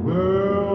will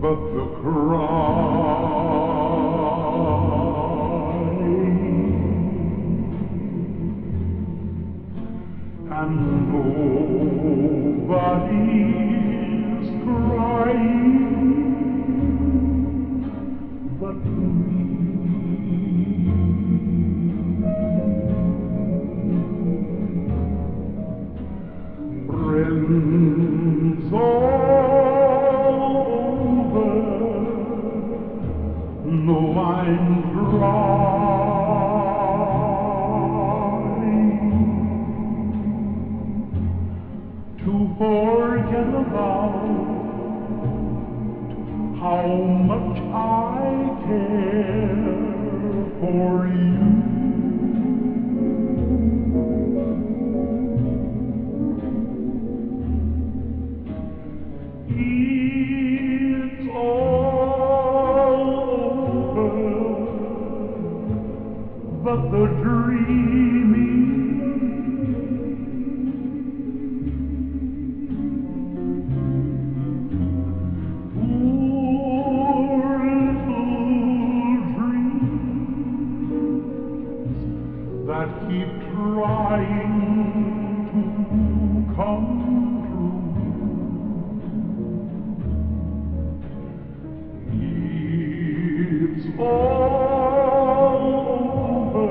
but the cry, and nobody's crying but me. Friends all over know I'm trying to forget about how much I care for you. It's all over, but the dreaming, poor little dreams that keep trying to come true. It's all over,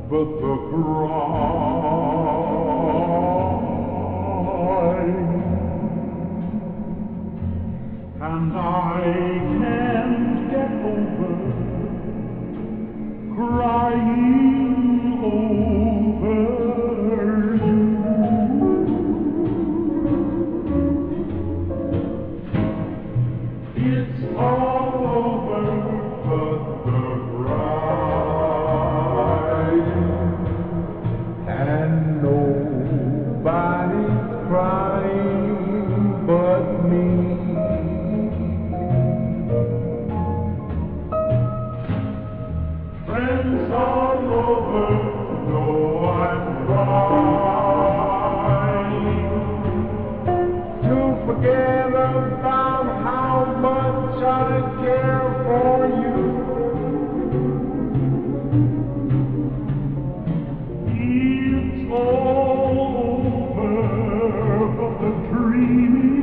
but the cry, and I can't get over crying over you. It's all over, but the cry, and nobody's crying but me. Friends all over know I'm trying to forget about how much I care for you. It's all over, but the dreaming,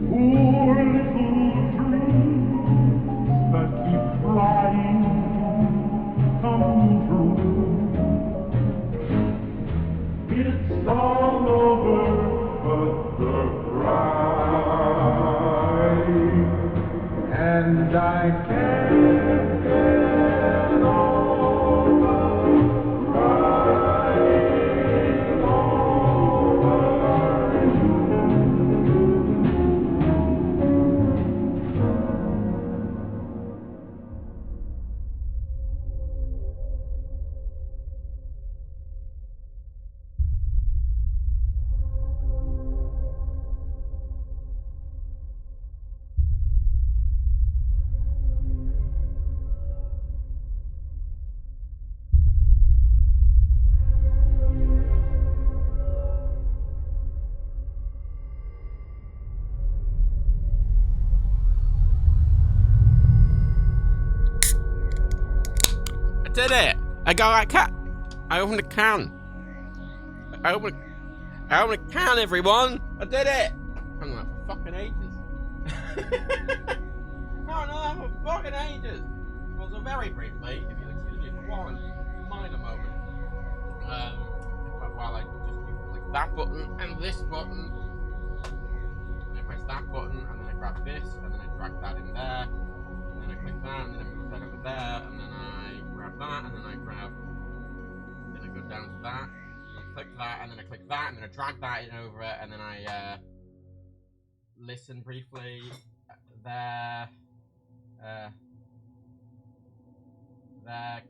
poor little dreams that keep trying to come true. It's all over, but the cry, and I can't get over crying over you. I did it! I got that cat! I opened the can! I opened the can, everyone! I did it! I'm like, for fucking ages. No, for fucking ages! Well, so very briefly, if you'll excuse me for one minor moment, while I just click that button and this button, and I press that button, and then I grab this, and then I drag that in there, and then I click that, and then I move that over there, and then I grab that, and then I grab, then I go down to that, and I click that, and then I click that, and then I drag that in over it, and then I listen briefly there,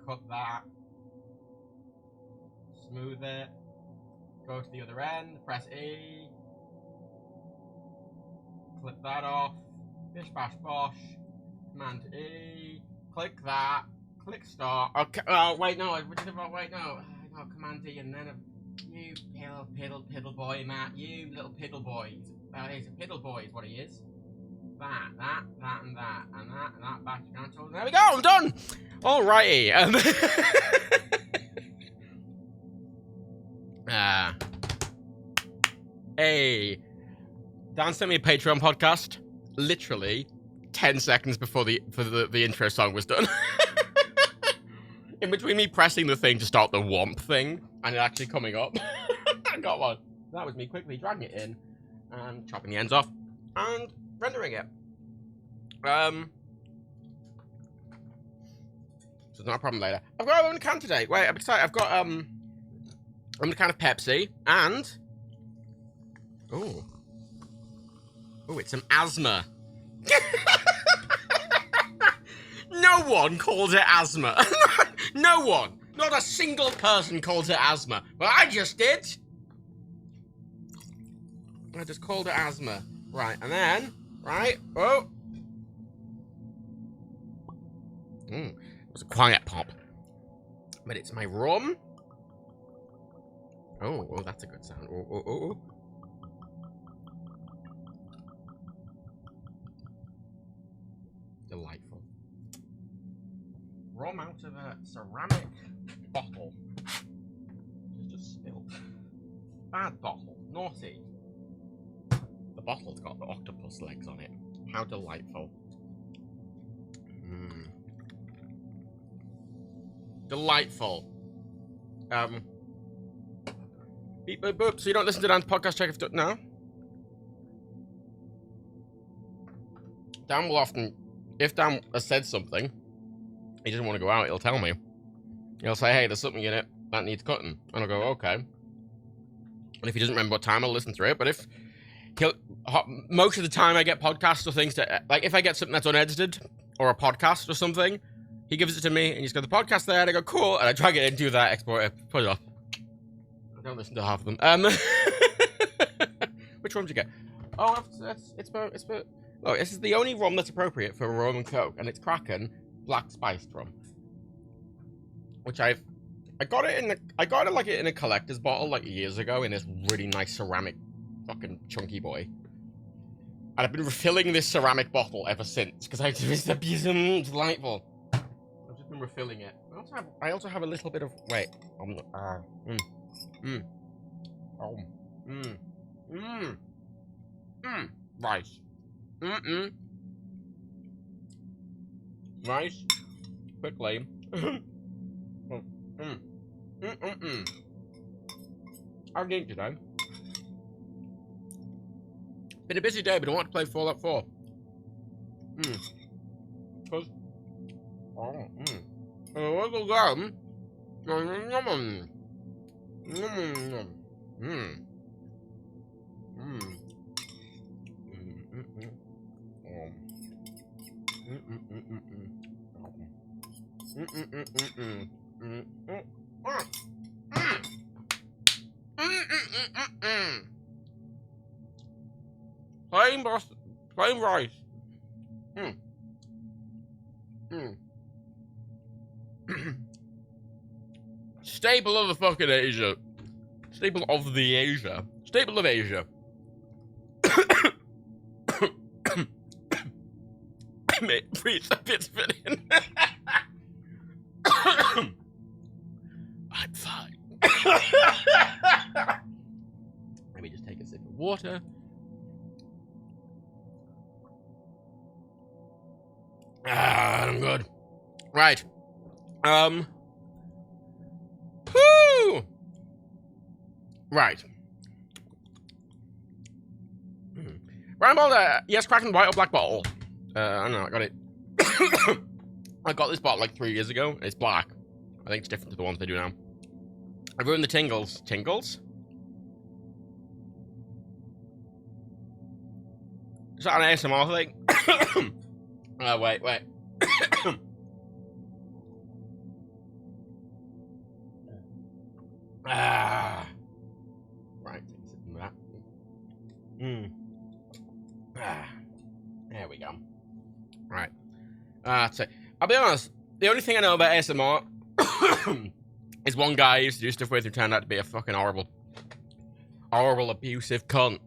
cut that, smooth it, go to the other end, press E, clip that off, bish bash bosh, Command E, click that, click start. Okay. Oh wait, no. Wait, no. No, Command E and then You piddle boy, Matt. You little piddle boy. He's a piddle boy is what he is. That, and that, and that batch of controls. There we go, I'm done! Alrighty. Hey. Dan sent me a Patreon podcast literally 10 seconds before the intro song was done. In between me pressing the thing to start the womp thing and it actually coming up. I got one. That was me quickly dragging it in and chopping the ends off and rendering it. So it's not a problem later. I've got a can today. Wait, I'm excited. I've got a can of Pepsi and oh, it's some asthma. No one calls it asthma. No one. Not a single person calls it asthma. But I just did. I just called it asthma. Right, and then, right, oh. It was a quiet pop. But it's my rum. Oh, that's a good sound. Oh. Delightful. Rum out of a ceramic bottle. Just spilled. Bad bottle. Naughty. The bottle's got the octopus legs on it. How delightful. Delightful. Beep boop boop. So you don't listen to Dan's podcast? Check if no. Dan will often, if Dan has said something, he doesn't want to go out, he'll tell me. He'll say, hey, there's something in it that needs cutting. And I'll go, okay. And if he doesn't remember what time, I'll listen through it. But if most of the time I get podcasts or things to, like if I get something that's unedited or a podcast or something, he gives it to me and he's got the podcast there and I go, cool. And I drag it in, do that, export it, put it off. I don't listen to half of them. Which rum did you get? Oh, it's look, this is the only rum that's appropriate for rum and coke, and it's Kraken black spiced rum, which I got it in a collector's bottle like years ago in this really nice ceramic fucking chunky boy, and I've been refilling this ceramic bottle ever since because it's delightful. I've just been refilling it. I also have a little bit of rice. Rice, quickly. I've eaten today. Been a busy day, but I want to play Fallout 4. Because plain rice. Staple of the fucking Asia. Staple of the Asia. Staple of Asia. Mate, breathe a bit of it in. I'm fine. Let me just take a sip of water. I'm good. Right. Whoo! Right. Brown bottle, yes, Kraken white or black bottle. I don't know, I got it. I got this bottle like 3 years ago. It's black. I think it's different to the ones they do now. I ruined the tingles. Tingles? Is that an ASMR thing? Wait. Right, take a sip of that. There we go. Right. So, I'll be honest, the only thing I know about ASMR is one guy I used to do stuff with who turned out to be a fucking horrible, abusive cunt.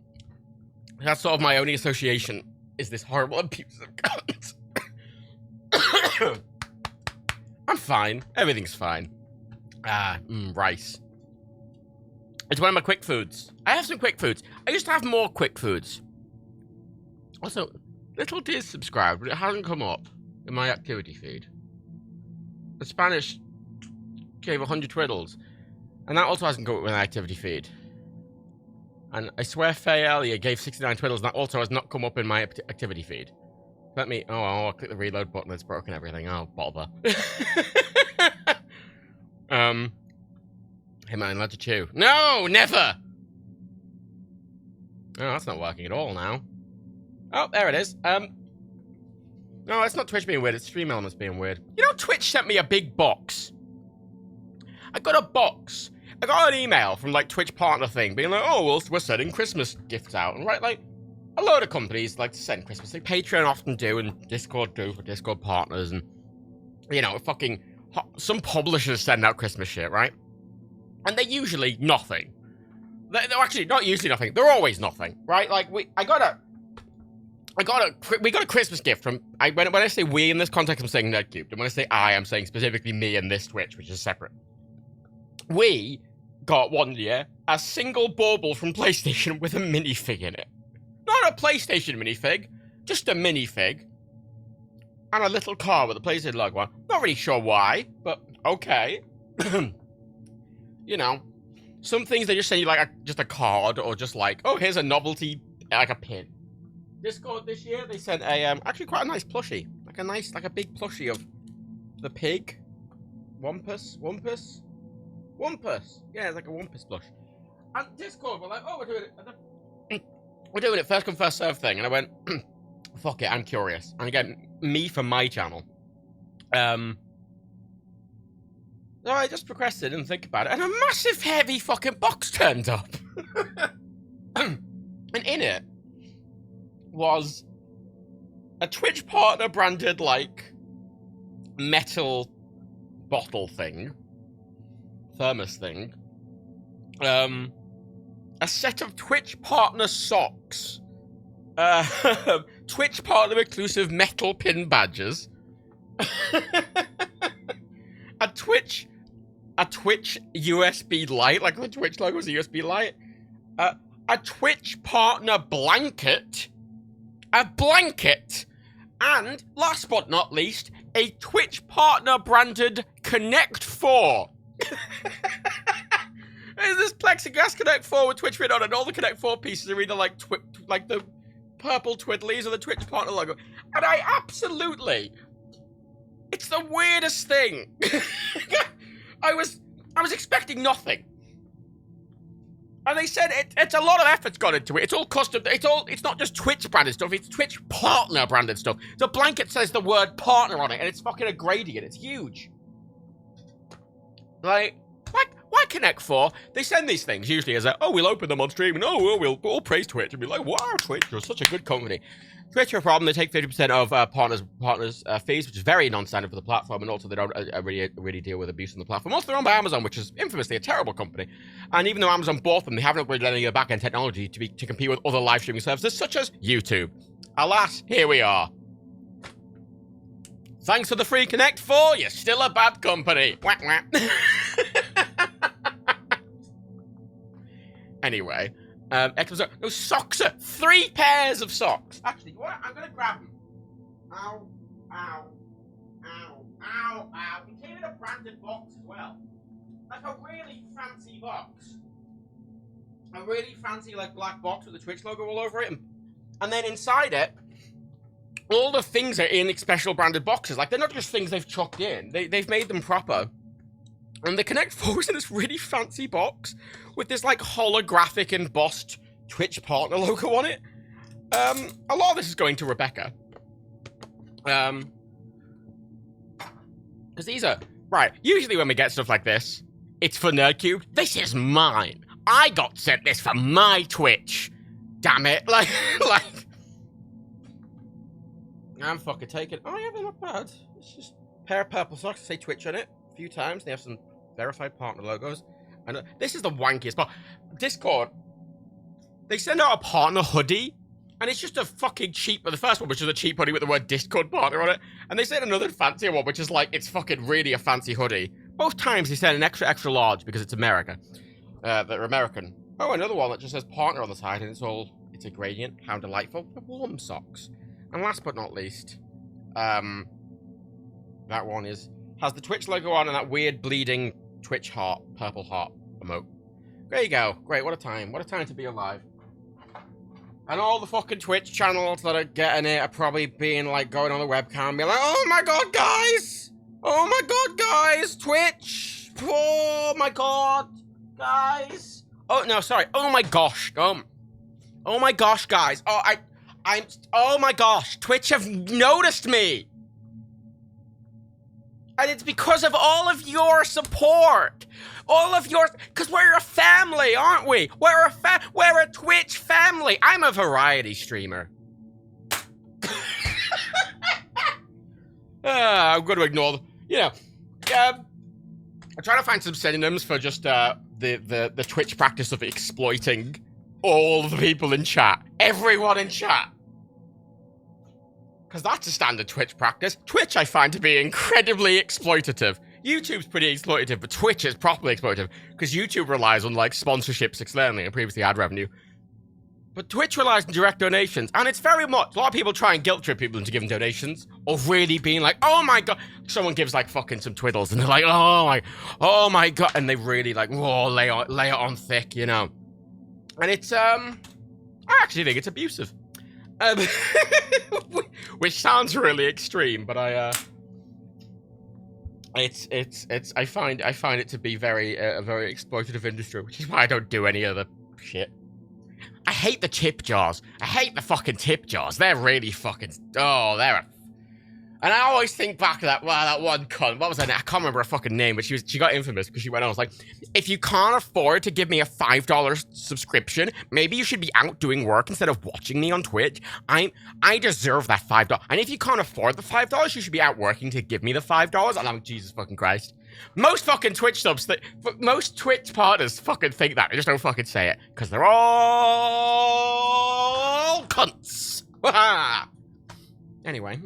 That's sort of my only association, is this horrible, abusive cunt. I'm fine. Everything's fine. Rice. It's one of my quick foods. I have some quick foods. I used to have more quick foods. Also, Little did subscribe, but it hasn't come up in my activity feed. The Spanish gave 100 twiddles, and that also hasn't come up in my activity feed. And I swear Faye Elliott gave 69 twiddles, and that also has not come up in my activity feed. Let me... Oh, I'll click the reload button, it's broken everything. Oh, bother. Hey man, allowed to chew. No, never! Oh, that's not working at all now. Oh, there it is. No, it's not Twitch being weird, it's Stream Elements being weird. You know, Twitch sent me a big box. I got a box. I got an email from, like, Twitch partner thing, being like, oh, well, we're sending Christmas gifts out. And, right, like, a load of companies like to send Christmas. Like, Patreon often do, and Discord do for Discord partners, and, you know, fucking... Some publishers send out Christmas shit, right? And they're usually nothing. They're actually not usually nothing. They're always nothing, right? Like, we got a Christmas gift from, when I say we in this context, I'm saying Nerdcubed. And when I say I'm saying specifically me and this Twitch, which is separate. We got one year a single bauble from PlayStation with a minifig in it. Not a PlayStation minifig, just a minifig. And a little car with a PlayStation logo on. Not really sure why, but okay. You know, some things they just send you like just a card, or just like, oh, here's a novelty, like a pin. Discord this year, they sent a, actually quite a nice plushie. Like a big plushie of the pig. Wampus? Yeah, it's like a Wampus plush. And Discord were like, oh, we're doing it first come, first serve thing. And I went, fuck it, I'm curious. And again, me for my channel. So I just progressed it and think about it. And a massive, heavy fucking box turned up. And in it was a Twitch partner branded, like, metal bottle thing. Thermos thing. A set of Twitch partner socks. Twitch partner exclusive metal pin badges. a Twitch USB light, like the Twitch logo is a USB light. A Twitch partner blanket. A blanket. And, last but not least, a Twitch partner branded Connect 4. There's this plexiglass Connect 4 with Twitch written on it, and all the Connect 4 pieces are either like the purple twiddlies or the Twitch partner logo. And I absolutely... It's the weirdest thing. I was expecting nothing. And they said it's a lot of effort's gone into it. It's all custom. It's not just Twitch branded stuff. It's Twitch partner branded stuff. The blanket says the word partner on it, and it's fucking a gradient. It's huge. Like, why Connect 4? They send these things usually as a, oh, we'll open them on stream, and oh, we'll praise Twitch, and be like, wow, Twitch, you're such a good company. Twitch are a problem. They take 50% of partners' fees, which is very non-standard for the platform, and also they don't really deal with abuse on the platform. Also, they're owned by Amazon, which is infamously a terrible company. And even though Amazon bought them, they haven't upgraded any of their back-end technology to compete with other live streaming services, such as YouTube. Alas, here we are. Thanks for the free Connect 4, you're still a bad company. Whack, whack. Anyway, no, socks are 3 pairs of socks. Actually, you know what? I'm gonna grab them. Ow, ow, ow, ow, ow. It came in a branded box as well. Like a really fancy box. A really fancy, like, black box with the Twitch logo all over it. And then inside it, all the things are in special branded boxes. Like, they're not just things they've chucked in. They've made them proper. And the Connect 4 is in this really fancy box with this, like, holographic embossed Twitch partner logo on it. A lot of this is going to Rebecca. Because these are... Right, usually when we get stuff like this, it's for Nerdcube. This is mine. I got sent this for my Twitch. Damn it. Like... I'm fucking taking... Oh, yeah, they're not bad. It's just a pair of purple socks that say Twitch on it a few times. They have some verified partner logos. And this is the wankiest part. Discord, they send out a partner hoodie, and it's just a fucking cheap, the first one, which is a cheap hoodie with the word Discord partner on it, and they send another fancier one, which is like, it's fucking really a fancy hoodie. Both times they send an extra, extra large, because it's America. They're American. Oh, another one that just says partner on the side, and it's a gradient. How delightful. The warm socks. And last but not least, that one has the Twitch logo on and that weird bleeding Twitch heart, purple heart emote. There you go. Great, what a time. What a time to be alive. And all the fucking Twitch channels that are getting it are probably being like, going on the webcam and being like, oh my god, guys! Oh my god, guys! Twitch! Oh my god, guys! Oh, no, sorry. Oh my gosh. Oh my gosh, guys. Oh my gosh. Twitch have noticed me. And it's because of all of your support. All of your... Because we're a family, aren't we? We're a Twitch family. I'm a variety streamer. I'm going to ignore them. You know, I'm trying to find some synonyms for just the Twitch practice of exploiting all of the people in chat. Everyone in chat. Because that's a standard Twitch practice. Twitch I find to be incredibly exploitative. YouTube's pretty exploitative, but Twitch is properly exploitative. Because YouTube relies on, like, sponsorships externally and previously ad revenue. But Twitch relies on direct donations, and it's very much... A lot of people try and guilt trip people into giving donations, or really being like, oh my god... Someone gives, like, fucking some twiddles, and they're like, oh my god... And they really, like, whoa, lay it on thick, you know. And it's, I actually think it's abusive. Which sounds really extreme, but I find it to be a very exploitative industry, which is why I don't do any other shit. I hate the tip jars. I hate the fucking tip jars. They're really fucking, and I always think back to that one cunt. What was her name? I can't remember her fucking name, but she got infamous because she went on. I was like, if you can't afford to give me a $5 subscription, maybe you should be out doing work instead of watching me on Twitch. I deserve that $5. And if you can't afford the $5, you should be out working to give me the $5. And I'm like, Jesus fucking Christ. Most fucking Twitch subs, most Twitch partners fucking think that. They just don't fucking say it. Because they're all cunts. Anyway,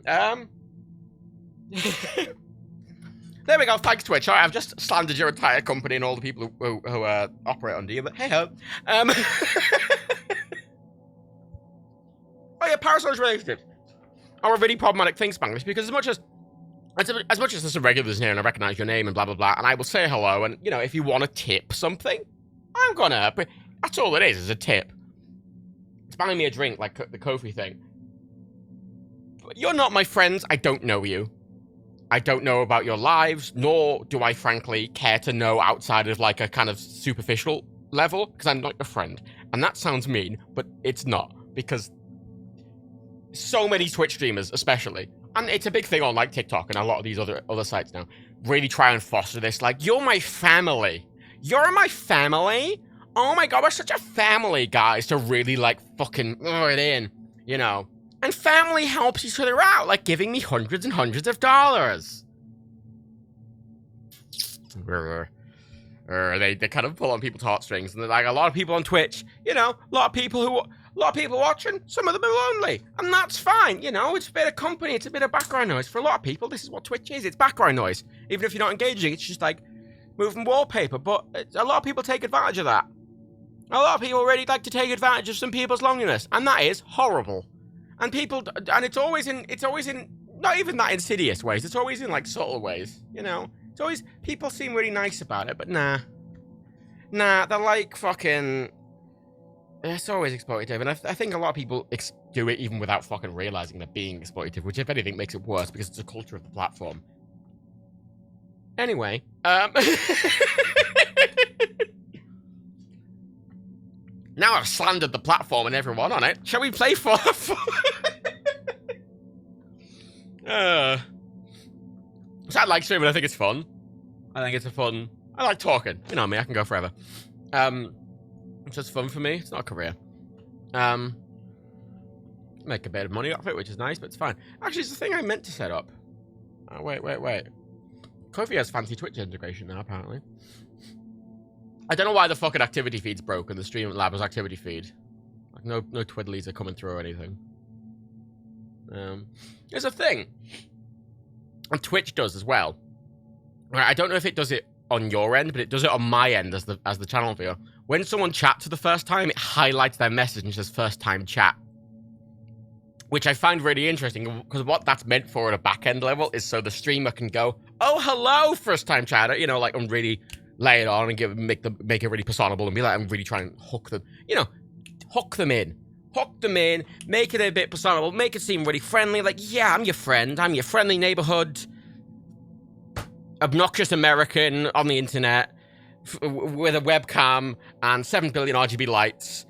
there we go, thanks Twitch. Alright, I've just slandered your entire company and all the people who operate under you, but hey-ho. Oh yeah, parasocial relationships are a really problematic thing, Spanglish, because as much as there's some regulars here and I recognize your name and blah blah blah, and I will say hello, and, you know, if you want to tip something, I'm gonna, but that's all it is a tip. It's buying me a drink, like the Kofi thing. But you're not my friends, I don't know you. I don't know about your lives, nor do I frankly care to know outside of like a kind of superficial level, because I'm not your friend. And that sounds mean, but it's not, because so many Twitch streamers, especially, and it's a big thing on like TikTok and a lot of these other sites now, really try and foster this, like, you're my family. You're my family? Oh my god, we're such a family, guys, to really like fucking it in, you know. And family helps each other out, like giving me hundreds and hundreds of dollars. They kind of pull on people's heartstrings, and they're like, a lot of people on Twitch, you know, a lot of people watching, some of them are lonely, and that's fine, you know, it's a bit of company, it's a bit of background noise. For a lot of people, this is what Twitch is, it's background noise. Even if you're not engaging, it's just like moving wallpaper, but a lot of people take advantage of that. A lot of people really like to take advantage of some people's loneliness, and that is horrible. And it's always in, not even that insidious ways, it's always in, like, subtle ways, you know? It's always, people seem really nice about it, but nah, they're like fucking, it's always exploitative, and I think a lot of people do it even without fucking realizing they're being exploitative, which if anything makes it worse, because it's a culture of the platform. Anyway, now I've slandered the platform and everyone on it. Shall we play for? So I like streaming. I think it's fun. I like talking. You know me. I can go forever. It's just fun for me. It's not a career. Make a bit of money off it, which is nice, but it's fine. Actually, it's the thing I meant to set up. Wait. Ko-fi has fancy Twitch integration now, apparently. I don't know why the fucking activity feed's broken, the Streamlabs activity feed. Like, no twiddlies are coming through or anything. There's a thing. And Twitch does as well. Right, I don't know if it does it on your end, but it does it on my end as the channel viewer. When someone chats for the first time, it highlights their message and says first time chat. Which I find really interesting, because what that's meant for at a back-end level is so the streamer can go, oh, hello, first-time chatter, you know, like, I'm really lay it on and make it really personable and be like, I'm really trying to hook them, you know, hook them in, make it a bit personable, make it seem really friendly, like, yeah, I'm your friend, I'm your friendly neighborhood, obnoxious American on the internet, with a webcam and 7 billion RGB lights,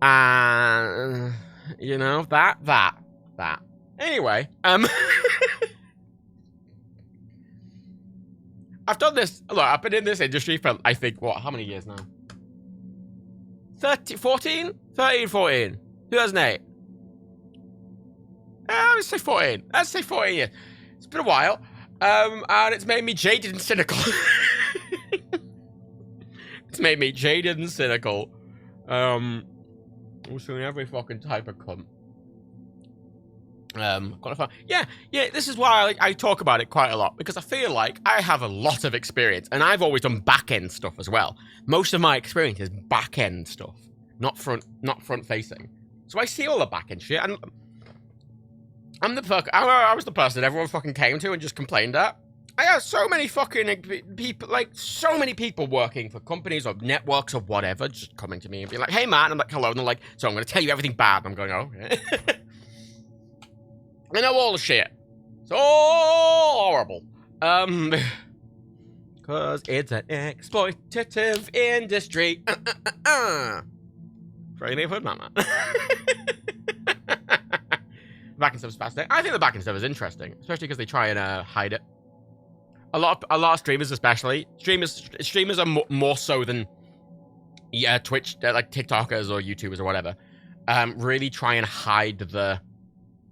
and... you know, that. Anyway, I've done this, look, I've been in this industry for, I think, what, how many years now? 14? 13, 14. 2008. Let's say 14. Let's say 14 years. It's been a while, and it's made me jaded and cynical. It's made me jaded and cynical. Also, every fucking type of cunt. Yeah, this is why I talk about it quite a lot, because I feel like I have a lot of experience, and I've always done back-end stuff as well. Most of my experience is back-end stuff, not front-facing. So I see all the back-end shit, and I was the person everyone fucking came to and just complained at. I have so many fucking people, like, so many people working for companies or networks or whatever, just coming to me and being like, hey, man, and I'm like, hello, and they're like, so I'm going to tell you everything bad. And I'm going, oh, okay. I know all the shit. It's all horrible. Cause it's an exploitative industry. Very neighborhood, man. Back-end stuff's fascinating. I think the back-end stuff is interesting, especially because they try and hide it. A lot of streamers, especially streamers are more so than Twitch, like TikTokers or YouTubers or whatever. Really try and hide the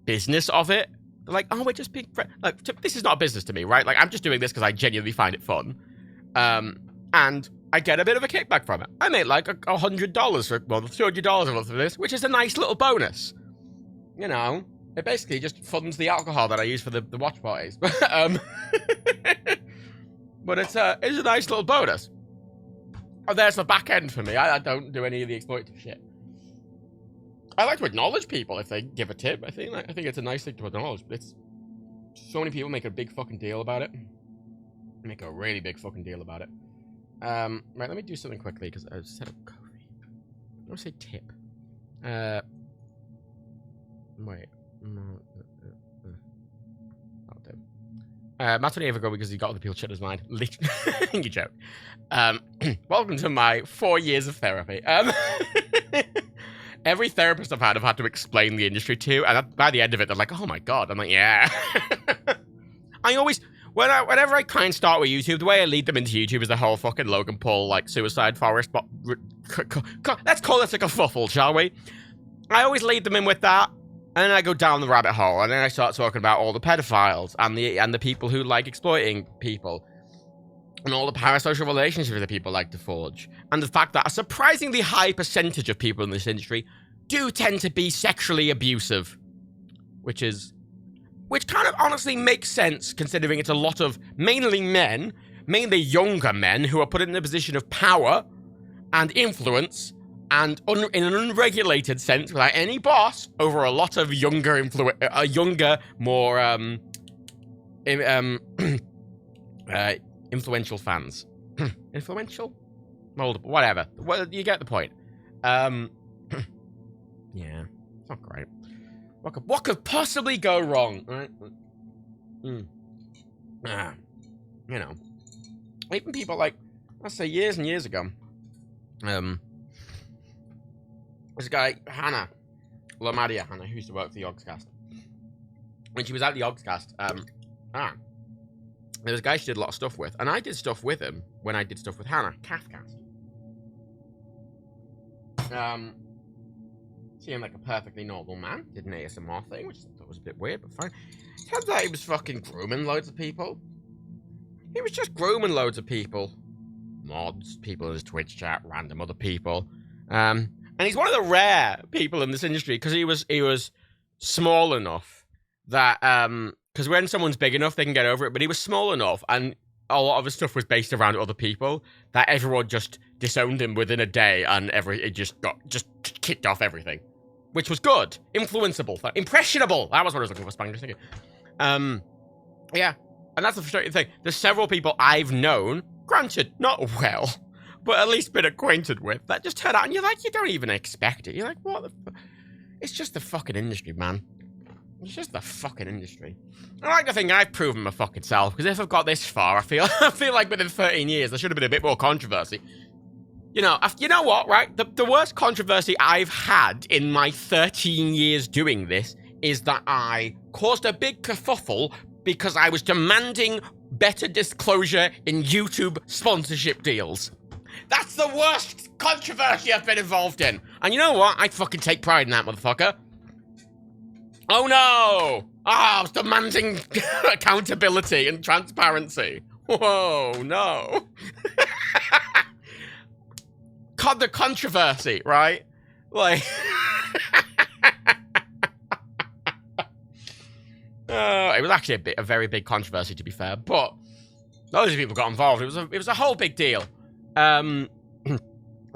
business of it. They're like, oh, we're just being friends. Like, this is not a business to me, right? Like, I'm just doing this because I genuinely find it fun, and I get a bit of a kickback from it. I made like $100 for, well, $200 a month for this, which is a nice little bonus. You know. It basically just funds the alcohol that I use for the watch parties. But it's a nice little bonus. Oh, there's the back end for me. I don't do any of the exploitative shit. I like to acknowledge people if they give a tip. I think it's a nice thing to acknowledge. But it's so many people make a big fucking deal about it. Make a really big fucking deal about it. Right, let me do something quickly because I set up Ko-fi. I want to say tip. Wait. Matt only ever go because he got other people shut his mind. You joke. Welcome to my 4 years of therapy. Every therapist I've had to explain the industry to, and by the end of it, they're like, "Oh my god!" I'm like, "Yeah." Whenever I kind of start with YouTube, the way I lead them into YouTube is the whole fucking Logan Paul like suicide forest. But let's call this like a fuffle, shall we? I always lead them in with that. And then I go down the rabbit hole, and then I start talking about all the pedophiles and the people who like exploiting people, and all the parasocial relationships that people like to forge, and the fact that a surprisingly high percentage of people in this industry do tend to be sexually abusive, which kind of honestly makes sense considering it's a lot of mainly men, mainly younger men who are put in a position of power and influence. And in an unregulated sense, without any boss, over a lot of younger, more influential fans. Influential? Moldable, whatever. Well, you get the point. Yeah, it's not great. What could possibly go wrong, right? You know, even people like, let's say years and years ago, this guy, Hannah, Lamadia Hannah, who used to work for the Yogscast. When she was at the Yogscast, there was a guy she did a lot of stuff with, and I did stuff with him when I did stuff with Hannah, Calfcast. Seemed like a perfectly normal man, did an ASMR thing, which I thought was a bit weird, but fine. Turns out he was fucking grooming loads of people. he was just grooming loads of people. Mods, people in his Twitch chat, random other people. And he's one of the rare people in this industry because he was small enough that because when someone's big enough they can get over it, but he was small enough and a lot of his stuff was based around other people that everyone just disowned him within a day and it just kicked off everything, which was good. Influenceable, impressionable. That was what I was looking for. Spanglish. Yeah, and that's the frustrating thing. There's several people I've known, granted not well, but at least been acquainted with, that just turn out and you're like, you don't even expect it. You're like, what the? It's just the fucking industry, man. It's just the fucking industry. I like to think I've proven my fucking self, because if I've got this far, I feel like within 13 years, there should have been a bit more controversy. You know what, right? The worst controversy I've had in my 13 years doing this is that I caused a big kerfuffle because I was demanding better disclosure in YouTube sponsorship deals. That's the worst controversy I've been involved in. And you know what? I fucking take pride in that, motherfucker. Oh no! I was demanding accountability and transparency. Whoa, no. The controversy, right? Like... it was actually a very big controversy, to be fair, but loads of people got involved. It was a whole big deal. A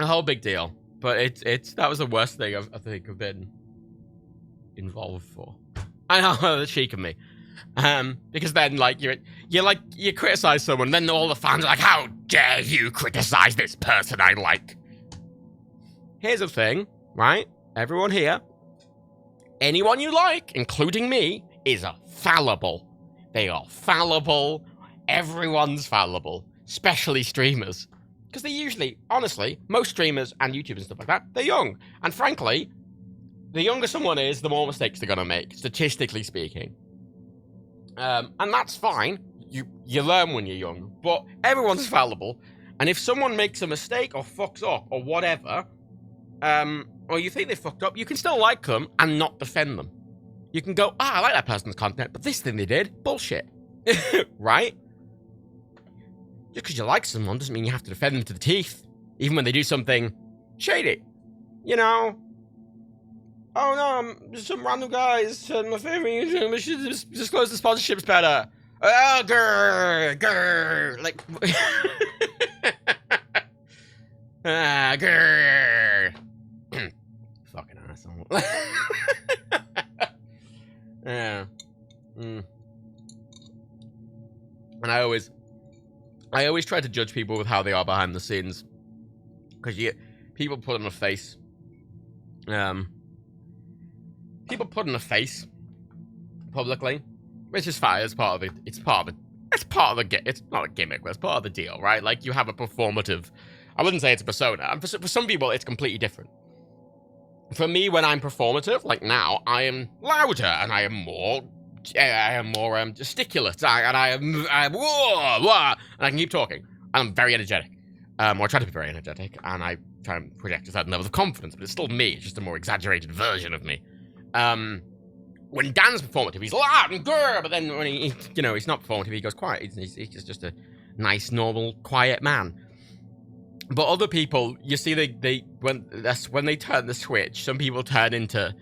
whole big deal. But that was the worst thing I think I've been involved for. I know, the cheek of me. Because then, like, you criticize someone, and then all the fans are like, how dare you criticize this person I like? Here's the thing, right? Everyone here, anyone you like, including me, is fallible. They are fallible. Everyone's fallible, especially streamers. Because they usually, honestly, most streamers and YouTubers and stuff like that, they're young. And frankly, the younger someone is, the more mistakes they're going to make, statistically speaking. And that's fine. You learn when you're young. But everyone's fallible. And if someone makes a mistake or fucks up or whatever, or you think they fucked up, you can still like them and not defend them. You can go, I like that person's content, but this thing they did, bullshit. Right? Just because you like someone doesn't mean you have to defend them to the teeth, even when they do something shady. You know? Oh no, some random guys said my favorite YouTuber should disclose the sponsorships better. Oh, grrr. Like... grrr. Fucking asshole. Yeah. And I always try to judge people with how they are behind the scenes, because people put on a face. People put on a face publicly, which is fine. It's part of it. It's not a gimmick, but it's part of the deal, right? Like, you have a performative. I wouldn't say it's a persona. And for some people, it's completely different. For me, when I'm performative, like now, I am louder and I am more gesticulate, and I am whoa, and I can keep talking. And I'm very energetic. Or I try to be very energetic, and I try and project a certain level of confidence, but it's still me. It's just a more exaggerated version of me. When Dan's performative, he's loud and grrr, but then when he's not performative, he goes quiet. He's just a nice, normal, quiet man. But other people, you see, when they turn the switch, some people turn into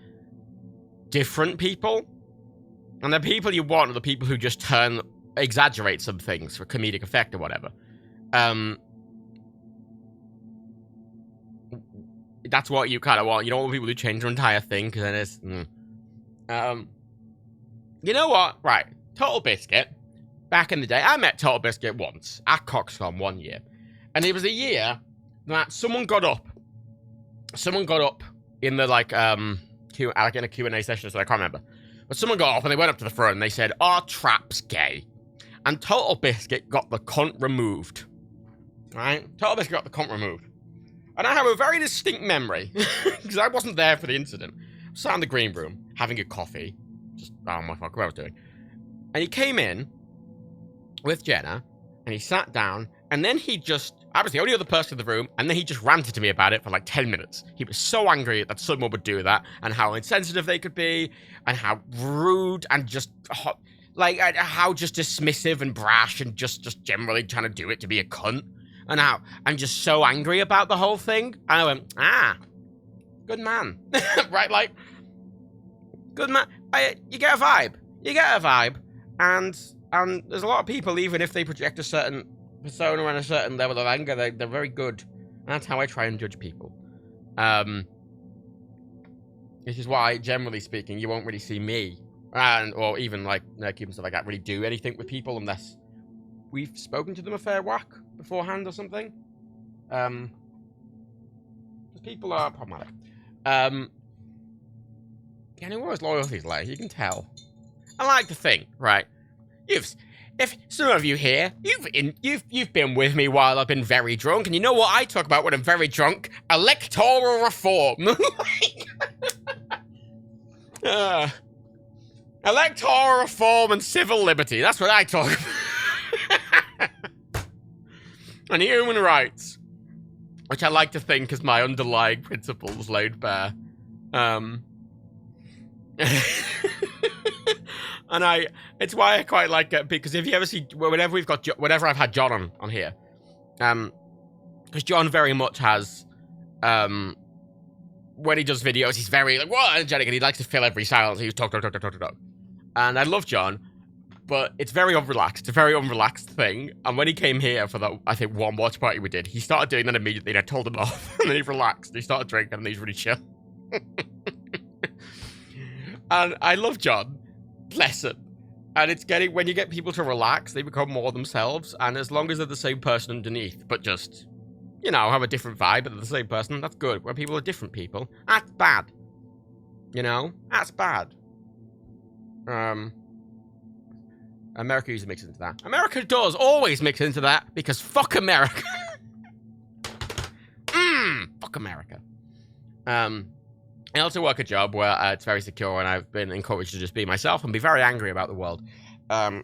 different people. And the people you want are the people who just exaggerate some things for comedic effect or whatever. That's what you kind of want. You don't want people who change their entire thing, because then it's... You know what? Right. Total Biscuit. Back in the day, I met Total Biscuit once at CoxCon 1 year. And it was a year that someone got up in the, in a Q&A session, so I can't remember. But someone got up and they went up to the front and they said, "Are traps gay?" And Total Biscuit got the cunt removed. Right? Total Biscuit got the cunt removed. And I have a very distinct memory, because I wasn't there for the incident. I was sat in the green room, having a coffee. Just, oh my fuck, what I was doing. And he came in with Jenna, and he sat down, and then I was the only other person in the room, and then he just ranted to me about it for like 10 minutes. He was so angry that someone would do that, and how insensitive they could be, and how rude, and just hot. Like, how just dismissive and brash and just generally trying to do it to be a cunt. And how I'm just so angry about the whole thing. And I went, good man. Right, like, good man. You get a vibe. You get a vibe. And there's a lot of people, even if they project a certain persona and a certain level of anger, they're very good. And that's how I try and judge people. Which is why, generally speaking, you won't really see me, or even like Nerky and stuff like that, really do anything with people unless we've spoken to them a fair whack beforehand or something. Because people are problematic. Yeah, I know what his loyalty's like. You can tell. I like to think, right? If some of you here, you've been with me while I've been very drunk, and you know what I talk about when I'm very drunk? Electoral reform. Electoral reform and civil liberty. That's what I talk about. And human rights, which I like to think is my underlying principles laid bare. And it's why I quite like it, because if you ever see, whenever I've had John on here, because John very much has, when he does videos, he's very, like, whoa, energetic, and he likes to fill every silence. He's talk. And I love John, but it's very unrelaxed. It's a very unrelaxed thing. And when he came here for that, I think, one watch party we did, he started doing that immediately, and I told him off. And then he relaxed. He started drinking, and he's really chill. And I love John. Bless him. And it's getting, when you get people to relax, they become more themselves. And as long as they're the same person underneath, but just, you know, have a different vibe, but they're the same person, that's good. When people are different people, that's bad. You know? That's bad. America usually mixes into that. America does always mix into that, because fuck America. Fuck America. I also work a job where it's very secure, and I've been encouraged to just be myself and be very angry about the world. I'm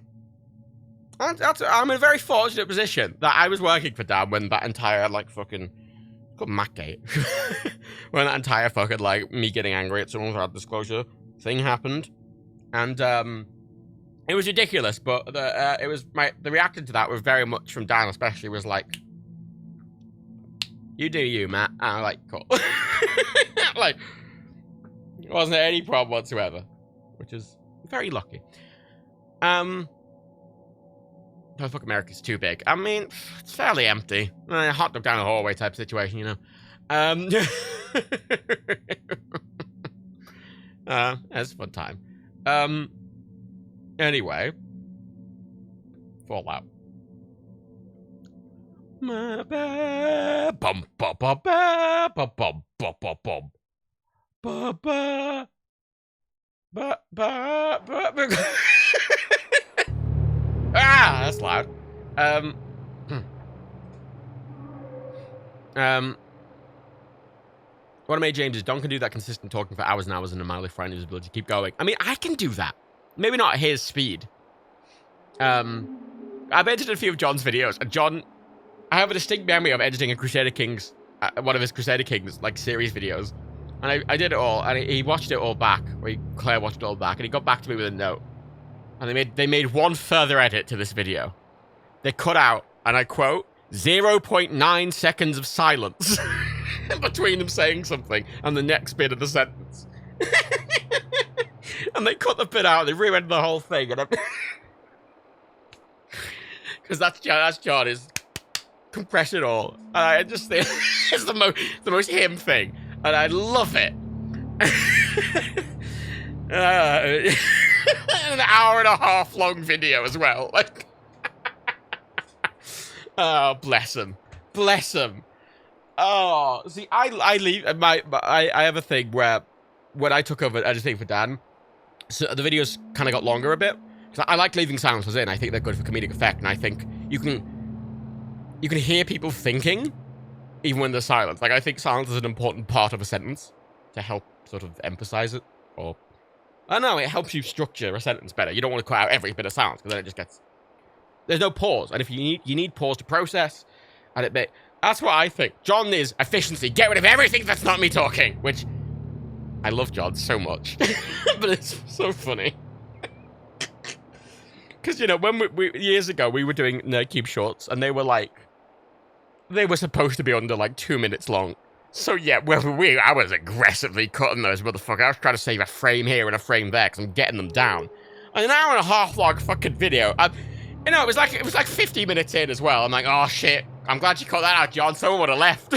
in a very fortunate position that I was working for Dan when that entire, like, fucking, called Mackgate, when that entire fucking, like, me getting angry at someone without disclosure thing happened. And, it was ridiculous, but the reaction to that was very much from Dan, especially, was like, you do you, Matt. And I'm like, cool. Like, it wasn't any problem whatsoever, which is very lucky. Oh, fuck, America's too big. I mean, it's fairly empty. Hot dog down the hallway type situation, you know. It's a fun time. Anyway. Fallout. That's loud. What I made James is Don can do that consistent talking for hours and hours and a mildly frightened his ability to keep going. I mean, I can do that. Maybe not at his speed. I've edited a few of John's videos, and John, I have a distinct memory of editing a Crusader Kings, one of his Crusader Kings, like, series videos. And I did it all, and he watched it all back, Claire watched it all back, and he got back to me with a note. And they made one further edit to this video. They cut out, and I quote, 0.9 seconds of silence between them saying something and the next bit of the sentence. And they cut the bit out, they re-edited the whole thing, and because that's John, is compress it all. And I just think it's the most him thing. And I love it. An hour and a half long video as well. Like, oh, bless him. Bless him. Oh, see, I have a thing where when I took over editing for Dan, so the videos kind of got longer a bit. Because I like leaving silences in. I think they're good for comedic effect, and I think you can hear people thinking even when there's silence. Like, I think silence is an important part of a sentence to help sort of emphasize it, or I don't know, it helps you structure a sentence better. You don't want to cut out every bit of silence, because then it just gets, there's no pause. And if you need pause to process, and that's what I think. John is efficiency. Get rid of everything that's not me talking, which I love John so much, but it's so funny. Because, you know, when we years ago, we were doing Nerdcube shorts, and they were supposed to be under, like, 2 minutes long. So, yeah, I was aggressively cutting those motherfuckers. I was trying to save a frame here and a frame there, because I'm getting them down. An hour and a half long fucking video. You know, it was like 50 minutes in as well. I'm like, oh, shit. I'm glad you cut that out, John. Someone would have left.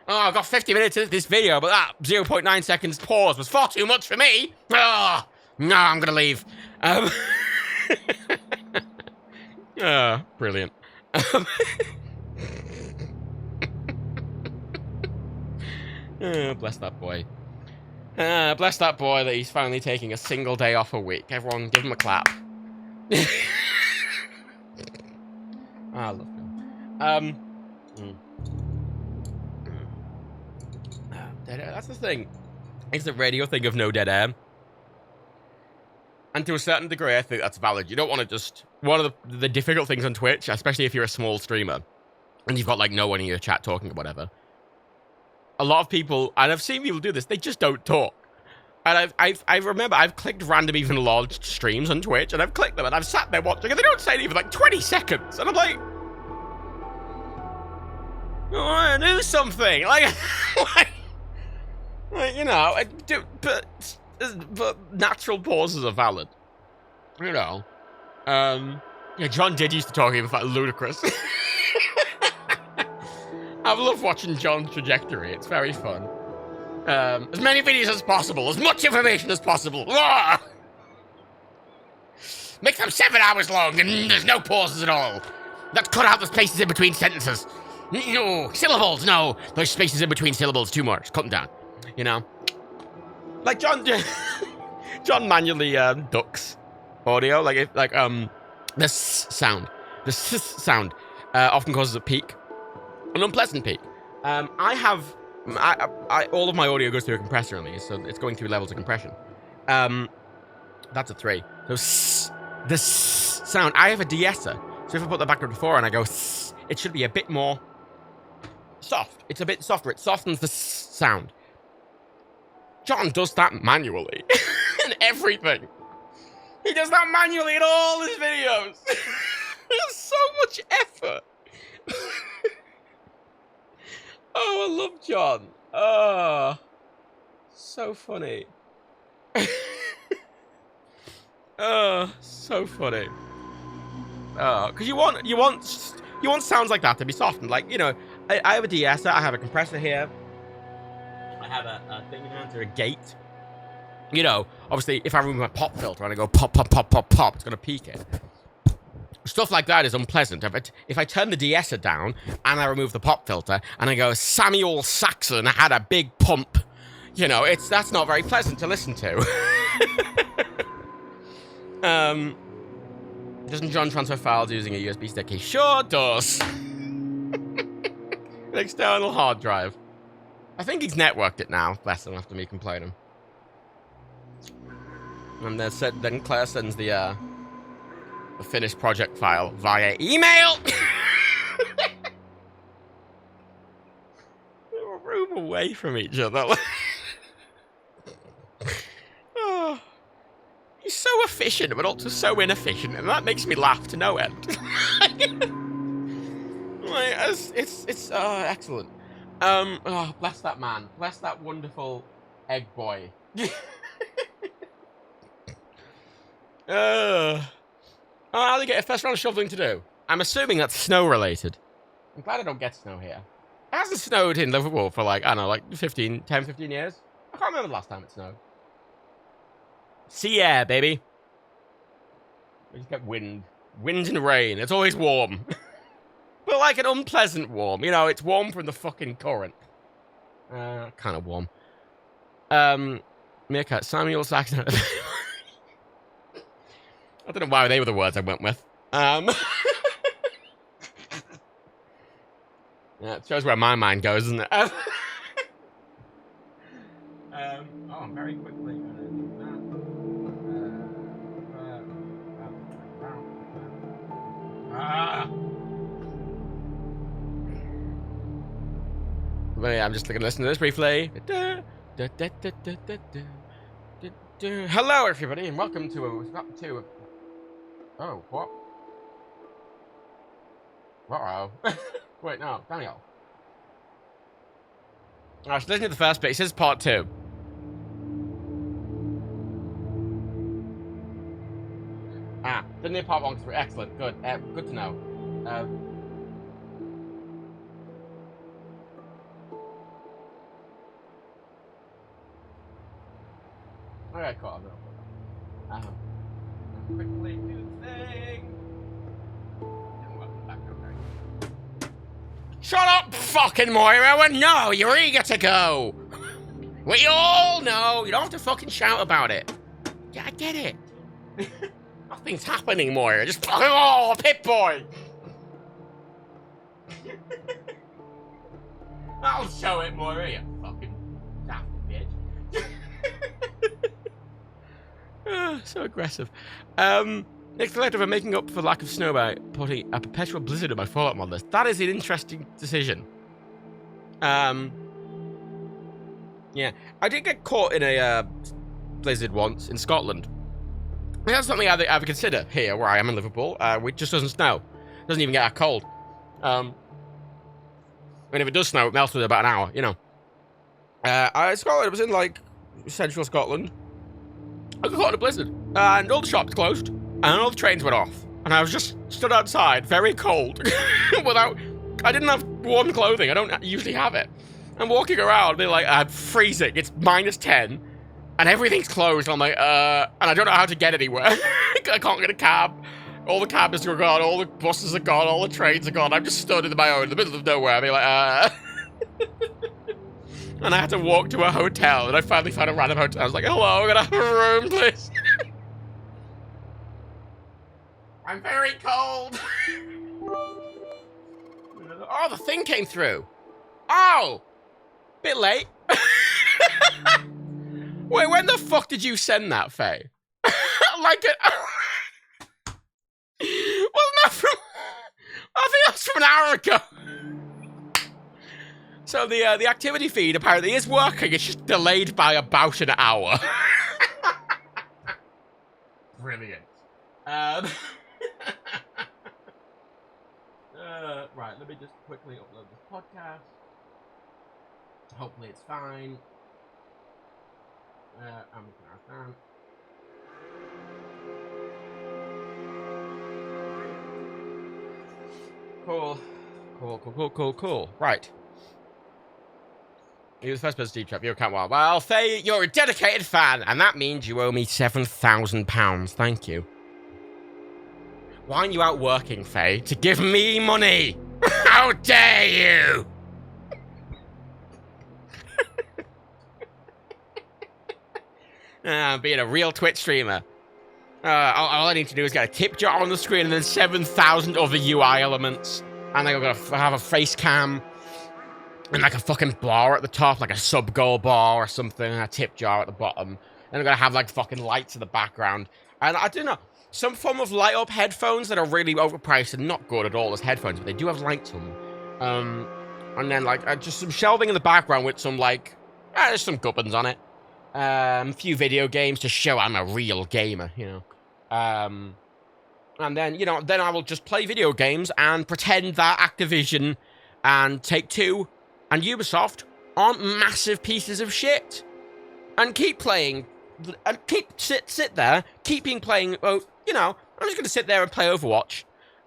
Oh, I've got 50 minutes into this video, but that 0.9 seconds pause was far too much for me. Oh, no, I'm going to leave. Brilliant. Bless that boy. Bless that boy that he's finally taking a single day off a week. Everyone, give him a clap. I love him. Dead air. That's the thing. It's the radio thing of no dead air. And to a certain degree, I think that's valid. You don't want to just... One of the difficult things on Twitch, especially if you're a small streamer, and you've got, like, no one in your chat talking or whatever. A lot of people, and I've seen people do this, they just don't talk. And I remember I've clicked random even large streams on Twitch, and I've clicked them, and I've sat there watching, and they don't say anything for, like, 20 seconds. And I'm like... Oh, do something! Like you know, but natural pauses are valid. You know. Yeah, John did used to talk even like ludicrous. I love watching John's trajectory. It's very fun. As many videos as possible, as much information as possible. Make them 7 hours long and there's no pauses at all. Let's cut out the spaces in between sentences. No, syllables, no. Those spaces in between syllables, too much. Cut them down. You know? Like John manually ducks audio, like the s sound. The s sound often causes a peak. An unpleasant peak. All of my audio goes through a compressor on these, so it's going through levels of compression. That's a 3. So the s sound. I have a de-esser, so if I put the background before and I go s, it should be a bit more soft. It's a bit softer. It softens the s sound. John does that manually in everything. He does that manually in all his videos. There's so much effort. Oh, I love John. Oh, so funny. Oh, so funny. Oh, because you want sounds like that to be softened. Like, you know, I have a de-esser, I have a compressor here. I have a thing in answer, a gate. You know, obviously, if I remove my pop filter and I go pop, pop, pop, pop, pop, it's going to peak it. Stuff like that is unpleasant. If I turn the de-esser down and I remove the pop filter and I go, Samuel Saxon had a big pump, you know, that's not very pleasant to listen to. Doesn't John transfer files using a USB stick? He sure does. An external hard drive. I think he's networked it now, bless him, after me complaining. And then Claire sends the finished project file via email. They're a room away from each other. Oh, he's so efficient, but also so inefficient, and that makes me laugh to no end. It's excellent. Oh, bless that man. Bless that wonderful egg boy. How do you get a first round of shoveling to do? I'm assuming that's snow related. I'm glad I don't get snow here. It hasn't snowed in Liverpool for like, I don't know, like 10, 15 years. I can't remember the last time it snowed. Sea air, baby. We just get wind. Wind and rain. It's always warm. But like an unpleasant warm. You know, it's warm from the fucking current. Kind of warm. Meerkat, Samuel Saxon. I don't know why they were the words I went with. Yeah, it shows where my mind goes, doesn't it? Oh, I'm very quickly going to do that. But yeah, I'm just going to listen to this briefly. Hello, everybody, and welcome to Oh, what? Uh-oh. Wait, no, Daniel. I should listen to the first bit. It says part 2. Didn't hear part 1 through. Excellent, good. Good to know. Okay, cool. Quickly do the thing. And welcome back, okay. Shut up, fucking Moira! No, you're eager to go! We all know! You don't have to fucking shout about it. Yeah, I get it. Nothing's happening, Moira. Just fucking, oh, Pip-Boy! I'll show it, Moira, you fucking daft bitch. So aggressive. Next collective, I'm making up for lack of snow by putting a perpetual blizzard in my Fallout mod list. That is an interesting decision. Yeah. I did get caught in a blizzard once in Scotland. That's something I would consider here, where I am in Liverpool. It just doesn't snow. It doesn't even get that cold. And if it does snow, it melts within about an hour, you know. Scotland, it was in, like, central Scotland. I got caught in a blizzard, and all the shops closed, and all the trains went off, and I was just stood outside, very cold, I didn't have warm clothing, I don't usually have it. I'm walking around, being like, I'm freezing, it's -10, and everything's closed, and I'm like, and I don't know how to get anywhere. I can't get a cab, all the cabs are gone, all the buses are gone, all the trains are gone, I'm just stood in my own, in the middle of nowhere, being like, And I had to walk to a hotel, and I finally found a random hotel. I was like, hello, can I have a room, please? I'm very cold. Oh, the thing came through. Oh! Bit late. Wait, when the fuck did you send that, Faye? Like it. Wasn't that from... I think that was from an hour ago. So the activity feed apparently is working. It's just delayed by about an hour. Brilliant. Right, let me just quickly upload this podcast. Hopefully it's fine. I'm looking at that. Cool. Right. You're the first person to deep trap your account. Well, Faye, you're a dedicated fan, and that means you owe me £7,000. Thank you. Why aren't you out working, Faye, to give me money? How dare you? Being a real Twitch streamer. All I need to do is get a tip jar on the screen and then 7,000 other UI elements. And then I'm gonna have a face cam. And like a fucking bar at the top, like a sub-goal bar or something, and a tip jar at the bottom. And I'm gonna have like fucking lights in the background. And I don't know, some form of light-up headphones that are really overpriced and not good at all as headphones, but they do have lights on them. And then like just some shelving in the background with some like, there's some gubbins on it. A few video games to show I'm a real gamer, you know. And then, you know, then I will just play video games and pretend that Activision and Take-Two and Ubisoft aren't massive pieces of shit, and keep playing, and sit there, keeping playing. Oh, you know, I'm just gonna sit there and play Overwatch,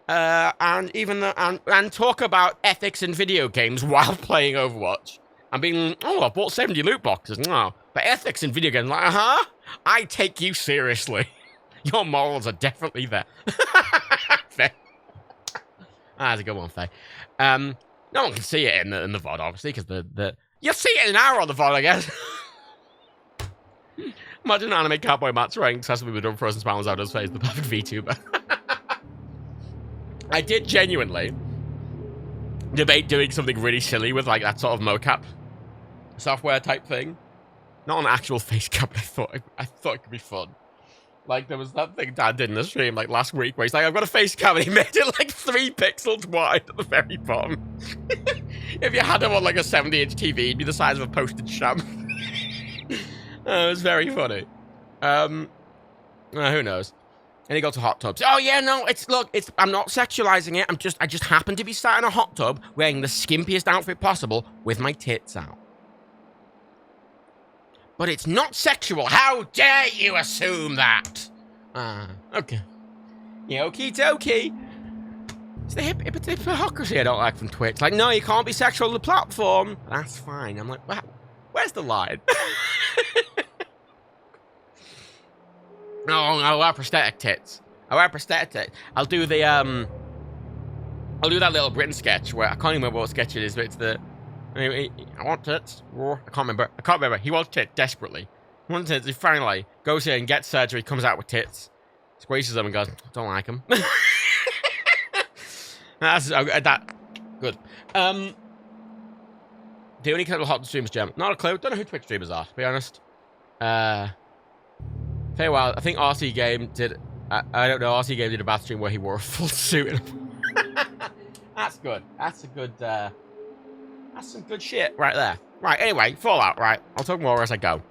and talk about ethics in video games while playing Overwatch. I'm being, oh, I bought 70 loot boxes. No, but ethics in video games, like, I take you seriously. Your morals are definitely there. Faye. That's a good one, Faye. No one can see it in the VOD, obviously, because you'll see it in an hour on the VOD, I guess. Imagine anime cowboy Matt's wearing excessively with frozen spinals out of his face, the perfect VTuber. I did genuinely debate doing something really silly with like that sort of mocap software type thing. Not an actual face cam, but I thought it could be fun. Like, there was that thing Dad did in the stream, like, last week, where he's like, I've got a face cam, and he made it, like, 3 pixels wide at the very bottom. If you had him on, like, a 70-inch TV, it'd be the size of a postage stamp. It was very funny. Who knows? And he got to hot tubs. Oh yeah, no, I'm not sexualizing it. I just happen to be sat in a hot tub wearing the skimpiest outfit possible with my tits out. But it's not sexual. How dare you assume that? Okay. Yeah, okie dokie. It's the hypocrisy I don't like from Twitch. Like, no, you can't be sexual on the platform. That's fine. I'm like, wow, where's the line? No, I wear prosthetic tits. I'll do the, I'll do that little Britain sketch where I can't even remember what sketch it is, but it's the, I want tits. I can't remember. He wants tits desperately. He wants tits. He finally goes in, gets surgery, comes out with tits, squeezes them and goes, don't like them. That's good. The only kind of hot streamers, Gem. Not a clue. Don't know who Twitch streamers are, to be honest. Fair while. I think RC Game did. I don't know. RC Game did a bath stream where he wore a full suit. That's good. That's a good. That's some good shit right there. Right. Anyway, Fallout. Right. I'll talk more as I go.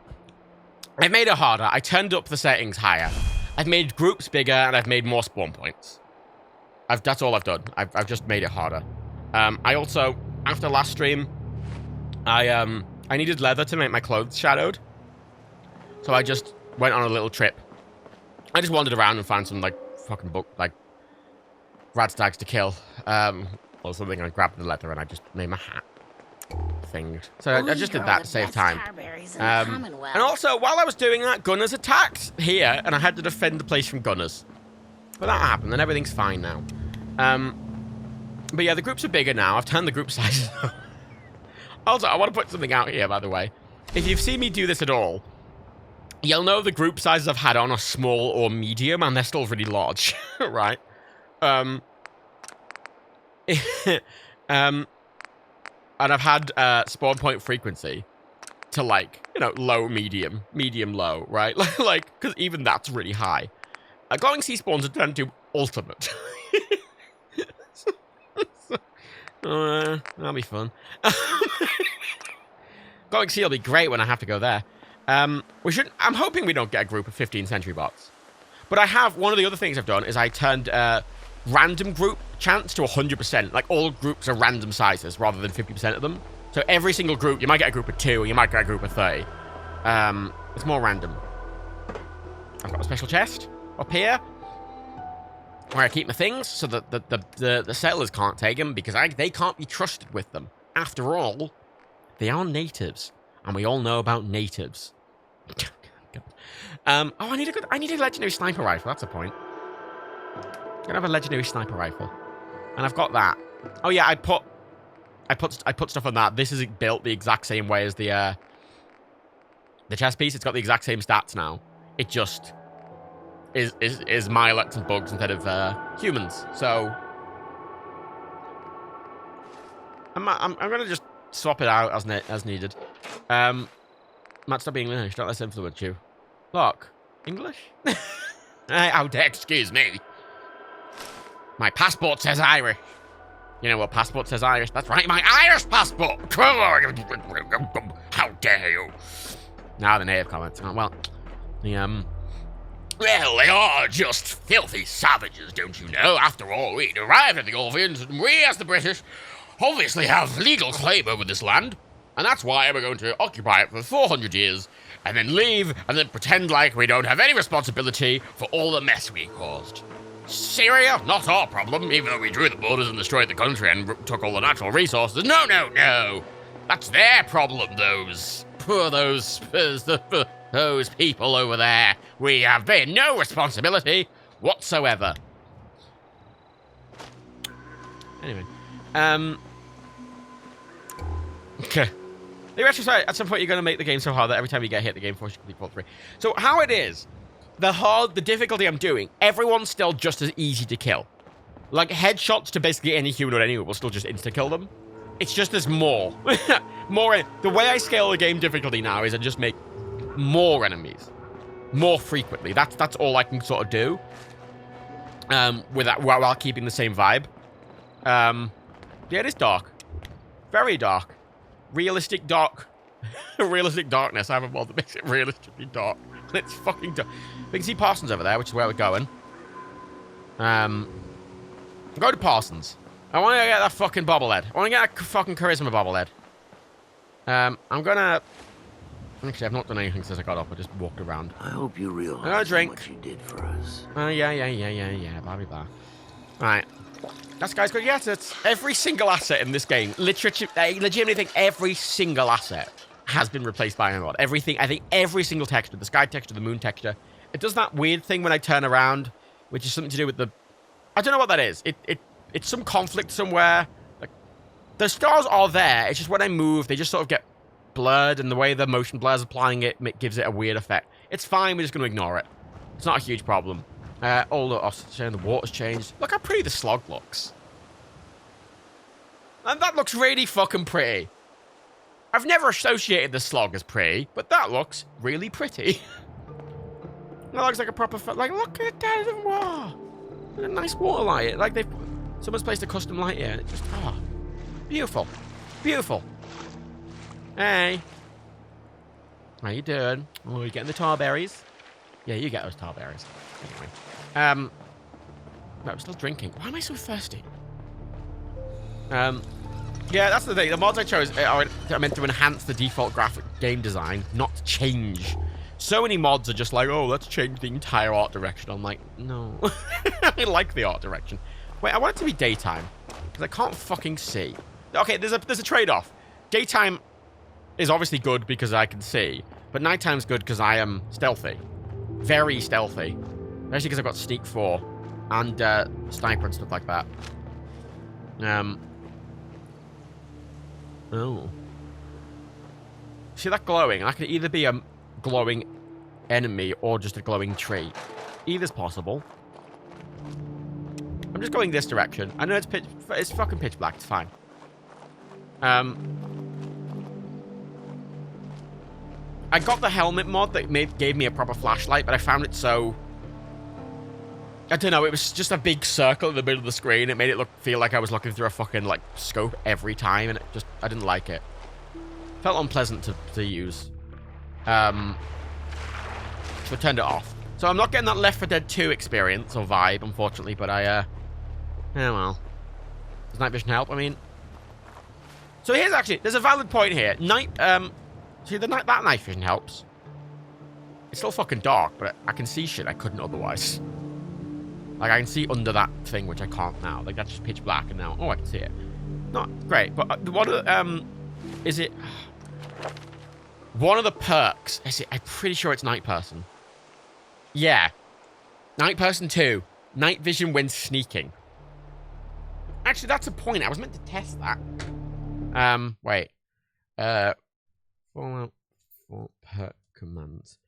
I've made it harder. I turned up the settings higher. I've made groups bigger and I've made more spawn points. That's all I've done. I've just made it harder. I also, after last stream, I needed leather to make my clothes shadowed. So I just went on a little trip. I just wandered around and found some, like, fucking rad stags to kill. Or something, and I grabbed the leather and I just made my hat thing. So I just did that to save time. And also, while I was doing that, gunners attacked here, and I had to defend the place from gunners. But that happened, and everything's fine now. But yeah, the groups are bigger now. I've turned the group size up. Also, I want to put something out here, by the way. If you've seen me do this at all, you'll know the group sizes I've had on are small or medium, and they're still really large, right? And I've had spawn point frequency to, like, you know, low, medium, low, right? Like, because even that's really high. Glowing sea spawns are turned to ultimate. That'll be fun. Glowing sea will be great when I have to go there. I'm hoping we don't get a group of 15th century bots. But I have, one of the other things I've done is I turned random group chance to 100%. Like, all groups are random sizes rather than 50% of them. So every single group, you might get a group of 2, or you might get a group of 30. It's more random. I've got a special chest up here where I keep my things so that the settlers can't take them because they can't be trusted with them. After all, they are natives, and we all know about natives. Oh, I need a legendary sniper rifle. That's a point. I'm gonna have a legendary sniper rifle, and I've got that. Oh yeah, I put stuff on that. This is built the exact same way as the chest piece. It's got the exact same stats now. It just is Milex and bugs instead of humans. So I'm gonna just swap it out as needed. Matt, stop being English. Don't let us influence you. Look, English? How dare, excuse me. My passport says Irish. You know what passport says Irish? That's right, my Irish passport! How dare you! Now the native comments. Oh, well, well, they are just filthy savages, don't you know? After all, we arrived at the Orpheans, and we, as the British, obviously have legal claim over this land. And that's why we're going to occupy it for 400 years, and then leave, and then pretend like we don't have any responsibility for all the mess we caused. Syria? Not our problem, even though we drew the borders and destroyed the country and took all the natural resources. No, no, no! That's their problem, those people over there. We have been no responsibility whatsoever. Anyway, okay. The retrospect, at some point you're going to make the game so hard that every time you get hit, the game forces you to complete Vault 3. So how it is, the difficulty I'm doing, everyone's still just as easy to kill. Like, headshots to basically any human or anyone will still just insta-kill them. It's just there's more. The way I scale the game difficulty now is I just make more enemies. More frequently. That's all I can sort of do. With that, while keeping the same vibe. Yeah, it is dark. Very dark. Realistic dark. Realistic darkness. I have a mod that makes it realistically dark. It's fucking dumb. We can see Parsons over there, which is where we're going. Go to Parsons. I want to get that fucking bobblehead. I want to get that fucking charisma bobblehead. I'm gonna... Actually, I've not done anything since I got up. I just walked around. I hope you realize I got a drink. how much you did for us. Yeah, blah, blah, blah. Right. That's guys good. Yes, it's every single asset in this game. I legitimately think every single asset has been replaced by a mod. Everything. I think every single texture, the sky texture, the moon texture. It does that weird thing when I turn around, which is something to do with the... I don't know what that is. It's some conflict somewhere. Like, the stars are there. It's just when I move, they just sort of get blurred, and the way the motion blur's applying it gives it a weird effect. It's fine. We're just going to ignore it. It's not a huge problem. All the water's changed. Look how pretty the slog looks. And that looks really fucking pretty. I've never associated the slog as pretty, but that looks really pretty. That looks like a proper... Like, look at that water. A nice water light. Like, someone's placed a custom light here. It's just... Oh. Beautiful. Beautiful. Hey. How you doing? Oh, you getting the tar berries? Yeah, you get those tar berries. Anyway. No, I'm still drinking. Why am I so thirsty? Yeah, that's the thing. The mods I chose are meant to enhance the default graphic game design, not change. So many mods are just like, oh, let's change the entire art direction. I'm like, no. I like the art direction. Wait, I want it to be daytime. Because I can't fucking see. Okay, there's a trade-off. Daytime is obviously good because I can see. But nighttime's good because I am stealthy. Very stealthy. Especially because I've got Sneak 4. And Sniper and stuff like that. Oh. See that glowing? I could either be a glowing enemy or just a glowing tree. Either's possible. I'm just going this direction. I know it's fucking pitch black. It's fine. I got the helmet mod that gave me a proper flashlight, but I found it so... I don't know, it was just a big circle in the middle of the screen. It made it feel like I was looking through a fucking, like, scope every time, and it just... I didn't like it. Felt unpleasant to use. So I turned it off. So I'm not getting that Left 4 Dead 2 experience or vibe, unfortunately, but yeah, well. Does night vision help? I mean... So here's actually... There's a valid point here. See, that night vision helps. It's still fucking dark, but I can see shit I couldn't otherwise. Like, I can see under that thing, which I can't now. Like, that's just pitch black, and now... Oh, I can see it. Not great, but what... Is it... One of the perks... I'm pretty sure it's Night Person. Yeah. Night Person 2. Night vision when sneaking. Actually, that's a point. I was meant to test that. Wait. Fallout 4 perk commands.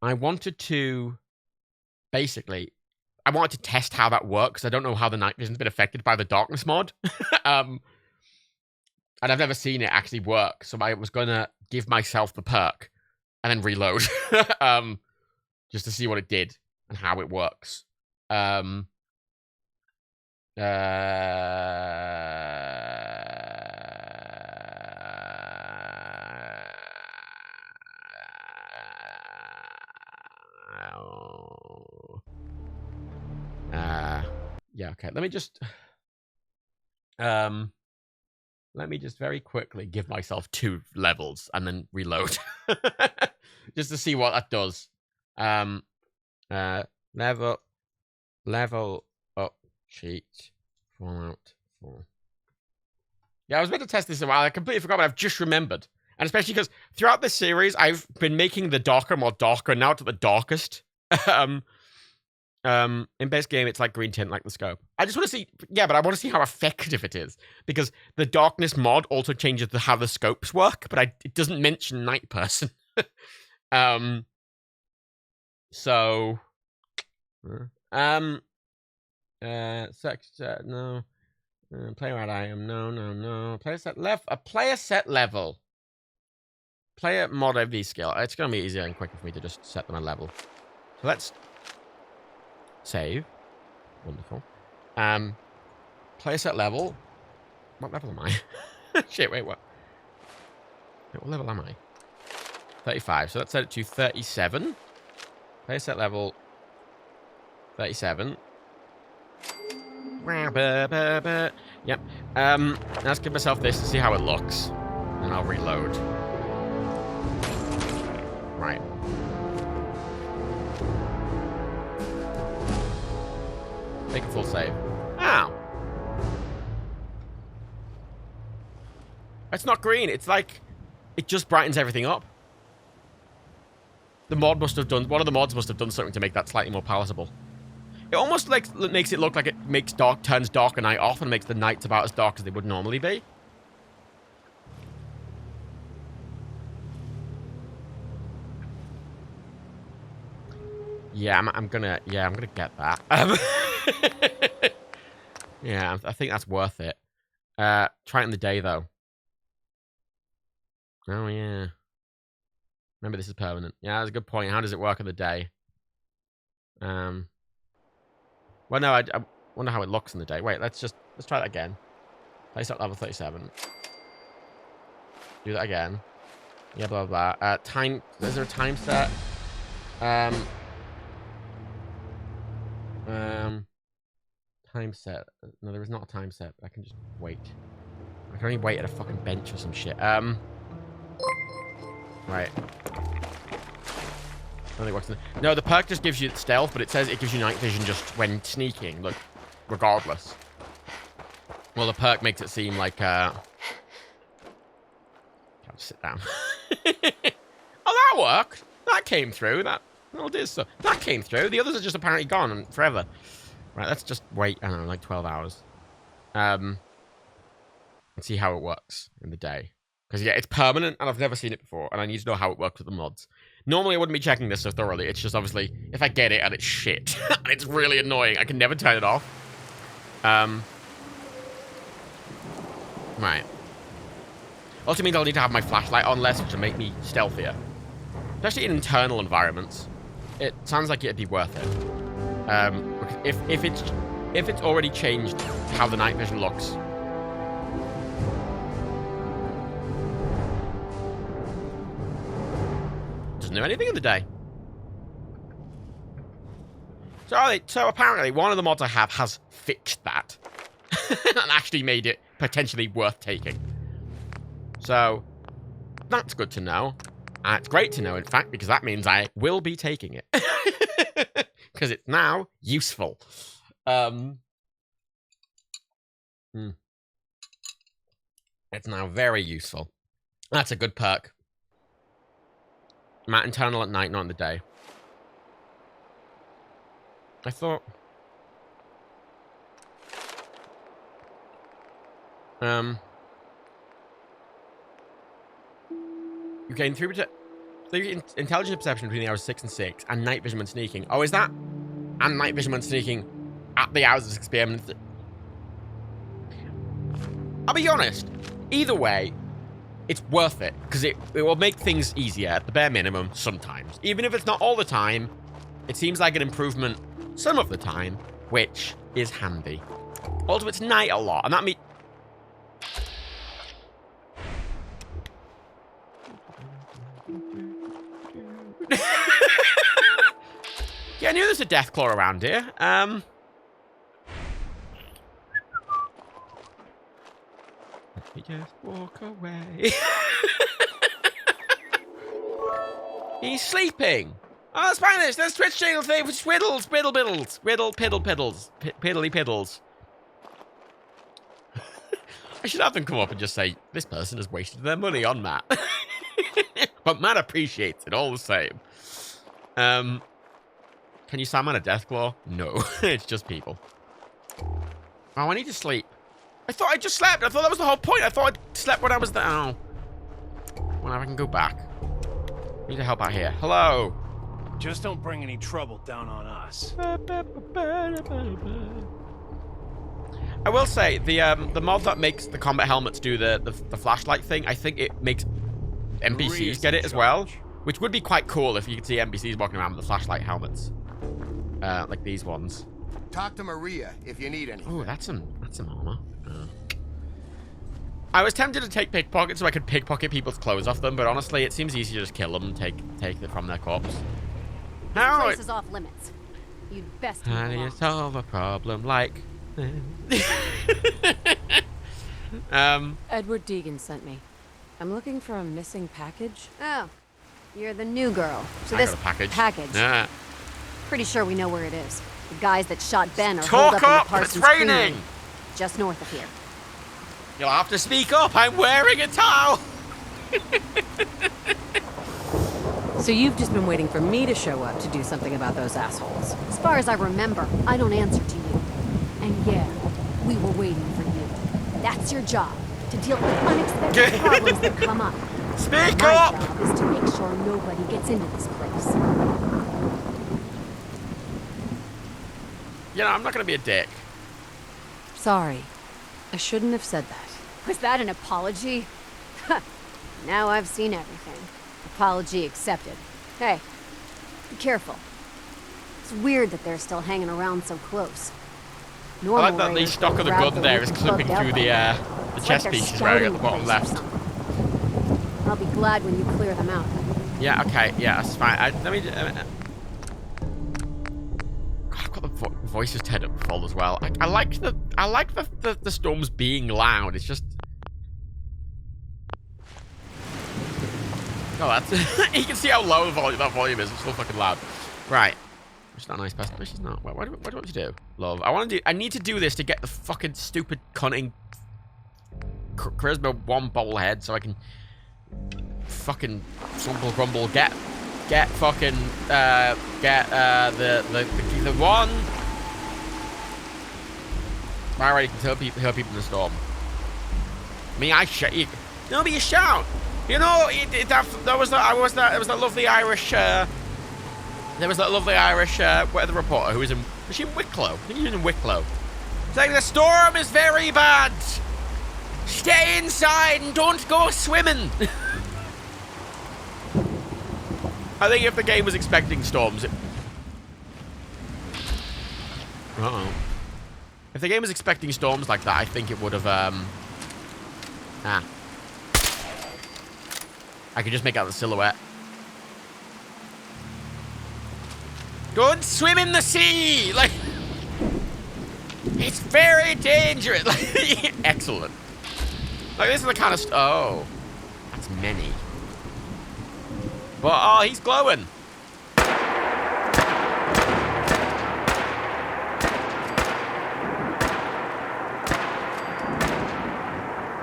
I wanted to... Basically... I wanted to test how that works. I don't know how the night vision's been affected by the darkness mod. And I've never seen it actually work. So I was going to give myself the perk and then reload. Just to see what it did and how it works. Yeah, okay. Let me just very quickly give myself 2 levels and then reload. Just to see what that does. Level up cheat Fallout 4. Yeah, I was meant to test this a while. I completely forgot, but I've just remembered. And especially because throughout this series, I've been making the darker more darker, now to the darkest. In base game, it's like green tint, like the scope. I just want to see, yeah, but I want to see how effective it is, because the darkness mod also changes how the scopes work, but it doesn't mention Night Person. No. Player add item, no. Player set level. Player mod AV skill. It's gonna be easier and quicker for me to just set them a level. So let's save. Wonderful. Player set level. What level am I? Shit, wait, what? Wait, what level am I? 35. So let's set it to 37. Playset level 37. Yep. Let's give myself this to see how it looks. And I'll reload. Right. Make a full save. Ow. It's not green. It's like... It just brightens everything up. The mod must have done... One of the mods must have done something to make that slightly more palatable. It almost like makes it look like it makes turns dark and night off and makes the nights about as dark as they would normally be. Yeah, I'm gonna get that. Yeah, I think that's worth it. Try it in the day though. Oh yeah. Remember, this is permanent. Yeah, that's a good point. How does it work in the day? Well, no, I wonder how it looks in the day. Wait, let's try that again. Place up level 37. Do that again. Yeah, blah, blah, blah. Time, is there a time set? Time set. No, there is not a time set. I can just wait. I can only wait at a fucking bench or some shit. Right. No, the perk just gives you stealth, but it says it gives you night vision just when sneaking. Look, regardless. Well, the perk makes it seem like, Can't sit down. Oh, that worked. That came through. That came through. The others are just apparently gone forever. Right, let's just wait, I don't know, like 12 hours. And see how it works in the day. Because, yeah, it's permanent, and I've never seen it before, and I need to know how it works with the mods. Normally, I wouldn't be checking this so thoroughly. It's just, obviously, if I get it and it's shit, and it's really annoying, I can never turn it off. Right. Also means I'll need to have my flashlight on less, which will make me stealthier. Especially in internal environments. It sounds like it'd be worth it. If it's already changed how the night vision looks... Doesn't do anything in the day. So apparently one of the mods I have has fixed that. And actually made it potentially worth taking. So that's good to know. And it's great to know, in fact, because that means I will be taking it. Because it's now useful. It's now very useful. That's a good perk. Matt internal at night, not in the day. I thought... You gain 3% intelligence perception between the hours 6 and 6, and night vision when sneaking. Oh, is that? And night vision when sneaking at the hours of 6 PM. I'll be honest. Either way, it's worth it, because it will make things easier at the bare minimum sometimes. Even if it's not all the time, it seems like an improvement some of the time, which is handy. Also, it's night a lot, and that means... Yeah, I knew there's a Deathclaw around here. Let me just walk away. He's sleeping. Oh, Spanish. There's Twitch channel thing for Swiddles, Biddle Biddles, Riddle Piddle Piddles, Piddly Piddles. I should have them come up and just say, this person has wasted their money on Matt. But Matt appreciates it all the same. Can you summon a Deathclaw? No, it's just people. Oh, I need to sleep. I thought I just slept. I thought that was the whole point. I thought I slept when I was there. Oh. Well, now I can go back. Need to help out here. Hello. Just don't bring any trouble down on us. I will say, the mod that makes the combat helmets do the flashlight thing, I think it makes NPCs get it as well. Which would be quite cool if you could see NPCs walking around with the flashlight helmets. Like these ones. Talk to Maria if you need anything. Oh, that's some armor. I was tempted to take pickpockets so I could pickpocket people's clothes off them, but honestly, it seems easier to just kill them and take it from their corpse. How? place is off limits. You'd best move How do you along. solve a problem like... Edward Deegan sent me. I'm looking for a missing package. Oh, you're the new girl. So I this got a package. package. Pretty sure we know where it is. The guys that shot Ben are Talk holed up in up! the Parsons It's raining! Creamery, just north of here. You'll have to speak up. I'm wearing a towel. So you've just been waiting for me to show up to do something about those assholes. As far as I remember, I don't answer to you. And yeah, we were waiting for you. That's your job, to deal with unexpected problems that come up. Speak My up! job is to make sure nobody gets into this place. You know, I'm not going to be a dick. Sorry. I shouldn't have said that. Was that an apology? Now I've seen everything. Apology accepted. Hey, be careful. It's weird that they're still hanging around so close. I Normal like that the raiders stock of the grab gun the there loot is and clipping bugged out through by the now. the It's chest like they're pieces right at the scouting bottom place or left. something. I'll be glad when you clear them out. Yeah, okay, yeah, that's fine. Let me... God, I've got the voices turned up full as well. I like the storms being loud. It's just... Oh, that's... you can see how low that volume is. It's so fucking loud. Right. She's not a nice person. No, she's not. What do I want to do? Love. I need to do this to get the fucking stupid cunning charisma 1 bobblehead so I can fucking stumble grumble get fucking the one. I already can hear people in the storm. Me, I shout. No, but you shout. You know, it was that lovely Irish. There was that lovely Irish weather reporter who was in. Was she in Wicklow? I think she was in Wicklow. It's like the storm is very bad. Stay inside and don't go swimming. I think if the game was expecting storms, if the game was expecting storms like that, I think it would have. I could just make out the silhouette. Don't swim in the sea! Like, it's very dangerous. Like, excellent. Like, this is the kind of oh, that's many. But oh, he's glowing.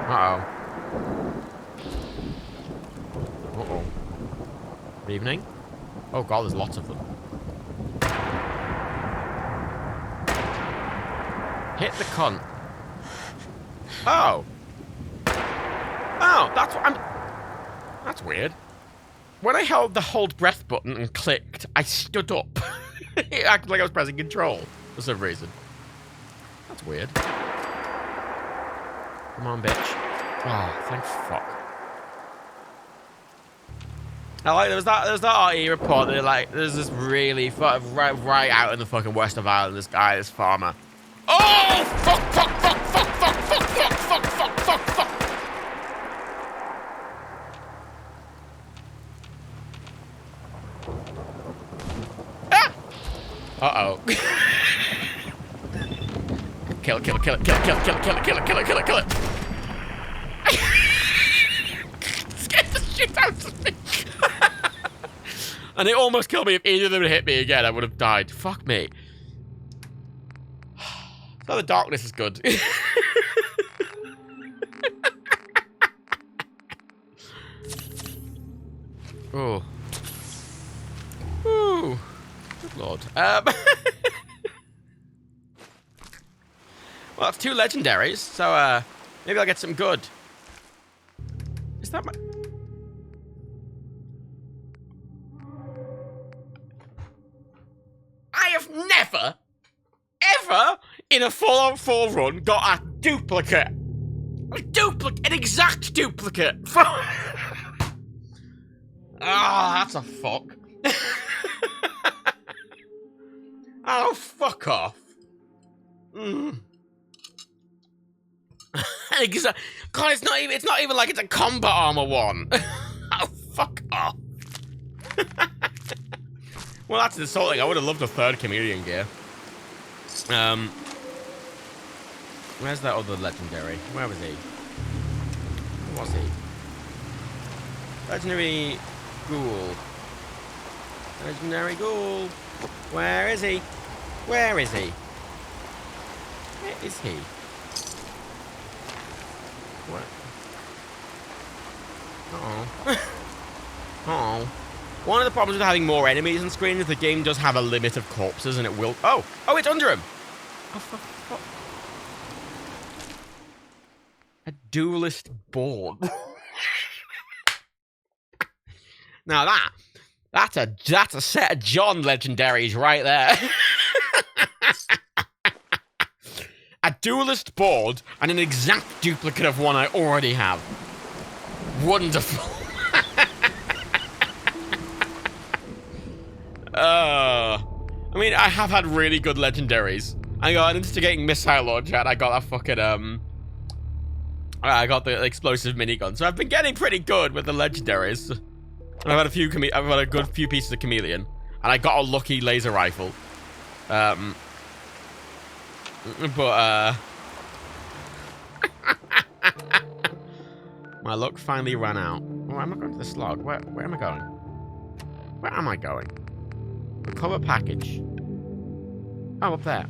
Uh-oh. Uh-oh. Good evening. Oh god, there's lots of them. Hit the cunt. Oh. Oh, that's what I'm... That's weird. When I held the hold breath button and clicked, I stood up. It acted like I was pressing control for some reason. That's weird. Come on, bitch. Oh, thank fuck. I like there was that RE report that like there's this really right out in the fucking west of Ireland. This guy, this farmer. Oh fuck! Ah! Uh-oh. Kill it. Scared the shit out of me. And it almost killed me. If either of them had hit me again, I would have died. Fuck me. So the darkness is good. Oh. Ooh. Good lord. Well, that's 2 legendaries, so maybe I'll get some good. Is that my... I have never, ever, in a 4-on-4 run, got a duplicate. An exact duplicate. Ah, that's a fuck. Oh, fuck off. God, it's not even like it's a combat armor one. Oh, fuck off. Well, that's insulting. I would have loved a third chameleon gear. Where's that other legendary? Where was he? Where was he? Legendary ghoul. Legendary ghoul. Where is he? Where is he? Where is he? What? Oh. Oh. One of the problems with having more enemies on screen is the game does have a limit of corpses and it will... Oh! Oh, it's under him! Oh, fuck. A duelist board. Now that's a set of John legendaries right there. A duelist board and an exact duplicate of one I already have. Wonderful. I mean, I have had really good legendaries. I got an instigating missile launcher and I got a fucking, I got the explosive minigun. So I've been getting pretty good with the legendaries. And I've had I've had a good few pieces of chameleon. And I got a lucky laser rifle. My luck finally ran out. Oh, I'm not going to the slog. Where am I going? Where am I going? Recover package. Oh, up there.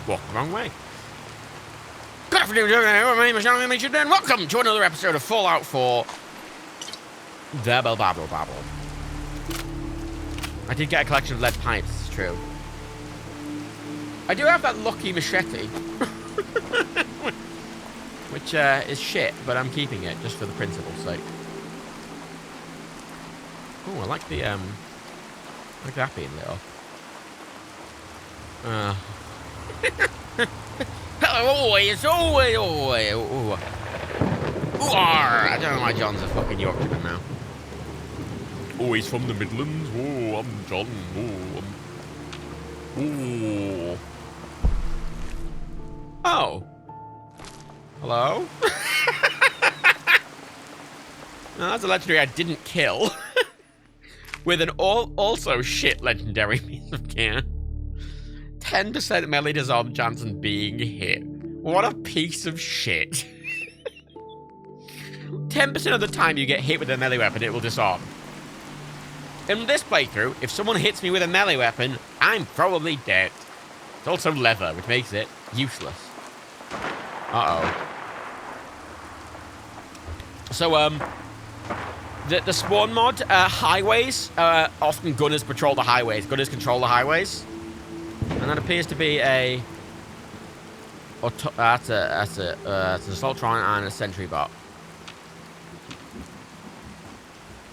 Walk the wrong way. Good afternoon, my name is John, and welcome to another episode of Fallout 4. Dabble babble babble. I did get a collection of lead pipes, it's true. I do have that lucky machete. Which is shit, but I'm keeping it just for the principle's sake. Oh, I like the like that being lit up. Always. I don't know why John's a fucking Yorkshireman now. Oh, he's from the Midlands. Oh, I'm John. Oh. Hello? No, that's a legendary I didn't kill. With an also shit legendary piece of gear. 10% melee disarm chance on being hit. What a piece of shit. 10% of the time you get hit with a melee weapon, it will disarm. In this playthrough, if someone hits me with a melee weapon, I'm probably dead. It's also leather, which makes it useless. Uh-oh. So, the spawn mod, highways, often gunners patrol the highways. Gunners control the highways. And that appears to be a... That's an Assaultron and a Sentry bot.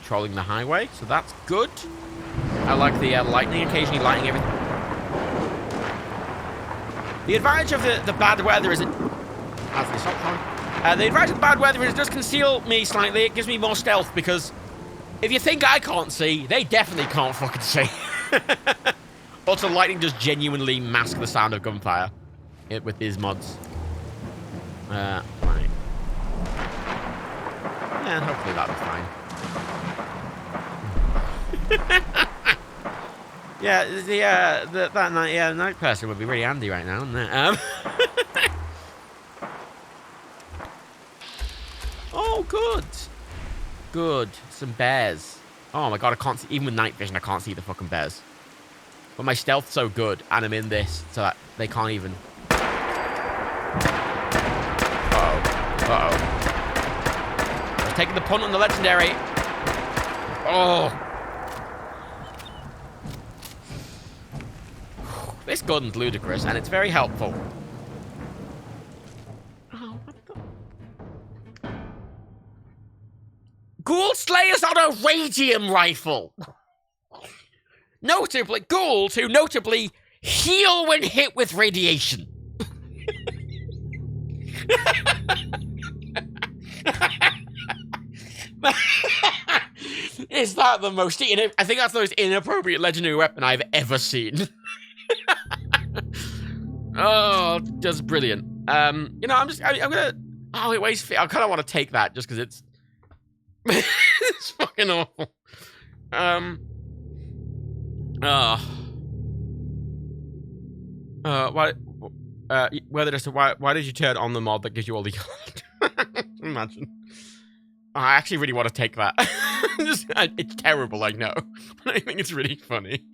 Controlling the highway, so that's good. I like the lightning, occasionally lighting everything. The advantage of the bad weather is it... That's the Assaultron. The advantage of the bad weather is it does conceal me slightly. It gives me more stealth, because if you think I can't see, they definitely can't fucking see. Also, lightning does genuinely mask the sound of gunfire with these mods. Right. Yeah, hopefully that'll be fine. Yeah, that night person would be really handy right now, wouldn't it? Oh, good. Good. Some bears. Oh my god, I can't see, even with night vision, I can't see the fucking bears. But my stealth's so good, and I'm in this, so that they can't even... Uh-oh. I was taking the punt on the legendary. Oh. This gun's ludicrous, and it's very helpful. Oh, what the... Ghoul Slayers on a radium rifle! Notably, ghouls who notably heal when hit with radiation. Is that the most... I think that's the most inappropriate legendary weapon I've ever seen. Oh, just brilliant. You know, I'm gonna... Oh, it weighs... I kind of want to take that just because it's... it's fucking awful. Why did you turn on the mod that gives you all the... Imagine. I actually really want to take that. It's terrible, I know. But I think it's really funny.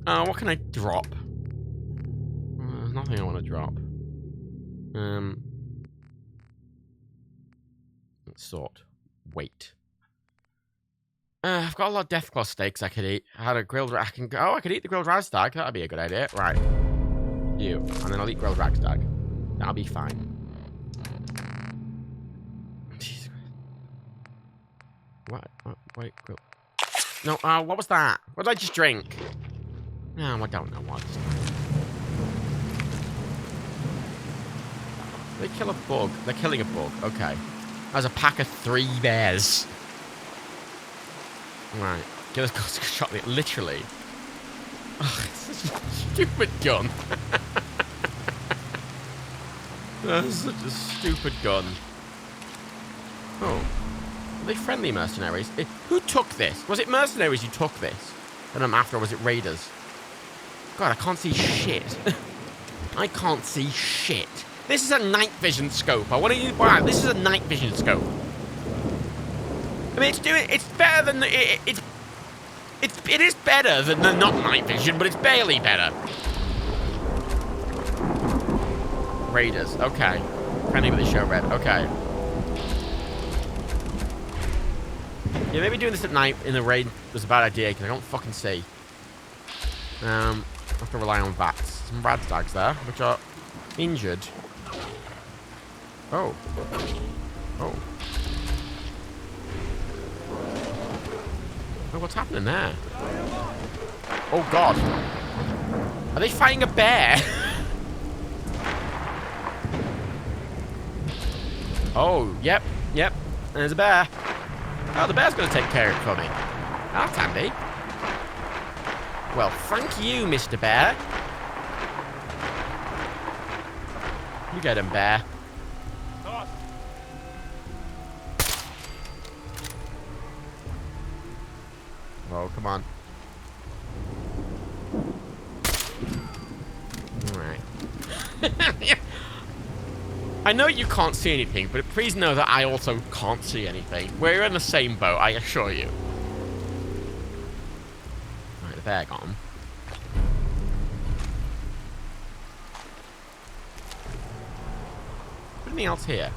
What can I drop? There's nothing I want to drop. Sort. Wait. I've got a lot of Deathclaw steaks I could eat. I had a grilled... I could eat the grilled ragstag. That'd be a good idea. Right. You. And then I'll eat grilled ragstag. That'll be fine. Jesus Christ. What? Wait, grill... No, what was that? What did I just drink? No, I don't know what. They kill a bug. They're killing a bug. Okay. There's a pack of 3 bears. Right. Get us shot it. Literally. Oh, it's such a stupid gun. That's such a stupid gun. Oh. Are they friendly mercenaries? Who took this? Was it mercenaries who took this? And I'm after, or was it raiders? God, I can't see shit. I can't see shit. This is a night vision scope. Wow, this is a night vision scope. I mean, it's better than it is better than the not night vision, but it's barely better. Raiders, okay. Friendly with the show red, okay. Yeah, maybe doing this at night in the raid was a bad idea because I don't fucking see. I have to rely on bats. Some radstags there, which are injured. Oh. Oh. Oh, what's happening there? Oh, God. Are they fighting a bear? Oh, yep. There's a bear. Oh, the bear's going to take care of it for me. That's handy. Well, thank you, Mr. Bear. You get him, bear. Oh, come on. Alright. I know you can't see anything, but please know that I also can't see anything. We're in the same boat, I assure you. Right, the bear got him. Anything else here?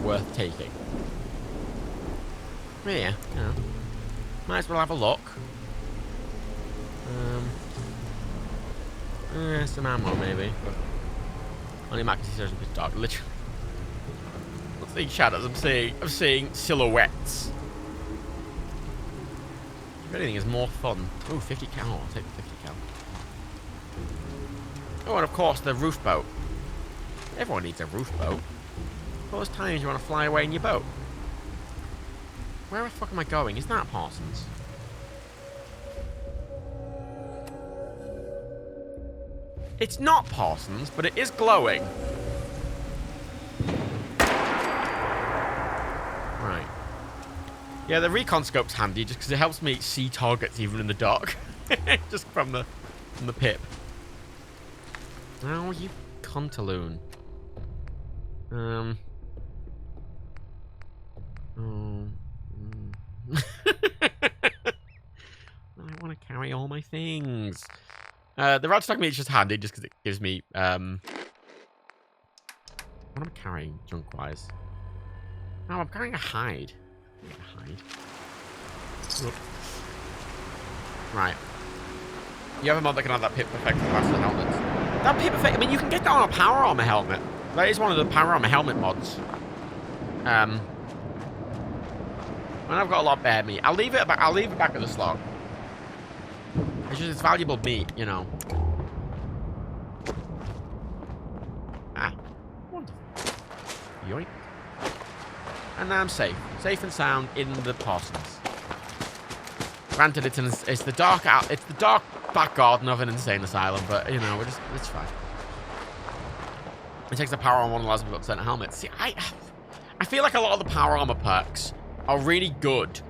Worth taking. Yeah, might as well have a look. Some ammo maybe. Only Mac is a bit dark. Literally, I'm seeing shadows. I'm seeing silhouettes. If anything is more fun. Oh, 50 cal. I'll take the 50 cal. Oh, and of course the roof boat. Everyone needs a roof boat. Those times you want to fly away in your boat. Where the fuck am I going? Is that Parsons? It's not Parsons, but it is glowing. Right. Yeah, the recon scope's handy just because it helps me see targets even in the dark. Just from the pip. Oh, you cuntaloon. I want to carry all my things. The radstag meat is just handy just because it gives me what am I carrying junk wise? Oh, I'm carrying a hide. Oop. Right. You have a mod that can have that pip effect for the rest of the helmets. That pip effect, I mean, you can get that on a power armor helmet. That is one of the power armor helmet mods. And I've got a lot of bear meat. I'll leave it back at the slot. It's valuable meat, you know. Ah. Wonderful. Yoink. And now I'm safe. Safe and sound in the Parsons. Granted, it's the dark back garden of an insane asylum, but you know, it's fine. It takes the power armor one allows me to put center helmet. See, I feel like a lot of the power armor perks are really good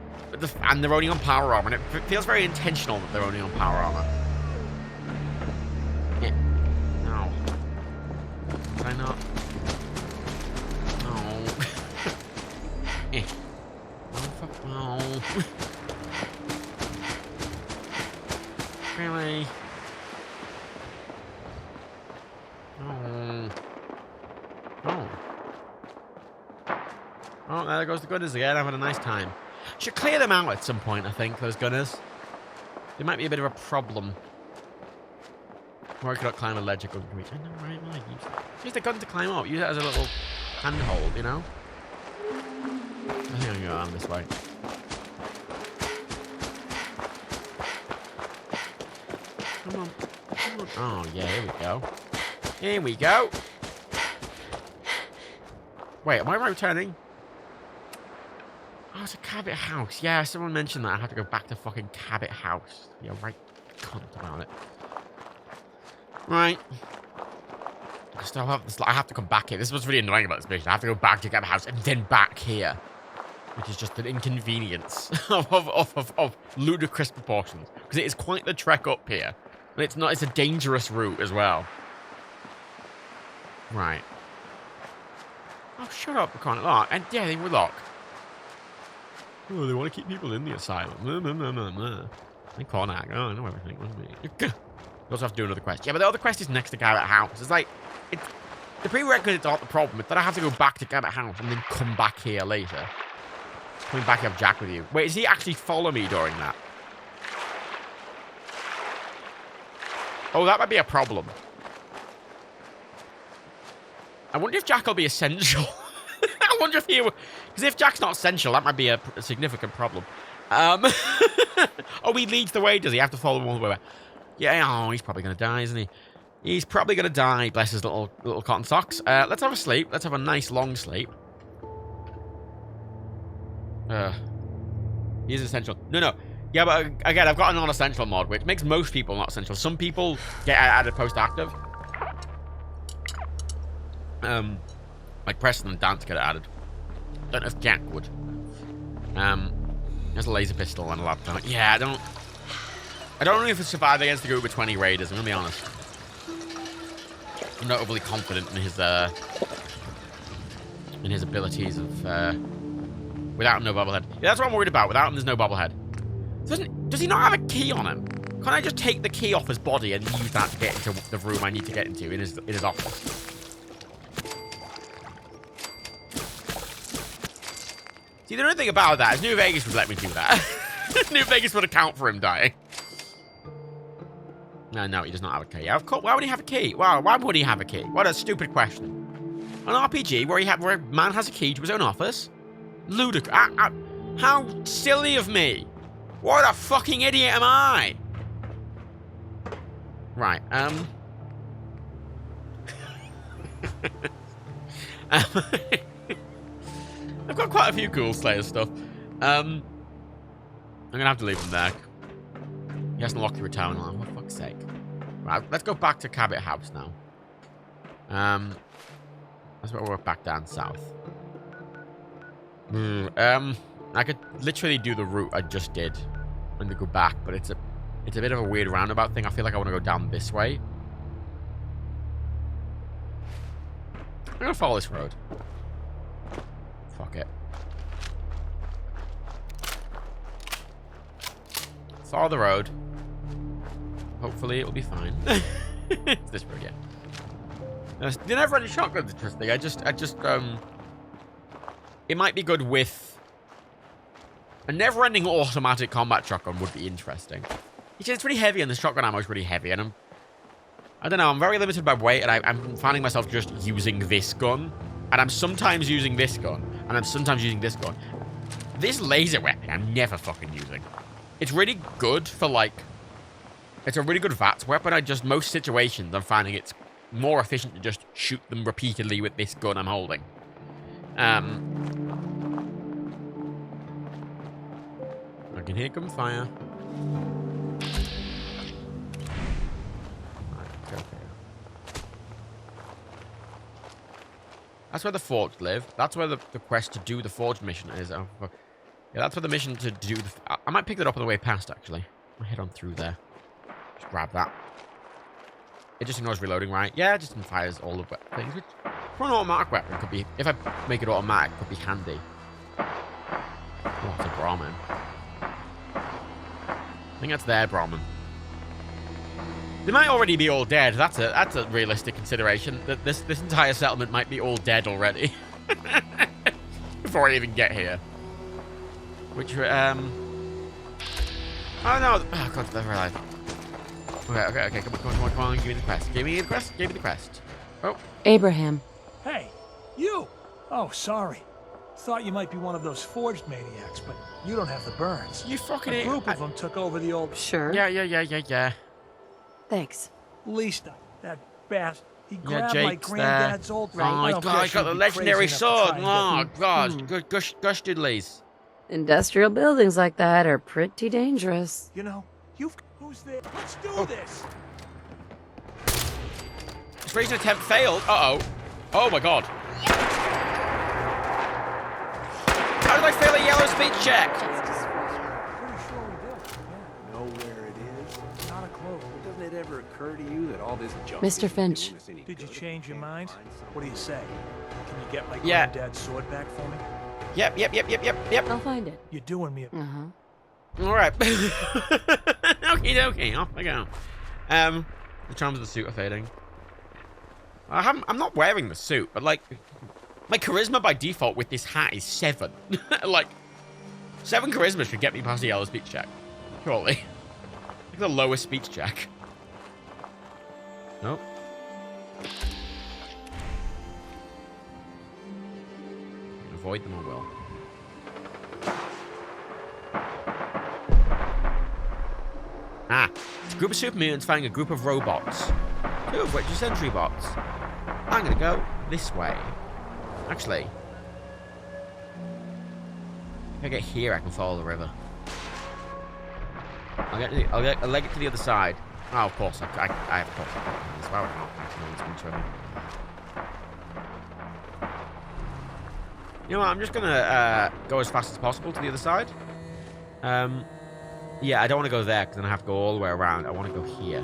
and they're only on power armor, and it feels very intentional that they're only on power armor. Yeah. No. Did I not? No. Eh. No. Really? No. Oh. Oh, there goes the gunners again, having a nice time. Should clear them out at some point, I think, those gunners. They might be a bit of a problem. Or I could climb a ledge at gun reach. I know, right? Well, use the gun to climb up. Use it as a little handhold, you know? I think I'm going to go around this way. Come on. Come on. Oh, yeah, here we go. Here we go. Wait, am I returning? Oh, it's a Cabot House. Yeah, someone mentioned that. I have to go back to fucking Cabot House. You're right cunt about it. Right. I still have this. I have to come back here. This is what's really annoying about this mission. I have to go back to Cabot House and then back here. Which is just an inconvenience of ludicrous proportions. Because it is quite the trek up here. And it's not, it's a dangerous route as well. Right. Oh, shut up, we can't lock. And yeah, they will lock. Oh, they want to keep people in the asylum. They can't act. Oh, I know everything. You also have to do another quest. Yeah, but the other quest is next to Garrett House. It's like, the prerequisites aren't the problem. It's that I have to go back to Garrett House and then come back here later. Coming back, have Jack with you. Wait, does he actually follow me during that? Oh, that might be a problem. I wonder if Jack will be essential. I wonder if he will... Because if Jack's not essential, that might be a significant problem. Oh, he leads the way, does he? Have to follow him all the way back. Yeah, oh, he's probably going to die, isn't he? He's probably going to die, bless his little cotton socks. Let's have a sleep. Let's have a nice long sleep. He's essential. No. Yeah, but again, I've got a non-essential mod, which makes most people not essential. Some people get added post-active. Like Preston and Dance get added. Don't know if Jack would. There's a laser pistol and a laptop. Yeah, I don't know if it's survive against the group of 20 raiders, I'm gonna be honest. I'm not overly confident in his abilities of without him, no bobblehead. Yeah, that's what I'm worried about. Without him, there's no bobblehead. Does he not have a key on him? Can't I just take the key off his body and use that to get into the room I need to get into in his office? See, the only thing about that is New Vegas would let me do that. New Vegas would account for him dying. No, he does not have a key. Of course, why would he have a key? Wow, why would he have a key? What a stupid question. An RPG where a man has a key to his own office? Ludicrous. How silly of me. What a fucking idiot am I? Right, I've got quite a few cool Slayer stuff. I'm gonna have to leave him there. He hasn't locked the return on, for fuck's sake. Right, let's go back to Cabot House now. Let's work back down south. I could literally do the route I just did and to go back, but it's a bit of a weird roundabout thing. I feel like I want to go down this way. I'm gonna follow this road. Fuck it. Follow the road. Hopefully it'll be fine. It's this road, yeah. The never-ending shotgun's interesting. I just it might be good with a never-ending automatic combat shotgun would be interesting. It's pretty heavy, and the shotgun ammo is really heavy, and I don't know, I'm very limited by weight, and I'm finding myself just using this gun, and I'm sometimes using this gun, and I'm sometimes using this gun. This laser weapon, I'm never fucking using. It's really good for, like, it's a really good VATS weapon. Most situations, I'm finding it's more efficient to just shoot them repeatedly with this gun I'm holding. I can hear gunfire. That's where the Forged live. That's where the quest to do the Forged mission is. Oh, fuck. Yeah, that's what the mission to do. I might pick that up on the way past, actually. I'll head on through there. Just grab that. It just ignores reloading, right? Yeah, it just fires all the things, which for an automatic weapon could be, if I make it automatic, could be handy. Oh, it's a Brahmin. I think that's their Brahmin. They might already be all dead. That's a realistic consideration. That this entire settlement might be all dead already. Before I even get here. Which, oh no! Oh god, they're alive. Okay, come on, give me the quest. Give me the quest. Oh. Abraham. Hey, you! Oh, sorry. Thought you might be one of those forged maniacs, but you don't have the burns. You fucking A group of them took over the old... Sure. Yeah. Thanks. Least that bastard. He grabbed my Jake's granddad's old... Oh my god, I got the legendary sword! Oh god, gush diddlies. Industrial buildings like that are pretty dangerous. You know, who's there? Let's do this! Exploration attempt failed. Uh-oh. Oh my god. How did I fail a yellow speed check? Pretty sure we did. Yeah. Know where it is? Not a clue. Doesn't it ever occur to you that all this junk... Mr. Finch. Did you change your mind? What do you say? Can you get my Yeah. granddad's sword back for me? Yep. I'll find it. You're doing me a... Alright. Okay, off I go. The charms of the suit are fading. I'm not wearing the suit, but like, my charisma by default with this hat is 7. Like, 7 charisma should get me past the yellow speech check. Surely. Like the lowest speech check. Nope. Avoid them, I will. Ah, it's a group of super mutants fighting a group of robots. 2 of which are sentry bots. I'm gonna go this way. Actually, if I get here, I can follow the river. I'll leg it to the other side. Oh, of course, I have to as well. I don't actually know what's been swimming. You know what? I'm just gonna go as fast as possible to the other side. Yeah, I don't want to go there because then I have to go all the way around. I want to go here.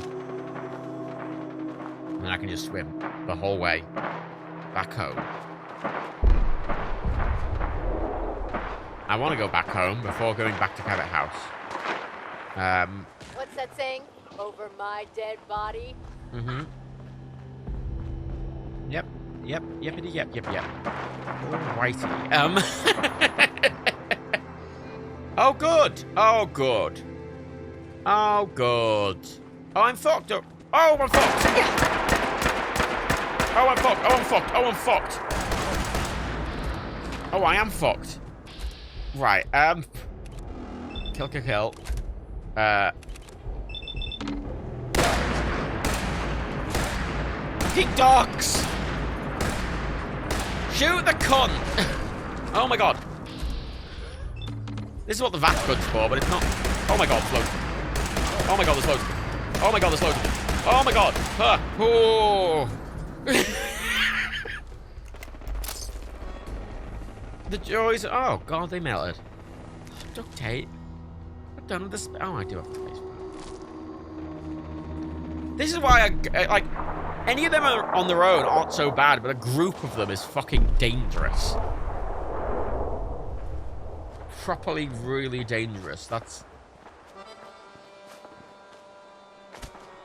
And then I can just swim the whole way back home. I want to go back home before going back to Cabot House. What's that saying? Over my dead body? Mm-hmm. Yep. Alrighty. Oh, good. Oh, good. Oh, I'm fucked up. Oh, I'm fucked. Oh, I'm fucked. Oh, I am fucked. Right, Kill. Fucking dogs! Shoot the cunt! Oh my god. This is what the VAT gun's for, but it's not. Oh my god, float. Oh my god, there's loads. Oh my god, there's loads. Oh my god. Oh. The joys. Oh god, they melted. Duct tape. I've done with this. Oh, I do have the space for that. This is why I like. Any of them are on their own aren't so bad, but a group of them is fucking dangerous. Properly, really dangerous. That's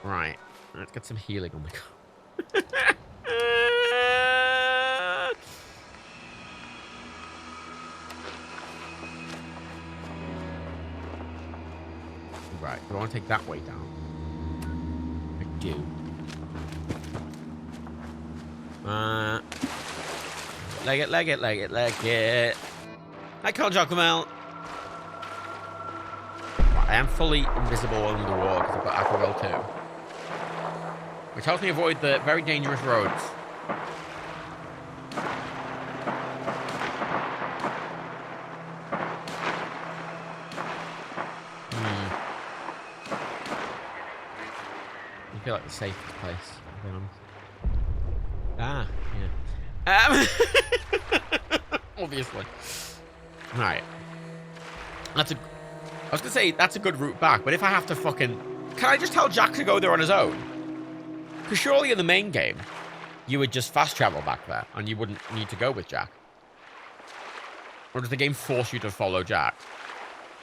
right. Let's get some healing on the go. Right. Do I want to take that way down? I do. Leg it. I can't jog them out. I am fully invisible under the water because I've got Aqua Will too. Which helps me avoid the very dangerous roads. I feel like the safest place, to be honest. Ah, yeah. Obviously. Right. That's a... I was going to say, that's a good route back, but if I have to fucking... Can I just tell Jack to go there on his own? Because surely in the main game, you would just fast travel back there, and you wouldn't need to go with Jack. Or does the game force you to follow Jack?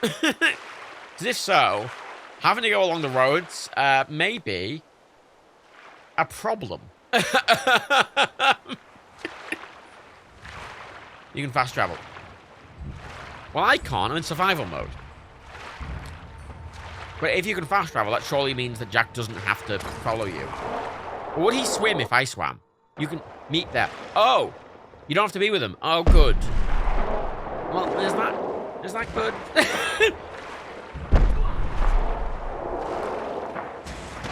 Because if so, having to go along the roads may be a problem. You can fast travel. Well, I can't. I'm in survival mode. But if you can fast travel, that surely means that Jack doesn't have to follow you. Or would he swim if I swam? You can meet there. Oh! You don't have to be with him. Oh, good. Well, is that good? I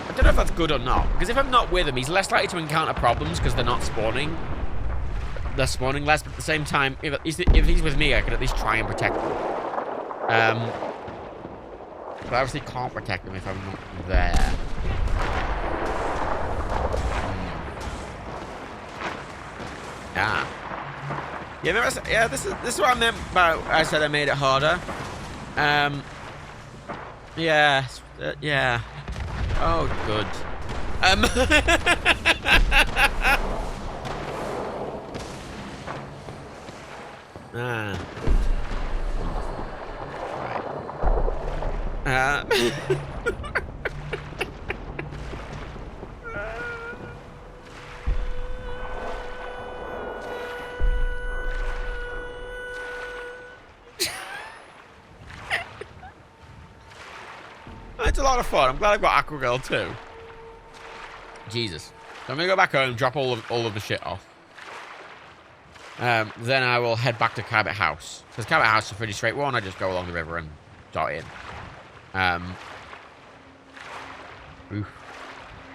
don't know if that's good or not. Because if I'm not with him, he's less likely to encounter problems because they're not spawning. They're spawning less, but at the same time, if he's with me, I can at least try and protect him. But I obviously can't protect him if I'm not there. Yeah. Yeah, remember, yeah, this is what I meant by I said I made it harder. Yeah, yeah. Oh, good. Right. It's a lot of fun. I'm glad I've got Aqua Girl too. Jesus. So I'm gonna go back home, drop all of the shit off. Then I will head back to Cabot House. Because Cabot House is a pretty straight one. I just go along the river and dot in.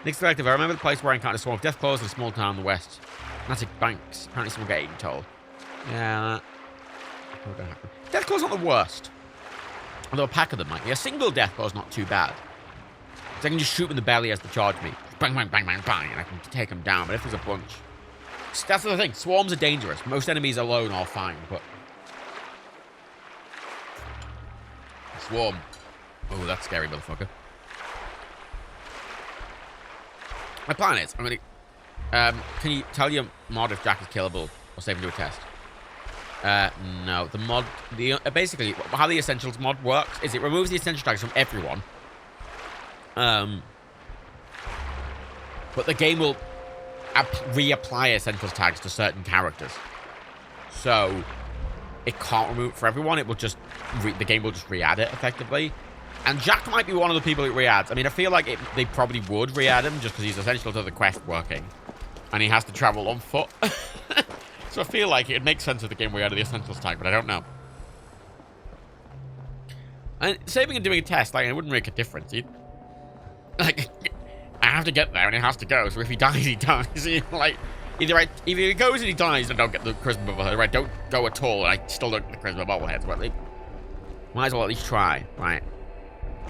Next collective, I remember the place where I encountered a swarm of death claws in a small town in the west. Atlantic Banks. Apparently someone got eaten told. Yeah, that gonna happen. Death claws aren't the worst. Although a pack of them might be. A single death claw is not too bad. So I can just shoot them in the belly as they charge me. Bang, bang, bang, bang, bang, and I can take them down. But if there's a bunch... That's the thing. Swarms are dangerous. Most enemies alone are fine, but... Swarm. Oh, that's scary, motherfucker. My plan is, I'm gonna... can you tell your mod if Jack is killable or save him to a test? No. The mod... basically, how the Essentials mod works is it removes the Essential tags from everyone. But the game will reapply Essentials tags to certain characters. So, it can't remove it for everyone. It will just... the game will just re-add it, effectively. And Jack might be one of the people it re-adds. I mean, I feel like they probably would re-add him just because he's essential to the quest working. And he has to travel on foot. So I feel like it makes sense if the game re-added the Essentials tag, but I don't know. And saving and doing a test, like, it wouldn't make a difference. Like, I have to get there and it has to go. So if he dies, he dies. Like, either he goes and he dies and I don't get the charisma bobblehead, or I don't go at all and I still don't get the charisma bobblehead. Well, might as well at least try, right?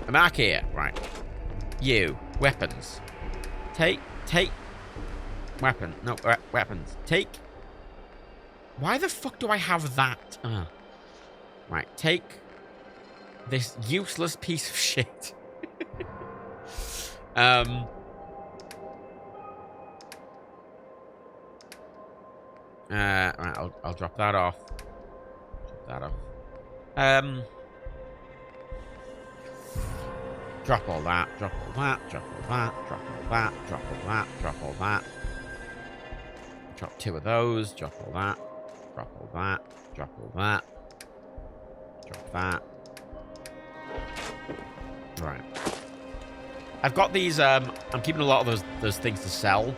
I'm back here, right? You, weapons. Take, weapon, no, weapons. Take, why the fuck do I have that? Right, take this useless piece of shit. Right, I'll drop that off. Drop all that, drop all that, drop all that, drop all that, drop all that, drop all that. Drop 2 of those, drop all that, drop all that, drop all that. Drop that. Right. I've got these, I'm keeping a lot of those things to sell.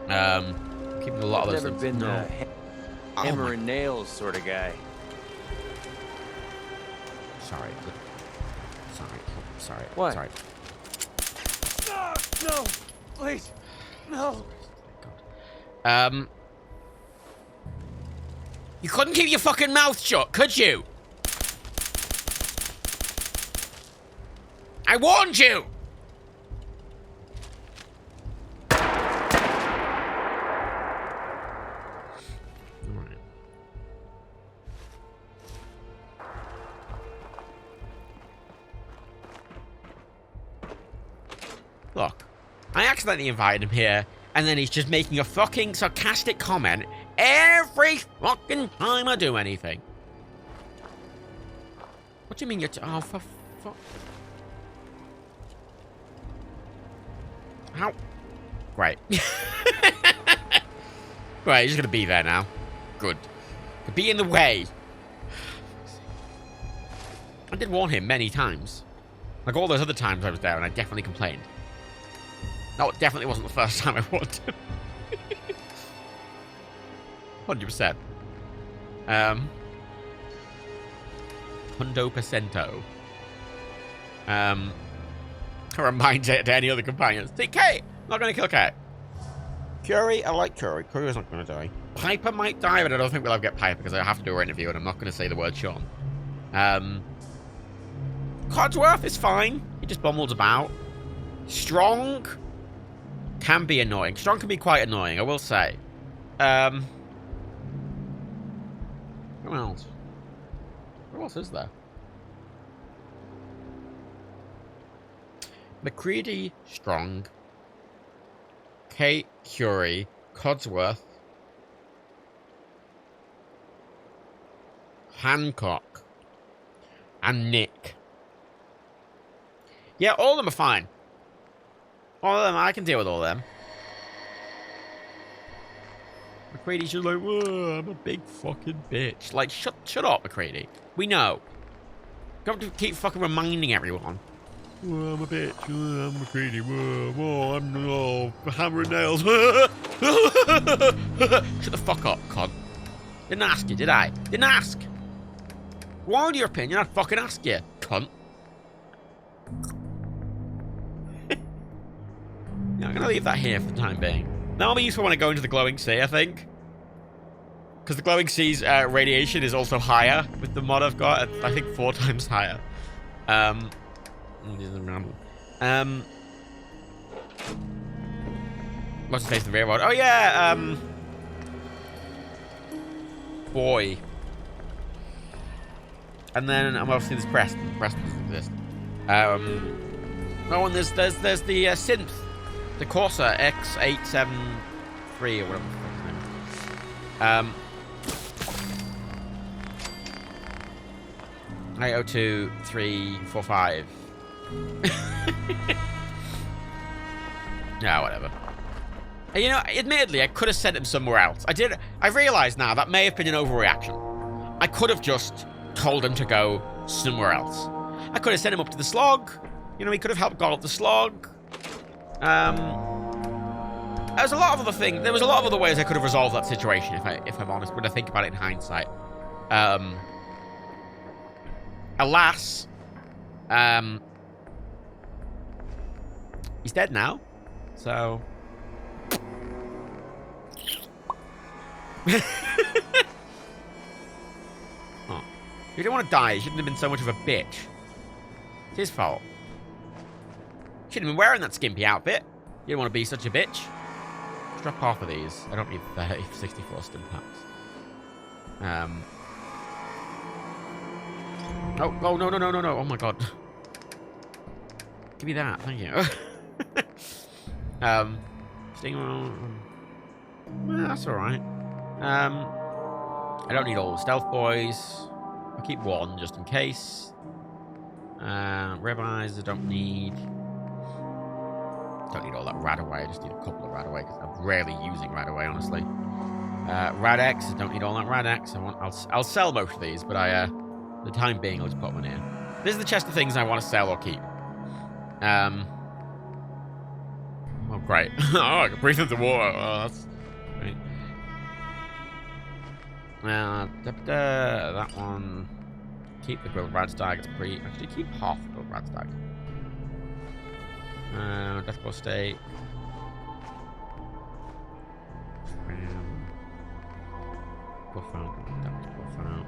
Keeping a lot of those things. Never been a hammer and nails sort of guy. Sorry. What? Sorry. No, please, no. You couldn't keep your fucking mouth shut, could you? I warned you! Look, I accidentally invited him here, and then he's just making a fucking sarcastic comment every fucking time I do anything. What do you mean you're oh, for fuck. How? Great. Right, he's just gonna be there now. Good. Could be in the way. I did warn him many times. Like all those other times I was there and I definitely complained. No, it definitely wasn't the first time I warned him. 100%. Hundo percento. A reminder to any other companions. Take Kate! Not gonna kill Kate. Curie, I like Curie. Curie's not gonna die. Piper might die, but I don't think we'll ever get Piper because I have to do her interview and I'm not gonna say the word Sean. Codsworth is fine. He just bumbles about. Strong can be annoying. Strong can be quite annoying, I will say. Who else? Who else is there? McCready, Strong, Kate, Curie, Codsworth, Hancock, and Nick. Yeah, all of them are fine. All of them, I can deal with all of them. McCready's just like, whoa, I'm a big fucking bitch. Like, shut up, McCready. We know. Don't have to keep fucking reminding everyone. Whoa, I'm a bitch. Whoa, I'm McCready. Whoa, I'm hammer and nails. Shut the fuck up, cod. Didn't ask you, did I? Didn't ask. Wanted your opinion, I'd fucking ask you, cunt. Yeah, I'm gonna leave that here for the time being. That'll be useful when I go into the glowing sea, I think. Because the glowing sea's radiation is also higher with the mod I've got. I think 4 times higher. What's his face in the rear world? Oh yeah, Boy. And then I'm obviously there's Preston. Preston doesn't exist. Oh, and there's the synth, the Corsa X873 or whatever the fuck his name is. 802345. Yeah, whatever. You know, admittedly, I could have sent him somewhere else. I realize now that may have been an overreaction. I could have just told him to go somewhere else. I could have sent him up to the slog. You know, he could have helped guard up the slog. There was a lot of other things. There was a lot of other ways I could have resolved that situation, if I'm honest, when I think about it in hindsight. Alas, he's dead now, so. Oh. He didn't want to die. He shouldn't have been so much of a bitch. It's his fault. Shouldn't have been wearing that skimpy outfit. You didn't want to be such a bitch. Let's drop half of these. I don't need 64 stim packs. Oh, no. Oh my god. Give me that. Thank you. Well, that's alright. I don't need all the stealth boys. I'll keep one just in case. Ribeyes I don't need. Don't need all that Radaway. I just need a couple of Radaway because I'm rarely using Radaway, honestly. Radex, I don't need all that Radex. I'll sell most of these, but for the time being, I'll just put one in. This is the chest of things I want to sell or keep. Oh, great. Oh, I can breathe through the water. Oh, that's great. That one. Keep the grilled radstag. It's pretty. Actually, keep half the grilled radstag. Deathblow steak. Buff out. Buff out.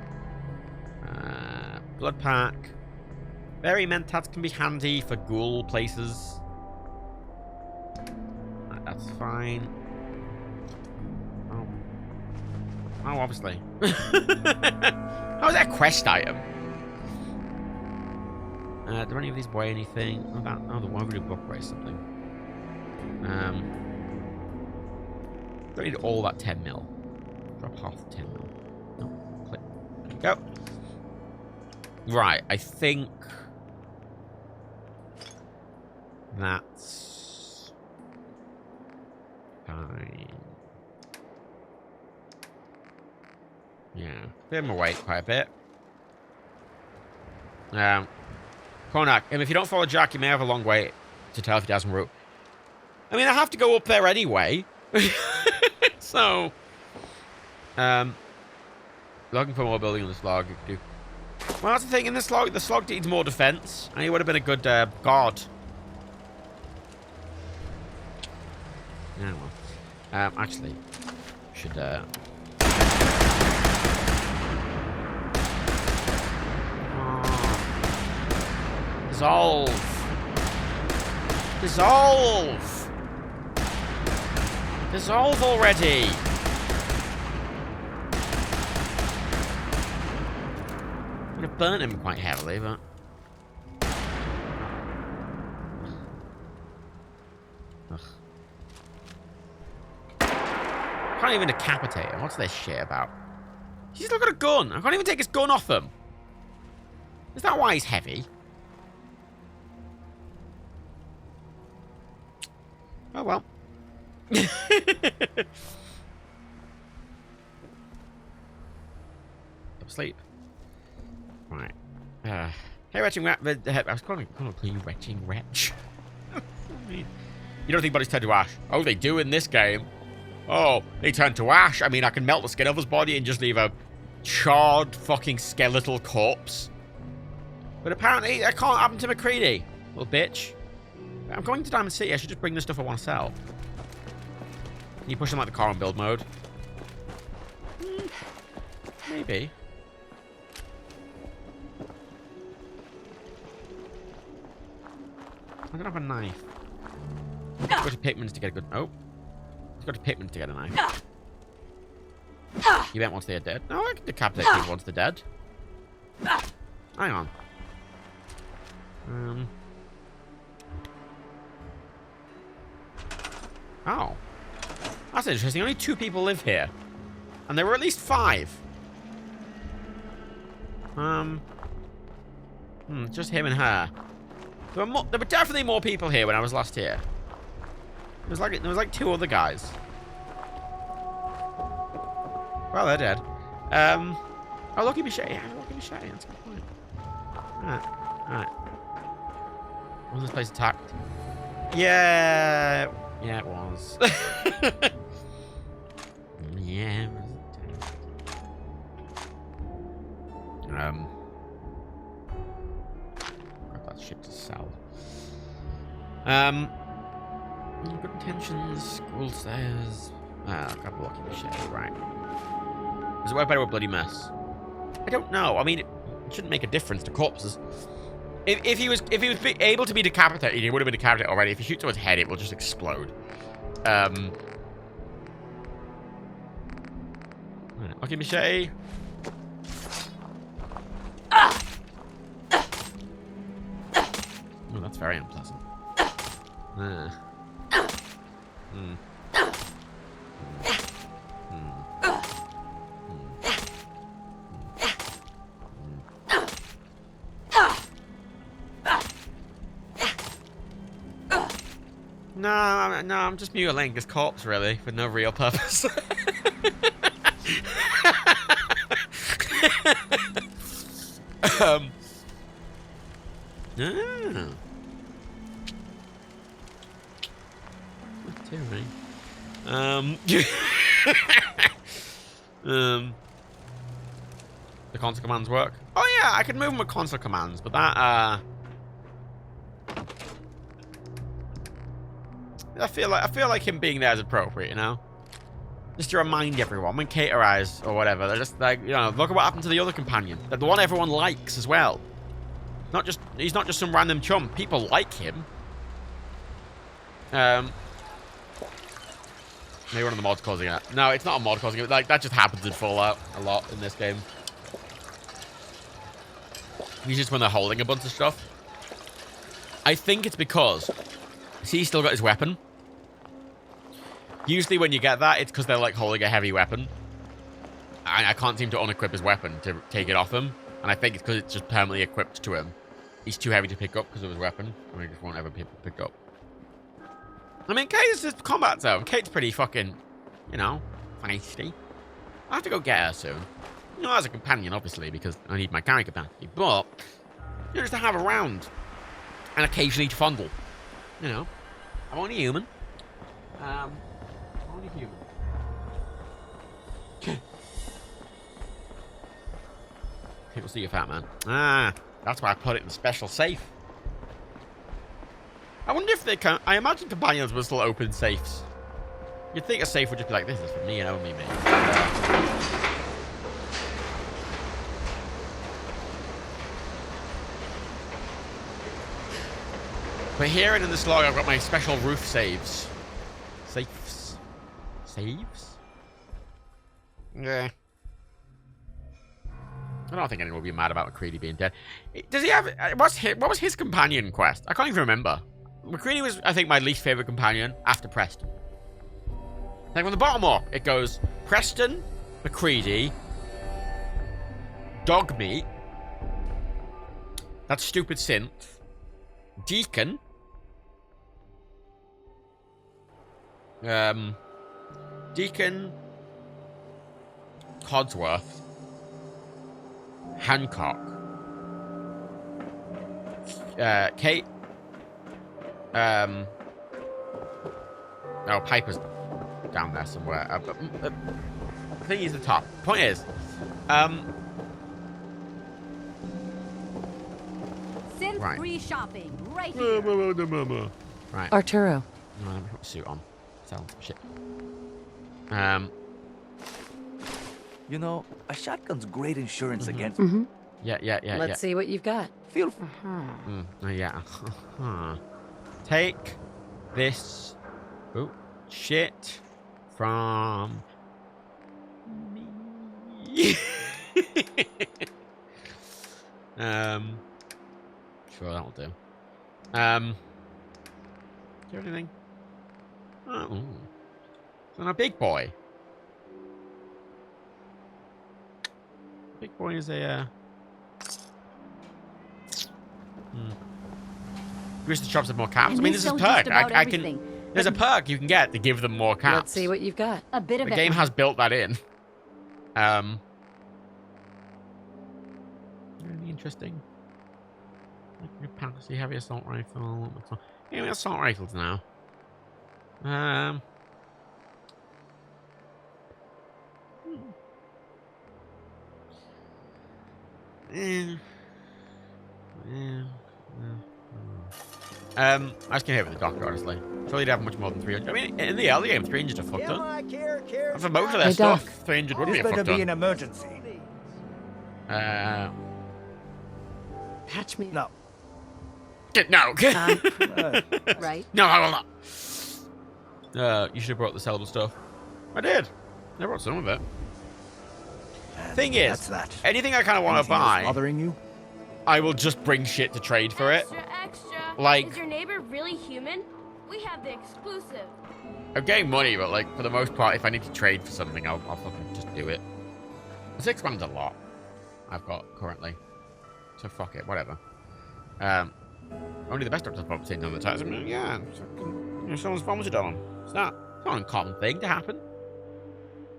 Blood pack. Berry mentats can be handy for ghoul places. That's fine. Oh, obviously. How is that a quest item? Do any of these weigh anything? Oh, the Wagyu book weighs something. Don't need all that 10 mil. Drop half the 10 mil. No, click. There we go. Right, I think that's fine. Yeah, give him a wait quite a bit. Konak, if you don't follow Jack, you may have a long wait to tell if he doesn't route. I mean, I have to go up there anyway. So, looking for more building on the slog. Well, that's the thing. In the slog needs more defense, and he would have been a good guard. Yeah, well, actually, should dissolve. Dissolve! Dissolve already! I'm gonna burn him quite heavily, but... Ugh. Can't even decapitate him. What's this shit about? He's still got a gun. I can't even take his gun off him. Is that why he's heavy? Oh, well. Sleep. Right. Hey, retching rat. I was calling you retching wretch. You don't think bodies turn to ash? Oh, they do in this game. Oh, they turn to ash. I mean, I can melt the skin off his body and just leave a charred fucking skeletal corpse. But apparently, that can't happen to McCready. Little bitch. I'm going to Diamond City. I should just bring the stuff I want to sell. Can you push them like the car on build mode? Maybe. I don't have a knife. Let's go to Pickman's to get a good... Oh. Let's go to Pickman's to get a knife. You bet once they're dead. No, I can decapitate people once they're dead. Hang on. Oh. That's interesting. Only 2 people live here. And there were at least 5. Just him and her. There were definitely more people here when I was last here. There was like 2 other guys. Well, they're dead. Oh, Lucky Machete. Yeah, Lucky Machete. That's a good point. Alright. Was this place attacked? Yeah. Yeah, it was. Yeah, it was attacked. Got that shit to sell. Good intentions, school stairs. I've got a Lucky Machete, right. Does it work better with Bloody Mess? I don't know. I mean, it shouldn't make a difference to corpses. If he was able to be decapitated, he would have been decapitated already. If you shoot to his head, it will just explode. Lucky Machete. Oh, that's very unpleasant. No, I'm just mutilating his corpse, really, for no real purpose. The console commands work. Oh yeah, I can move them with console commands, but that I feel like him being there is appropriate, you know? Just to remind everyone, when Caterize or whatever, they're just like, you know, look at what happened to the other companion. The one everyone likes as well. He's not just some random chum. People like him. Maybe one of the mods causing it. No, it's not a mod causing it. Like, that just happens in Fallout a lot in this game. Usually just when they're holding a bunch of stuff. I think it's because... See, he's still got his weapon. Usually when you get that, it's because they're like holding a heavy weapon. And I can't seem to unequip his weapon to take it off him. And I think it's because it's just permanently equipped to him. He's too heavy to pick up because of his weapon. And he just won't ever pick up. I mean, Kate's just combat zone. Kate's pretty fucking, you know, feisty. I'll have to go get her soon. You know, as a companion, obviously, because I need my carry capacity. But, you know, just to have around. And occasionally to fondle. You know, I'm only human. Only human. People see you, fat man. Ah, that's why I put it in the special safe. I wonder if they can. I imagine companions will still open safes. You'd think a safe would just be like, this is for me and only me. But here and in this log, I've got my special roof saves. Safes. Saves? Yeah. I don't think anyone will be mad about McCready being dead. Does he have... What was his companion quest? I can't even remember. McCready was, I think, my least favorite companion after Preston. Like, from the bottom up, it goes Preston, McCready, Dogmeat, that stupid synth, Deacon, Deacon, Codsworth, Hancock, Kate, oh, Piper's down there somewhere. I think he's the top. Point is, Synth free shopping right here. Right. Arturo. No, let me put my suit on. Sell some shit. You know, a shotgun's great insurance against... Yeah. Let's see what you've got. Feel free. Yeah. Take this shit from me. Sure, that'll do. Is there anything? Oh, so a big boy. Big boy is a. Wish the shops have more caps. I mean, this is a perk. I can. There's a perk you can get to give them more caps. Let's see what you've got. A bit of the game has built that in. Really interesting. Capacity, heavy assault rifle. Yeah, assault rifles now. I was gonna hit with the doctor, honestly. Surely you'd have much more than 300. I mean, in the early game, 300 are fucked up. For most of their stuff, 300 would be a fucked up. This better be an emergency. Patch me. No. No. Right. No, I will not. You should have brought the sellable stuff. I did. I brought some of it. Thing is, anything I kind of want to buy, bothering you? I will just bring shit to trade for it. Extra. Like, is your neighbor really human? We have the exclusive. I'm getting money, but like for the most part, if I need to trade for something, I'll fucking just do it. 6 grand's a lot I've got currently, so fuck it, whatever. Only the best doctors probably saying on the title. I mean, yeah, you know, someone's vomited on them. It's not an uncommon thing to happen.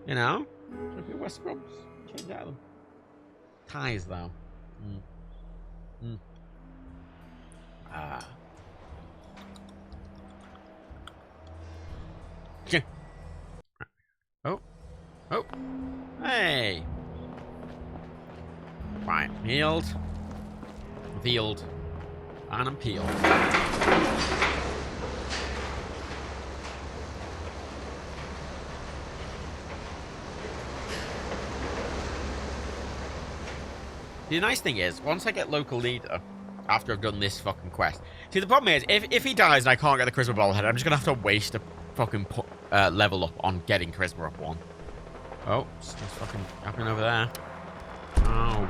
You know, so if you wear scrubs, change out of them. Ties though. Oh. Hey. Right. Healed. Revealed. And I'm peeled. The nice thing is, once I get local leader, after I've done this fucking quest. See, the problem is, if he dies and I can't get the charisma ball head, I'm just gonna have to waste a fucking level up on getting charisma up 1. Oh, what's fucking happening over there? Oh,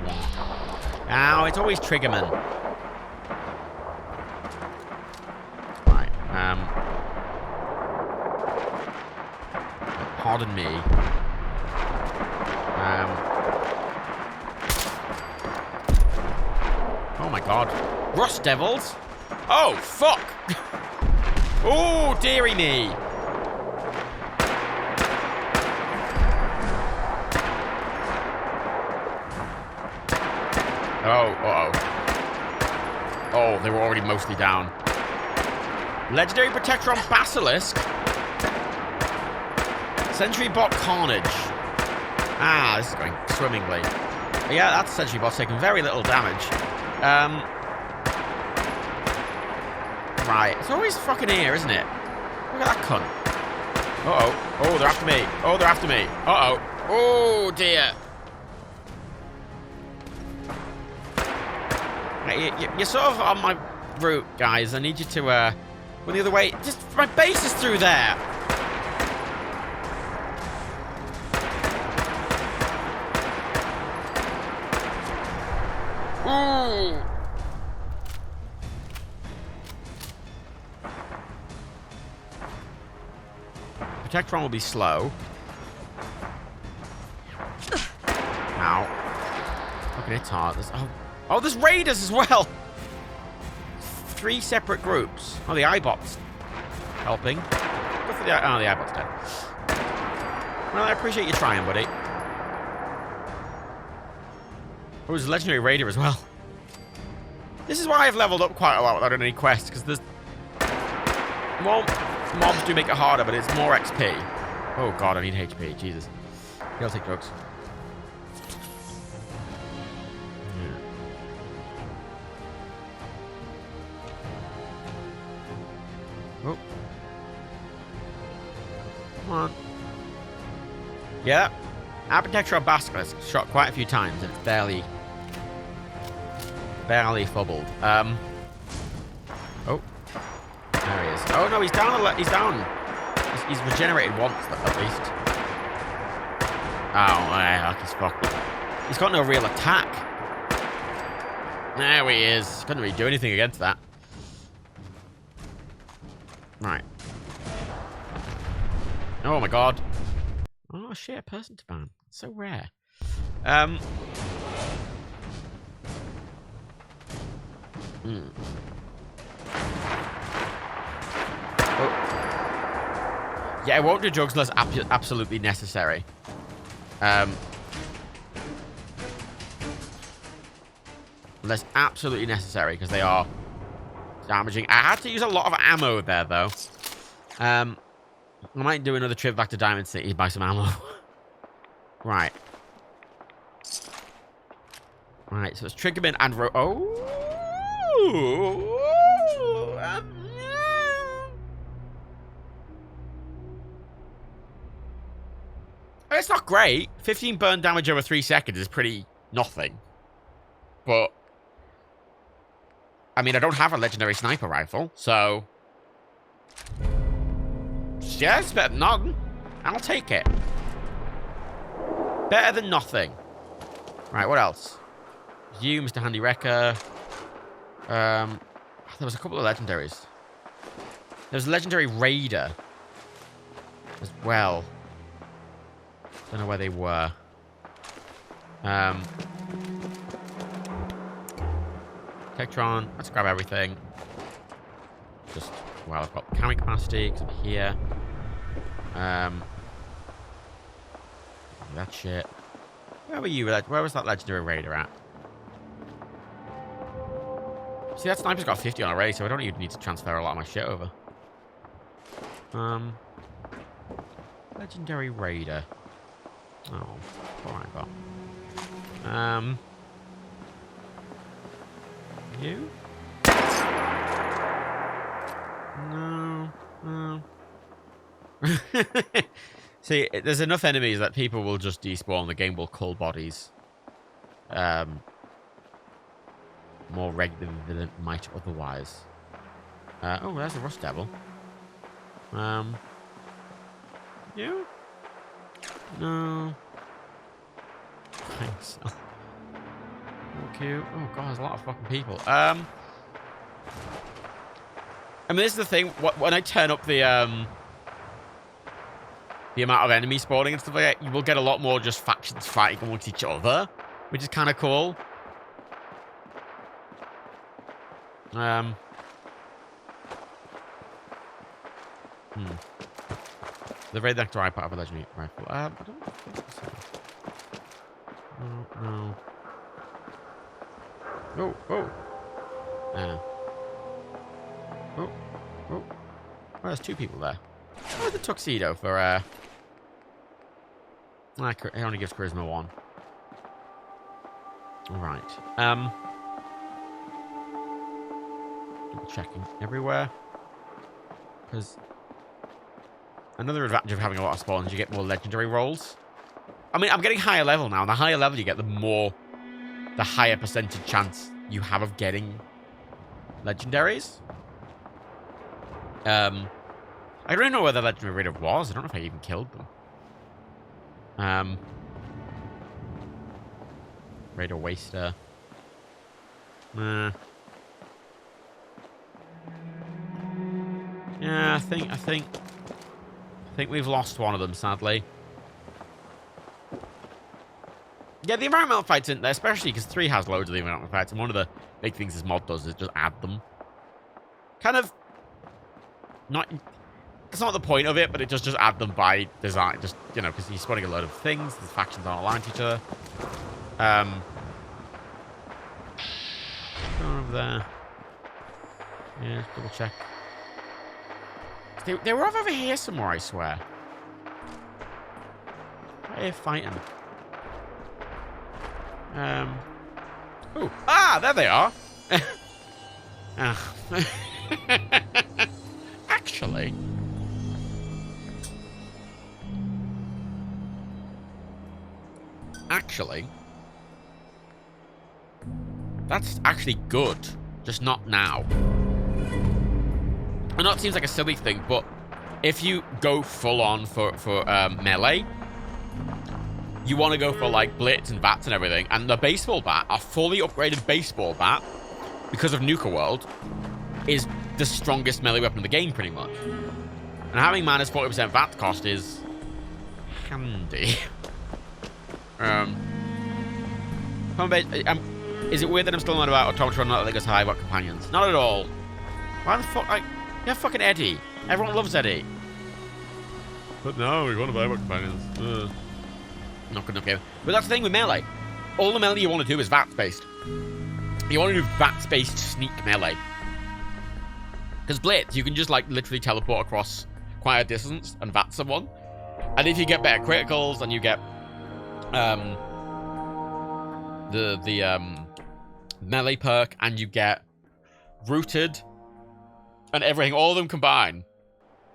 ow, it's always Triggerman. Right, Pardon me. Oh my god. Rust Devils? Oh, fuck! Oh, dearie me! Oh, uh-oh. Oh, they were already mostly down. Legendary Protectron Basilisk. Sentry Bot Carnage. Ah, this is going swimmingly. Yeah, that's Sentry Bot taking very little damage. Right, it's always fucking here, isn't it? Look at that cunt. Uh-oh. Oh, they're after me. Oh, they're after me. Uh-oh. Oh, dear. You're sort of on my route, guys. I need you to, go the other way. Just, my base is through there. Ooh. Protectron will be slow. Ow. Fucking it's hard. Oh, there's raiders as well! 3 separate groups. Oh, the iBot's helping. Good for the oh, the iBot's dead. Well, I appreciate you trying, buddy. Oh, there's a legendary raider as well. This is why I've leveled up quite a lot without any quests, because there's more mobs do make it harder, but it's more XP. Oh god, I need HP. Jesus. I'll take drugs. Oh. Come on. Yeah. Architectural Basilisk shot quite a few times and it's barely fubbled. Oh. There he is. Oh no, he's down. He's down. He's regenerated once at least. Oh, yeah, he's fucked. He's got no real attack. There he is. Couldn't really do anything against that. Right. Oh my god. Oh shit, a person to ban. It's so rare. Oh. Yeah, I won't do drugs unless absolutely necessary. Unless absolutely necessary, because they are damaging. I had to use a lot of ammo there, though. I might do another trip back to Diamond City to buy some ammo. Right. Right, so it's Triggerman and it's not great. 15 burn damage over 3 seconds is pretty nothing. But I mean, I don't have a legendary sniper rifle, so yeah, it's better than none. I'll take it. Better than nothing. Right, what else? You, Mr. Handy Wrecker. There was a couple of legendaries. There was a legendary raider as well. Don't know where they were. Tektron. Let's grab everything. Just, well, I've got carrying capacity because I'm here. That shit. Where were you? Where was that legendary raider at? See, that sniper's got 50 on already, so I don't even need to transfer a lot of my shit over. Legendary raider. Oh, what I got. You? No. See, there's enough enemies that people will just despawn. The game will cull bodies. More regularly than it might otherwise. Oh, there's a Rust Devil. You? No. Thanks. Okay. Oh god, there's a lot of fucking people. I mean, this is the thing. When I turn up the the amount of enemies spawning and stuff like that, you will get a lot more just factions fighting amongst each other, which is kind of cool. The raid next to iPad of a legendary rifle. I don't think so. No. Oh. Oh, there's 2 people there. Oh, the tuxedo for, it only gives charisma 1. Alright. Double checking everywhere. Because another advantage of having a lot of spawns, you get more legendary rolls. I mean, I'm getting higher level now, and the higher level you get, the higher percentage chance you have of getting legendaries. I don't even know where the legendary raider was. I don't know if I even killed them. Raider waster. Yeah, I think we've lost one of them, sadly. Yeah, the environmental fights in there, especially because 3 has loads of the environmental fights, and one of the big things this mod does is just add them. Kind of not. That's not the point of it, but it just add them by design. Just, you know, because you're spawning a load of things. The factions aren't aligned to each other. Go over there. Yeah, double check. They were over here somewhere, I swear. They're fighting. Oh, there they are. Actually. That's actually good. Just not now. I know it seems like a silly thing, but if you go full on for melee, you want to go for like blitz and bats and everything, and the baseball bat, a fully upgraded baseball bat, because of Nuka World, is the strongest melee weapon in the game, pretty much. And having minus 40% VAT cost is handy. Is it weird that I'm still not about Automatron not letting us high about companions? Not at all. Why the fuck? Like, you're fucking Eddie. Everyone loves Eddie. But no, we want to buy about companions. Not good enough game. But that's the thing with melee. All the melee you want to do is VATS-based. You want to do VATS-based sneak melee. Because Blitz, you can just like literally teleport across quite a distance and VAT someone. And if you get better criticals and you get the melee perk and you get rooted and everything, all of them combine,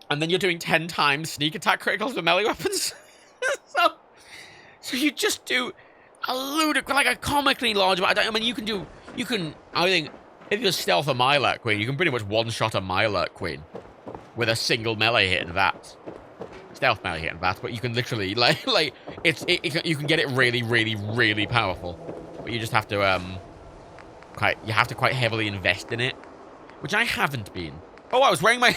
and then you're doing 10 times sneak attack criticals with melee weapons. so you just do a ludicrous, like a comically large amount. I mean, I think if you're stealth a Milet Queen, you can pretty much one-shot a Milet Queen with a single melee hit and that. Stealth melee hit and that, but you can literally, you can get it really, really, really powerful. But you just have to, quite heavily invest in it. Which I haven't been. Oh, I was wearing my,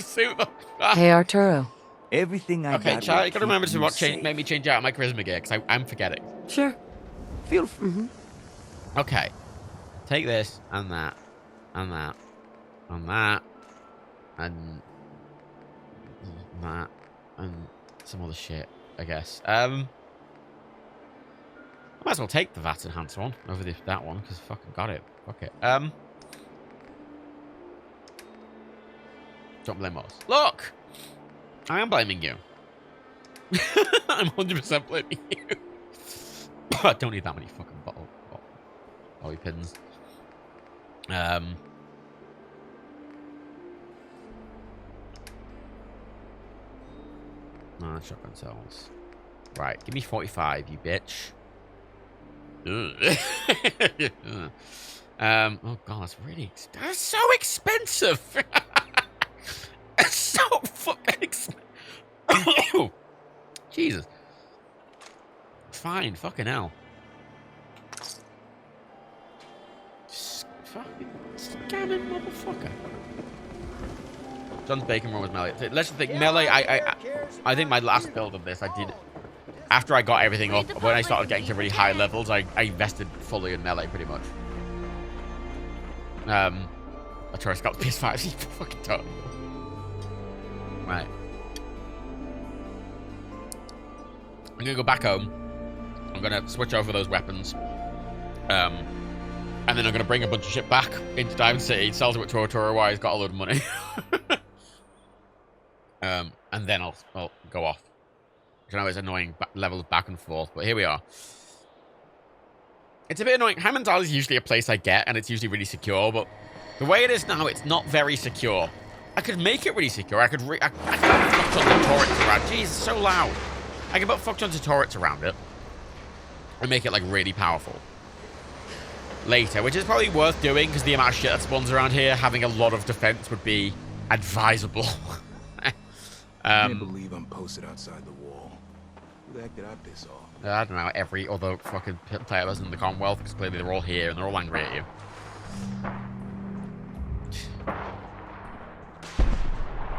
suit. Hey, Arturo. Everything I okay, Charlie, you gotta remember to make me change out my charisma gear, because I'm forgetting. Sure. Feel free. Okay. Take this, and that, and that, and that, and that, and some other shit, I guess. I might as well take the VAT enhanced one over that one, because I fucking got it. Fuck it. Don't blame us. Look! I am blaming you. I'm 100% blaming you. I don't need that many fucking bobby pins. No, shotgun cells. Right, give me 45, you bitch. Oh god, that's so expensive. It's so fucking expensive. Jesus. Fine, fucking hell. Fucking scamming motherfucker. John's Bacon run was melee. Let's just think melee. I think my last build of this, I did after I got everything up. When I started getting to really high levels, I invested fully in melee pretty much. A Tourist Scout PS5 is fucking totally. Right. I'm gonna go back home. I'm gonna switch over those weapons. And then I'm gonna bring a bunch of shit back into Diamond City, sell to it to Toro while he's got a load of money. And then I'll go off. I know it's annoying levels back and forth, but here we are. It's a bit annoying. Hammond's Isle is usually a place I get, and it's usually really secure, but the way it is now, it's not very secure. I could make it really secure. I could put fuck tons of turrets around. Jeez, it's so loud. I can put fuck tons of turrets around it and make it, like, really powerful. Later, which is probably worth doing, because the amount of shit that spawns around here, having a lot of defense would be advisable. I can't believe I'm posted outside the wall. Who the heck did I piss off? I don't know, every other fucking player that's in the Commonwealth, because clearly they're all here and they're all angry at you.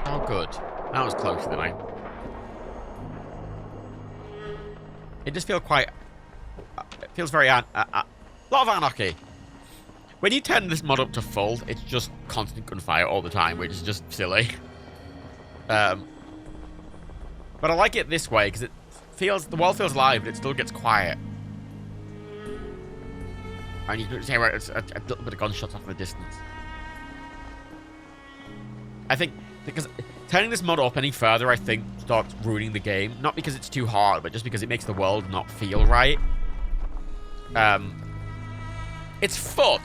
Oh, good. That was close, didn't I? It just feels quite... it feels very... a lot of anarchy. When you turn this mod up to full, it's just constant gunfire all the time, which is just silly. But I like it this way, because it feels... the world feels alive, but it still gets quiet. And you can hear it's a little bit of gunshots off in the distance. I think... because turning this mod up any further, I think, starts ruining the game. Not because it's too hard, but just because it makes the world not feel right. It's fun.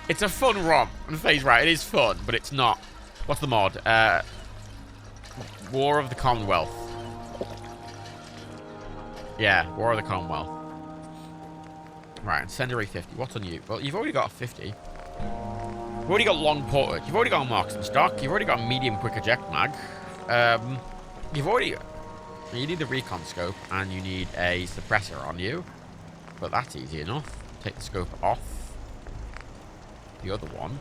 It's a fun ROM. And Faye's right, it is fun, but it's not. What's the mod? War of the Commonwealth. Yeah, War of the Commonwealth. Right, incendiary 50. What's on you? Well, you've already got a 50. You've already got long portage. You've already got a marksman stock. You've already got a medium quick eject mag. You've already... you need the recon scope, and you need a suppressor on you. But that's easy enough. Take the scope off. The other one.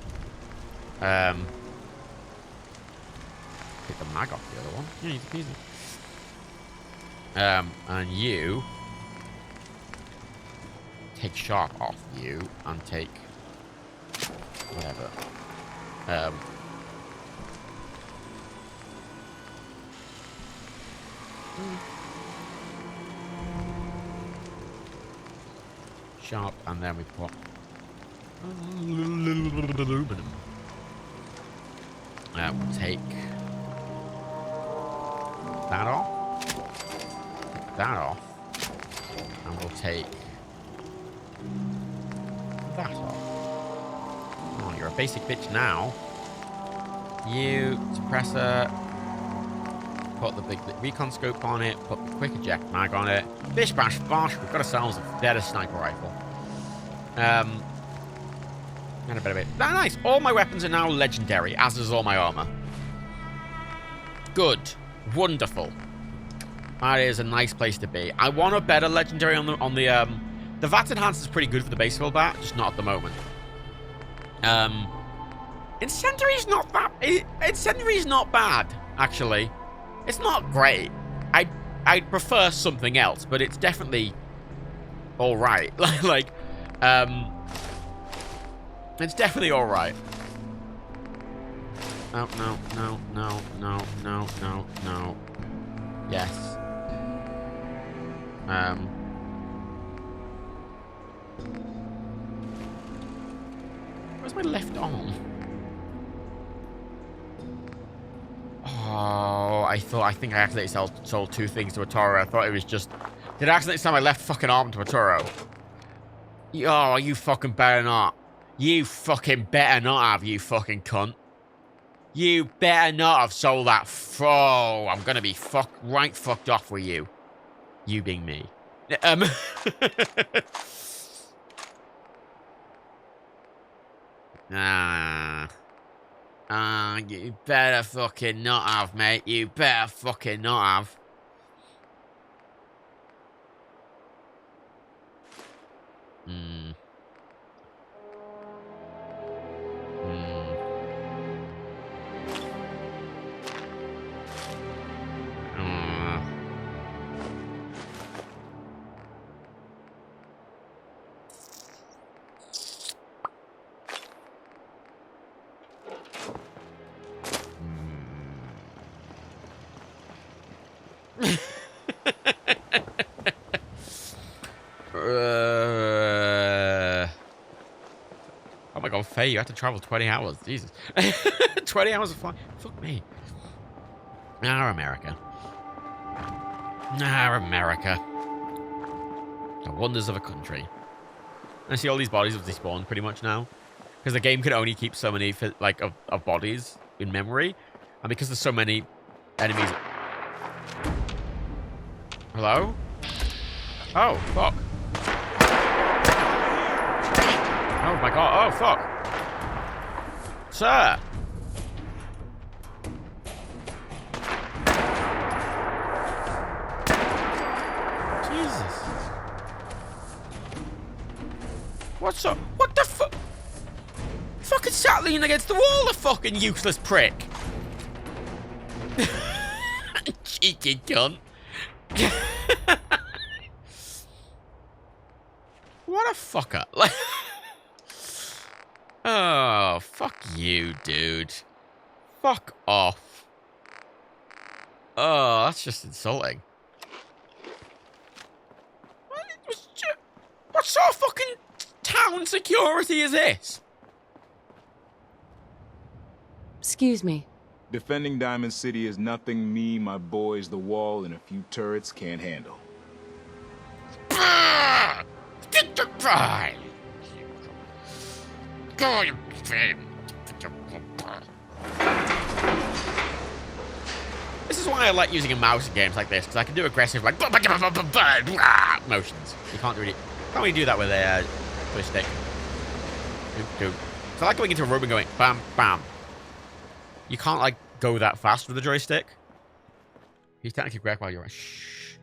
Take the mag off the other one. Yeah, easy peasy. And you... take sharp off you, and take... whatever. Sharp, and then we put aluminum. We'll take that off. Take that off. And we'll take that off. Oh, you're a basic bitch now. You, suppressor. Put the big recon scope on it. Put the quick eject mag on it. Bish bash bosh. We've got ourselves a better sniper rifle. And a bit of it. Oh, nice. All my weapons are now legendary, as is all my armor. Good. Wonderful. That is a nice place to be. I want a better legendary on the VAT enhancer is pretty good for the base build bat, just not at the moment. Incendiary's not that. Incendiary's not bad, actually. It's not great. I'd prefer something else, but it's definitely all right. It's definitely all right. No. Yes. Where's my left arm? Oh, I think I accidentally sold two things to a Toro. I thought it was just... did I accidentally sell my left fucking arm to a Toro? Oh, you fucking better not. You fucking better not have, you fucking cunt. You better not have sold that. Oh, I'm gonna be right fucked off with you. You being me. You better fucking not have, mate. You better fucking not have. my god, Faye, you had to travel 20 hours. Jesus. 20 hours of flight. Fuck me. Our America. Our America. The wonders of a country. I see all these bodies have despawned pretty much now. Because the game can only keep so many like of bodies in memory. And because there's so many enemies. Hello? Oh, fuck. Oh my god, oh fuck. Sir! Jesus. What's up? What the fuck? Fucking sat leaning against the wall, the fucking useless prick. Cheeky cunt. What a fucker. Oh, fuck you, dude. Fuck off. Oh, that's just insulting. What sort of fucking town security is this? Excuse me. Defending Diamond City is nothing me, my boys, the wall, and a few turrets can't handle. This is why I like using a mouse in games like this, because I can do aggressive like motions. You can't really do that with a joystick. So I like going into a room and going bam bam. You can't like go that fast with the joystick. He's technically correct while you're right. Shh.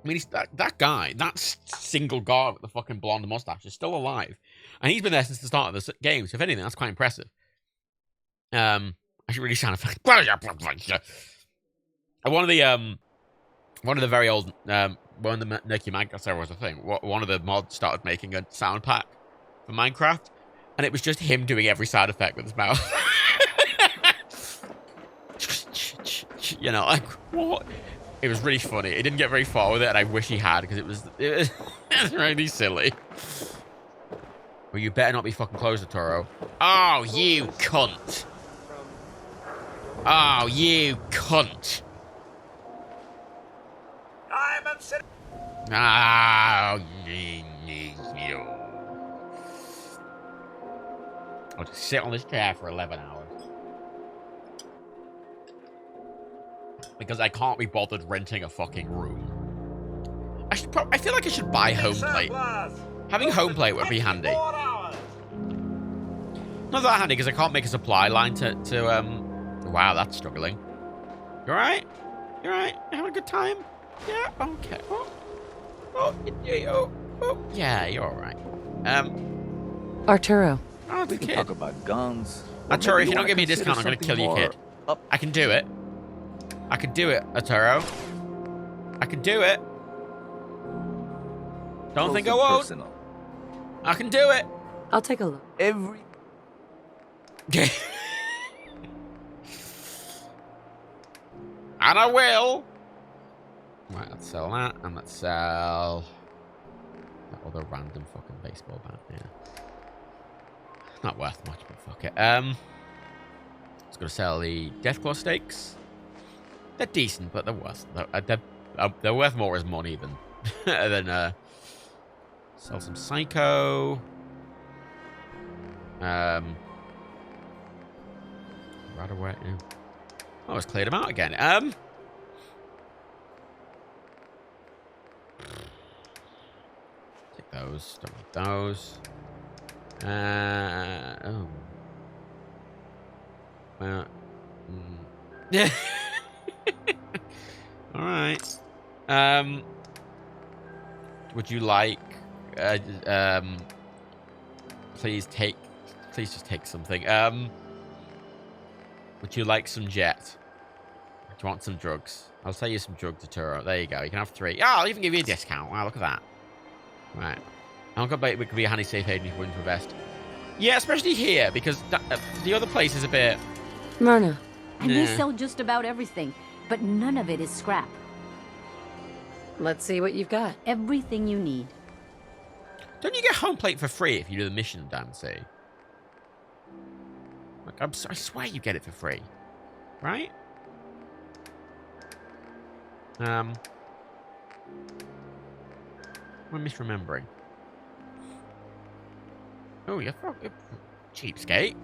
I mean, that guy, that single guy with the fucking blonde mustache is still alive. And he's been there since the start of the game, so if anything, that's quite impressive. I should really sound like one of the very old, when the Nerky Minecraft server was a thing, one of the mods started making a sound pack for Minecraft, and it was just him doing every sound effect with his mouth. You know, like, what? It was really funny. It didn't get very far with it, and I wish he had, because it was really silly. Well, you better not be fucking close to Toro. Oh, you cunt. Oh, you cunt. Oh, you. I'll just sit on this chair for 11 hours. Because I can't be bothered renting a fucking room. I feel like I should buy home plate. Having home plate would be handy. Not that handy, because I can't make a supply line to wow, that's struggling. You alright? You alright? You having a good time? Yeah, okay. Yeah, you're alright. Arturo. Oh, We can talk about guns. Arturo, if you don't give me a discount, I'm going to kill your kid. I can do it. I can do it, Arturo. I can do it. Don't think I won't. I can do it. I'll take a look. Every... And I will. Right, let's sell that, and let's sell that other random fucking baseball bat. Yeah, not worth much, but fuck it. Let's go to sell the Deathclaw stakes. They're decent, but they're worth. They're worth more as money than sell some Psycho. Right away. Yeah. Oh, it's cleared them out again. Take those. Don't need those. Oh. Yeah. All right. Would you like? Please just take something. Would you like some jet? Do you want some drugs? I'll sell you some drugs, Arturo. There you go. You can have 3. Oh, I'll even give you a discount. Wow, look at that. Right. I'm gonna bet it could be a handy safe haven if you wouldn't invest. Yeah, especially here, because the other place is a bit... Myrna. And they sell just about everything, but none of it is scrap. Let's see what you've got. Everything you need. Don't you get home plate for free if you do the mission, Dancy? Like, I swear you get it for free. Right? Am I misremembering? Oh, you're cheapskate.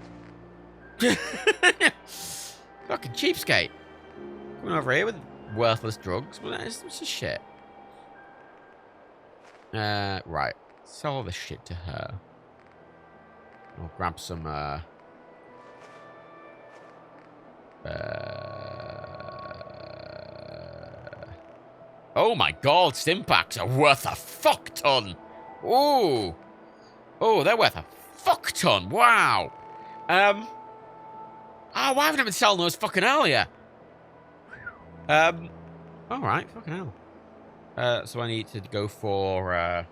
Fucking cheapskate. Coming over here with worthless drugs. Well, that's just shit. Right. Sell all this shit to her. I'll grab some, oh my god, Stimpaks are worth a fuck ton. Ooh. Oh, they're worth a fuck ton. Wow. Oh, why haven't I been selling those fucking earlier? Alright, fucking hell. So I need to go for,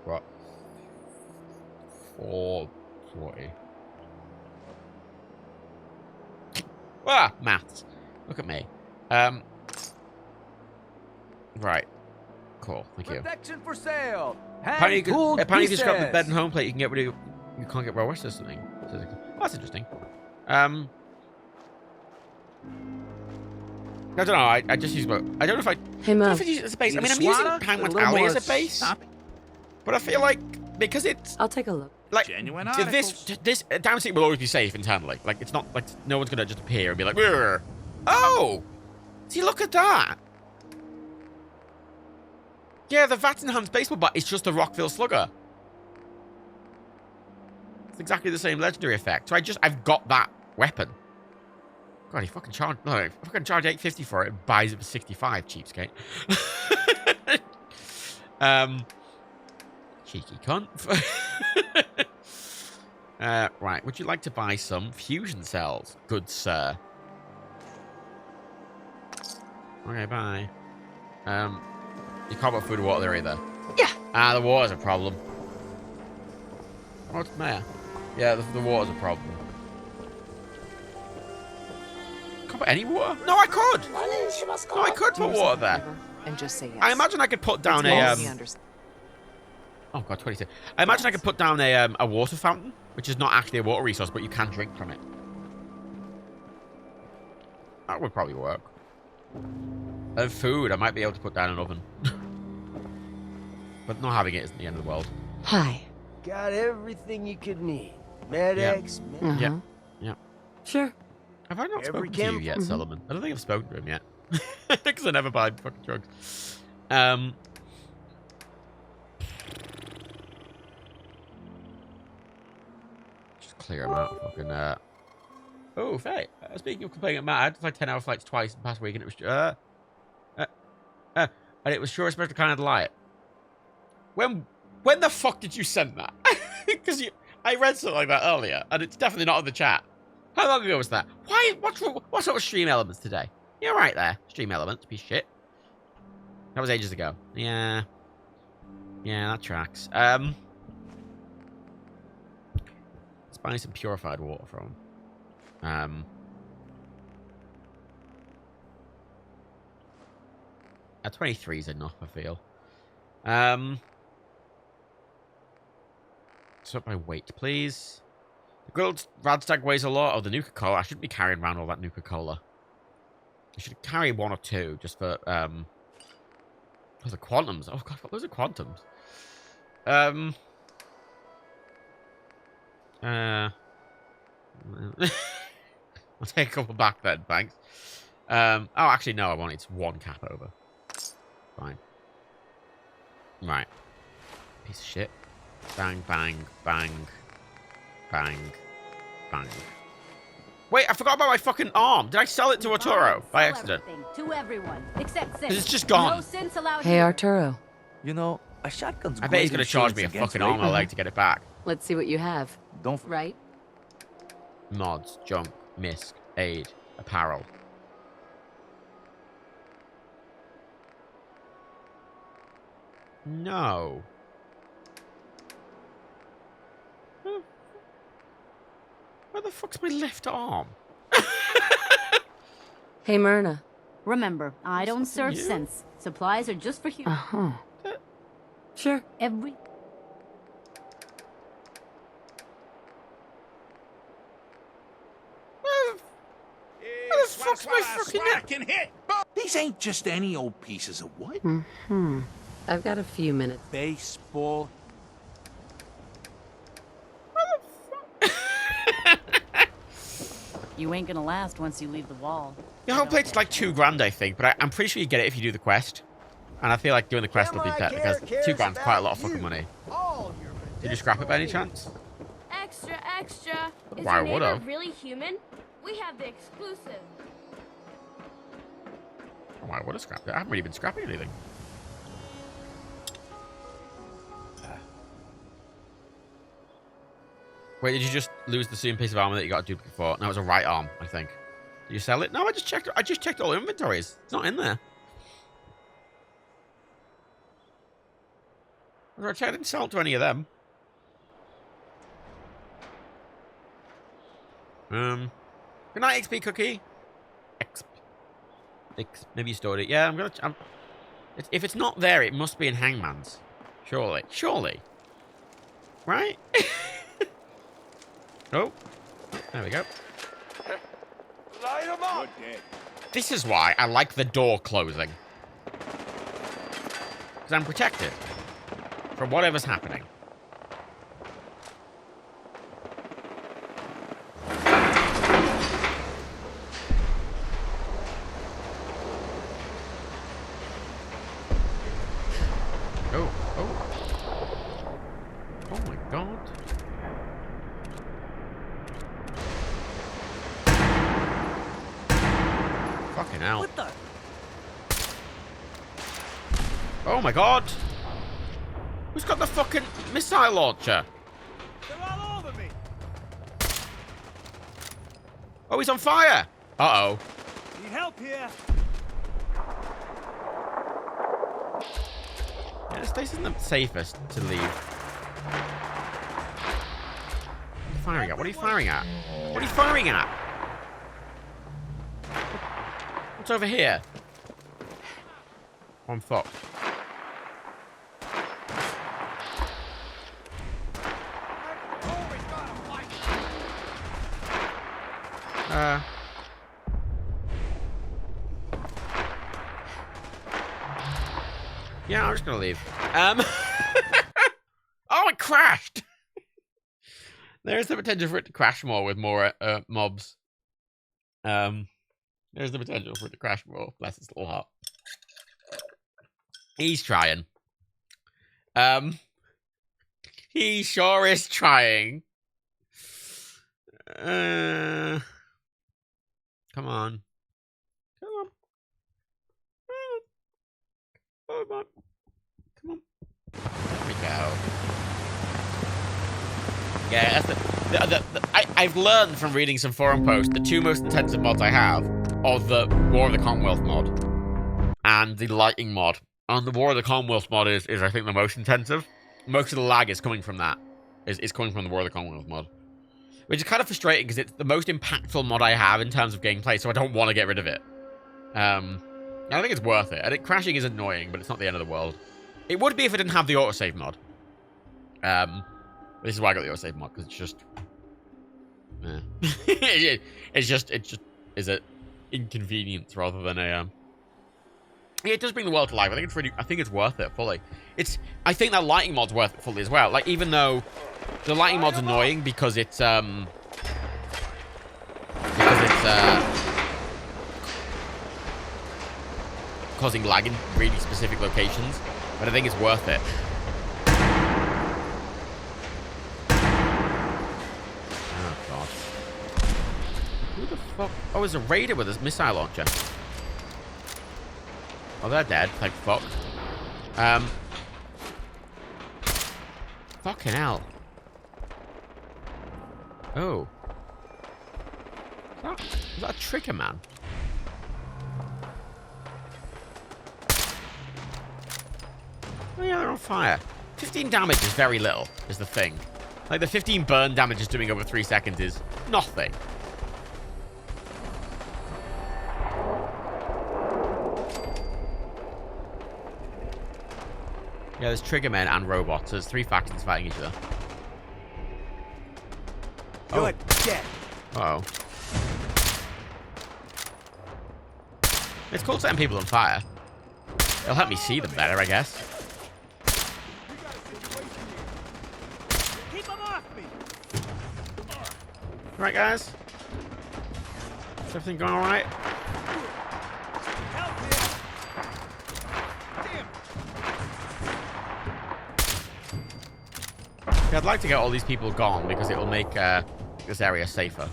what? 440. Ah, maths. Look at me. Right. Cool, thank you. Protection for sale. Apparently, if you scrap the bed and home plate, you can get rid of... You can't get raw west or something. Oh, that's interesting. I don't know. I just use... I don't know if I... Hey, Mo. I don't know if I use it as a base. I mean, I'm using Penguin's Alley as a base. But I feel like... Because it's... I'll take a look. Like, Genuine this Downstate will always be safe internally. Like, it's not... Like, no one's going to just appear and be like... Rrr. Oh! See, look at that. Yeah, the Vattenham's baseball bat is just a Rockville Slugger. It's exactly the same legendary effect. So I've got that weapon. God, he fucking charged... No, he fucking charged $8.50 for it and buys it for $65, cheapskate. Cheeky cunt. Right, would you like to buy some fusion cells, good sir? Okay, bye. You can't put food or water there either. Yeah. Ah, the water's a problem. What's the matter? Yeah, the water's a problem. Can't put any water? No, I could! No, I could put water there. And just say yes. I imagine I could put down Oh god, 22. I imagine I could put down a water fountain, which is not actually a water resource, but you can drink from it. That would probably work. And food, I might be able to put down an oven. But not having it isn't the end of the world. Hi. Got everything you could need. Med-X, Yeah. Yeah. Sure. Have I not spoken to you yet, Solomon? I don't think I've spoken to him yet. Because I never buy fucking drugs. Just clear him out. Fucking, Oh, Faye. Speaking of complaining at Matt, I had to fly 10-hour flights twice in the past week, and it was, and it was sure especially kind of like. When the fuck did you send that? Because I read something like that earlier, and it's definitely not in the chat. How long ago was that? What's sort of stream elements today? You're right there. Stream elements, piece of shit. That was ages ago. Yeah. Yeah, that tracks. Let's buy some purified water from him. 23 is enough, I feel. Sort by weight, please. The grilled radstag weighs a lot. Oh, the Nuka-Cola. I shouldn't be carrying around all that Nuka-Cola. I should carry one or two just for, oh, the quantums. Oh, God, those are quantums. I'll take a couple back then, thanks. Oh, actually, no, I want it's one cap over. Fine. Right. Piece of shit. Bang, bang, bang. Bang. Bang. Wait, I forgot about my fucking arm. Did I sell it to Arturo by accident? To everyone, except Sin. Because it's just gone. No Sins allowed Hey, here. Arturo. You know, a shotgun's I bet he's going to charge me a fucking arm and a leg to get it back. Let's see what you have. Don't... Right? Mods, junk, misc, aid, apparel. No. Where the fuck's my left arm? Hey, Myrna. Remember, I don't serve you? Sins. Supplies are just for you. Uh-huh. Sure. Every... What the fuck's my fucking hit? These ain't just any old pieces of wood. Mm-hmm. I've got a few minutes. Baseball. You ain't gonna last once you leave the wall. The whole plate's like $2 I think, but I'm pretty sure you get it if you do the quest. And I feel like doing the quest will be better because $2 is quite a lot of fucking money. Did you scrap it by any chance? Extra, extra. Is Why your would neighbor I? really human? We have the exclusive. Oh, I would have scrapped it. I haven't really been scrapping anything. Wait, did you just lose the same piece of armor that you got a duplicate for? No, it was a right arm, I think. Did you sell it? No, I just checked all inventories. It's not in there. I didn't sell it to any of them. Good night, XP cookie. Maybe you stored it. Yeah, if it's not there, it must be in Hangman's. Surely. Right? Oh, there we go. Light 'em up. This is why I like the door closing. Because I'm protected from whatever's happening. Oh my god. Fucking hell. What the? Oh my god. Who's got the fucking missile launcher? They're all over me. Oh, he's on fire. Uh-oh. Need help here. Yeah, this place isn't the safest to leave. What are you firing at? What are you firing at? What are you firing at? What's over here? I'm fucked. Yeah, I'm just gonna leave. Oh, it crashed! There's the potential for it to crash more with more mobs. There's the potential for it to crash more. Bless his little heart. He's trying. He sure is trying. Come on. Come on. Come on. Come on. There we go. Yeah, that's I've learned from reading some forum posts the two most intensive mods I have are the War of the Commonwealth mod and the Lighting mod. And the War of the Commonwealth mod is I think the most intensive. Most of the lag is coming from that. Is coming from the War of the Commonwealth mod. Which is kind of frustrating because it's the most impactful mod I have in terms of gameplay, so I don't want to get rid of it. I think it's worth it. I think crashing is annoying, but it's not the end of the world. It would be if it didn't have the autosave mod. This is why I got the autosave mod, because it's just... it just is an inconvenience rather than a... Yeah, it does bring the world to life. I think it's worth it fully. I think that lighting mod's worth it fully as well. Like, even though the lighting mod's annoying because it's causing lag in really specific locations, but I think it's worth it. Oh god. Who the fuck? Oh, there's a raider with a missile launcher. Oh, they're dead. Thank fuck. Fucking hell. Oh. Is that a trigger man? Oh yeah, they're on fire. 15 damage is very little, is the thing. Like, the 15 burn damage is doing over 3 seconds is nothing. Yeah, there's Triggermen and robots. There's 3 factions fighting each other. Good. Dead. Uh-oh. It's cool setting people on fire. It'll help me see them better, I guess. Keep them off me. Right, guys? Is everything going alright? Help here. Damn. Yeah, I'd like to get all these people gone because it'll make this area safer.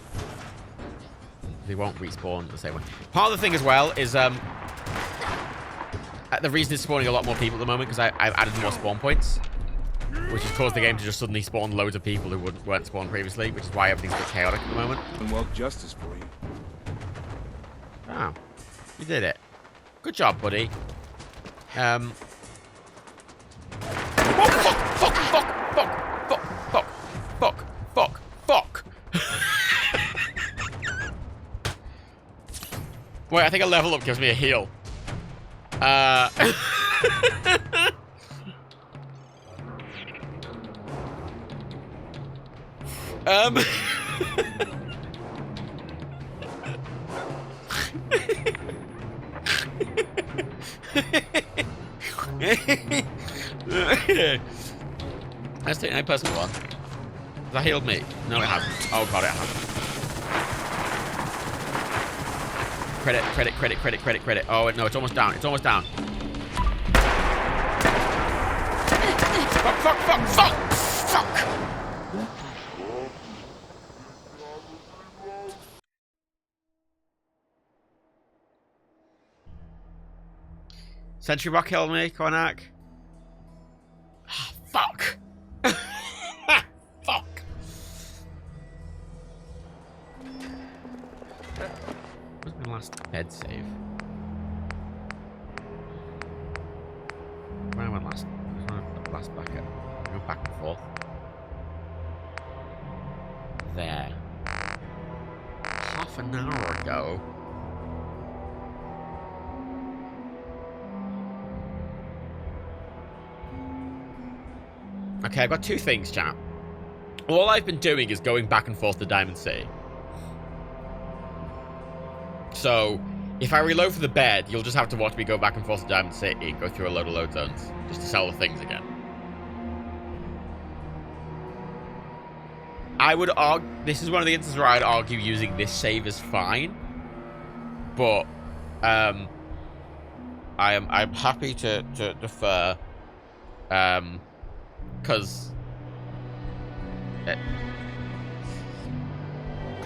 They won't respawn the same way. Part of the thing as well is the reason it's spawning a lot more people at the moment because I've added more spawn points, which has caused the game to just suddenly spawn loads of people who weren't spawned previously, which is why everything's a bit chaotic at the moment. And well, justice for you. Oh, you did it. Good job, buddy. Whoa, fuck. Wait, I think a level up gives me a heal. Let's take a personal one. Has that healed me? No, it hasn't. Oh god, it hasn't. Credit. Oh, no, it's almost down. It's almost down. Fuck! Sentry Rock killed me, Cornac. Fuck! Fuck! Where's my last bed save? Where am I last? Last back at? Go back and forth. There. Half an hour ago. Okay, I've got 2 things, chat. All I've been doing is going back and forth to Diamond City. So, if I reload for the bed, you'll just have to watch me go back and forth to Diamond City and go through a load of load zones just to sell the things again. I would argue, this is one of the instances where I'd argue using this save is fine, but I'm happy to defer, because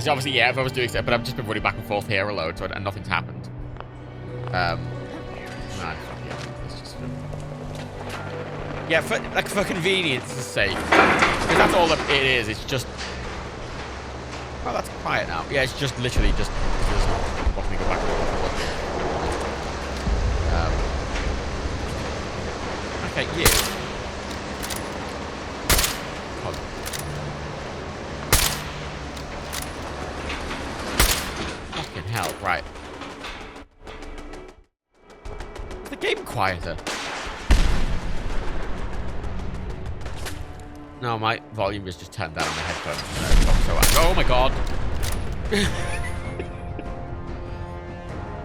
obviously, yeah, if I was doing that, but I've just been running back and forth here a load, so and nothing's happened. Fuck yeah, it's just yeah, for convenience's sake, because that's all that it is. It's just, oh, that's quiet now. Yeah, it's just literally just watch me go back and forth. Okay, you. Fucking hell, right. Is the game quieter? No, my volume is just turned down on my headphones. Oh my god.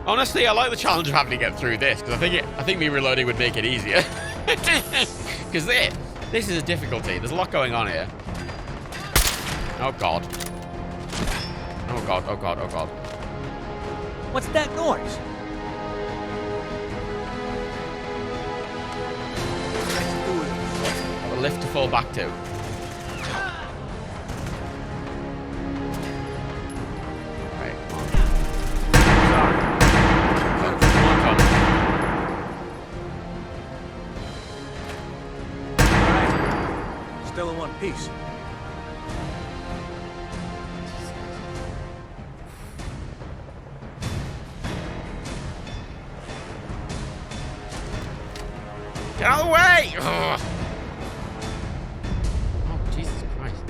Honestly, I like the challenge of having to get through this, because I think me reloading would make it easier. Because this is a difficulty. There's a lot going on here. Oh god. Oh god, oh god, oh god. What's that noise? A lift to fall back to. Right, come on. Come on. Still in one piece. Get out of the way! Ugh. Oh, Jesus Christ.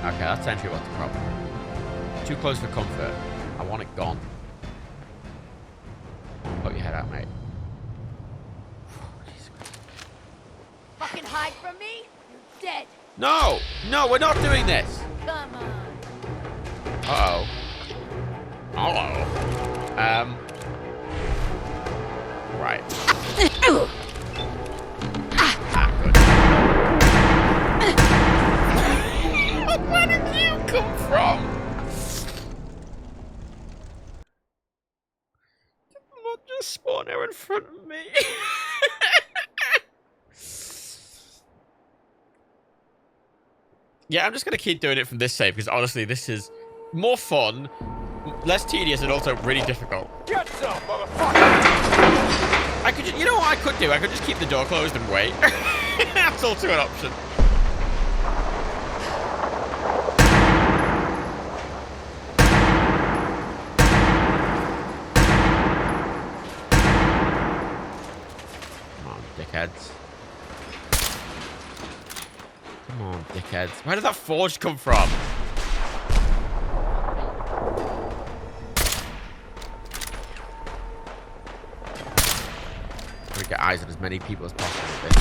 Okay, that's essentially what's the problem. Too close for comfort. I want it gone. head out, mate. Fucking hide from me? You're dead. No! No, we're not doing this! Come on. Uh-oh. Uh-oh. Right. Where did you come from? Did not just spawn there in front of me. Yeah, I'm just gonna keep doing it from this save because honestly, this is more fun, less tedious, and also really difficult. Get some, motherfucker! I could, you know what I could do? I could just keep the door closed and wait. That's also an option. Come on, dickheads. Come on, dickheads. Where did that forge come from? I'm gonna get eyes on as many people as possible with this.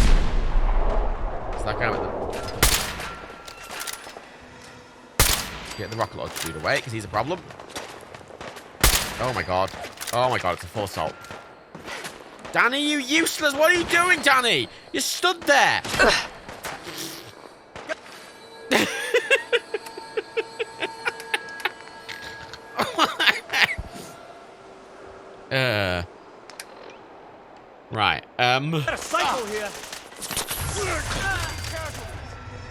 It's that guy with the... Get the rocket launcher dude away, because he's a problem. Oh my god. Oh my god, it's a full assault. Danny, you useless! What are you doing, Danny? You stood there! Right, Got a psycho here.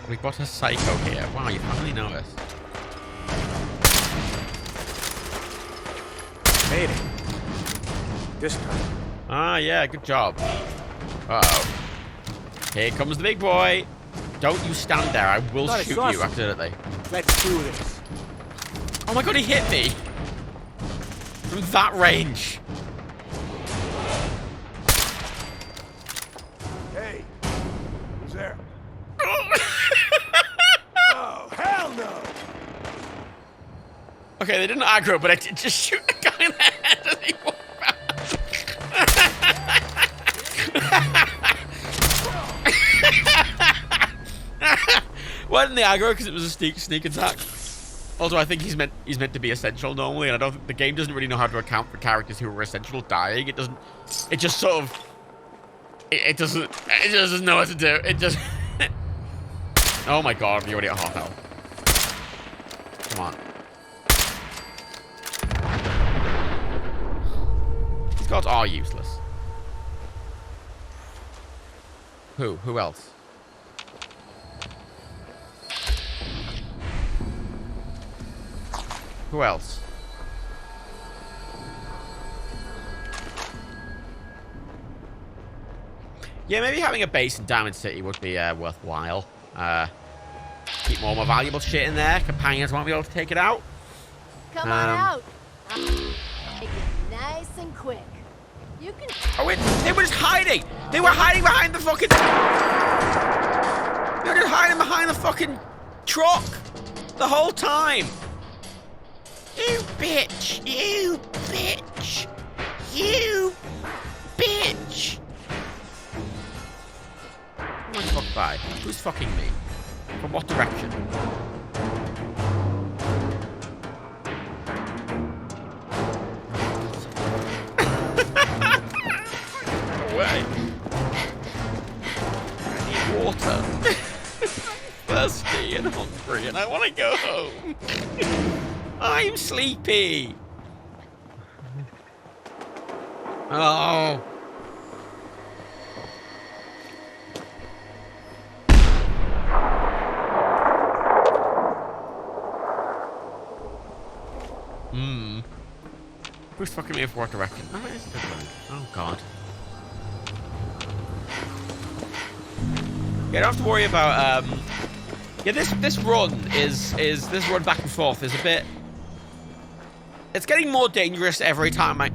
We've got a psycho here. Wow, you finally noticed. Made it. This time. Ah, yeah, good job. Uh-oh. Here comes the big boy. Don't you stand there. I will Not shoot saucy. you accidentally. Let's do this. Oh my god, he hit me. From that range. Hey, who's there? Oh, hell no! Okay, they didn't aggro, but I did just shoot the guy in the head as he walked past. Wasn't the aggro because it was a sneak attack. Also, I think he's meant to be essential normally, and I don't think the game doesn't really know how to account for characters who are essential dying. It doesn't. It just sort of. It doesn't know what to do. It just. Oh my god, you're already at half health. Come on. These gods are useless. Who else? Who else? Yeah, maybe having a base in Diamond City would be worthwhile. Keep more valuable shit in there. Companions won't be able to take it out. Come on out. Make it nice and quick. You can. Oh wait, they were just hiding. They were hiding behind the fucking. They were just hiding behind the fucking truck the whole time. You bitch! You bitch! You bitch! Who am I fucked by? Who's fucking me? From what direction? Away! I need water. I'm thirsty and hungry and I want to go home. I'm sleepy. Oh. Who's fucking me for what direction? Oh, it is a good one. Oh god. Yeah, don't have to worry about yeah, this run is this run back and forth is a bit. It's getting more dangerous every time I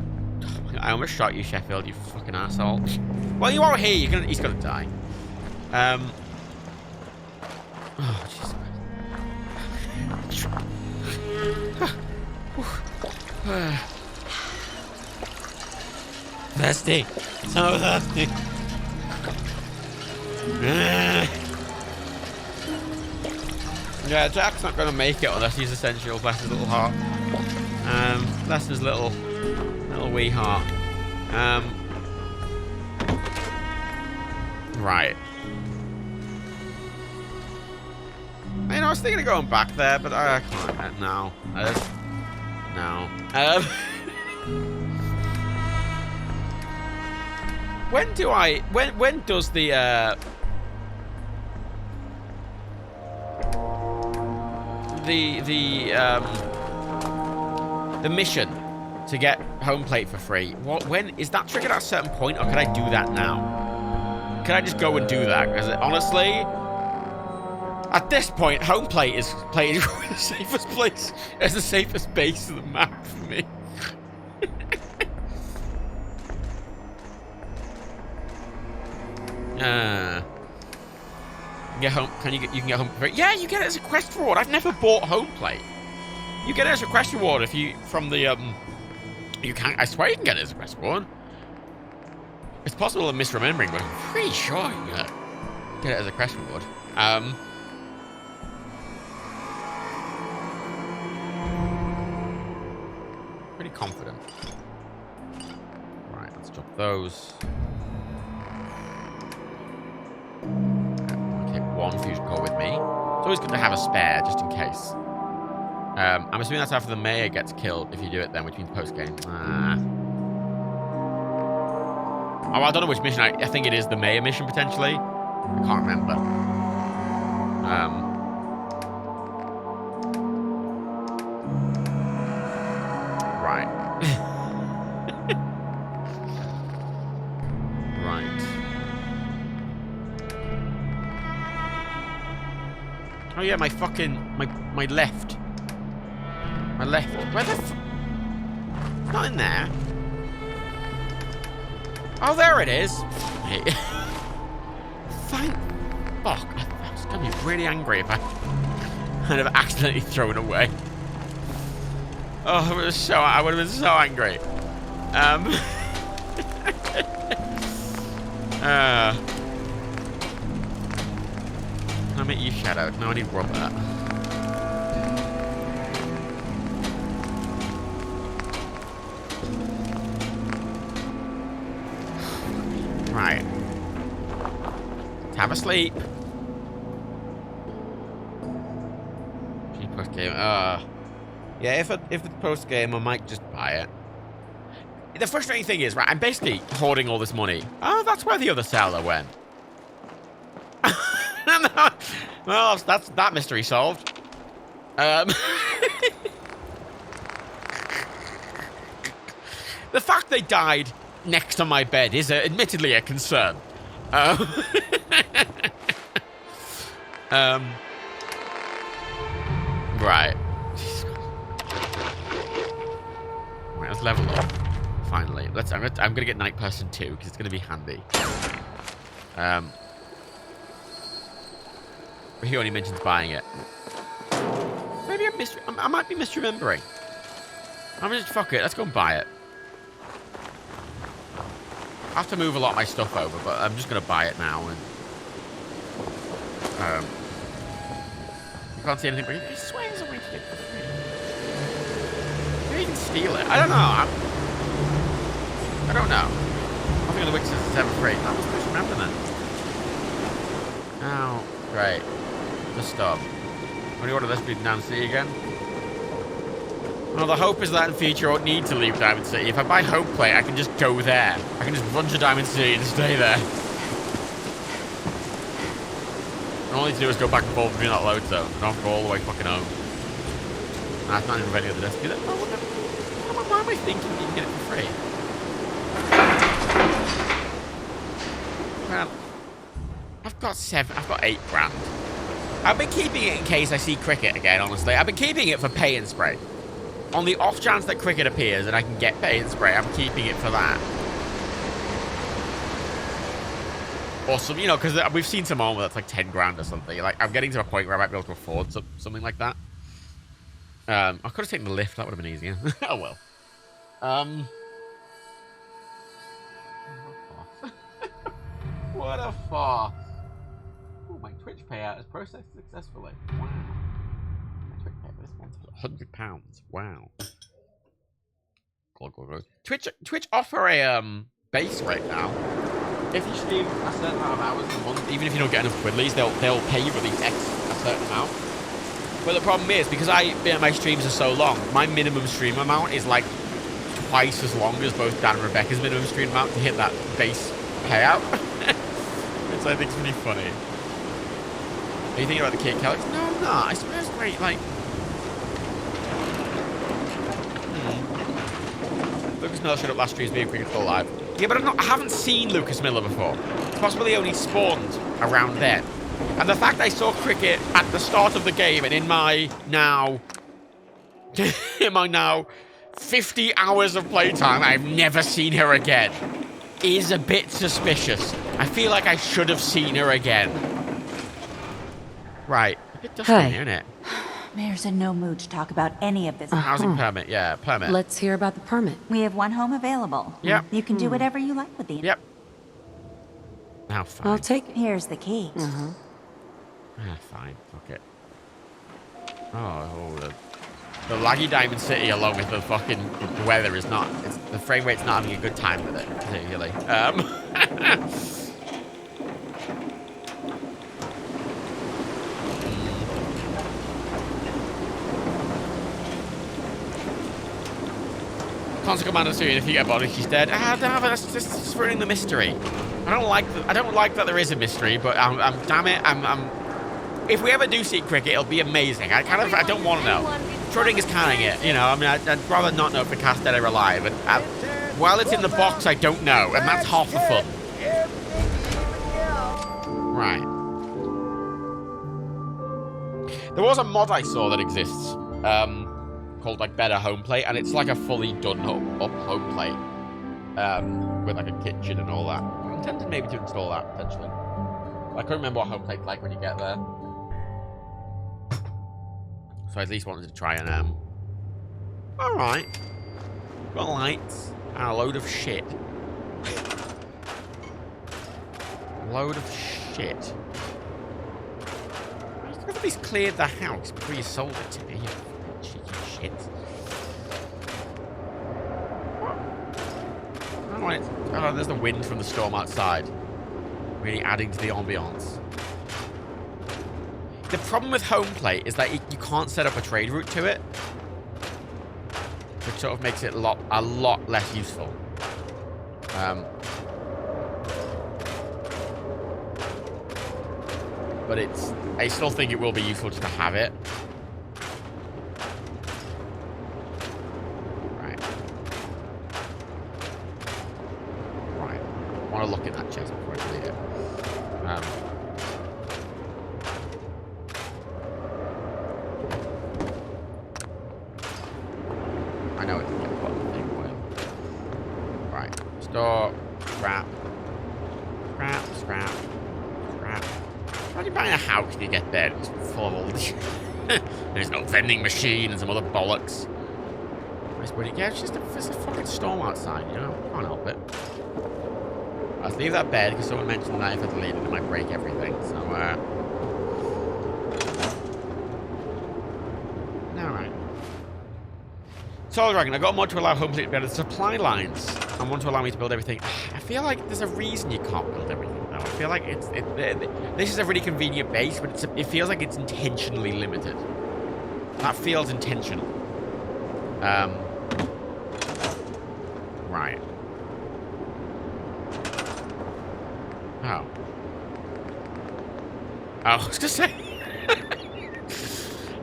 almost shot you, Sheffield, you fucking asshole. Well, you are here. He's gonna die. Oh Jesus Christ. Thirsty. So thirsty. Yeah, Jack's not going to make it unless he's essential. Bless his little heart. Bless his little wee heart. Right. I was thinking of going back there, but I can't. No. No. When does the mission to get home plate for free? When is that triggered at a certain point, or can I do that now? Can I just go and do that? Because honestly, at this point, home plate is the safest place. It's the safest base of the map for me. Get home. You can get home. Yeah, you get it as a quest reward. I've never bought home plate. You get it as a quest reward if you from the You can. I swear you can get it as a quest reward. It's possible I'm misremembering, but I'm pretty sure you can get it as a quest reward. Pretty confident. Right, let's drop those. One fusion core with me. It's always good to have a spare, just in case. I'm assuming that's after the mayor gets killed, if you do it then, which means post-game. Oh, I don't know which mission. I think it is the mayor mission, potentially. I can't remember. Right. Oh yeah, my fucking my left. My left. Where the f— it's not in there. Oh, there it is. Thank fuck. I was gonna be really angry if I kind of accidentally thrown it away. Oh, I would have been so angry. Can I make you shadowed? No, I need Robert. Right. Have a sleep. Post game. Yeah. If it's post game, I might just buy it. The frustrating thing is, right? I'm basically hoarding all this money. Oh, that's where the other seller went. Well, that's that mystery solved. The fact they died next to my bed is admittedly a concern. Right. Right, let's level up. Finally, I'm gonna get Night Person 2 because it's gonna be handy. He only mentions buying it. Maybe I might be misremembering. I'm just fuck it. Let's go and buy it. I have to move a lot of my stuff over, but I'm just gonna buy it now. And you can't see anything, but he swears away to it for free. Maybe you can steal it. I don't know. I don't know. I think the Witch says it's ever free. I must misremember then. Oh, great. Just stop. When you order this, be down City again. Well, the hope is that in future I won't need to leave Diamond City. If I buy Hope Plate, I can just go there. I can just run to Diamond City and stay there. All I need to do is go back and forth between that load zone. I don't have to go all the way fucking home. Nah, it's not even any other desk. Why am I thinking you can get it for free? Well, I've got 8 grand. I've been keeping it in case I see Cricket again, honestly. I've been keeping it for pay and spray. On the off chance that Cricket appears and I can get pay and spray, I'm keeping it for that. Or some, you know, because we've seen some on where that's like 10 grand or something. Like, I'm getting to a point where I might be able to afford something like that. I could have taken the lift. That would have been easier. Oh, well. What a farce. Oh, my Twitch payout is processed successfully. Wow. My Twitch payout this month was £100. Wow. Go. Twitch offer a base right now. If you stream a certain amount of hours a month, even if you don't get enough Quiddlies, they'll pay you at least a certain amount. But the problem is, because my streams are so long, my minimum stream amount is like twice as long as both Dan and Rebecca's minimum stream amount to hit that base payout. Which I think is really funny. Are you thinking about the Kate Calyx? No, I'm not. I suppose it's great, like... Lucas Miller showed up last stream's being cricket still alive. Yeah, but I haven't seen Lucas Miller before. Possibly only spawned around then. And the fact I saw cricket at the start of the game and in my now 50 hours of playtime, I've never seen her again, is a bit suspicious. I feel like I should have seen her again. Right. A bit dusty, isn't it? Mayor's in no mood to talk about any of this. Housing permit, yeah, permit. Let's hear about the permit. We have one home available. Yep. You can do whatever you like with the... Yep. Now, fine. I'll take it. Here's the key. Fine. Fuck it. Oh, the laggy Diamond City, along with the fucking the weather, is not... the frame rate's not having a good time with it, particularly. Console Commander Syrian, if you get body, she's dead. No, but that's just ruining the mystery. I don't like that there is a mystery, but damn it, if we ever do see cricket, it'll be amazing. I don't want to know. Schrodinger's canning it, you know. I mean, I'd rather not know if the cast dead or alive. And while it's in the box, I don't know, and that's half the fun. Right. There was a mod I saw that exists. Called like Better Home Plate, and it's like a fully done up home plate with like a kitchen and all that. I'm tempted maybe to install that potentially. I can't remember what home plate's like when you get there, so I at least wanted to try and all right, got lights and a load of shit. Load of shit. You could have at least cleared the house before you sold it to me. Shit. Oh, there's the wind from the storm outside. Really adding to the ambiance. The problem with home plate is that you can't set up a trade route to it, which sort of makes it a lot less useful. But I still think it will be useful just to have it. I want to look at that chest before I delete it. I know it's a button thing. Right. Store. Scrap. Scrap. How do you buy a house when you get there? It's full of all this. There's no vending machine and some other bollocks. Yeah, it's just there's a fucking storm outside, you know? Can't help it. Let's leave that bed, because someone mentioned that if I delete it, it might break everything, so, alright. Soul Dragon, I got a mod to allow Home Plate to build supply lines, and one to allow me to build everything. I feel like there's a reason you can't build everything, though. I feel like this is a really convenient base, but it feels like it's intentionally limited. That feels intentional. Right. Oh. I was gonna say.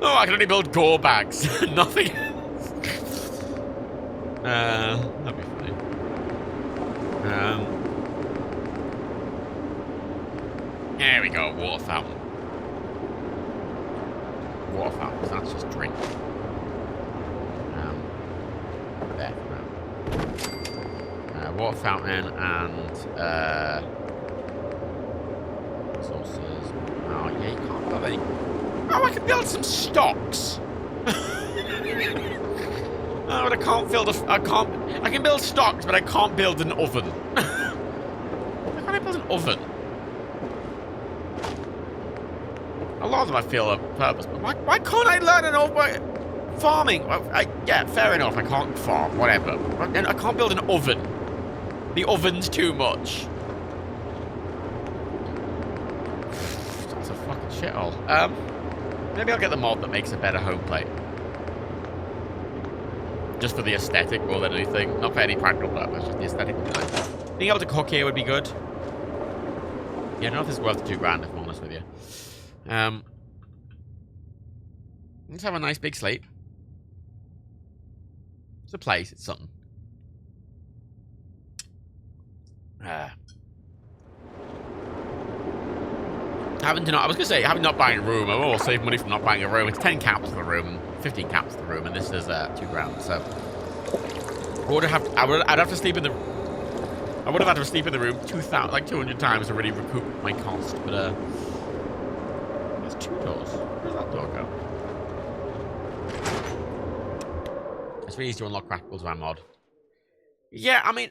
Oh, I can only build gore bags. Nothing else. That'd be funny. There we go, water fountain. Water fountain, that's just drink. There. Water fountain and sources. Oh yeah, you can't build any. Oh, I can build some stocks. Oh, but I can't build I can build stocks, but I can't build an oven. Why can't I build an oven? A lot of them I feel are purpose, but why can't I learn enough by farming? Yeah, fair enough, I can't farm, whatever. And I can't build an oven. The oven's too much. That's a fucking shithole. Maybe I'll get the mod that makes a better home plate. Just for the aesthetic more than anything. Not for any practical purpose, just the aesthetic. Being able to cook here would be good. Yeah, I don't know if it's worth $2 grand, if I'm honest with you. Let's have a nice big sleep. It's a place, it's something. Having not buying a room, I will save money from not buying a room. It's 10 caps for the room, 15 caps for the room, and this is $2 grand. So I'd have to sleep in the. I would have had to sleep in the room 200 times to really recoup my cost. But there's 2 doors. Where's that door go? It's really easy to unlock craftables by mod. Yeah, I mean,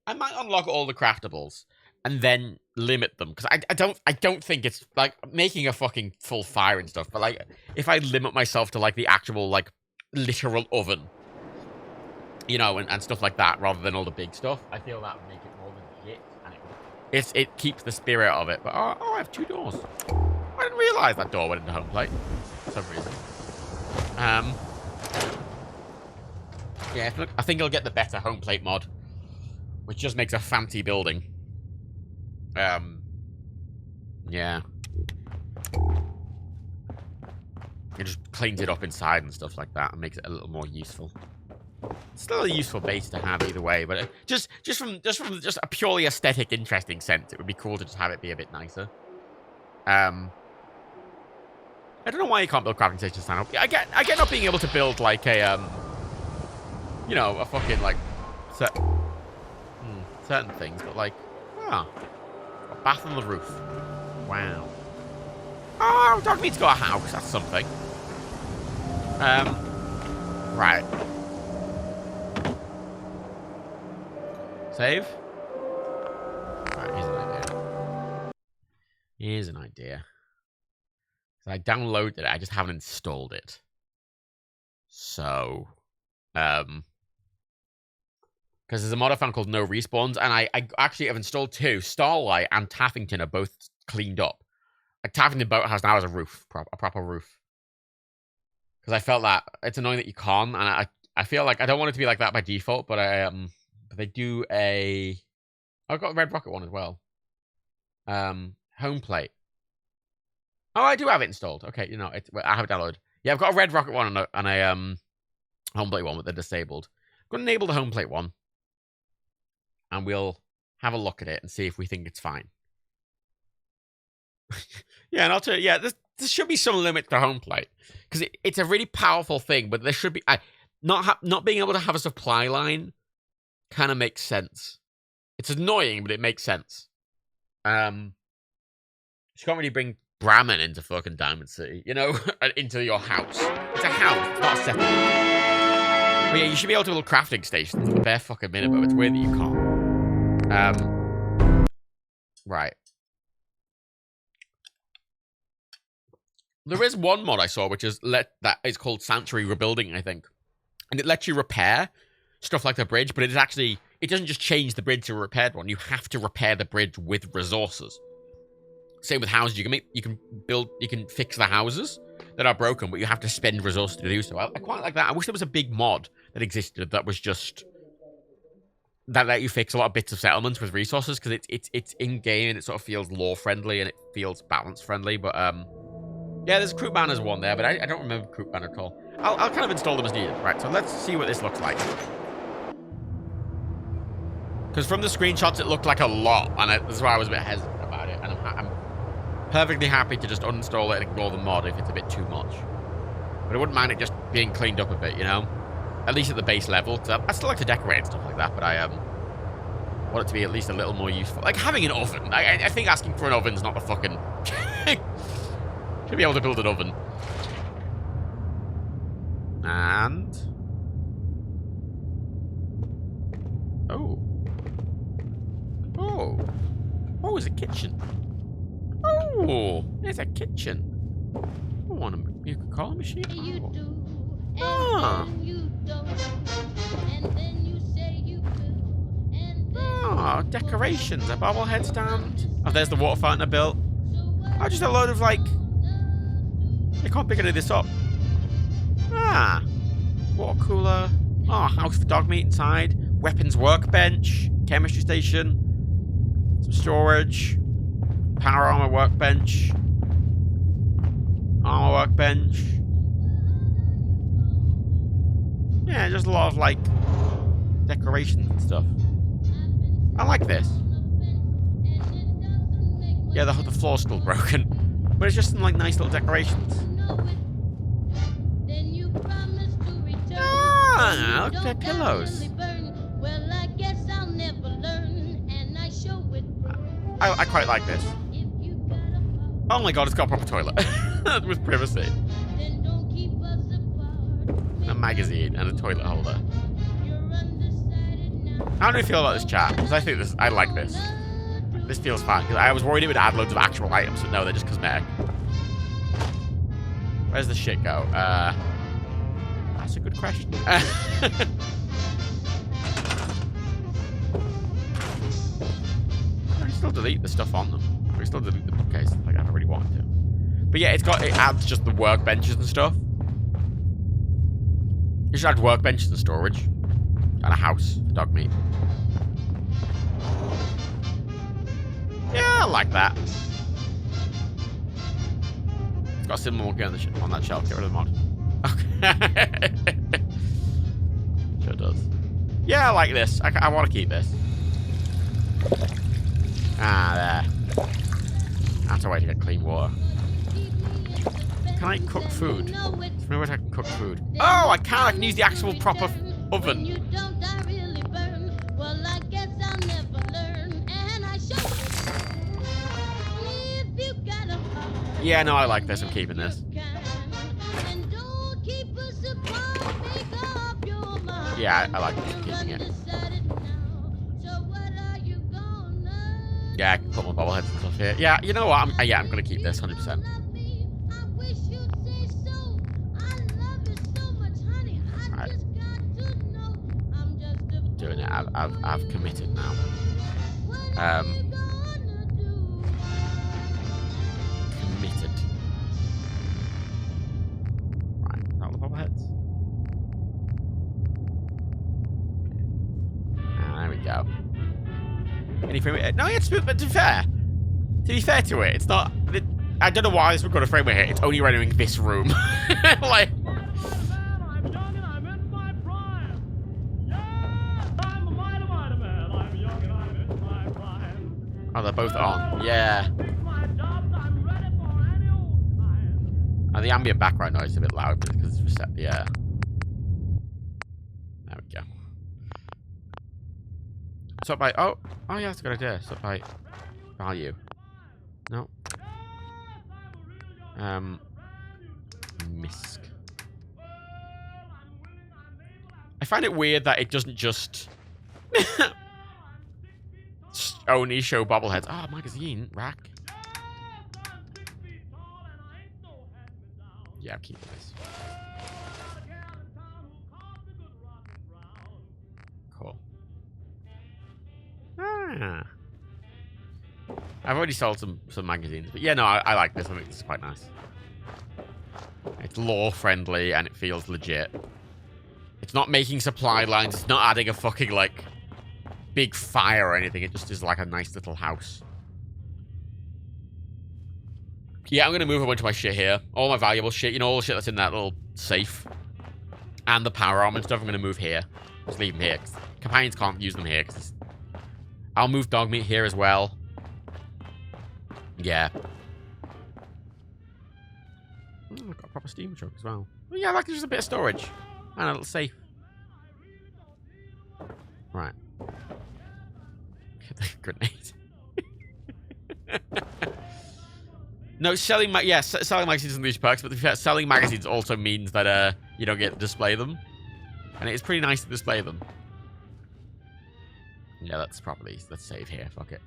I might unlock all the craftables and then limit them, because I don't think it's like making a fucking full fire and stuff, but like if I limit myself to like the actual like literal oven, you know, and stuff like that, rather than all the big stuff, I feel that would make it more than shit, and it keeps the spirit of it. But oh, I have 2 doors. I didn't realize that door went into home plate for some reason. Yeah, I think I'll get the better home plate mod, which just makes a fancy building. Yeah. It just cleans it up inside and stuff like that and makes it a little more useful. It's still a useful base to have either way, but just from a purely aesthetic, interesting sense, it would be cool to just have it be a bit nicer. I don't know why you can't build crafting stations now. I get not being able to build like a you know, a fucking like certain things, but like a bath on the roof. Wow. Oh, dog meat's got a house. That's something. Right. Save. Right, here's an idea. Here's an idea. So I downloaded it. I just haven't installed it. So, because there's a mod I found called No Respawns, and I actually have installed 2. Starlight and Taffington are both cleaned up. Like, Taffington Boathouse now has a roof, a proper roof. Because I felt that it's annoying that you can't, and I feel like I don't want it to be like that by default, but but they do a. I've got a Red Rocket one as well. Home plate. Oh, I do have it installed. Okay, you know, I have it downloaded. Yeah, I've got a Red Rocket one and a home plate one, but they're disabled. I'm going to enable the home plate one, and we'll have a look at it and see if we think it's fine. Yeah, and I'll tell you, yeah, there should be some limit to home plate, because it's a really powerful thing, but there should be not being able to have a supply line kind of makes sense. It's annoying, but it makes sense. You can't really bring Brahmin into fucking Diamond City, you know, into your house. It's a house, it's not a settlement. But yeah, you should be able to build crafting stations for a bare fucking minute, but it's weird that you can't. Right. There is one mod I saw, which is that is called Sanctuary Rebuilding, I think. And it lets you repair stuff like the bridge, but it doesn't just change the bridge to a repaired one. You have to repair the bridge with resources. Same with houses. You can fix the houses that are broken, but you have to spend resources to do so. I quite like that. I wish there was a big mod that existed that was just that let you fix a lot of bits of settlements with resources, because it's in game and it sort of feels lore friendly and it feels balance friendly. But yeah, there's Crew Banners one there, but I don't remember Crew Banner at all. I'll kind of install them as needed. Right, so let's see what this looks like. Because from the screenshots, it looked like a lot, and that's why I was a bit hesitant about it. And I'm perfectly happy to just uninstall it and ignore the mod if it's a bit too much. But I wouldn't mind it just being cleaned up a bit, you know? At least at the base level. I still like to decorate and stuff like that, but I want it to be at least a little more useful. Like having an oven. I think asking for an oven is not the fucking... Should be able to build an oven. And... Oh, it's a kitchen. Oh, Ooh, there's a kitchen. I want a Coca-Cola machine. Oh. Oh, decorations. A bobblehead stand. Oh, there's the water fountain I built. Oh, just a load of, like... I can't pick any of this up. Ah. Water cooler. Oh, house for dog meat inside. Weapons workbench. Chemistry station. Some storage. Power armor workbench. Armor workbench. Yeah, just a lot of, like, decorations and stuff. I like this. Yeah, the floor's still broken. But it's just some, like, nice little decorations. Ah, look at their pillows. I quite like this. Oh my god, it's got a proper toilet. With privacy. A magazine and a toilet holder. How do you feel about this chat? Because I think I like this. This feels fine. Because I was worried it would add loads of actual items, but no, they're just cosmetic. Where's the shit go? That's a good question. I can still delete the stuff on them. I can still delete the bookcase like I really wanted to. But yeah, it adds just the workbenches and stuff. You should add workbenches and storage. And a house for dog meat. Yeah, I like that. It's got a similar monkey on that shelf. Get rid of the mod. Okay. Sure does. Yeah, I like this. I want to keep this. Ah, there. That's a way to get clean water. Can I cook food? There's no way I can cook food. Oh, I can. I can use the actual proper oven. Yeah, no, I like this. I'm keeping this. Yeah, I like this. I'm keeping it. Yeah, I can put my bobbleheads and stuff here. Yeah, you know what? I'm going to keep this 100%. Right. Doing it. I've committed now. Committed. Right, not the bobbleheads. Ah, there we go. Any frame rate? No, it's but to be fair to it, it's not. I don't know why this got a frame rate. It's only rendering this room. Like. Oh, they're both on. Yeah. Oh, the ambient background noise is a bit loud because it's reset the air. There we go. Sort by. Oh yeah, that's a good idea. Sort by value. No. Misc. I find it weird that it doesn't just only show bobbleheads. Ah, magazine rack. Yeah, I'm keeping this. Cool. Ah. I've already sold some magazines, but yeah, no, I like this. I think it's quite nice. It's lore friendly and it feels legit. It's not making supply lines. It's not adding a fucking like big fire or anything. It just is like a nice little house. Yeah, I'm gonna move a bunch of my shit here. All my valuable shit, you know, all the shit that's in that little safe. And the power armor and stuff, I'm gonna move here. Just leave them here. Companions can't use them here. Cause I'll move dog meat here as well. Yeah. Oh, I've got a proper steam truck as well. Well, yeah, like just a bit of storage. And a little safe. Right. Get the grenade. No, selling magazines doesn't lose perks, but selling magazines also means that you don't get to display them. And it's pretty nice to display them. Yeah, let's save here. Fuck it.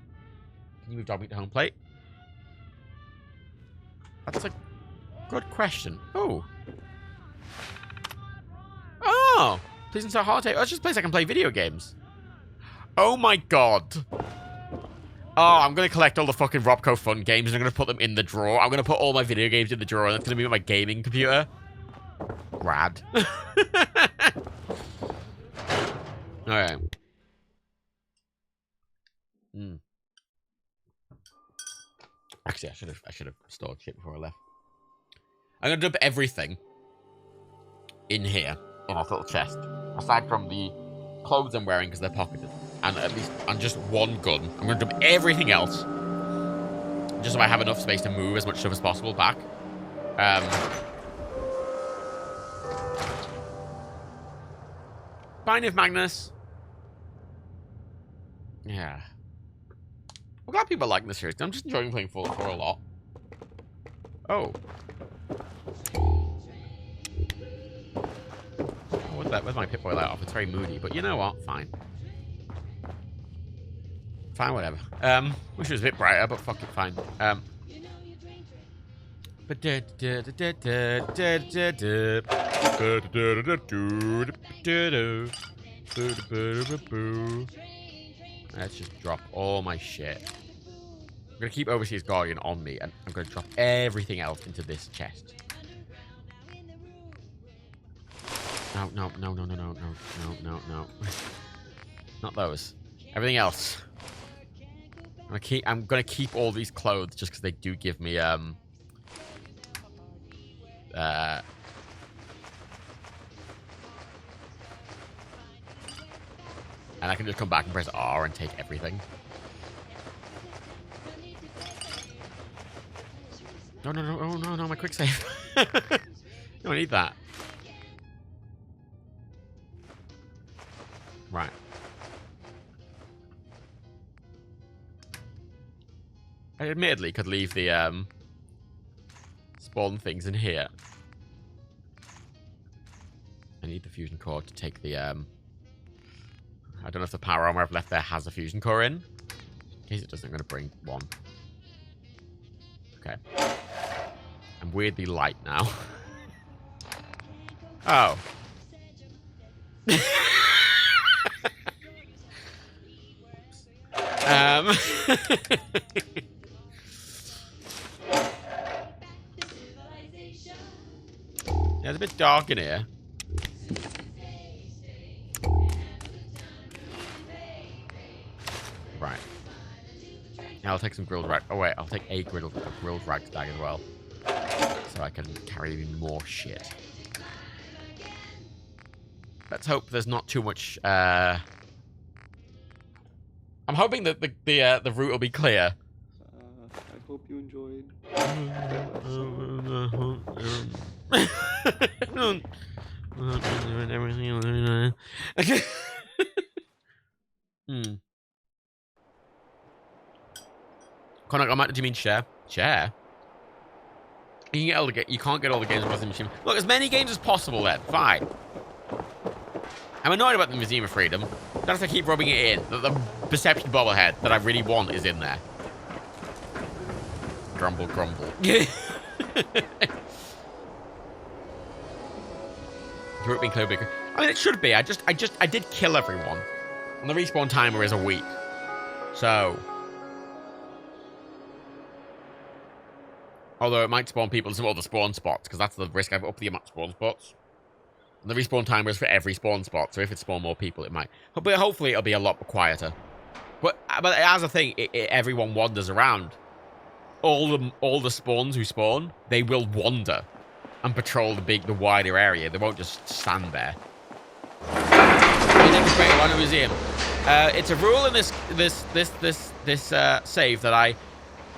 Can you move dog meat to home plate? That's a good question. Oh. Oh! Please install holotape. Oh, it's just a place I can play video games. Oh my god. Oh, I'm going to collect all the fucking Robco Fun games and I'm going to put them in the drawer. I'm going to put all my video games in the drawer and it's going to be my gaming computer. Rad. Alright. Actually, I should have stored shit before I left. I'm going to dump everything in here in our little chest. Aside from the clothes I'm wearing because they're pocketed. And at least on just one gun. I'm going to dump everything else. Just so I have enough space to move as much stuff as possible back. Fine if Magnus. Yeah. I'm glad people like this series. I'm just enjoying playing Fallout 4 a lot. Oh. Where's my Pip-Boy light off? It's very moody, but you know what? Fine. Fine, whatever. Wish it was a bit brighter, but fuck it, fine. Let's just drop all my shit. I'm gonna keep Overseas Guardian on me, and I'm gonna drop everything else into this chest. No. Not those. Everything else. I'm gonna keep all these clothes just because they do give me and I can just come back and press R and take everything. No, my quick save. Don't need that. Right. I admittedly could leave the spawn things in here. I need the fusion core to take the I don't know if the power armor I've left there has a fusion core in. In case it doesn't, I'm going to bring one. Okay. I'm weirdly light now. Oh. Yeah, it's a bit dark in here. Right. Now I'll take some grilled rag. Oh wait, I'll take a grilled rag stag as well, so I can carry even more shit. Let's hope there's not too much. I'm hoping that the route will be clear. I hope you enjoyed. Connor, do you mean share? Share? You can get all the you can't get all the games on the machine. Look, as many games as possible then. Fine. I'm annoyed about the Museum of Freedom. That's I keep rubbing it in. The Perception bobblehead that I really want is in there. Grumble, grumble. Group being clear bigger. I mean, it should be. I did kill everyone. And the respawn timer is a week. So. Although it might spawn people in some other spawn spots, because that's the risk. I've upped the amount of spawn spots. And the respawn timer is for every spawn spot, so if it spawn more people, it might. But hopefully it'll be a lot quieter. But as a thing, everyone wanders around. All the spawns who spawn, they will wander and patrol the wider area. They won't just stand there. Museum. It's a rule in this save that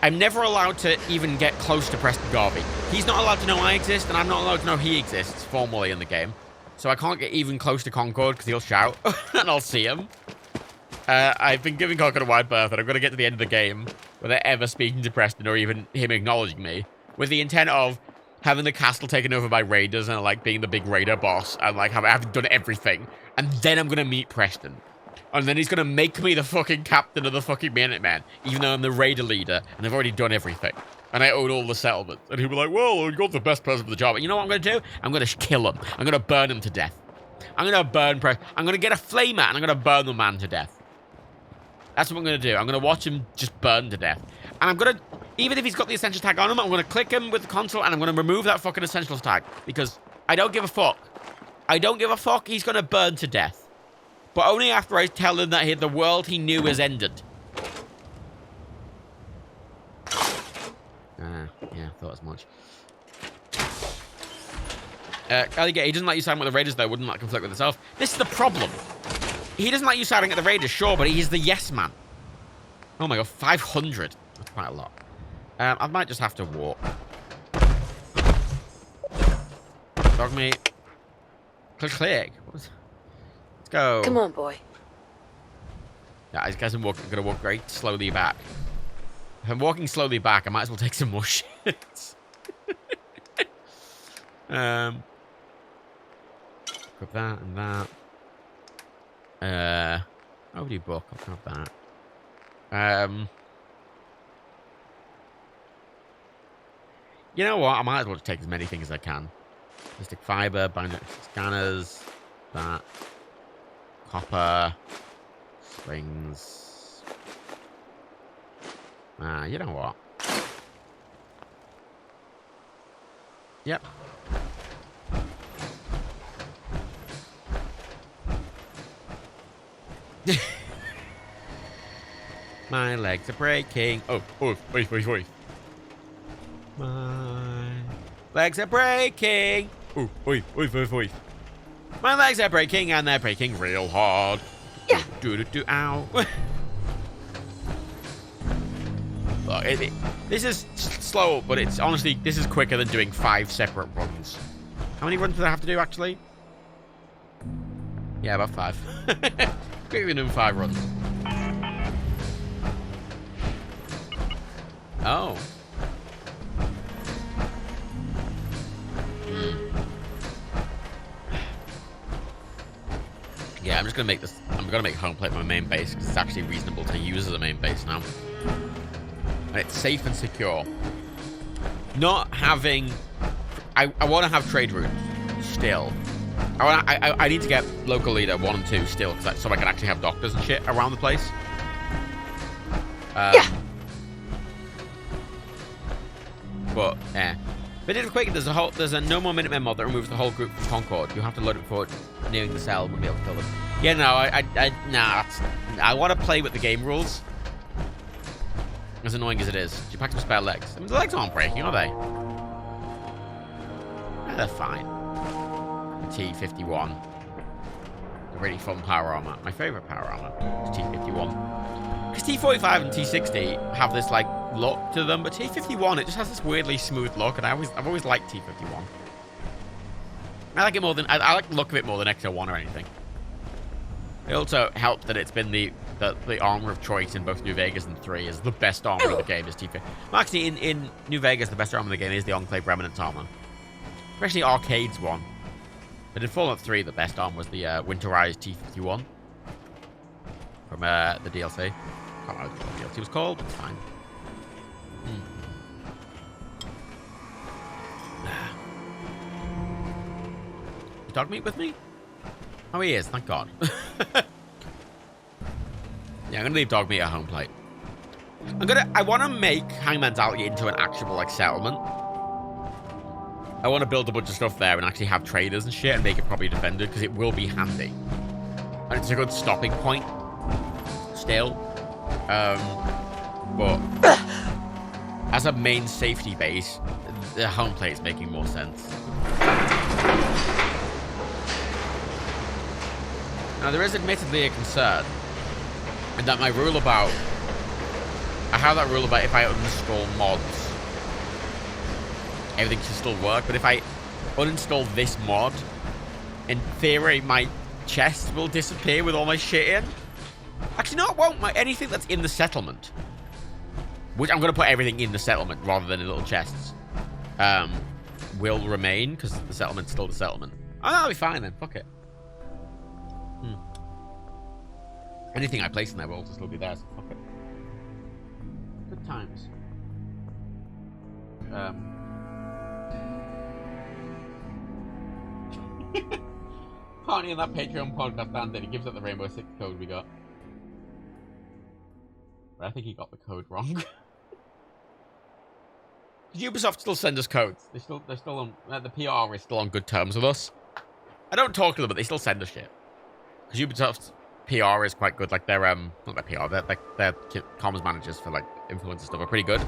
I'm never allowed to even get close to Preston Garvey. He's not allowed to know I exist, and I'm not allowed to know he exists formally in the game. So I can't get even close to Concord because he'll shout, and I'll see him. I've been giving Concord a wide berth, and I'm going to get to the end of the game without ever speaking to Preston or even him acknowledging me, with the intent of having the castle taken over by raiders and like being the big raider boss and like having done everything, and then I'm going to meet Preston. And then he's going to make me the fucking captain of the fucking Minutemen, even though I'm the raider leader, and I've already done everything. and I own all the settlements. And he'll be like, well, you got the best person for the job. And you know what I'm going to do? I'm going to kill him. I'm going to burn him to death. I'm going to get a flamer, and I'm going to burn the man to death. That's what I'm going to do. I'm going to watch him just burn to death. And I'm going to, even if he's got the essential tag on him, I'm going to click him with the console, and I'm going to remove that fucking essential tag. Because I don't give a fuck. I don't give a fuck. He's going to burn to death. But only after I tell him that the world he knew has ended. Yeah, thought as much. He doesn't like you siding with the Raiders, though. Wouldn't that conflict with itself? This is the problem. He doesn't like you siding at the Raiders, sure, but he's the yes man. Oh my god, 500. That's quite a lot. I might just have to walk. Dog meat. Click. Let's go. Come on, boy. Yeah, I guess I'm gonna walk very slowly back. If I'm walking slowly back, I might as well take some more shit. Grab that and that. Overdue book. I'll grab that. You know what? I might as well just take as many things as I can. Mystic fiber, binder scanners, that. Copper. Springs. You know what? Yep. My legs are breaking. Oh, wait. My legs are breaking. Oh, wait. My legs are breaking, and they're breaking real hard. Yeah. Ow. Look, this is slow, but it's honestly, this is quicker than doing 5 separate runs. How many runs do I have to do, actually? Yeah, about 5. Quicker than doing 5 runs. Oh. Yeah, I'm just gonna make this. I'm gonna make home plate my main base because it's actually reasonable to use as a main base now, and it's safe and secure. Not having. I want to have trade routes still. I need to get local leader 1 and 2 still, so I can actually have doctors and shit around the place. Yeah. But yeah. But in Quake, there's a no more Minutemen mod that removes the whole group from Concord. You have to load it before nearing the cell and be able to kill them. Yeah, no, I want to play with the game rules. As annoying as it is. You pack some spare legs. I mean, the legs aren't breaking, are they? Yeah, they're fine. T51. A really fun power armor. My favorite power armor is T51. Because T45 and T60 have this, like, look to them, but T51, it just has this weirdly smooth look, and I've always liked T51. I like it more than I like the look of it more than XO1 or anything. It also helped that it's been the armor of choice in both New Vegas and 3 is the best armor of the game is T50. Well, actually, in New Vegas, the best armor of the game is the Enclave Remnant's armor, especially Arcade's one. But in Fallout 3, the best armor was the Winterized T51 from the DLC. I can't remember what the DLC was called, but it's fine. Is dog meat with me? Oh, he is, thank God. Yeah, I'm gonna leave dog meat at home plate. I want to make Hangman's Alley into an actual, like, settlement. I want to build a bunch of stuff there and actually have traders and shit and make it properly defended, because it will be handy. And it's a good stopping point. Still. But as a main safety base, the home plate is making more sense. Now, there is admittedly a concern, and that my rule about... I have that rule about if I uninstall mods, everything should still work, but if I uninstall this mod, in theory, my chest will disappear with all my shit in. Actually, no, it won't. Anything that's in the settlement, which I'm going to put everything in the settlement rather than in little chests, will remain, because the settlement's still the settlement. Oh, that'll be fine then. Fuck it. Anything I place in there will also still be there, so fuck it. Good times. Party in that Patreon podcast, Dan did. He gives out the Rainbow Six code we got. But I think he got the code wrong. Ubisoft still send us codes. They're still on. The PR is still on good terms with us. I don't talk to them, but they still send us shit. Because Ubisoft's PR is quite good. Like their not their PR, their comms managers for like influencer stuff are pretty good.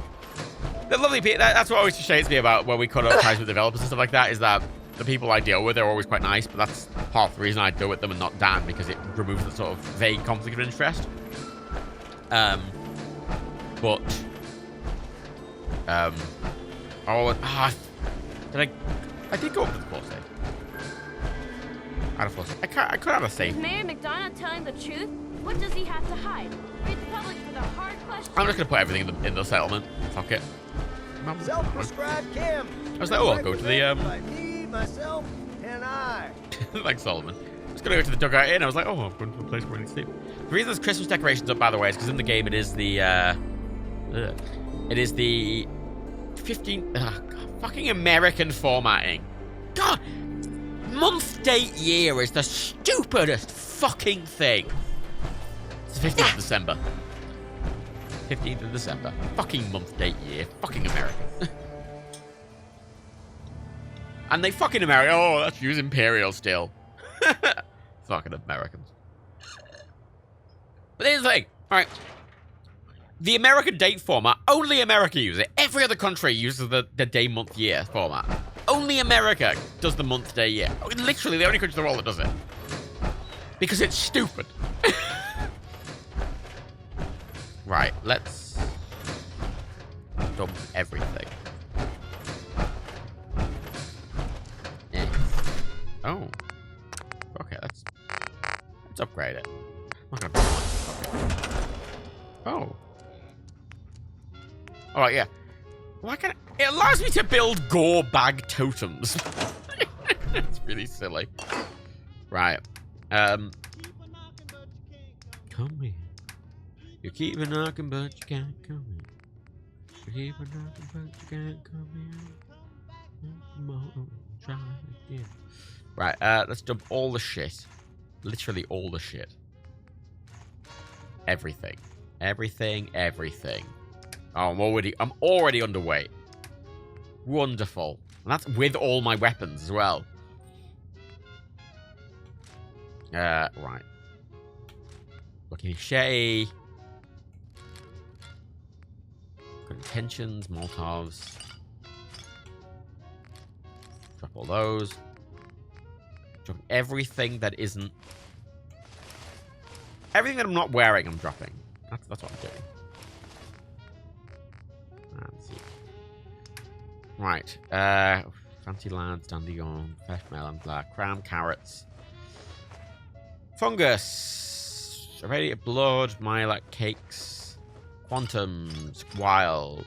They're lovely people. That's what always frustrates me about when we cut off ties with developers and stuff like that. Is that the people I deal with are always quite nice, but that's part of the reason I deal with them and not Dan, because it removes the sort of vague conflict of interest. I did go up to the floor save. I had a floor save. I could have a save. Is Mayor McDonough telling the truth? What does he have to hide? Read the public for the hard question. I'm just gonna put everything in the settlement. Fuck it. Self-prescribed camp. I was like, oh, I'll go to the By me, myself, and I. like Solomon. I was gonna go to the dugout inn. I was like, oh, I'm going to a place where I need to sleep. The reason there's Christmas decorations up, by the way, is because in the game it is the 15 fucking American formatting. God, month, date, year is the stupidest fucking thing. It's 15th of December. 15th of December. Fucking month, date, year. Fucking American. And they fucking American. Oh, let's use Imperial still. Fucking Americans. But here's the thing. Alright. The American date format, only America uses it. Every other country uses the day, month, year format. Only America does the month, day, year. Literally the only country in the world that does it. Because it's stupid. Right, let's dump everything. Yeah. Oh. Okay, let's upgrade it. I'm not gonna build one. Okay. Oh. Alright, yeah. Why can't it allows me to build gore bag totems. It's really silly. Right. Come here. You keep a knocking, but you can't come in. You keep a knocking, but you can't come in. Try again. Right, let's dump all the shit. Literally all the shit. Everything. Everything. Oh, I'm already underweight. Wonderful. And that's with all my weapons as well. Right. Lucky Shay. Good intentions, Molotovs. Drop all those. Drop everything that isn't... Everything that I'm not wearing, I'm dropping. That's what I'm doing. Let's see. Right. Fancy lads, dandelion, fresh melon, black, cram, carrots. Fungus. Irradiated blood, Mylac cakes. Quantums, wild.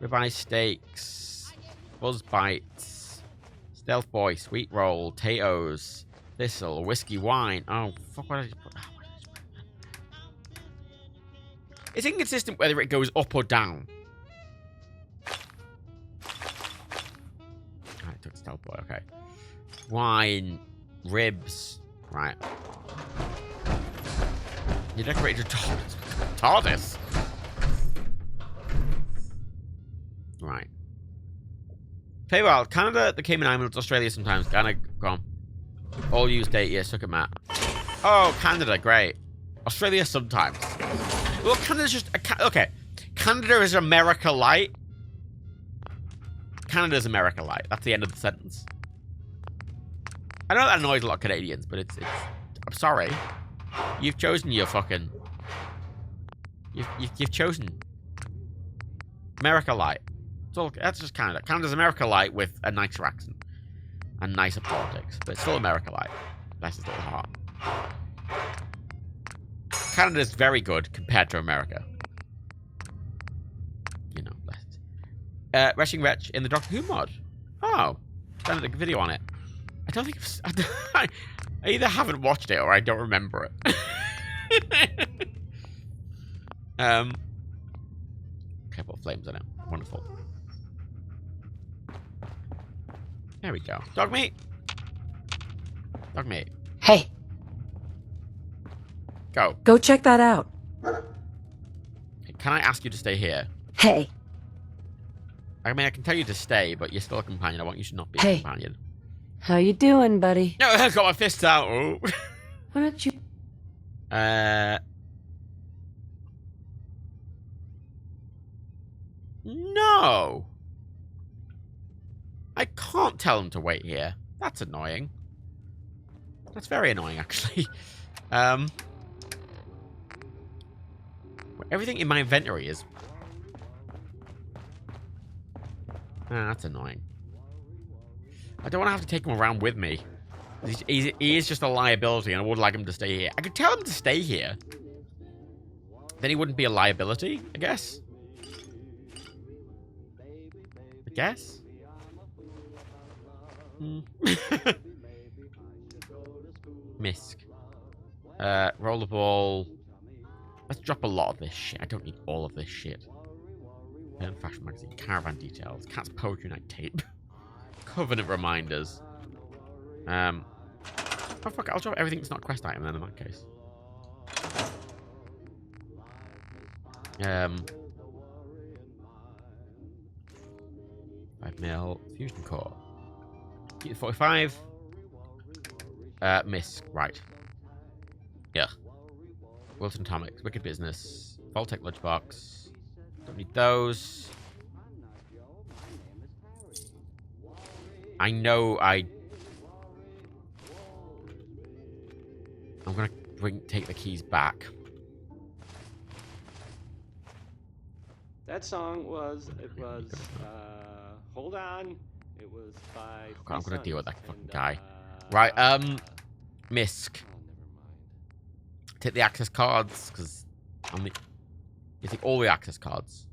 Ribeye steaks. Buzz bites. Stealth boy, sweet roll, Tatoes. Thistle, whiskey wine. Oh, fuck, what did I put? Oh, what did I put? It's inconsistent whether it goes up or down. I took stealth boy, okay. Wine, ribs. Right. You decorated TARDIS. Right. Tell you what, Canada, the Cayman Islands, Australia sometimes. Ghana, gone. All use date, yeah, suck at Matt. Oh, Canada, great. Australia sometimes. Well, Canada's just... okay. Canada is America light. Canada's America light. That's the end of the sentence. I know that annoys a lot of Canadians, but it's I'm sorry. You've chosen your fucking... You've chosen... America light. That's just Canada. Canada's America light with a nicer accent. And nicer politics. But it's still America light. Bless his little heart. Canada's very good compared to America. You know, bless it. Rushing Wretch in the Doctor Who mod. Oh. Done a video on it. I don't think I either haven't watched it or I don't remember it. Couple of flames on it. Wonderful. There we go. Dog meat. Dog meat. Hey. Go. Go check that out. Can I ask you to stay here? Hey. I mean, I can tell you to stay, but you're still a companion. I want you to not be a Hey. companion. How you doing, buddy? No, I've got my fists out. Oh. Why don't you... No. I can't tell him to wait here. That's annoying. That's very annoying, actually. Everything in my inventory is... that's annoying. I don't want to have to take him around with me. He is just a liability, and I would like him to stay here. I could tell him to stay here. Then he wouldn't be a liability, I guess. I guess? Misk. Roll the ball. Let's drop a lot of this shit. I don't need all of this shit. Fashion magazine. Caravan details. Cat's poetry night tape. Covenant reminders. Oh fuck it. I'll drop everything that's not quest item then in that case. 5mm fusion core. 45. Misk. Right. Yeah. Wilton Atomics. Wicked Business. Voltec Lunchbox. Don't need those. I know I'm gonna take the keys back. That song was, hold on. It was by... I'm gonna deal with that fucking guy. Right, Misk. Take the access cards, because you take all the access cards.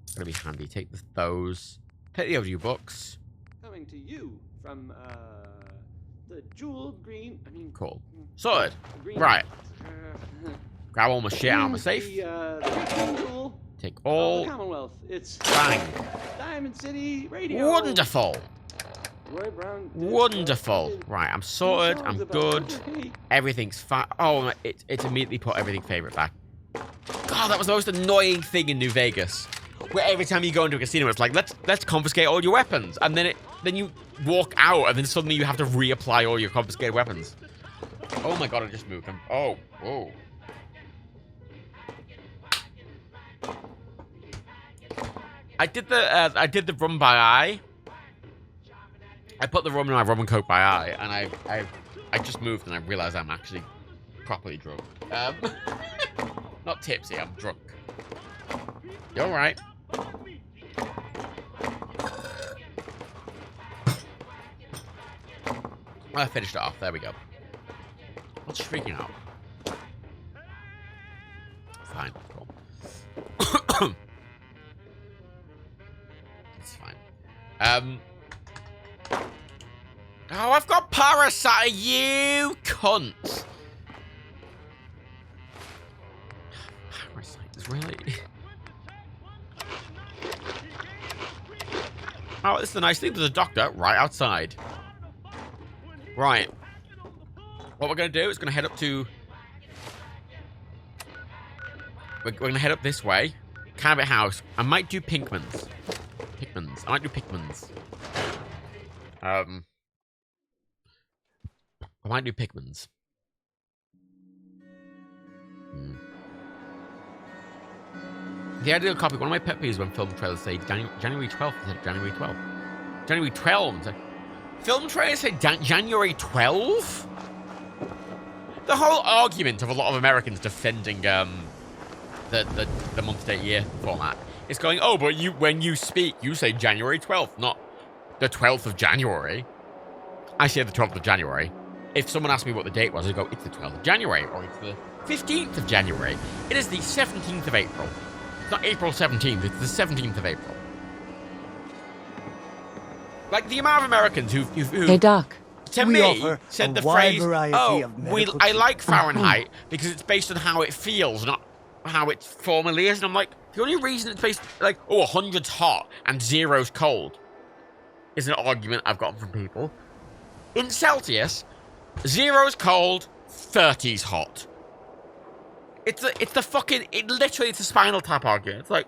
It's gonna be handy. Take those. Take the audio books. Coming to you from, the jeweled green... Cool. Sorted. Right. Grab all my shit out of my safe. Take all. Commonwealth. It's bang. Diamond City Radio. Wonderful. Wonderful. Right, I'm sorted. I'm good. Everything's fine. Oh, it's immediately put everything favorite back. God, that was the most annoying thing in New Vegas. Where every time you go into a casino, it's like, let's confiscate all your weapons, and then you walk out, and then suddenly you have to reapply all your confiscated weapons. Oh my god, I just moved them. Oh, whoa. I did the rum by eye. I put the rum in my rum and coke by eye, and I just moved and I realized I'm actually properly drunk. Not tipsy, I'm drunk. You alright? I finished it off. There we go. What's freaking out? Fine. Cool. It's fine. Oh, I've got Parasite, you cunt! Parasite is really... Oh, this is the nice thing. There's a doctor right outside. Right. What we're going to do is going to head up to... We're going to head up this way. Cabot House. I might do Pinkman's. I might do Pinkman's. I might do Pinkman's. The ideal copy. One of my pet peeves when film trailers say January 12th instead of January 12th. January 12th. Film trailers say January 12th? The whole argument of a lot of Americans defending the month, date, year format is going, oh, but when you speak, you say January 12th, not the 12th of January. I say the 12th of January. If someone asked me what the date was, I'd go, it's the 12th of January, or it's the 15th of January. It is the 17th of April. It's not April 17th, it's the 17th of April. Like, the amount of Americans who Hey, Doc. to me, said the phrase, oh, I like Fahrenheit because it's based on how it feels, not how it formally is. And I'm like, the only reason it's based, like, oh, 100's hot and 0's cold. is an argument I've gotten from people. In Celsius, 0's cold, 30's hot. It's the fucking, literally it's a Spinal Tap argument. It's like,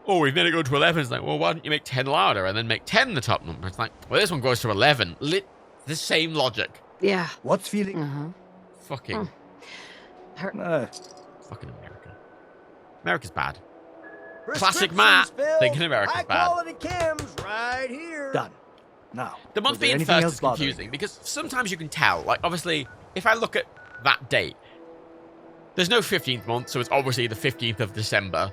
oh, we've made it go to 11. It's like, well, why don't you make 10 louder and then make 10 the top number? It's like, well, this one goes to 11. The same logic. Yeah. What's feeling? Fucking. Fucking America. America's bad. Classic Matt thinking America's bad. High-quality cams right here. Done. Now. The month being first is confusing because sometimes you can tell. Like, obviously, if I look at that date, there's no 15th month, so it's obviously the 15th of December,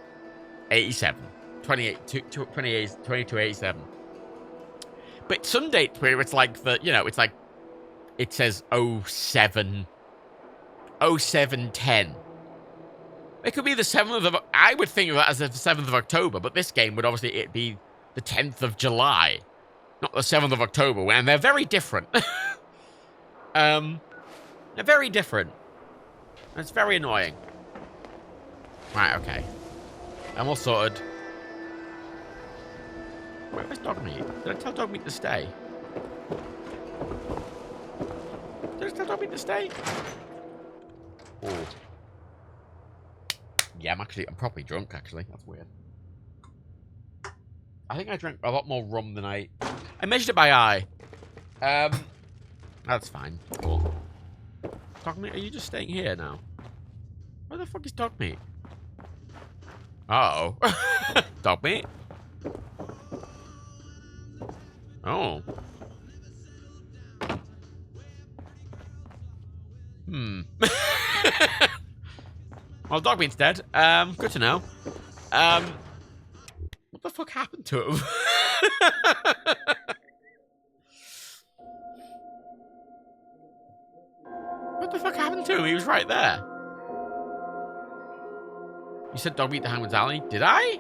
87. 2287. But some dates where it's like it's like it says 0710. It could be the 7th of, I would think of that as the 7th of October, but this game would obviously it be the 10th of July, not the 7th of October, and they're very different. They're very different. It's very annoying. Right, okay. I'm all sorted. Where's Dogmeat? Did I tell Dogmeat to stay? Did I tell Dogmeat to stay? Oh. Yeah, I'm properly drunk, actually. That's weird. I think I drank a lot more rum than I measured it by eye. That's fine. Cool. Dogmeat, are you just staying here now? Where the fuck is Dogmeat? Uh-oh. Dogmeat? Oh. Well, Dogmeat's dead. Good to know. What the fuck happened to him? What the fuck happened to him? He was right there. You said Dogmeat to Hangman's Alley? Did I?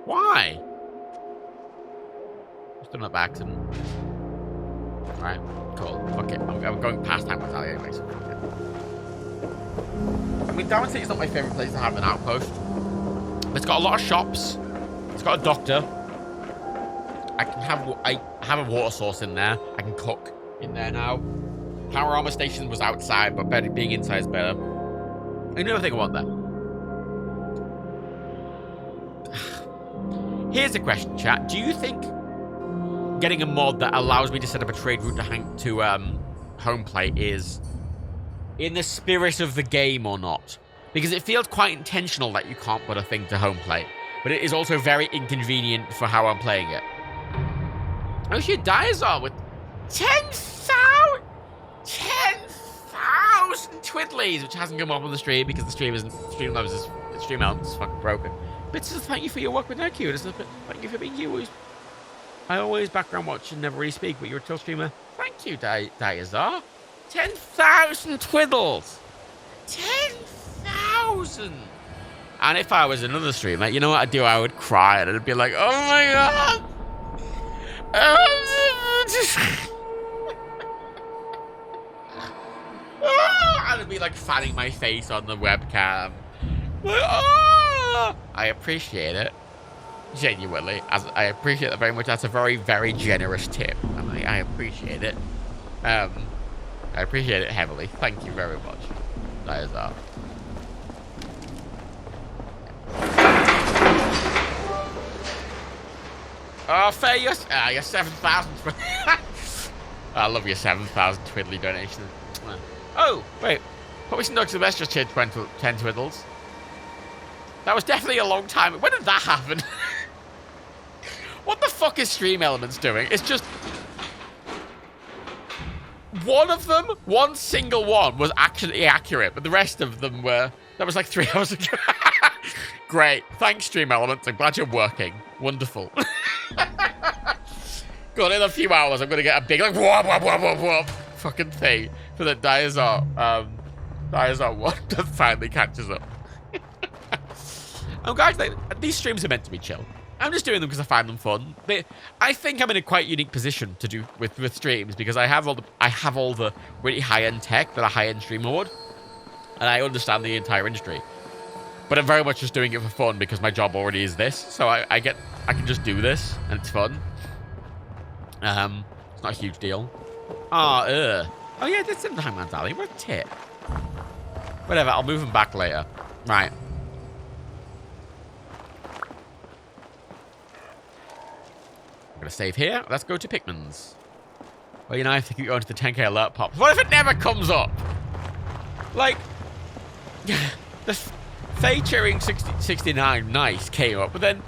Why? Just done that by accident. Alright, cool. Fuck it. I'm going past Hangman's Alley anyway, so fuck it. I mean, Darwin City's not my favourite place to have an outpost. But it's got a lot of shops. It's got a doctor. I have a water source in there. I can cook in there now. Power armor station was outside, but being inside is better. Another thing I want there. Here's a question, chat. Do you think getting a mod that allows me to set up a trade route to home plate is in the spirit of the game or not? Because it feels quite intentional that you can't put a thing to home plate, but it is also very inconvenient for how I'm playing it. Oh shit, Diazar with 10,000 twiddlies, which hasn't come up on the stream because the stream Streamlabs is fucking broken. But it's just thank you for your work with NoQ. Thank you for being you. I always background watch and never really speak, but you're a tilt streamer. Thank you, Diazar. 10,000 twiddles. 10,000. And if I was another streamer, you know what I'd do? I would cry and I'd be like, oh my god. I'd be like fanning my face on the webcam. Like, oh! I appreciate it. Genuinely. I appreciate it very much. That's a very, very generous tip. And I appreciate it. I appreciate it heavily. Thank you very much. That is that. Oh, fair, your 7,000. I love your 7,000 twiddly donation. Oh, wait. Probably some dogs the best just cheered 10 twiddles. That was definitely a long time. When did that happen? What the fuck is Stream Elements doing? It's just... one of them, one single one, was actually accurate, but the rest of them were... That was like 3 hours ago. Great. Thanks, Stream Elements. I'm glad you're working. Wonderful. God, in a few hours, I'm going to get a big, like, whoop, whoop, whoop, whoop, whoop, fucking thing for the Diazar 1 that finally catches up. Oh, guys, these streams are meant to be chill. I'm just doing them because I find them fun. I think I'm in a quite unique position to do with streams because I have all the really high-end tech that a high-end streamer would, and I understand the entire industry. But I'm very much just doing it for fun because my job already is this, so I can just do this and it's fun. It's not a huge deal. Oh yeah, this isn't Hangman's Alley. What a tit. Whatever, I'll move him back later. Right. I'm gonna save here. Let's go to Pikmin's. Well, you know, I think you go into the 10k alert pops. What if it never comes up? Like, the Faye cheering 69 nice came up, but then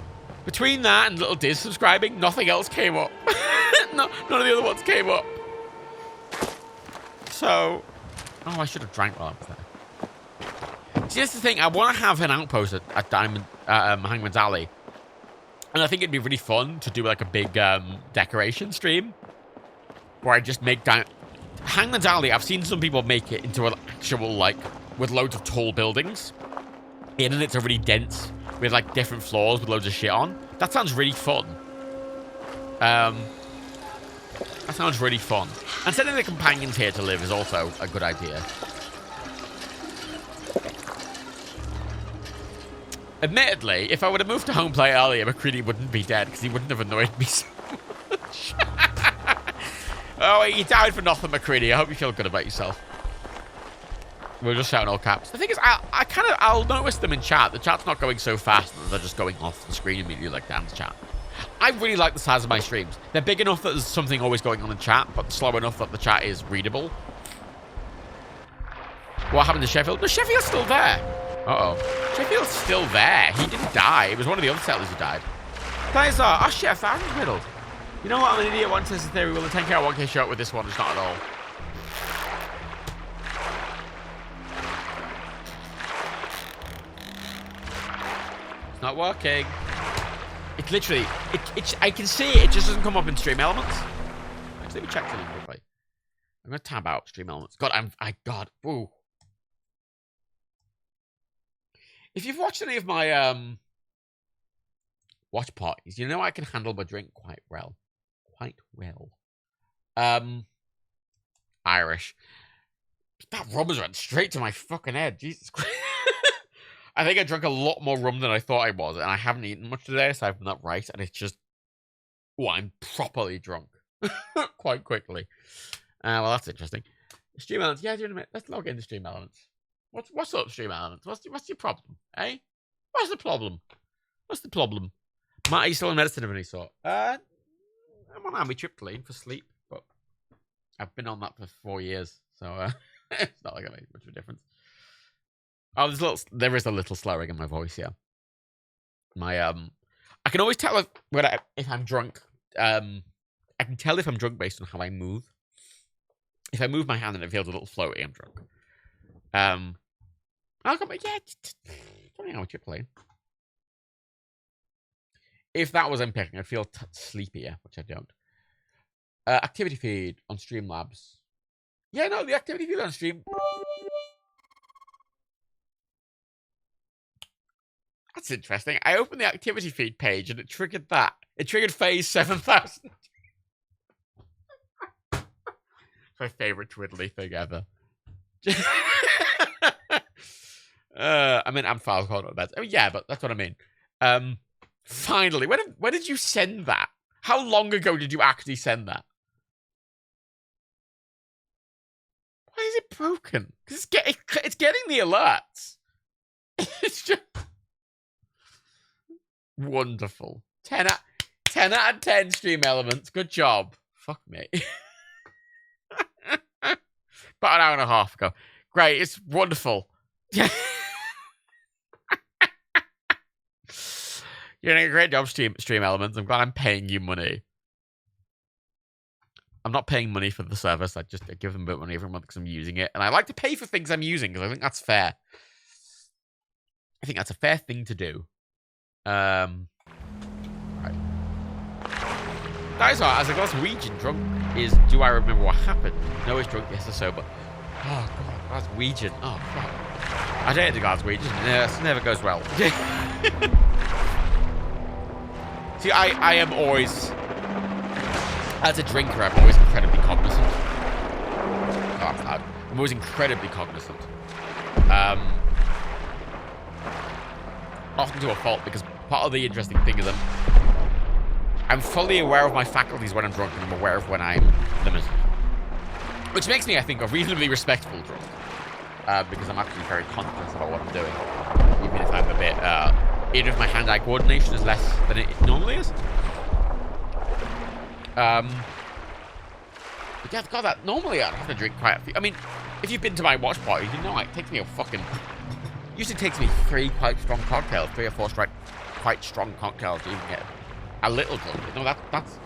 between that and little Diz subscribing, nothing else came up. No, none of the other ones came up. So, oh, I should have drank while I was there. See, that's the thing. I want to have an outpost at Hangman's Alley, and I think it'd be really fun to do like a big decoration stream where I just make down Hangman's Alley. I've seen some people make it into an actual like with loads of tall buildings, and it's already dense with like different floors with loads of shit on. That sounds really fun. That sounds really fun. And sending the companions here to live is also a good idea. Admittedly, if I would have moved to home play earlier, McCready wouldn't be dead because he wouldn't have annoyed me so much. Oh, you died for nothing, McCready. I hope you feel good about yourself. We're just shouting all caps. The thing is, I'll notice them in chat. The chat's not going so fast that they're just going off the screen immediately like Dan's chat. I really like the size of my streams. They're big enough that there's something always going on in chat, but slow enough that the chat is readable. What happened to Sheffield? No, Sheffield's still there. Uh-oh. Sheffield's still there. He didn't die. It was one of the other settlers who died. Guys, oh shit, that was riddled. You know what? I'm an idiot. One says the theory. Will the 10k or 1k show up with this one? It's not at all. It's not working. It's literally, I can see it. It just doesn't come up in stream elements. Actually, let me check something quickly. I'm gonna tab out stream elements. God, God, ooh. If you've watched any of my watch parties, you know I can handle my drink quite well. Irish. That rum has went straight to my fucking head. Jesus Christ. I think I drank a lot more rum than I thought I was, and I haven't eaten much today aside from that rice, and it's just, oh, I'm properly drunk quite quickly. Well, that's interesting. Stream elements, yeah, do you know what I mean? Let's log into stream elements. What's up, stream elements? What's your problem, eh? What's the problem? What's the problem? Matt, are you still on medicine of any sort? I'm on amitriptyline for sleep, but I've been on that for 4 years, so it's not like I made much of a difference. Oh, there is a little slurring in my voice, yeah. I can always tell if I'm drunk. I can tell if I'm drunk based on how I move. If I move my hand and it feels a little floaty, I'm drunk. I'll come back, yeah, don't know what you're playing. If that was unpicking, I'd feel sleepier, which I don't. Activity feed on Streamlabs. Yeah, no, the activity feed on Stream. That's interesting. I opened the activity feed page and it triggered that. It triggered phase 7000. My favorite twiddly thing ever. I mean, I'm files called about that. Oh, yeah, but that's what I mean. Finally, when did you send that? How long ago did you actually send that? Why is it broken? Because it's getting the alerts. It's just wonderful. 10 out of 10 stream elements. Good job. Fuck me. About an hour and a half ago. Great. It's wonderful. You're doing a great job, stream elements. I'm glad I'm paying you money. I'm not paying money for the service. I give them a bit of money every month because I'm using it. And I like to pay for things I'm using because I think that's fair. I think that's a fair thing to do. Right. That is all. As a Glaswegian drunk is, do I remember what happened? No, it's drunk, yes or so, but oh god, Glaswegian. Oh god. I dated a Glaswegian. This never goes well. See, I am always, as a drinker, I'm always incredibly cognizant. Oh, I'm always incredibly cognizant. Often to a fault, because part of the interesting thing is I'm fully aware of my faculties when I'm drunk, and I'm aware of when I'm limited. Which makes me, I think, a reasonably respectful drunk. Because I'm actually very conscious about what I'm doing. Even if I'm a bit, even if my hand-eye coordination is less than it normally is. But yeah, God, that normally I'd have to drink quite a few. I mean, if you've been to my watch party, you know it takes me a fucking... Usually takes me 3 quite strong cocktails, 3 or 4 quite strong cocktails to even get a little drunk. No, that's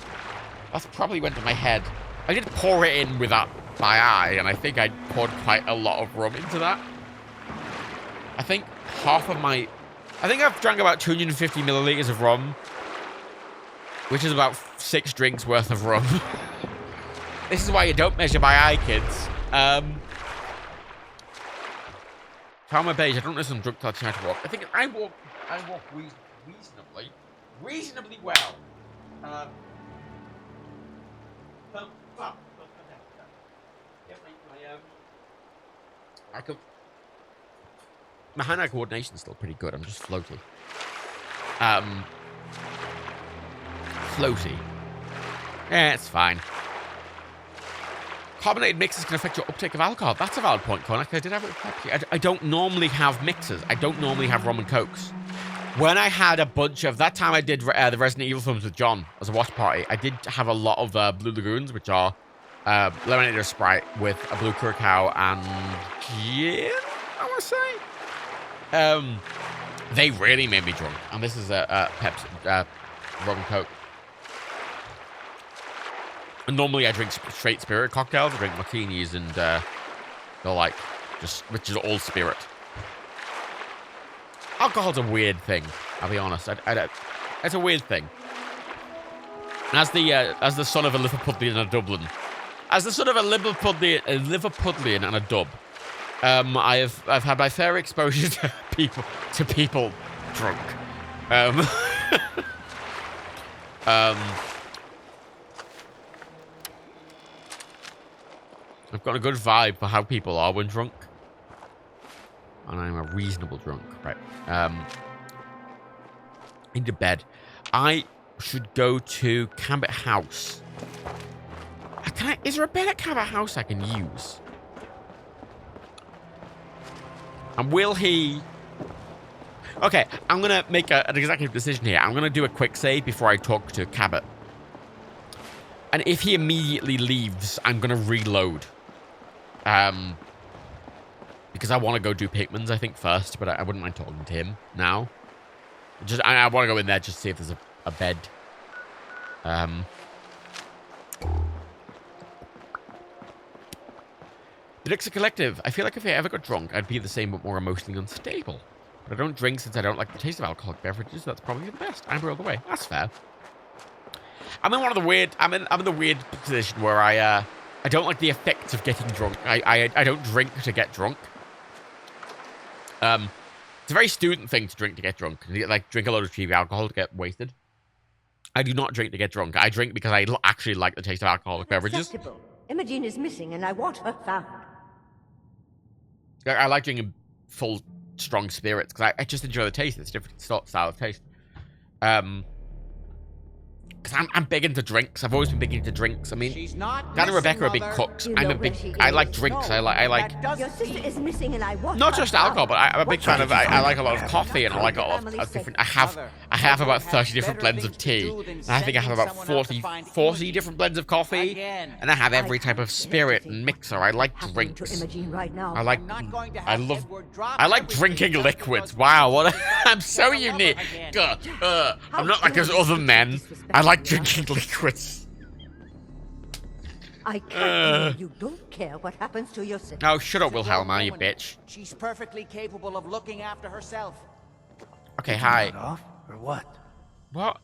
probably went to my head. I did pour it in with my eye, and I think I poured quite a lot of rum into that. I think I've drank about 250 milliliters of rum, which is about 6 drinks worth of rum. This is why you don't measure by eye, kids. Found my beige. I don't know if I'm drunk till I try to walk. I think I walk reasonably well. My hand-eye coordination is still pretty good. I'm just floaty. Floaty. Yeah, it's fine. Carbonated mixes can affect your uptake of alcohol. That's a valid point, Konak. I did have it with Pepsi. I don't normally have mixes. I don't normally have rum and cokes. When I had a bunch of... That time I did the Resident Evil films with John as a watch party, I did have a lot of Blue Lagoons, which are lemonade or Sprite with a blue curacao and gin, I want to say. They really made me drunk. And this is a Pepsi, rum and coke. And normally I drink straight spirit cocktails. I drink martinis and they're like, which is all spirit. Alcohol's a weird thing, I'll be honest. It's a weird thing. As the son of a Liverpudlian and a Dublin, as the son of a Liverpudlian and a Dub, I've had my fair exposure to people drunk. I've got a good vibe for how people are when drunk. And I'm a reasonable drunk. Right. Into bed. I should go to Cabot House. Is there a bed at Cabot House I can use? And will he... Okay, I'm going to make an executive decision here. I'm going to do a quick save before I talk to Cabot. And if he immediately leaves, I'm going to reload. Because I want to go do Pikmin's, I think, first, but I wouldn't mind talking to him now. I want to go in there just to see if there's a bed. The Dixie Collective. I feel like if I ever got drunk, I'd be the same but more emotionally unstable. But I don't drink since I don't like the taste of alcoholic beverages. That's probably the best. I'm all the way. That's fair. I'm in the weird position where I don't like the effects of getting drunk. I don't drink to get drunk. It's a very student thing to drink to get drunk. Like, drink a load of cheap alcohol to get wasted. I do not drink to get drunk. I drink because I actually like the taste of alcoholic beverages. Imogen is missing and I want her found. I like drinking full, strong spirits because I just enjoy the taste. It's a different style of taste. Because I'm big into drinks. I've always been big into drinks. I mean, Dan and Rebecca are big cooks. I like drinks. I like... Your sister is missing and I want Not just alcohol, but I'm a big fan of... I like a lot of coffee and I like a lot of different... I have about 30 different blends of tea. And I think I have about 40 different blends of coffee. And I have every type of spirit and mixer. I like drinks. I like drinking liquids. Wow, what I'm so unique. I'm not like those other men. I like drinking liquids. I can't believe you don't care what happens to your sister. Oh, shut up, Wilhelma, you bitch. She's perfectly capable of looking after herself. Okay, hi. Off, or what? What?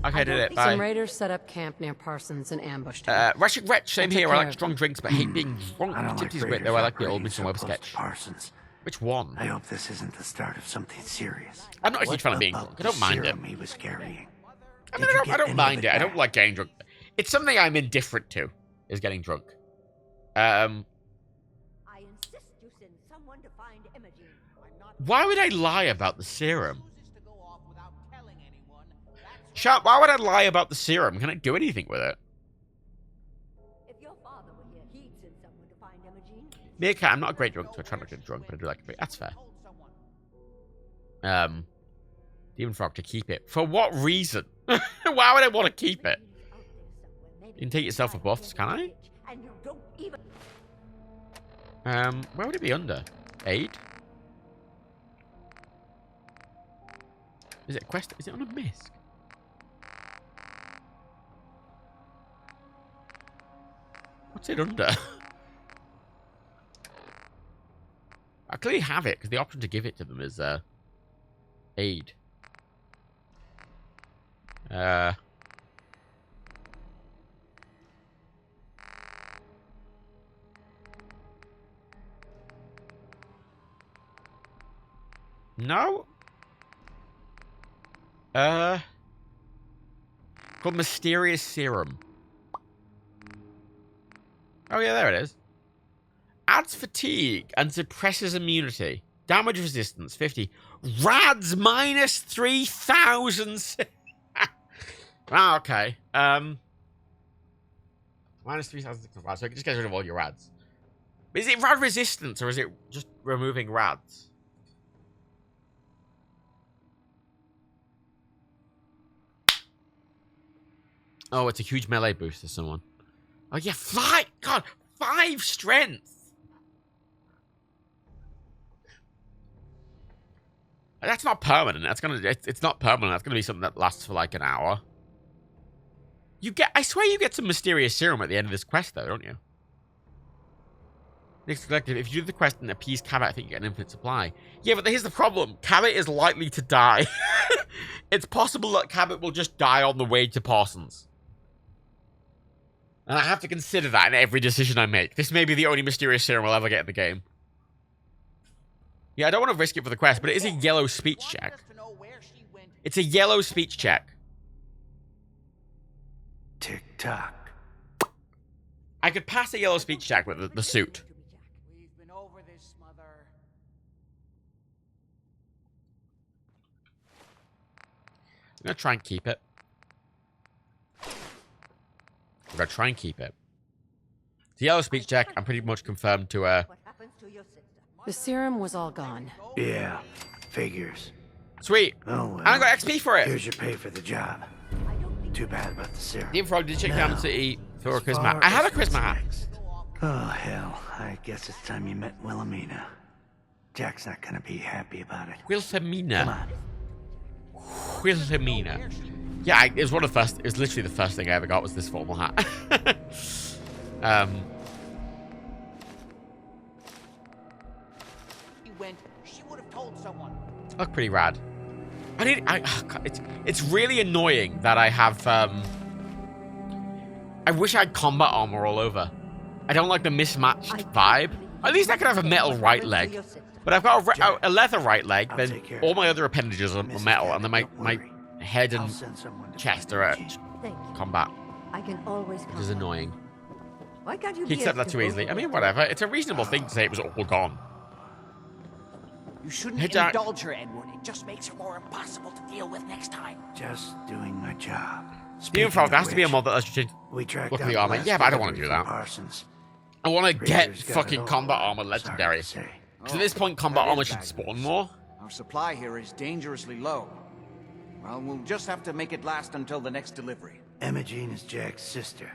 Okay, I did it. Bye. Some raiders set up camp near Parsons and ambushed him. Russian Wretch, same here. I like strong drinks, but hate being drunk. I don't like Tipsy's great, though. I like the old raiders Mr. Webb so close sketch. to Parsons. Which one? I hope this isn't the start of something serious. I'm not a huge fan of being drunk. I don't mind it. He was carrying. I mean, I don't mind it. I don't like getting drunk. It's something I'm indifferent to, is getting drunk. I insist you send someone to find Imogen. Why would I lie about the serum? Sharp, why would I lie about the serum? Can I do anything with it? If your father were here, he'd send someone to find Imogene. Meerkat, I'm not a great drunk, so I try not to get drunk, but I do like a bit. That's fair. Demon Frog to keep it. For what reason? Why would I want to keep it? You can take yourself a buffs, can I? And you don't even... Where would it be under? Aid? Is it a quest? Is it on a misc? What's it under? I clearly have it, because the option to give it to them is, aid. No? Called Mysterious Serum. Oh yeah, there it is. Adds fatigue and suppresses immunity. Damage resistance, 50. Rads minus 3,000. Ah, okay. Minus 3,000. So it just gets rid of all your rads. Is it rad resistance or is it just removing rads? Oh, it's a huge melee boost to someone. Oh yeah, 5! God, 5 strength! That's not permanent. That's gonna. It's not permanent. That's gonna be something that lasts for like an hour. You get. I swear you get some mysterious serum at the end of this quest, though, don't you? Next collective. If you do the quest and appease Cabot, I think you get an infinite supply. Yeah, but here's the problem. Cabot is likely to die. It's possible that Cabot will just die on the way to Parsons. And I have to consider that in every decision I make. This may be the only mysterious serum I'll ever get in the game. Yeah, I don't want to risk it for the quest, but it is a yellow speech check. It's a yellow speech check. Tick-tock. I could pass a yellow speech check with the suit. We've been over this, Mother. I'm going to try and keep it. I'm going to try and keep it. The yellow speech check, I'm pretty much confirmed to, The serum was all gone. Yeah, figures. Sweet. Oh, well. I got XP for it. Here's your pay for the job. Too bad about the serum. Demon Frog did check Now, down City for a as charisma. far I have a as what's charisma hat. next. Oh, hell. I guess it's time you met Wilhelmina. Jack's not gonna be happy about it. Wilhelmina. Wilhelmina. Yeah, it was one of the first. It was literally the first thing I ever got was this formal hat. She would have told someone. Look pretty rad. It's really annoying that I have. I wish I had combat armor all over. I don't like the mismatched vibe. At least I could have a metal right leg. But I've got a leather right leg, then all my other appendages are metal, and then my head and chest are at combat. I can always Which is annoying. Why can't you He accepted that too easily. I mean, whatever. It's a reasonable thing to say it was all gone. You shouldn't Hey, Jack. indulge her, Edward. It just makes her more impossible to deal with next time. Just doing my job. Demon Frog, there has to be a mod that lets you We tracked look at down the armor. last Yeah, but I don't want to delivery do from that. Parsons. I want to get Razor's got it fucking all, combat armor sorry legendary. to say. Because at this point, combat armor should spawn more. Our supply here is dangerously low. Well, we'll just have to make it last until the next delivery. Imogene is Jack's sister.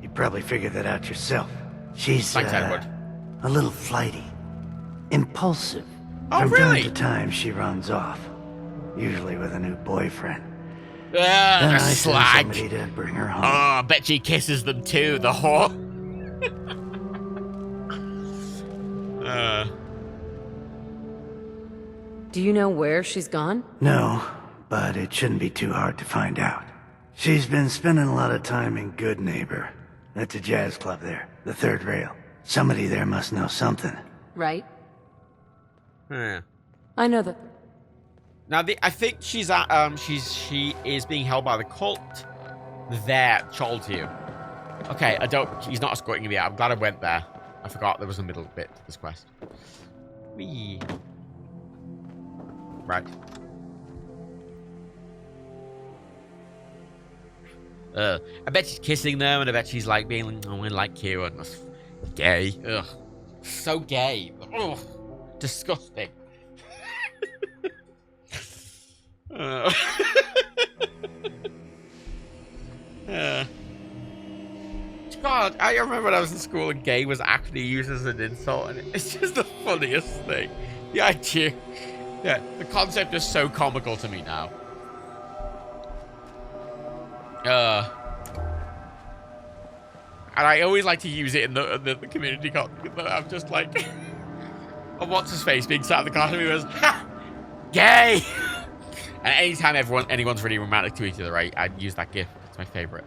You probably figured that out yourself. She's, Thanks, Edward. a little flighty. Impulsive. Oh, From really? time to time, she runs off. Usually with a new boyfriend. Ah, Then the I send slag. somebody to bring her home. Oh, I bet she kisses them too, the whore. Do you know where she's gone? No, but it shouldn't be too hard to find out. She's been spending a lot of time in Good Neighbor. That's a jazz club there, the third rail. Somebody there must know something. Right? Yeah. I know that. Now, I think she's at, she is being held by the cult. There, Chaltier. Okay, he's not escorting me out. I'm glad I went there. I forgot there was a middle bit to this quest. Whee. Right. I bet she's kissing them, and I bet she's like being like, oh, I like you, and that's gay. Ugh. So gay. Ugh. Disgusting. God, I remember when I was in school and gay was actually used as an insult, and it's just the funniest thing. The idea, yeah, the concept is so comical to me now. And I always like to use it in the community content. I'm just like, oh, what's his face being sat in the classroom? He was, ha, gay. And anytime anyone's really romantic to each other, I'd use that gif. It's my favorite.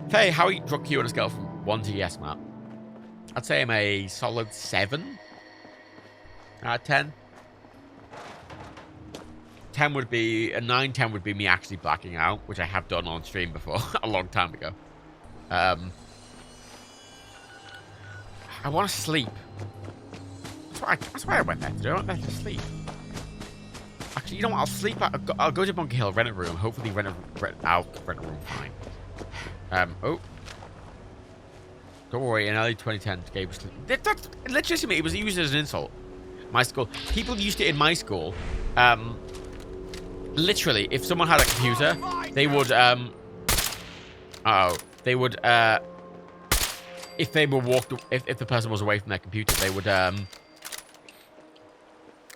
Hey, how are you drunk you on a scale from 1 to yes, Matt? I'd say I'm a solid 7 out of 10. 10 would be a 9. 10 would be me actually blacking out, which I have done on stream before a long time ago. I want to sleep. That's why I went there today. I went there to sleep. Actually, you know what? I'll sleep. I'll go to Bunker Hill, rent a room. Hopefully, I'll rent a room fine. Oh. Don't worry, in early 2010, Gabe was... That's legitimately, it was used as an insult. My school. People used it in my school. Literally, if someone had a computer, they would, they would, if they were if the person was away from their computer, they would,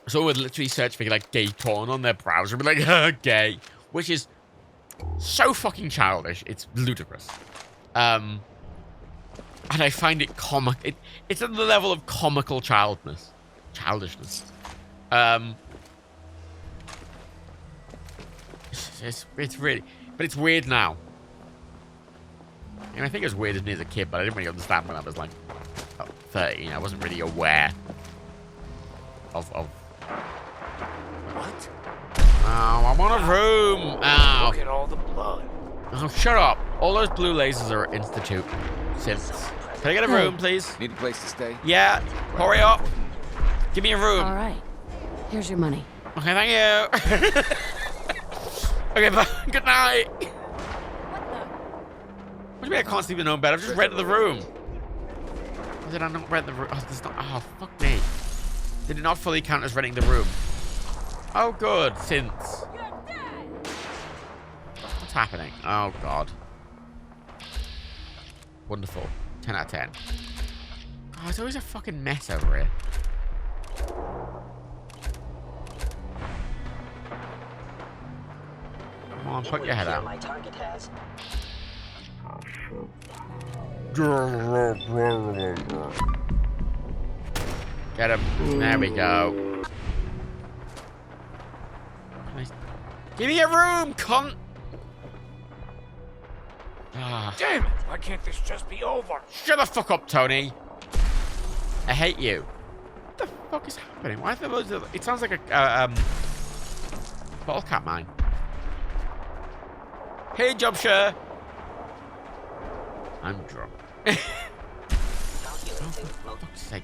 so would literally search for, like, gay porn on their browser and be like, gay. Which is so fucking childish. It's ludicrous. And I find it comic. It's at the level of comical childishness. It's really, but it's weird now. And I think it was weird as me as a kid, but I didn't really understand when I was like 13. I wasn't really aware of. What? Oh, I'm on a room. Oh. Look at all the blood. Oh, shut up. All those blue lasers are Institute synths. Can I get a room, please? Need a place to stay? Yeah. Hurry up. Give me a room. All right. Here's your money. Okay, thank you. Okay, bye. Good night. What do you mean I can't sleep in my own bed? I've just rented the room. Or did I not rent the room? Oh, there's not... Oh, fuck me. Did it not fully count as renting the room? Oh, good. Synths. What's happening? Oh, God. Wonderful. 10 out of 10. Oh, it's always a fucking mess over here. Come on, put your head out. My target has. Get him. There we go. Give me a room, cunt! Ah. Damn it! Why can't this just be over? Shut the fuck up, Tony. I hate you. What the fuck is happening? Why are there loads of... It sounds like a bottle cap mine. Hey, Jobshire. I'm drunk. Oh, for fuck's sake.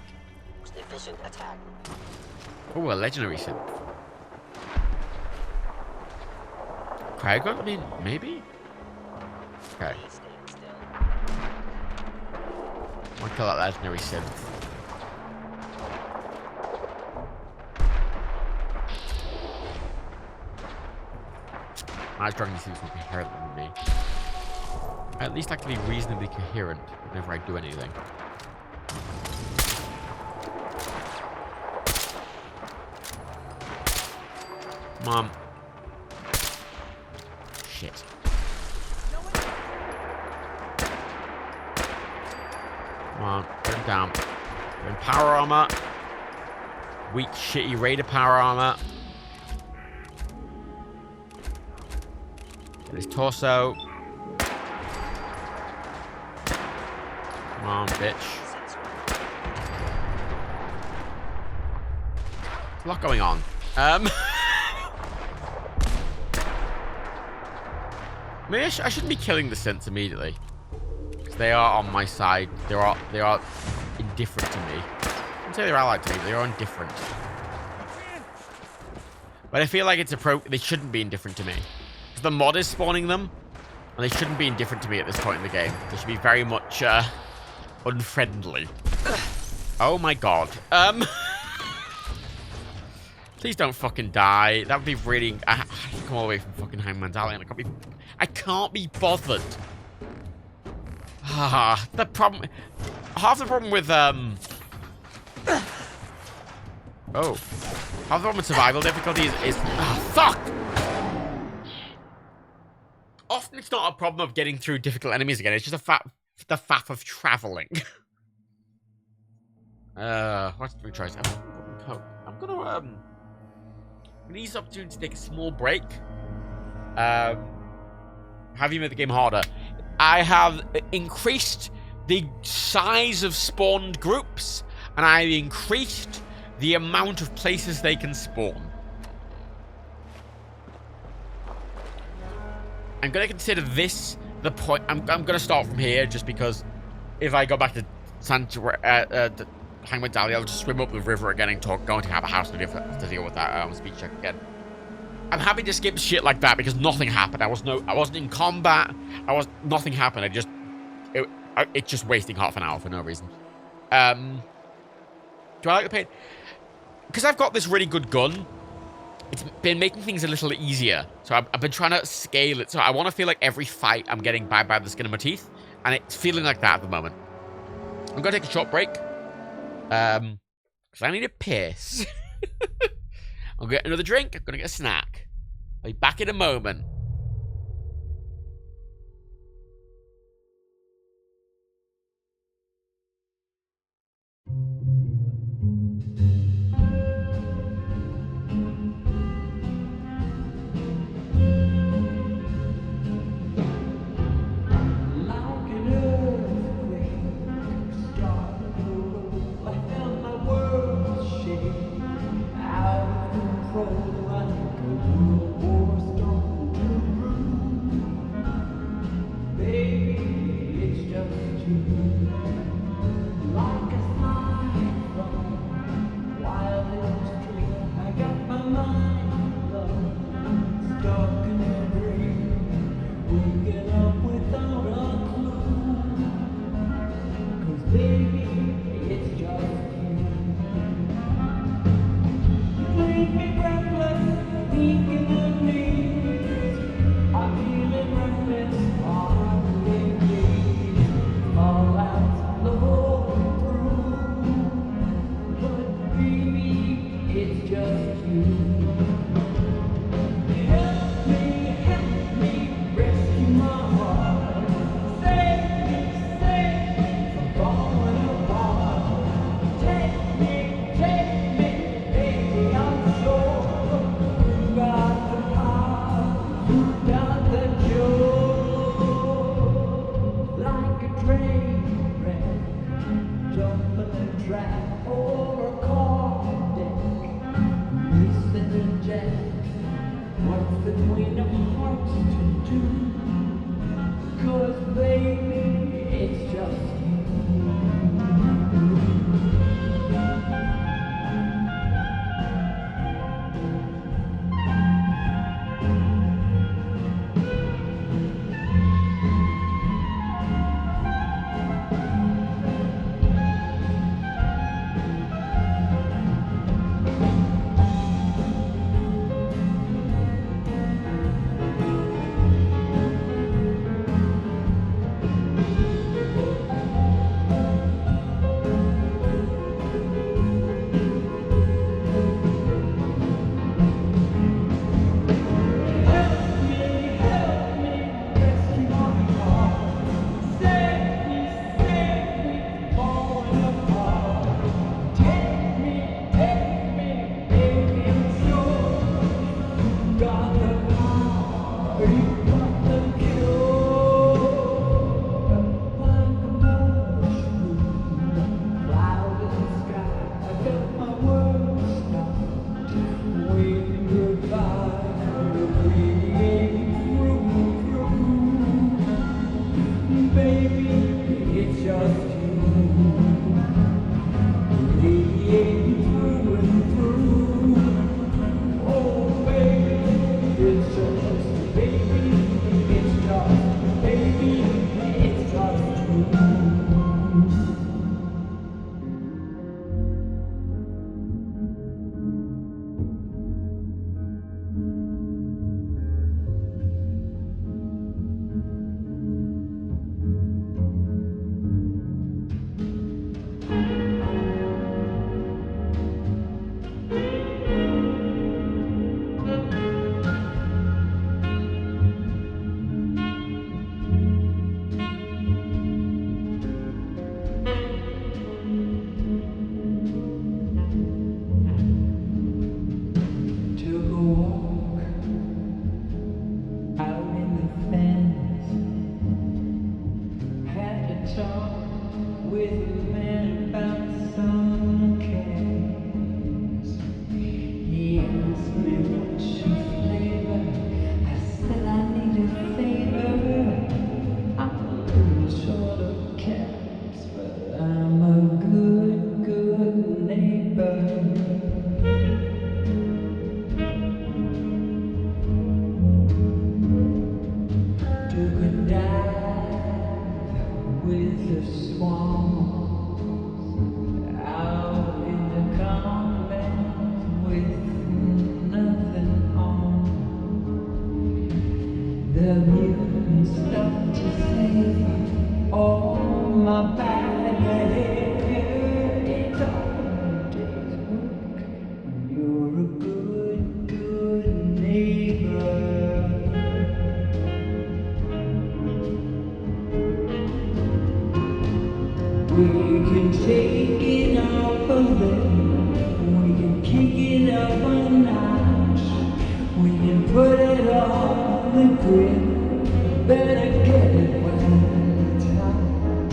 Efficient attack. Oh, a legendary synth. Craig, I mean, maybe? Okay. I want to kill that legendary synth. My drunken seems more coherent than me. I at least like to be reasonably coherent whenever I do anything. Mom. Shit. Come on, put him down. We're in power armor. Weak, shitty Raider power armor. Get his torso. Come on, bitch. There's a lot going on. Maybe I shouldn't be killing the synths immediately. Because they are on my side. They are indifferent to me. I wouldn't say they're allied to me, but they are indifferent. But I feel like it's they shouldn't be indifferent to me. Because the mod is spawning them. And they shouldn't be indifferent to me at this point in the game. They should be very much, unfriendly. Oh my god. Please don't fucking die. That would be really... I have to come all the way from fucking Hangman's Alley and I can't be bothered. The problem... Half the problem with, Oh. Half the problem with survival difficulty is... fuck! Often it's not a problem of getting through difficult enemies again. It's just the faff of traveling. What do we try? I'm gonna use the opportunity to take a small break. Have you made the game harder? I have increased the size of spawned groups, and I increased the amount of places they can spawn. I'm gonna consider this the point. I'm gonna start from here just because if I go back to Hangman's Alley, I'll just swim up the river again and going to have a house to deal with that speech check again. I'm happy to skip shit like that because nothing happened. I wasn't in combat. Nothing happened. It's just wasting half an hour for no reason. Do I like the paint? Because I've got this really good gun. It's been making things a little easier. So I've been trying to scale it. So I want to feel like every fight I'm getting by the skin of my teeth. And it's feeling like that at the moment. I'm going to take a short break. Because I need a piss. I'll get another drink. I'm going to get a snack. I'll be back in a moment. swamps, out in the commons with nothing on. The mutants start to savor all my bad behavior. It's all a day's work when you're a good, good neighbor. We can take it up a little, we can kick it up a notch, we can put it on the grid, better get it while it's hot.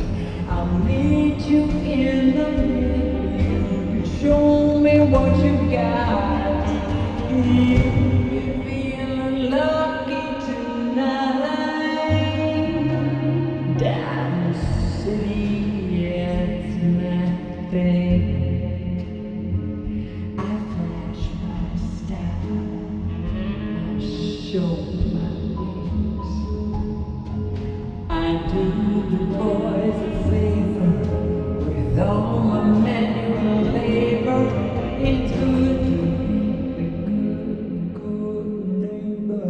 I'll meet you in the middle, you can show me what you got. If you're feeling lucky tonight, down the city. It's my thing. I flash my style, I show my wings. I do the boys a favor with all my manual labor. It's good to be a good, good neighbor.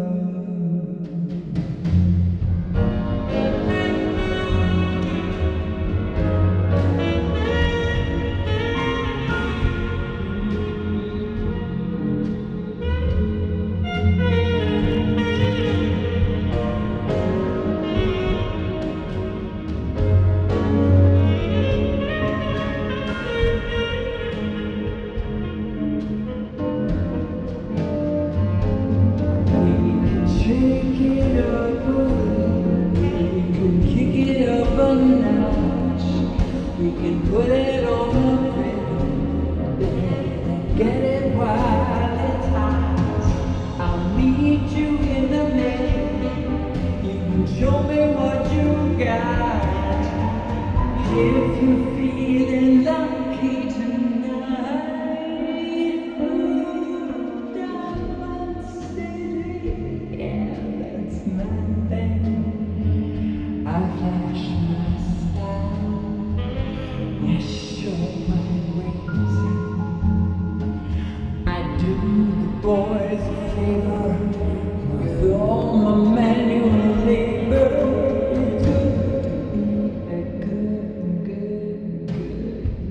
Shake it up a little, we can kick it up a notch, we can put it on the grill, get it while it's hot. I'll meet you in the middle, you can show me what you got. If you're feeling lucky tonight, Diamond City. Yeah, that's my thing. I flash my style, I show my ways. I do the boys a favor with all my manual labor. It's good to be a good, good,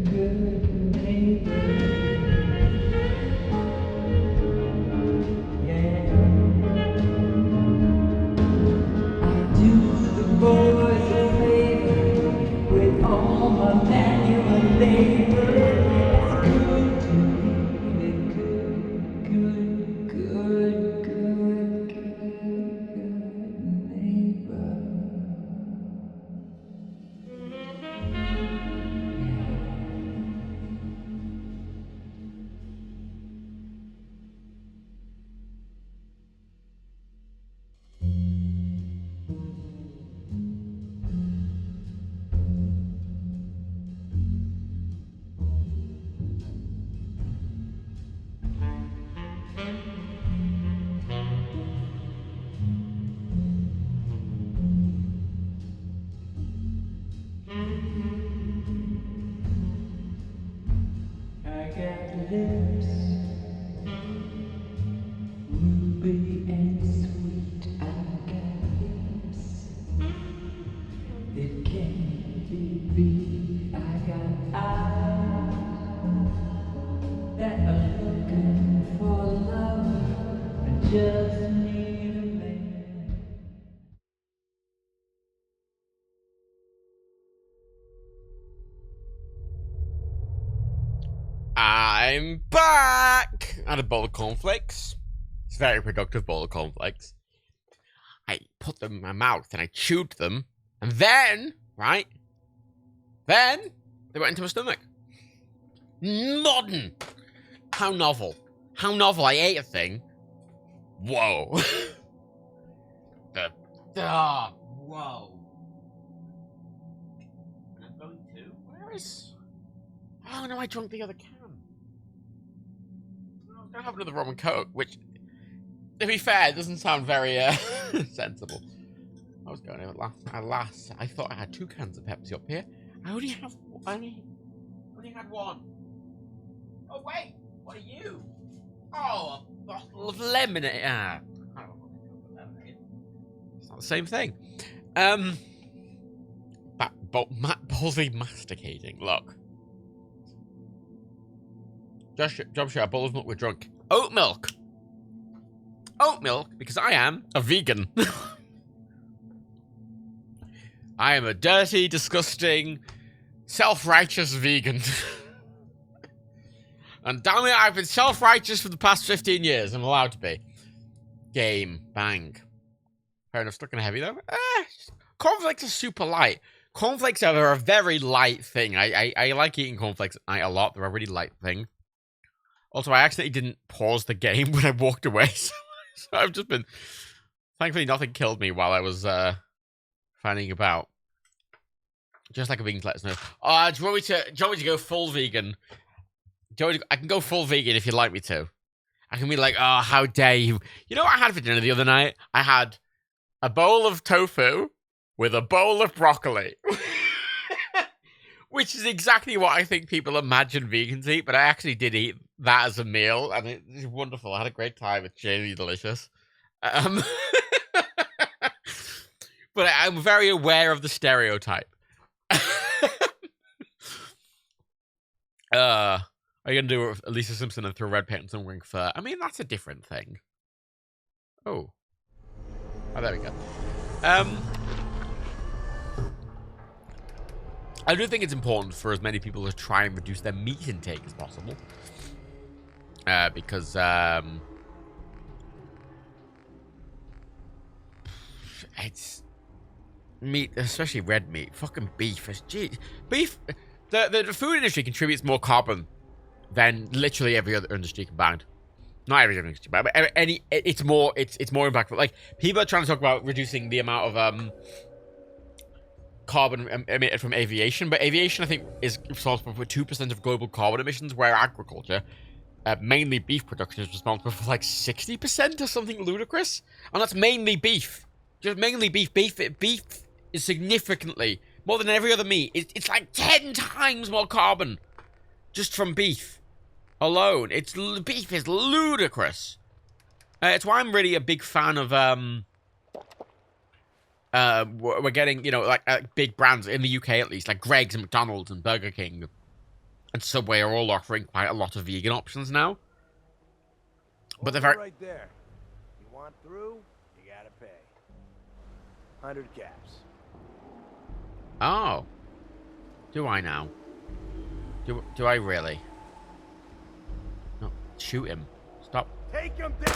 good, good neighbor. Do the boys a favor with all my manual labor. It's good to be a good, good, good, good, good neighbor. I got lips, ruby and sweet. I got lips, it can't be beat. I got eyes that are looking for love. I just need a man. I'm back! I had a bowl of cornflakes. It's a very productive bowl of cornflakes. I put them in my mouth and I chewed them. And then, right? Then, they went into my stomach. Modern! How novel. How novel. I ate a thing. Whoa. Whoa. And I'm going to... Where is... Oh no, I drank the other can. I was gonna have another rum and coke, which, to be fair, doesn't sound very sensible. I was going to alas, I thought I had 2 cans of Pepsi up here. I only had one. Oh wait, what are you? Oh, a bottle of lemonade. Ah, I don't want to go for lemonade. It's not the same thing. Matt Ballsy masticating. Look. Job share, a bowl of milk with drunk. Oat milk! Oat milk, because I am a vegan. I am a dirty, disgusting, self-righteous vegan. And damn it, I've been self-righteous for the past 15 years. I'm allowed to be. Game. Bang. Fair enough, stuck in a heavy though. Cornflakes are super light. Cornflakes are a very light thing. I like eating cornflakes at night a lot. They're a really light thing. Also, I accidentally didn't pause the game when I walked away. So I've just been... Thankfully, nothing killed me while I was finding about. Just like a vegan, let us know. Do you want me to go full vegan? I can go full vegan if you'd like me to. I can be like, oh, how dare you. You know what I had for dinner the other night? I had a bowl of tofu with a bowl of broccoli. Which is exactly what I think people imagine vegans eat, but I actually did eat that as a meal, and it was wonderful. I had a great time. It's genuinely delicious. But I'm very aware of the stereotype. Are you going to do Lisa Simpson and throw red paint on some wearing fur? I mean, that's a different thing. Oh, there we go. I do think it's important for as many people to try and reduce their meat intake as possible. Because, it's meat, especially red meat, fucking beef. Beef, the food industry contributes more carbon than literally every other industry combined. Not every other industry, but it's more impactful. Like, people are trying to talk about reducing the amount of, carbon emitted from aviation, but aviation, I think, is responsible for 2% of global carbon emissions, where agriculture, mainly beef production, is responsible for like 60% or something ludicrous. And that's mainly beef. Just mainly beef. Beef is significantly, more than every other meat, it's like 10 times more carbon just from beef alone. Beef is ludicrous. It's why I'm really a big fan of, we're getting, you know, like big brands in the UK at least, like Greg's and McDonald's and Burger King and Subway are all offering quite a lot of vegan options now. But they're very... Right there. You want through, you gotta pay. 100 caps. Oh. Do I now? Do I really? No, shoot him. Stop. Take him down!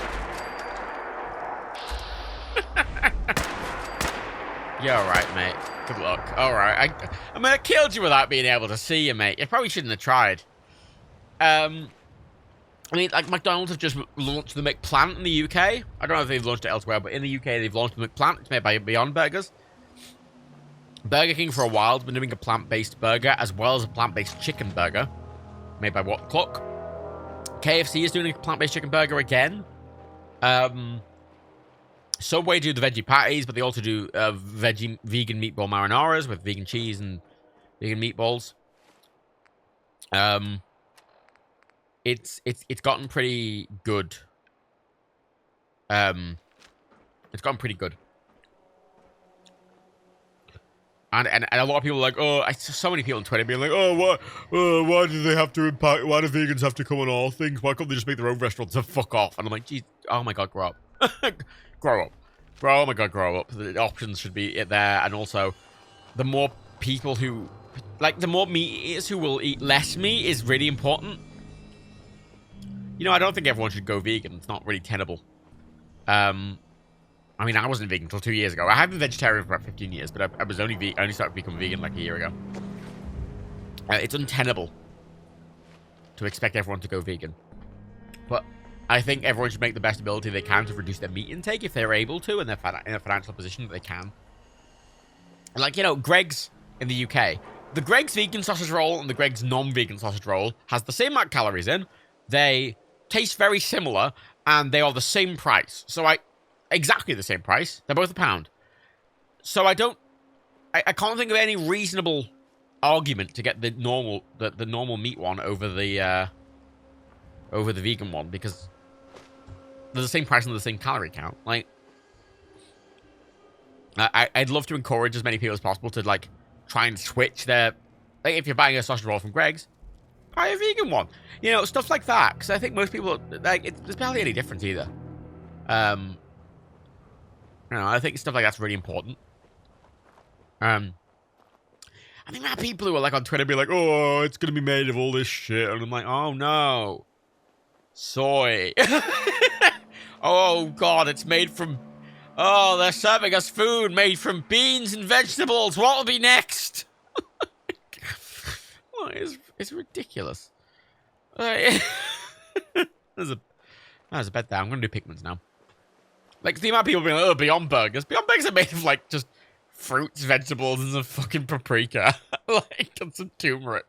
You're alright, mate. Good luck. Alright. I mean, I killed you without being able to see you, mate. You probably shouldn't have tried. I mean, like, McDonald's have just launched the McPlant in the UK. I don't know if they've launched it elsewhere, but in the UK, they've launched the McPlant. It's made by Beyond Burgers. Burger King, for a while, has been doing a plant-based burger, as well as a plant-based chicken burger, made by What Clock. KFC is doing a plant-based chicken burger again. Subway do the veggie patties, but they also do vegan meatball marinaras with vegan cheese and vegan meatballs. It's gotten pretty good. It's gotten pretty good. And a lot of people are like, oh, I saw so many people on Twitter being like, oh, why do they have to impact? Why do vegans have to come on all things? Why can't they just make their own restaurants and fuck off? And I'm like, geez, oh my god, grow up. Grow up. Bro, oh my god, grow up. The options should be there. And also, the more people who... Like, the more meat eaters who will eat less meat is really important. You know, I don't think everyone should go vegan. It's not really tenable. I mean, I wasn't vegan until 2 years ago. I have been vegetarian for about 15 years, but I was only started to become vegan like a year ago. It's untenable to expect everyone to go vegan. But I think everyone should make the best ability they can to reduce their meat intake if they're able to, and they're in a financial position that they can. Like, you know, Greg's in the UK. The Greg's vegan sausage roll and the Greg's non-vegan sausage roll has the same amount of calories in. They taste very similar, and they are the same price. So exactly the same price. They're both £1. So I can't think of any reasonable argument to get the normal meat one over the vegan one, because they're the same price and the same calorie count. Like, I'd love to encourage as many people as possible to like try and switch their, like, if you're buying a sausage roll from Greg's, buy a vegan one. You know, stuff like that. Because I think most people, like, there's barely any difference either. You know, I think stuff like that's really important. I think there are people who are like on Twitter be like, oh, it's gonna be made of all this shit, and I'm like, oh no, soy. Oh god, it's made from. Oh, they're serving us food made from beans and vegetables. What will be next? Well, it's ridiculous. There's a bed there. I'm gonna do Pikmin's now. Like, the amount of people being like, oh, Beyond Burgers. Beyond Burgers are made of, like, just fruits, vegetables, and some fucking paprika. Like, and some turmeric.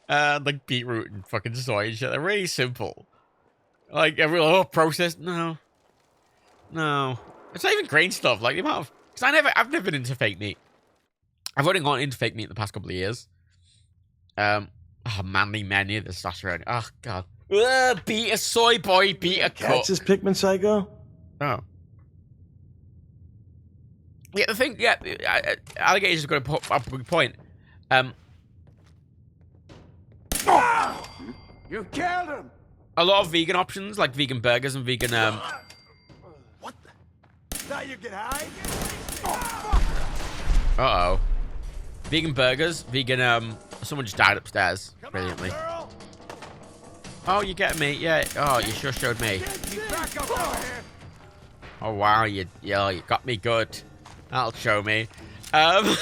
And, like, beetroot and fucking soy and shit. They're really simple. Like, everyone, processed. No. No. It's not even grain stuff. Like, the amount of... Because I've never been into fake meat. I've only gone into fake meat in the past couple of years. Manly menu, the testosterone. Oh, God. Beat a soy boy, beat a cook. Catch this Pikmin Psycho? Oh. Yeah, the thing, yeah, alligators have got a good point. You killed him! A lot of vegan options, like vegan burgers and vegan, What the? Now you get high? Uh-oh. Vegan burgers, vegan, someone just died upstairs, brilliantly. Oh, you get me, yeah, oh, you sure showed me. Oh, wow, you got me good. That'll show me. Yeah,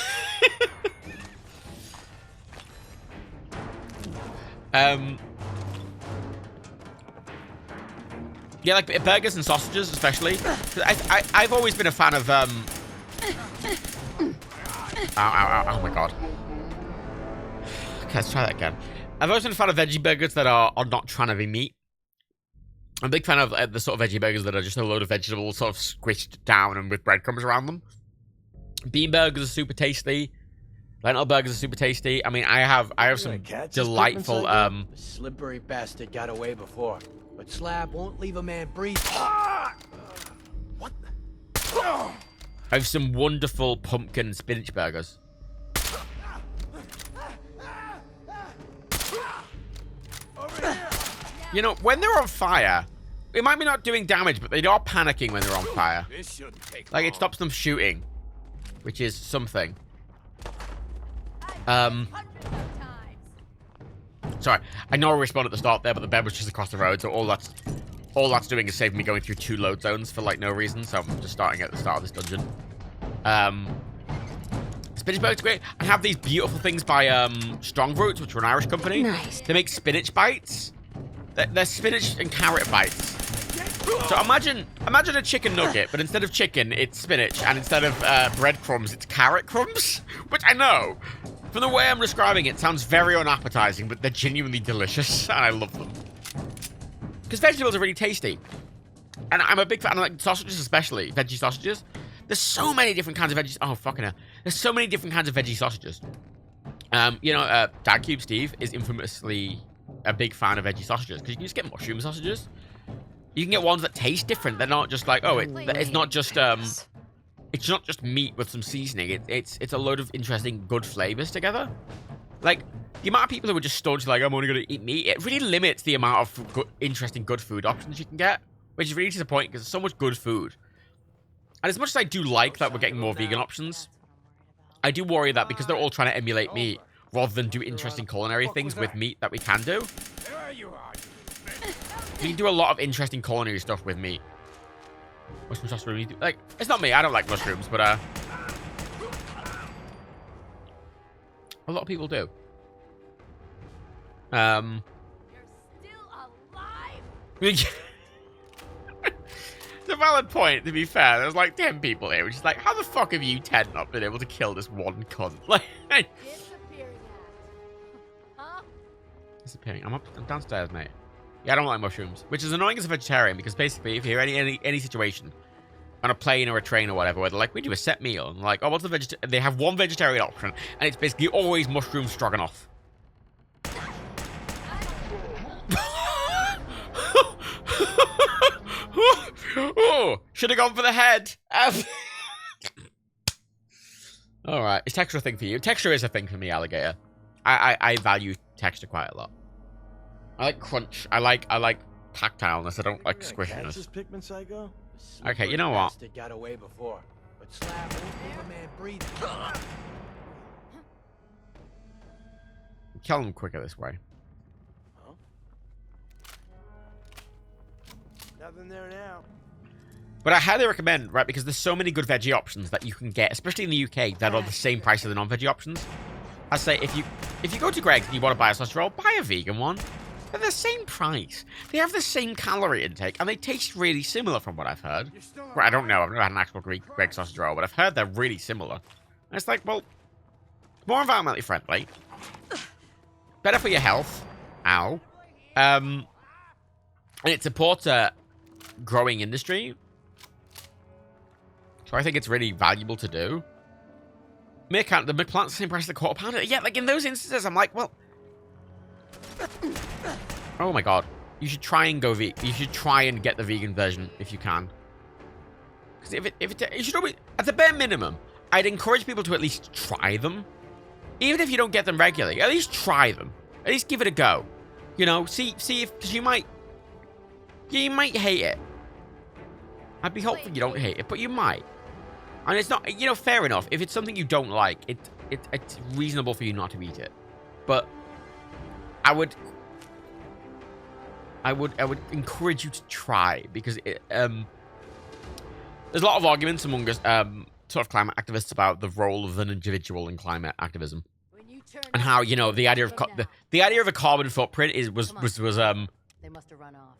like burgers and sausages, especially. I've always been a fan of, Ow, oh my god. Okay, let's try that again. I've always been a fan of veggie burgers that are not trying to be meat. I'm a big fan of the sort of veggie burgers that are just a load of vegetables sort of squished down and with breadcrumbs around them. Bean burgers are super tasty. Lentil burgers are super tasty. I mean, I have some delightful The slippery bastard got away before, but Slab won't leave a man breathe. What the? I have some wonderful pumpkin and spinach burgers. You know, when they're on fire, they might be not doing damage, but they are panicking when they're on fire. Like, it stops them shooting, which is something. Sorry, I know I responded at the start there, but the bed was just across the road, so all that's doing is saving me going through 2 load zones for, like, no reason, so I'm just starting at the start of this dungeon. Spinach burgers are great. I have these beautiful things by Strong Roots, which are an Irish company. Nice. They make spinach bites. They're spinach and carrot bites. So imagine a chicken nugget, but instead of chicken, it's spinach, and instead of breadcrumbs, it's carrot crumbs. Which I know, from the way I'm describing it, sounds very unappetizing, but they're genuinely delicious, and I love them. Because vegetables are really tasty. And I'm a big fan of, like, sausages especially, veggie sausages. There's so many different kinds of veggies. Oh, fucking hell. There's so many different kinds of veggie sausages. You know, Dad Cube Steve is infamously a big fan of veggie sausages, because you can just get mushroom sausages. You can get ones that taste different. They're not just like, oh, it's not just meat with some seasoning. It's a load of interesting, good flavors together. Like, the amount of people who are just staunch like, I'm only going to eat meat, it really limits the amount of interesting, good food options you can get, which is really disappointing because there's so much good food. And as much as I do like that we're getting more vegan options, I do worry that because they're all trying to emulate meat, rather than do interesting culinary things with meat that we can do. We can do a lot of interesting culinary stuff with meat. Mushroom sauce really do, like, it's not me, I don't like mushrooms, but a lot of people do. You're still alive? It's a valid point, to be fair. There's like 10 people here, which is like, how the fuck have you 10 not been able to kill this one cunt? Like, Disappearing act. Huh? disappearing. I'm downstairs, mate. Yeah, I don't like mushrooms, which is annoying as a vegetarian, because basically, if you're in any situation, on a plane or a train or whatever, where they're like, we do a set meal. And like, oh, what's the they have one vegetarian option, and it's basically always mushroom stroganoff. Oh, should have gone for the head. All right, is texture a thing for you? Texture is a thing for me, alligator. I value texture quite a lot. I like crunch. I like tactileness. I don't like squishiness. Okay, you know what? Bastard got away before, but Slab won't leave a man breathing. Kill him quicker this way. Huh? Nothing there now. But I highly recommend, right, because there's so many good veggie options that you can get, especially in the UK, that are the same price as the non-veggie options. I say, if you go to Greg's and you want to buy a sausage roll, buy a vegan one. They're the same price. They have the same calorie intake, and they taste really similar from what I've heard. Well, I don't know. I've never had an actual Greg's sausage roll, but I've heard they're really similar. And it's like, well, more environmentally friendly. Better for your health. Ow. And it supports a growing industry. So I think it's really valuable to do. The McPlant's the same price as the quarter pounder. Yeah, like in those instances, I'm like, well... Oh my god. You should try and go vegan. You should try and get the vegan version if you can. Because you should always... At the bare minimum, I'd encourage people to at least try them. Even if you don't get them regularly, at least try them. At least give it a go. You know, see if... Because you might hate it. I'd be hopeful you don't hate it, but you might. And it's not, you know, fair enough. If it's something you don't like, it's reasonable for you not to eat it. But I would encourage you to try, because there's a lot of arguments among us, sort of climate activists about the role of an individual in climate activism, and how, you know, the idea of the idea of a carbon footprint was They must have run off.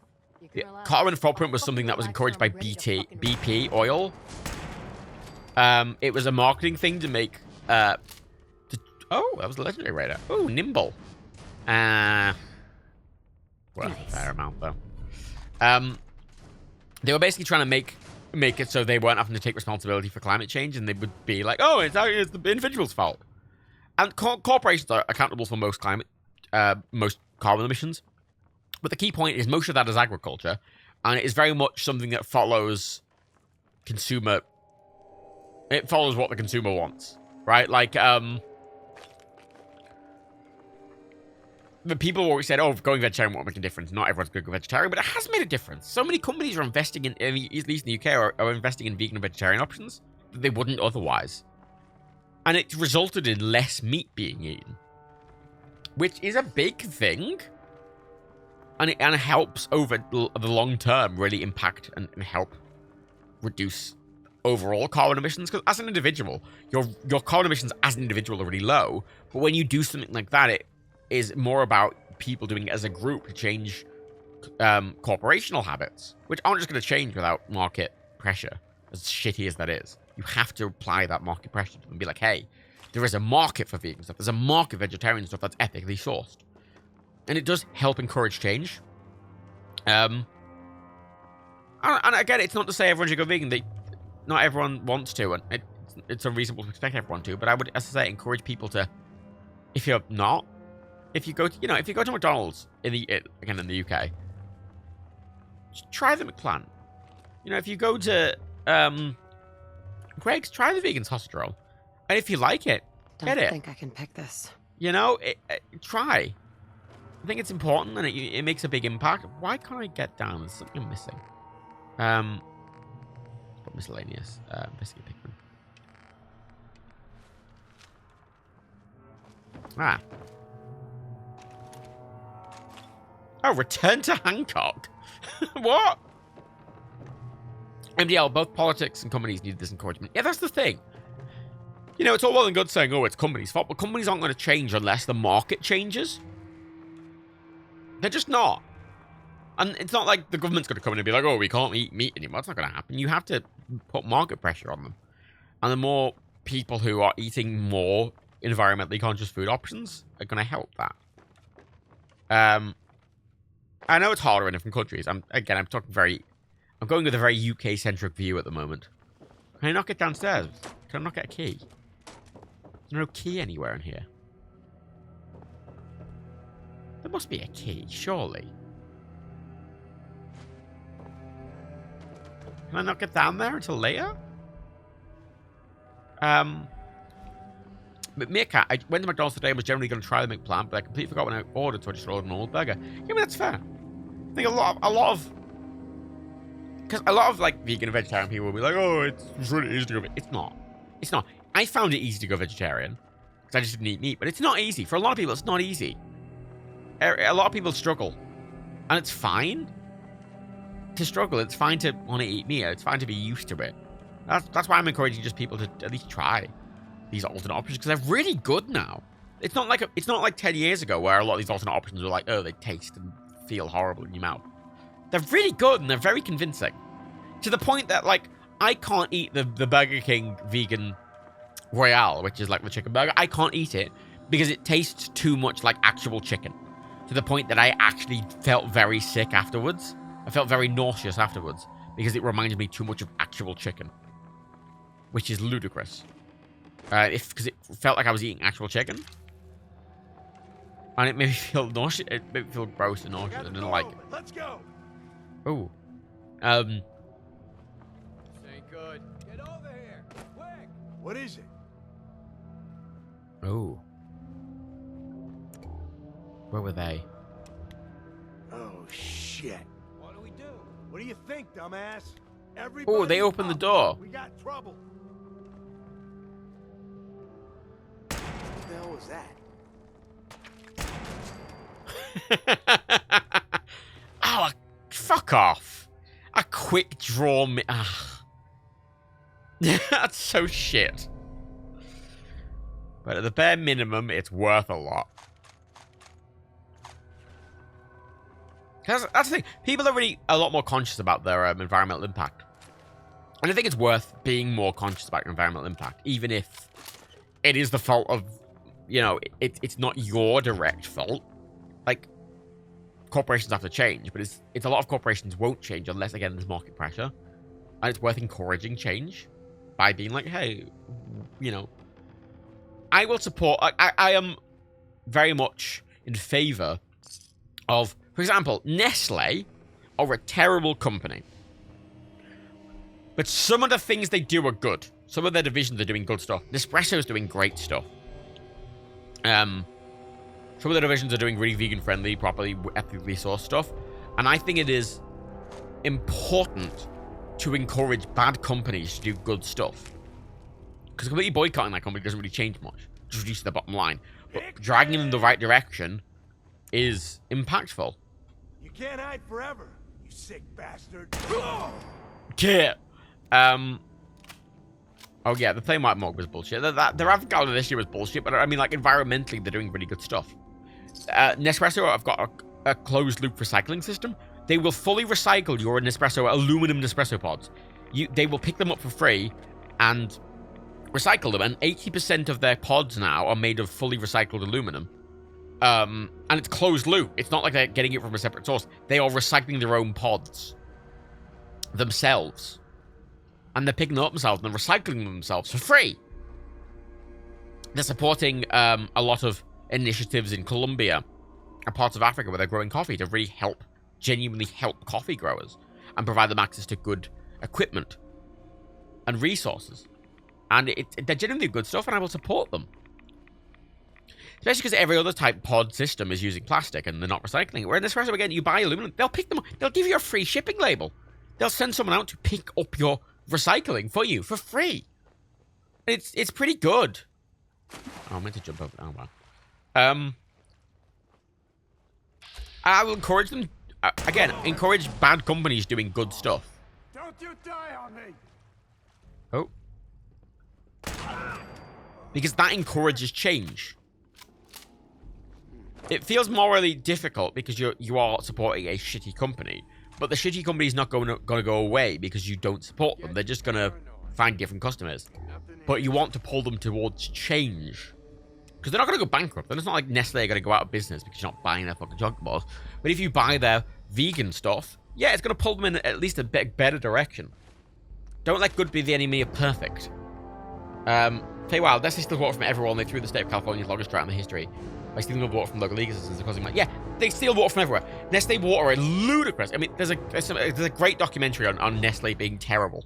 the carbon footprint was something that was encouraged by BP oil. It was a marketing thing to make, oh, that was a legendary raider. Oh, nimble. Well, a fair amount, though. They were basically trying to make it so they weren't having to take responsibility for climate change, and they would be like, oh, it's the individual's fault. And corporations are accountable for most carbon emissions. But the key point is most of that is agriculture, and it is very much something that follows consumer... It follows what the consumer wants, right? Like, the people always said, oh, going vegetarian won't make a difference. Not everyone's going to go vegetarian, but it has made a difference. So many companies are investing at least in the UK, are investing in vegan and vegetarian options that they wouldn't otherwise. And it's resulted in less meat being eaten, which is a big thing. And it helps over the long term really impact and help reduce overall carbon emissions. Because as an individual, your carbon emissions as an individual are really low. But when you do something like that, it is more about people doing it as a group to change corporational habits, which aren't just going to change without market pressure, as shitty as that is. You have to apply that market pressure to them and be like, hey, there is a market for vegan stuff. There's a market for vegetarian stuff that's ethically sourced. And it does help encourage change. And again, it's not to say everyone should go vegan. Not everyone wants to, and it's unreasonable to expect everyone to. But I would, as I say, encourage people to, if you're not, if you go to McDonald's in the UK, just try the McPlant. You know, if you go to Greg's, try the vegan sausage roll, and if you like it, get it. Don't think I can pick this. You know, try. I think it's important, and it makes a big impact. Why can't I get down? There's something missing. Miscellaneous. Biscuit Pickman. Ah. Oh, return to Hancock. What? MDL, both politics and companies need this encouragement. Yeah, that's the thing. You know, it's all well and good saying, oh, it's companies' fault, but companies aren't going to change unless the market changes. They're just not. And it's not like the government's going to come in and be like, oh, we can't eat meat anymore. It's not going to happen. You have to put market pressure on them. And the more people who are eating more environmentally conscious food options are going to help that. I know it's harder in different countries. I'm talking very I'm going with a very UK-centric view at the moment. Can I not get downstairs? Can I not get a key? There's no key anywhere in here. There must be a key, surely. Can I not get down there until later? But Meerkat, I went to McDonald's today and was generally going to try the McPlant, but I completely forgot when I ordered, so I just ordered an old burger. Yeah, but that's fair. I think a lot of because a lot of like vegan and vegetarian people will be like, oh, it's really easy to go. It's not. It's not. I found it easy to go vegetarian because I just didn't eat meat, but it's not easy. For a lot of people, it's not easy. A lot of people struggle, and it's fine to struggle. It's fine to want to eat meat. It's fine to be used to it. That's why I'm encouraging just people to at least try these alternate options, because they're really good now. It's not like 10 years ago where a lot of these alternate options were like, oh, they taste and feel horrible in your mouth. They're really good and they're very convincing. To the point that, like, I can't eat the Burger King vegan Royale, which is like the chicken burger. I can't eat it because it tastes too much like actual chicken. To the point that I actually felt very sick afterwards. I felt very nauseous afterwards because it reminded me too much of actual chicken. Which is ludicrous. Because it felt like I was eating actual chicken. And it made me feel nauseous. It made me feel gross and nauseous. I didn't like it. Let's go. Oh. This ain't good. Get over here, quick. What is it? Oh. Where were they? Oh shit. What do we do? What do you think, dumbass? Everybody. Oh, they opened the door. We got trouble. What the hell was that? Oh, fuck off. A quick draw That's so shit. But at the bare minimum, it's worth a lot. That's the thing. People are really a lot more conscious about their environmental impact. And I think it's worth being more conscious about your environmental impact, even if it is the fault of, you know, it's not your direct fault. Like, corporations have to change, but it's a lot of corporations won't change unless, again, there's market pressure. And it's worth encouraging change by being like, hey, you know, I will support, I am very much in favor of, for example, Nestle are a terrible company. But some of the things they do are good. Some of their divisions are doing good stuff. Nespresso's doing great stuff. Some of the divisions are doing really vegan-friendly, properly, ethically sourced stuff. And I think it is important to encourage bad companies to do good stuff. Because completely boycotting that company doesn't really change much. Just reduces the bottom line. But dragging them in the right direction is impactful. You can't hide forever, you sick bastard. Yeah. Oh yeah, the plain white mug was bullshit. Their avocado this year was bullshit, but I mean, like, environmentally, they're doing really good stuff. Nespresso have got a closed-loop recycling system. They will fully recycle your Nespresso, aluminum Nespresso pods. They will pick them up for free and recycle them, and 80% of their pods now are made of fully recycled aluminum. And it's closed-loop. It's not like they're getting it from a separate source. They are recycling their own pods themselves. And they're picking them up themselves and recycling them themselves for free. They're supporting a lot of initiatives in Colombia and parts of Africa where they're growing coffee to really help, genuinely help coffee growers and provide them access to good equipment and resources. And they're genuinely good stuff, and I will support them. Especially because every other type pod system is using plastic and they're not recycling it. Where in this restaurant, again, you buy aluminum, they'll pick them up. They'll give you a free shipping label. They'll send someone out to pick up your recycling for you for free. It's pretty good. Oh, I meant to jump over. Oh, wow. I will encourage them. Again, encourage bad companies doing good stuff. Don't you die on me. Oh. Because that encourages change. It feels morally difficult because you are supporting a shitty company, but the shitty company is not going to go away because you don't support them. They're just going to find different customers. But you want to pull them towards change. Because they're not going to go bankrupt. And it's not like Nestle are going to go out of business because you're not buying their fucking chocolate bars. But if you buy their vegan stuff, yeah, it's going to pull them in at least a bit better direction. Don't let good be the enemy of perfect. Tell you what, Nestle steals water from everyone. They threw the state of California's longest drought in the history by stealing the water from local league citizens and causing... Yeah, they steal water from everywhere. Nestle water are ludicrous. I mean, there's a great documentary on Nestle being terrible.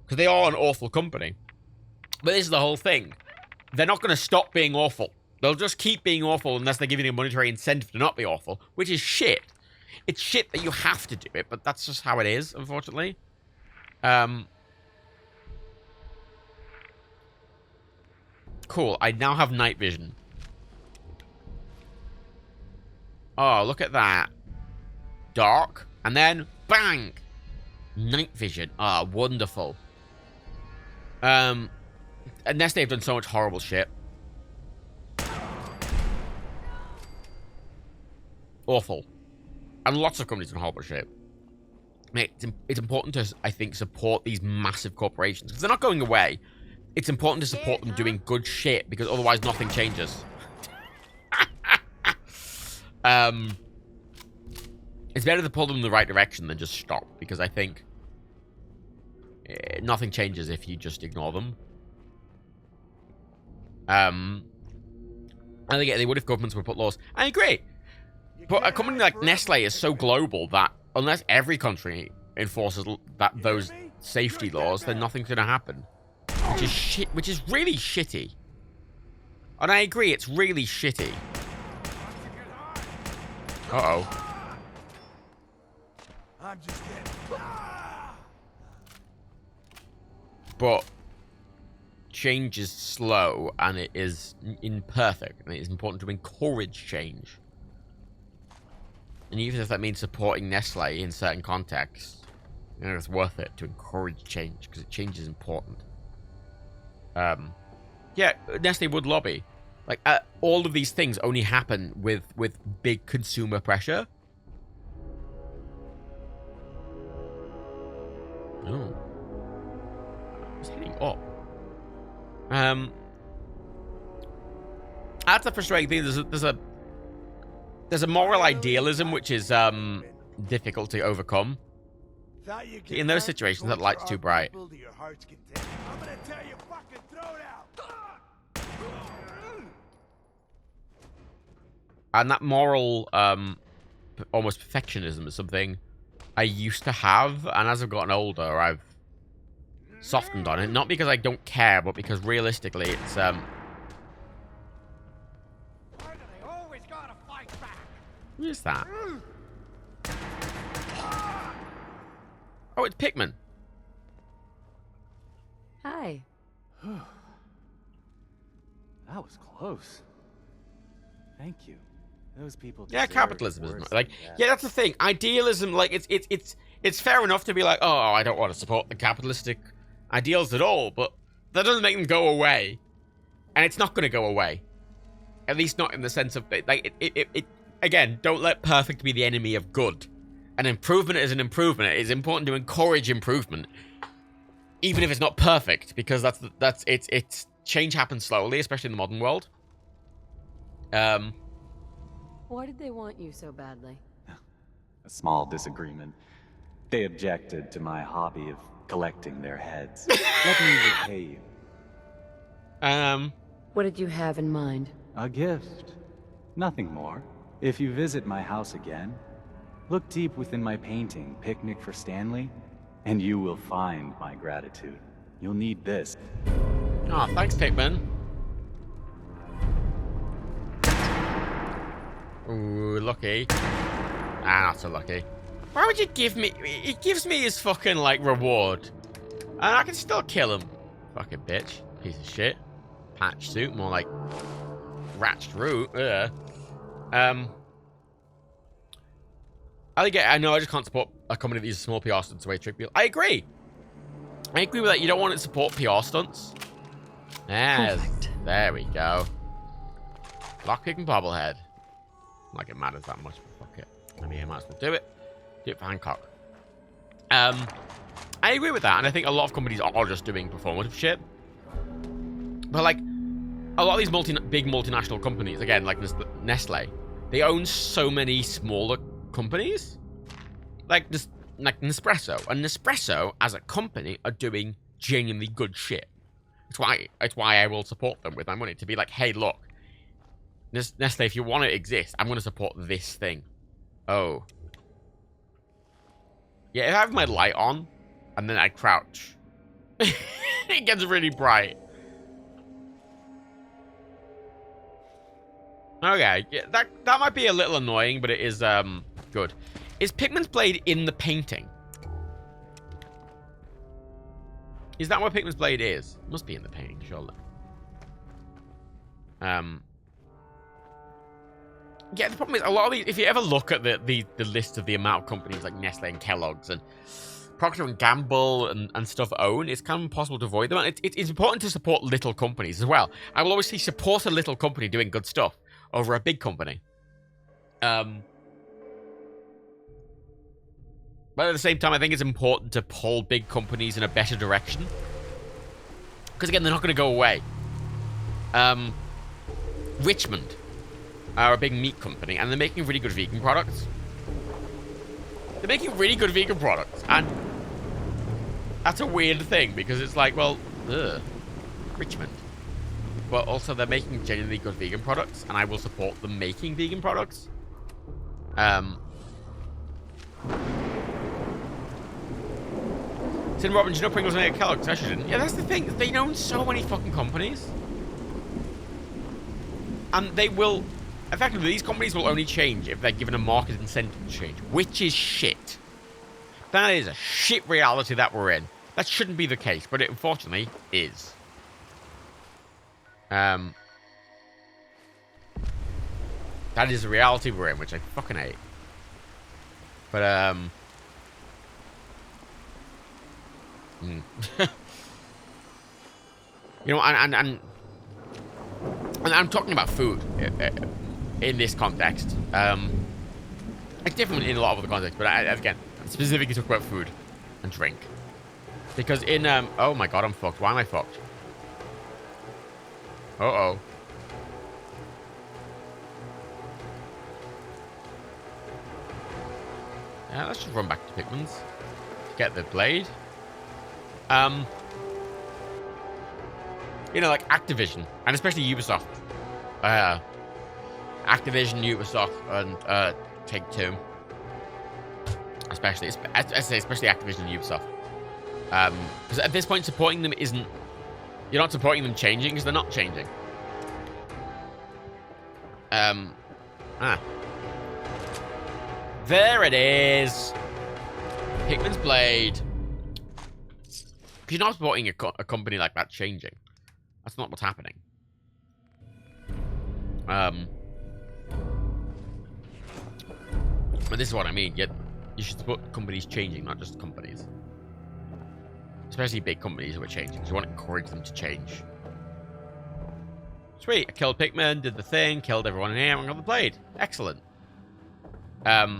Because they are an awful company. But this is the whole thing. They're not going to stop being awful. They'll just keep being awful unless they're giving you a monetary incentive to not be awful, which is shit. It's shit that you have to do it, but that's just how it is, unfortunately. Cool. I now have night vision. Oh, look at that. Dark, and then bang! Night vision. Ah, wonderful. Unless they've done so much horrible shit. Awful. And lots of companies done horrible shit. Mate, it's important to, I think, support these massive corporations. Because they're not going away. It's important to support them doing good shit, because otherwise nothing changes. It's better to pull them in the right direction than just stop, because I think nothing changes if you just ignore them. I think they would if governments would put laws. I agree. But a company like Nestle is so global that unless every country enforces those safety laws, then nothing's going to happen. Which is shit. Which is really shitty. And I agree, it's really shitty. Uh-oh. I'm just kidding. But change is slow and it is imperfect, and it is important to encourage change. And even if that means supporting Nestle in certain contexts, you know, it's worth it to encourage change, because change is important. Yeah, Nestle would lobby. Like, all of these things only happen with big consumer pressure. Oh. It's heading up. That's a frustrating thing. There's a moral idealism which is difficult to overcome. In those situations, that light's too bright. I'm gonna tell you, fucking throw it out. And that moral, almost perfectionism is something I used to have, and as I've gotten older, I've softened on it. Not because I don't care, but because realistically, it's Who is that? Oh, it's Pikmin. Hi. That was close. Thank you. Those people. Yeah, capitalism is like. Yeah, that's the thing. Idealism, like it's fair enough to be like, oh, I don't want to support the capitalistic ideals at all, but that doesn't make them go away, and it's not going to go away. At least not in the sense of like it. Again, don't let perfect be the enemy of good. An improvement is an improvement. It is important to encourage improvement, even if it's not perfect, because it's change happens slowly, especially in the modern world. Why did they want you so badly? A small disagreement. They objected to my hobby of collecting their heads. Let me repay you. What did you have in mind? A gift. Nothing more. If you visit my house again, look deep within my painting, Picnic for Stanley, and you will find my gratitude. You'll need this. Oh, thanks, Pikmin. Ooh, lucky. Ah, not so lucky. Why would you give me... It gives me his fucking, like, reward. And I can still kill him. Fucking bitch. Piece of shit. Patch suit, more like... Ratched root. Ugh. I know I just can't support a company that uses small PR stunts to trick people. I agree. I agree with that. You don't want to support PR stunts. Yes. There we go. Lockpick and bobblehead. Not like it matters that much, but fuck it. I mean, I might as well do it. Do it for Hancock. I agree with that, and I think a lot of companies are just doing performative shit. But like, a lot of these big multinational companies, again, like Nestle, they own so many smaller companies. like Nespresso. And Nespresso, as a company, are doing genuinely good shit. It's why I will support them with my money. To be like, hey, look, Nestle, if you want to exist, I'm going to support this thing. Oh. Yeah, if I have my light on, and then I crouch, it gets really bright. Okay, yeah, that might be a little annoying, but it is, good. Is Pikmin's blade in the painting? Is that what Pikmin's blade is? It must be in the painting, surely. Yeah, the problem is, a lot of these, if you ever look at the list of the amount of companies like Nestle and Kellogg's and Procter & Gamble and stuff own, it's kind of impossible to avoid them. And it's important to support little companies as well. I will always say support a little company doing good stuff over a big company. But at the same time, I think it's important to pull big companies in a better direction. Because again, they're not going to go away. Richmond are a big meat company, and they're making really good vegan products. They're making really good vegan products, and that's a weird thing, because it's like, well, Richmond. But also, they're making genuinely good vegan products, and I will support them making vegan products. Tim Robbins, you know Pringles made at Kellogg's? I shouldn't. Yeah, that's the thing. They own so many fucking companies. And they will... Effectively, these companies will only change if they're given a market incentive to change, which is shit. That is a shit reality that we're in. That shouldn't be the case, but it unfortunately is. That is the reality we're in, which I fucking hate. But, you know, and I'm talking about food in this context. It's different in a lot of other contexts, but again, I'm specifically talking about food and drink. Because in, oh my god, I'm fucked. Why am I fucked? Uh-oh. Yeah, let's just run back to Pikmin's. Get the blade. You know, like Activision, and especially Ubisoft. Activision, Ubisoft, and Take-Two. Especially Activision and Ubisoft. Because at this point, supporting them isn't... You're not supporting them changing, because they're not changing. There it is! Pikmin's blade. You're not supporting a company like that changing. That's not what's happening. But this is what I mean. You should support companies changing, not just companies. Especially big companies who are changing. So you want to encourage them to change. Sweet. I killed Pikmin, did the thing, killed everyone in here, and got the blade. Excellent. Yeah,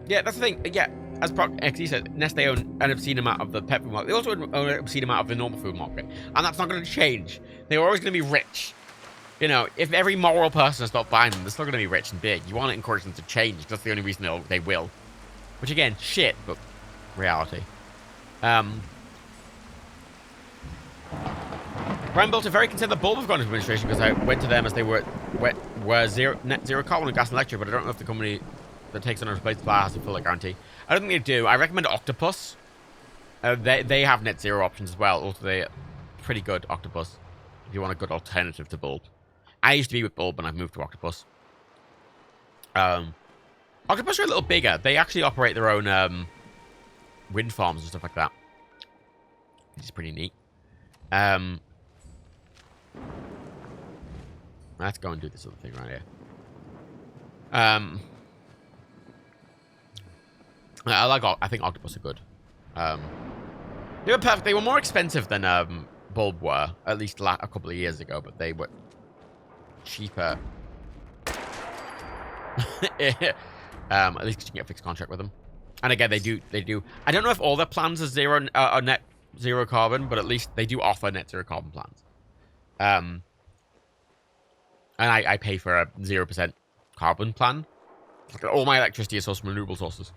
that's the thing. Yeah. As XE said, Nestle own an obscene amount of the pet food market. They also own an obscene amount of the normal food market. And that's not going to change. They're always going to be rich. You know, if every moral person stopped buying them, they're still going to be rich and big. You want to encourage them to change, because that's the only reason they will. Which, again, shit, but reality. Brian Bolter, very concerned that Bulb have gone into administration, because I went to them as they were net zero carbon and gas and electric, but I don't know if the company that takes on a replace supply has a full guarantee. I don't think they do. I recommend Octopus. They have net zero options as well. Also, they're pretty good, Octopus, if you want a good alternative to Bulb. I used to be with Bulb, and I've moved to Octopus. Octopus are a little bigger. They actually operate their own wind farms and stuff like that. Which is pretty neat. Let's go and do this other thing right here. I think Octopus are good. They were perfect. They were more expensive than Bulb were, at least a couple of years ago, but they were cheaper. At least you can get a fixed contract with them. And again, they do. I don't know if all their plans are net zero carbon, but at least they do offer net zero carbon plans. And I pay for a 0% carbon plan. All my electricity is sourced from renewable sources.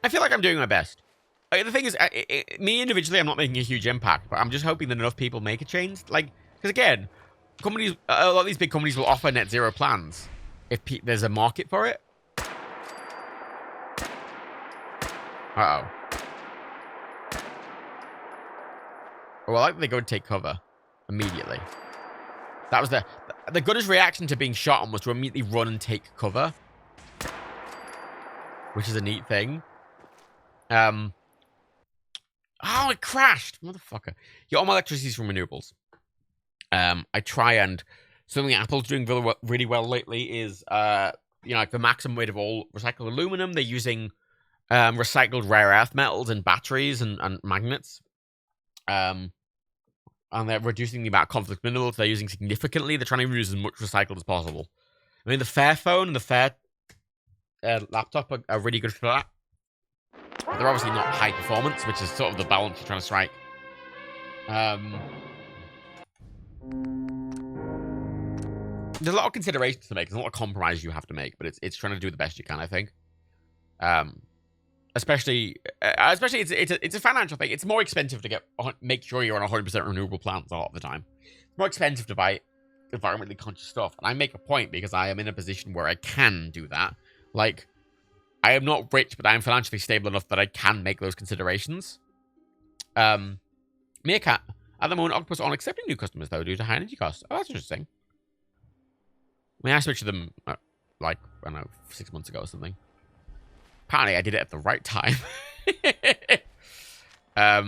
I feel like I'm doing my best. The thing is, me individually, I'm not making a huge impact, but I'm just hoping that enough people make a change. Like, because again, companies, a lot of these big companies will offer net zero plans if there's a market for it. Uh-oh. Well, I like they go and take cover immediately. That was the gunner's reaction to being shot on was to immediately run and take cover, which is a neat thing. Oh, it crashed, motherfucker. Yeah, all my electricity is from renewables. I try and something Apple's doing really well lately is you know, like the maximum weight of all recycled aluminum. They're using recycled rare earth metals in batteries and magnets. And they're reducing the amount of conflict minerals they're using significantly. They're trying to use as much recycled as possible. I mean, the Fairphone and the Fair laptop are really good for that. But they're obviously not high performance, which is sort of the balance you're trying to strike. There's a lot of considerations to make. There's a lot of compromises you have to make, but it's trying to do the best you can, I think. Especially it's a financial thing. It's more expensive to make sure you're on 100% renewable plants a lot of the time. It's more expensive to buy environmentally conscious stuff. And I make a point because I am in a position where I can do that. Like, I am not rich, but I am financially stable enough that I can make those considerations. Meerkat, at the moment, Octopus aren't accepting new customers, though, due to high energy costs. Oh, that's interesting. I mean, I switched to them, like, I don't know, 6 months ago or something. Apparently, I did it at the right time. I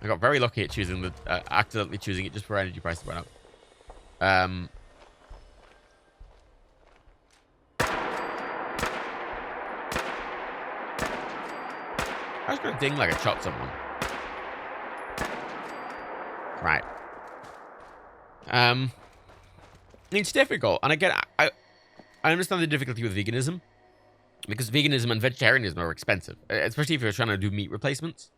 got very lucky at choosing accidentally choosing it just before energy prices went up. I was gonna ding like I shot someone. Right. It's difficult, and again, I understand the difficulty with veganism. Because veganism and vegetarianism are expensive, especially if you're trying to do meat replacements.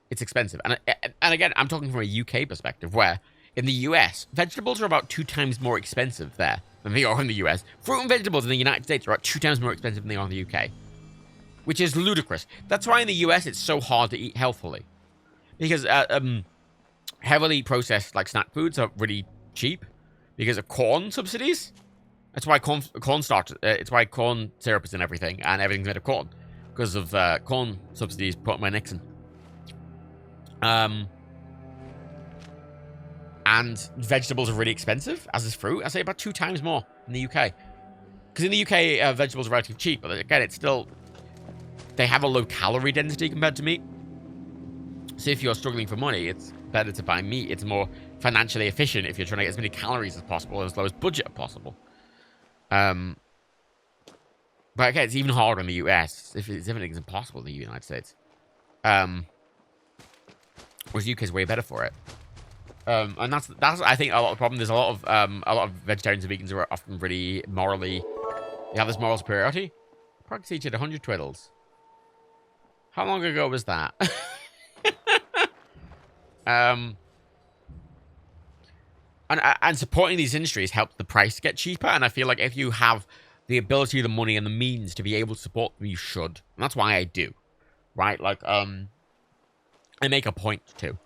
It's expensive. And again, I'm talking from a UK perspective, where in the US, vegetables are about 2 times more expensive there than they are in the US. Fruit and vegetables in the United States are about 2 times more expensive than they are in the UK. Which is ludicrous. That's why in the US, it's so hard to eat healthfully. Because heavily processed like snack foods are really cheap because of corn subsidies. That's why corn starch. It's why corn syrup is in everything, and everything's made of corn because of corn subsidies put by Nixon. And vegetables are really expensive, as is fruit. I say about 2 times more in the UK. Because in the UK, vegetables are relatively cheap, but again, it's still they have a low calorie density compared to meat. So if you're struggling for money, it's better to buy meat. It's more financially efficient if you're trying to get as many calories as possible, as low as budget as possible. But okay, it's even harder in the US. If everything's impossible in the United States. Whereas the UK is way better for it. And that's I think a lot of the problem. There's a lot of vegetarians and vegans who are often really morally. They have this moral superiority. Practice each at 100 twiddles. How long ago was that? And supporting these industries helps the price get cheaper. And I feel like if you have the ability, the money, and the means to be able to support them, you should. And that's why I do. Right? Like, I make a point to.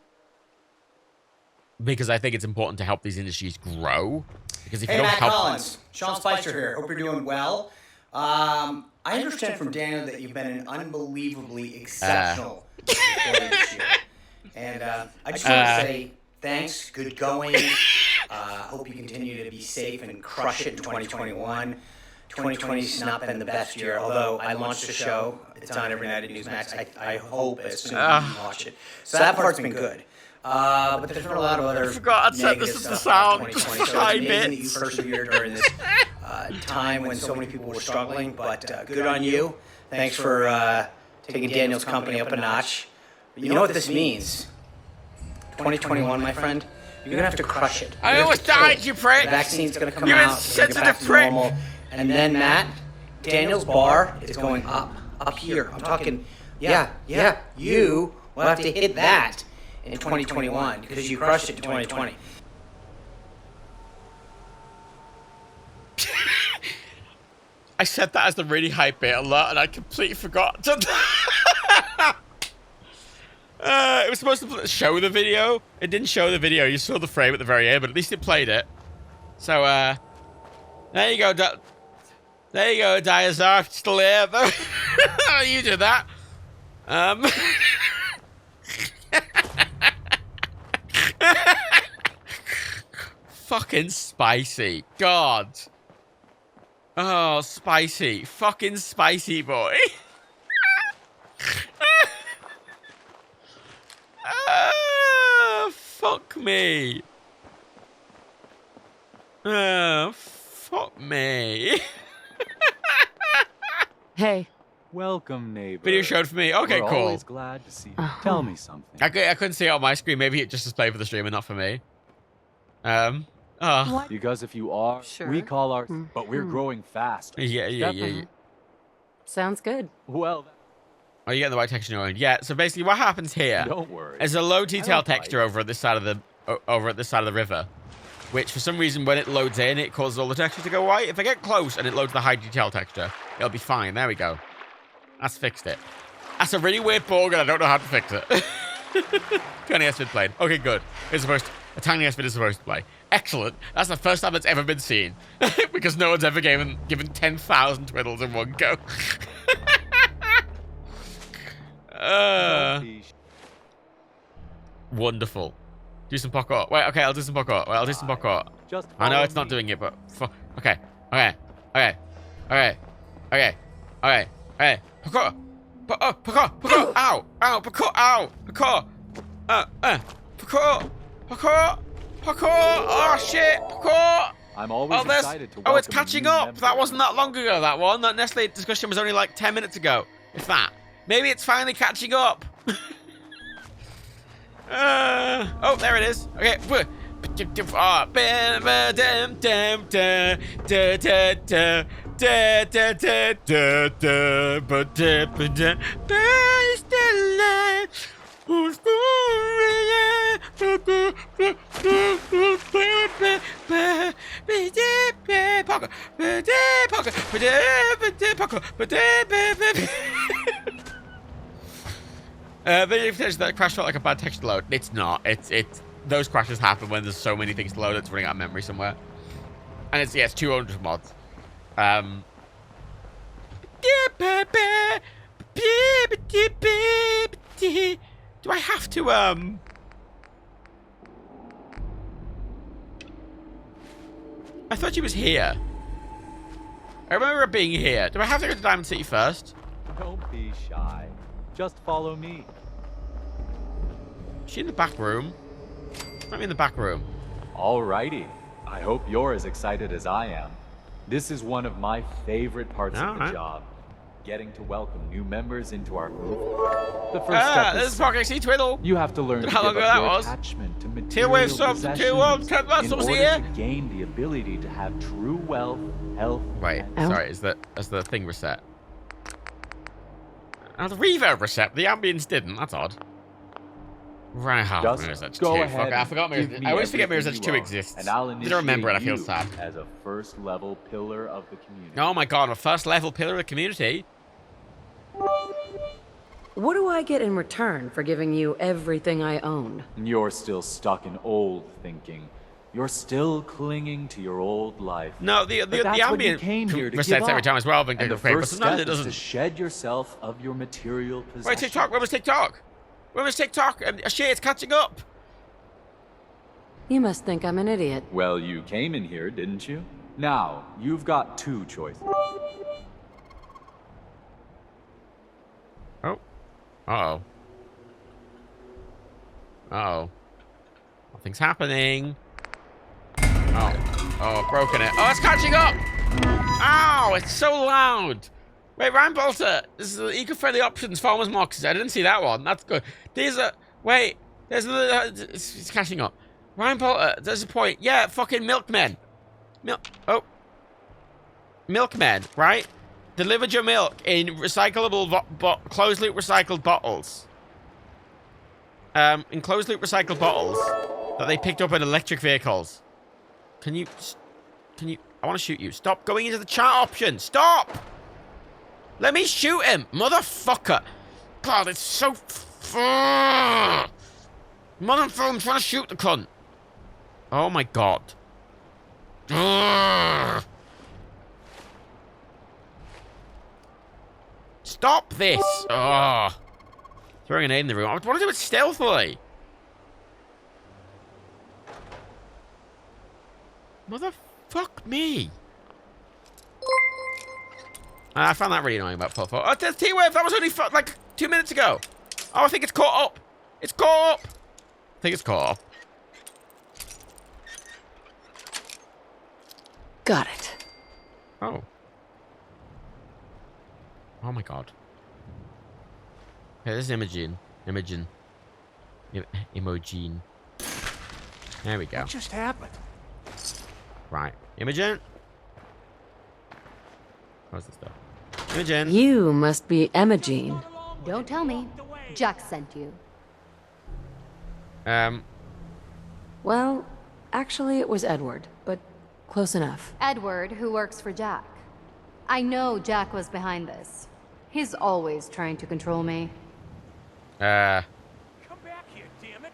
Because I think it's important to help these industries grow. Because if you don't Matt help... Collins, Sean Spicer here. Hope you're doing well. I understand from Daniel that you've been an unbelievably exceptional employee this year. And I just want to say thanks, good going. Hope you continue to be safe and crush it in 2021. 2020's not been the best year, although I launched a show. It's on every night at Newsmax. I hope as soon as you watch it. So that part's been good. But there's been a lot of other negative stuff about 2020. So it's amazing that you persevered during this time when so many people were struggling. But good on you. Thanks for taking Daniel's company up a notch. But you know what this means? 2021, my friend. You're going to have to crush it. I almost died, you prick! The vaccine's going to come You're out. insensitive You're back to prick! normal. And then, Matt, Daniel's bar is going up here. I'm talking, yeah, you will have to hit that in 2021 because you crushed it in 2020. I said that as the really high bit a lot, and I completely forgot to... It was supposed to show the video. It didn't show the video. You saw the frame at the very end, but at least it played it. So, there you go. There you go, Diazar. Still here. You did that. Fucking spicy. God. Oh, spicy. Fucking spicy, boy. Fuck me. Fuck me. Hey. Welcome, neighbor. Video showed for me. Okay, We're cool. Always glad to see you. Tell me something. I couldn't see it on my screen. Maybe it just displayed for the streamer, not for me. Because if you are, we call our... But we're growing fast. Yeah. Sounds good. Well... Oh, you getting the right texture going? Yeah. So basically, what happens here? Don't worry. Is a low detail texture over at this side of the river, which for some reason when it loads in, it causes all the textures to go white. If I get close and it loads the high detail texture, it'll be fine. There we go. That's fixed it. That's a really weird bug, and I don't know how to fix it. Tiny S vid played. Okay, good. A tiny S vid is supposed to play. Excellent. That's the first time that's ever been seen, because no one's ever given 10,000 twiddles in one go. Wonderful. Do some parkour. Wait, okay, I'll do some parkour. I know it's not doing it, but okay. Parkour. Ow. Parkour. Oh shit. Parkour. I'm always excited to welcome it's catching up. members. That wasn't that long ago, that one. That Nestle discussion was only like 10 minutes ago. If that. Maybe it's finally catching up. Oh, there it is. Okay. That crash felt like a bad texture load. It's not. It's those crashes happen when there's so many things to load. It's running out of memory somewhere. And it's 200 mods. Do I have to I thought she was here. I remember it being here. Do I have to go to Diamond City first? Don't be shy. Just follow me. Is she in the back room? I'm in the back room. Alrighty. I hope you're as excited as I am. This is one of my favorite parts of the job. Getting to welcome new members into our group. The first step is Pocket C Twiddle. You have to learn to give up your attachment to material possessions in order to gain the ability to have true wealth, health. Wait, sorry, is the thing reset? Oh, the reverb reset. The ambience didn't. That's odd. Right, Mirror's Edge 2. Fuck, I forgot Mirror's Edge. I always forget Mirror's Edge 2 exists. And I'll I don't remember it. I feel sad. As a first level pillar of the community. Oh my god, a first level pillar of the community. What do I get in return for giving you everything I own? You're still stuck in old thinking. You're still clinging to your old life. No, the ambient resets every time as well. And the first step is to shed yourself of your material possessions. Wait, TikTok. Where was TikTok? Where was TikTok? Shit, it's catching up. You must think I'm an idiot. Well, you came in here, didn't you? Now, you've got two choices. Oh. Uh-oh. Uh-oh. Nothing's happening. Oh, broken it. Oh, it's catching up! Ow, it's so loud. Wait, Ryan Bolter, this is the eco-friendly options farmers markets. I didn't see that one. That's good. There's another, it's catching up. Ryan Bolter, there's a point. Yeah, fucking milkmen. Milkmen, right? Delivered your milk in recyclable, closed loop recycled bottles. In closed loop recycled bottles that they picked up in electric vehicles. Can you, I want to shoot you. Stop going into the chat option. Stop! Let me shoot him, motherfucker. God, it's so Motherfucker, I'm trying to shoot the cunt. Oh my god. Ugh. Stop this. Oh. Throwing an aid in the room. I want to do it stealthily. Motherfuck me. I found that really annoying about Puffo. Oh, T-Wave, that was only like 2 minutes ago. Oh, I think it's caught up. It's caught up. I think it's caught up. Got it. Oh. Oh my god. Okay, this is Imogen. Imogen. Imogen. There we go. What just happened? Right. Imogen? What's this stuff? Imogen. You must be Imogen. Don't tell me. Jack sent you. Well, actually it was Edward, but close enough. Edward, who works for Jack. I know Jack was behind this. He's always trying to control me. Come back here, damn it!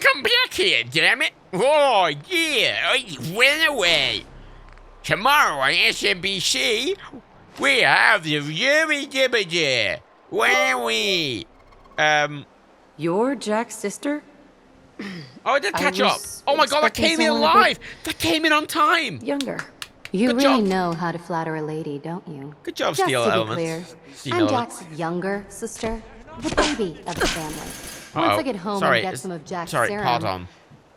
Come back here, damn it! Oh, yeah! I went away! Tomorrow on SMBC, we have the Yummy Dibbager! When we... You're Jack's sister? Oh, I did catch up! Oh my god, that came in live! That came in on time! Younger. You Good really job. know how to flatter a lady, don't you? Good job, Just Steel to be Elements. clear, Steel I'm Elements. Jack's younger sister, the baby of the family. Once I get home Sorry, and get it's- some of Jack's sorry, serum, pardon.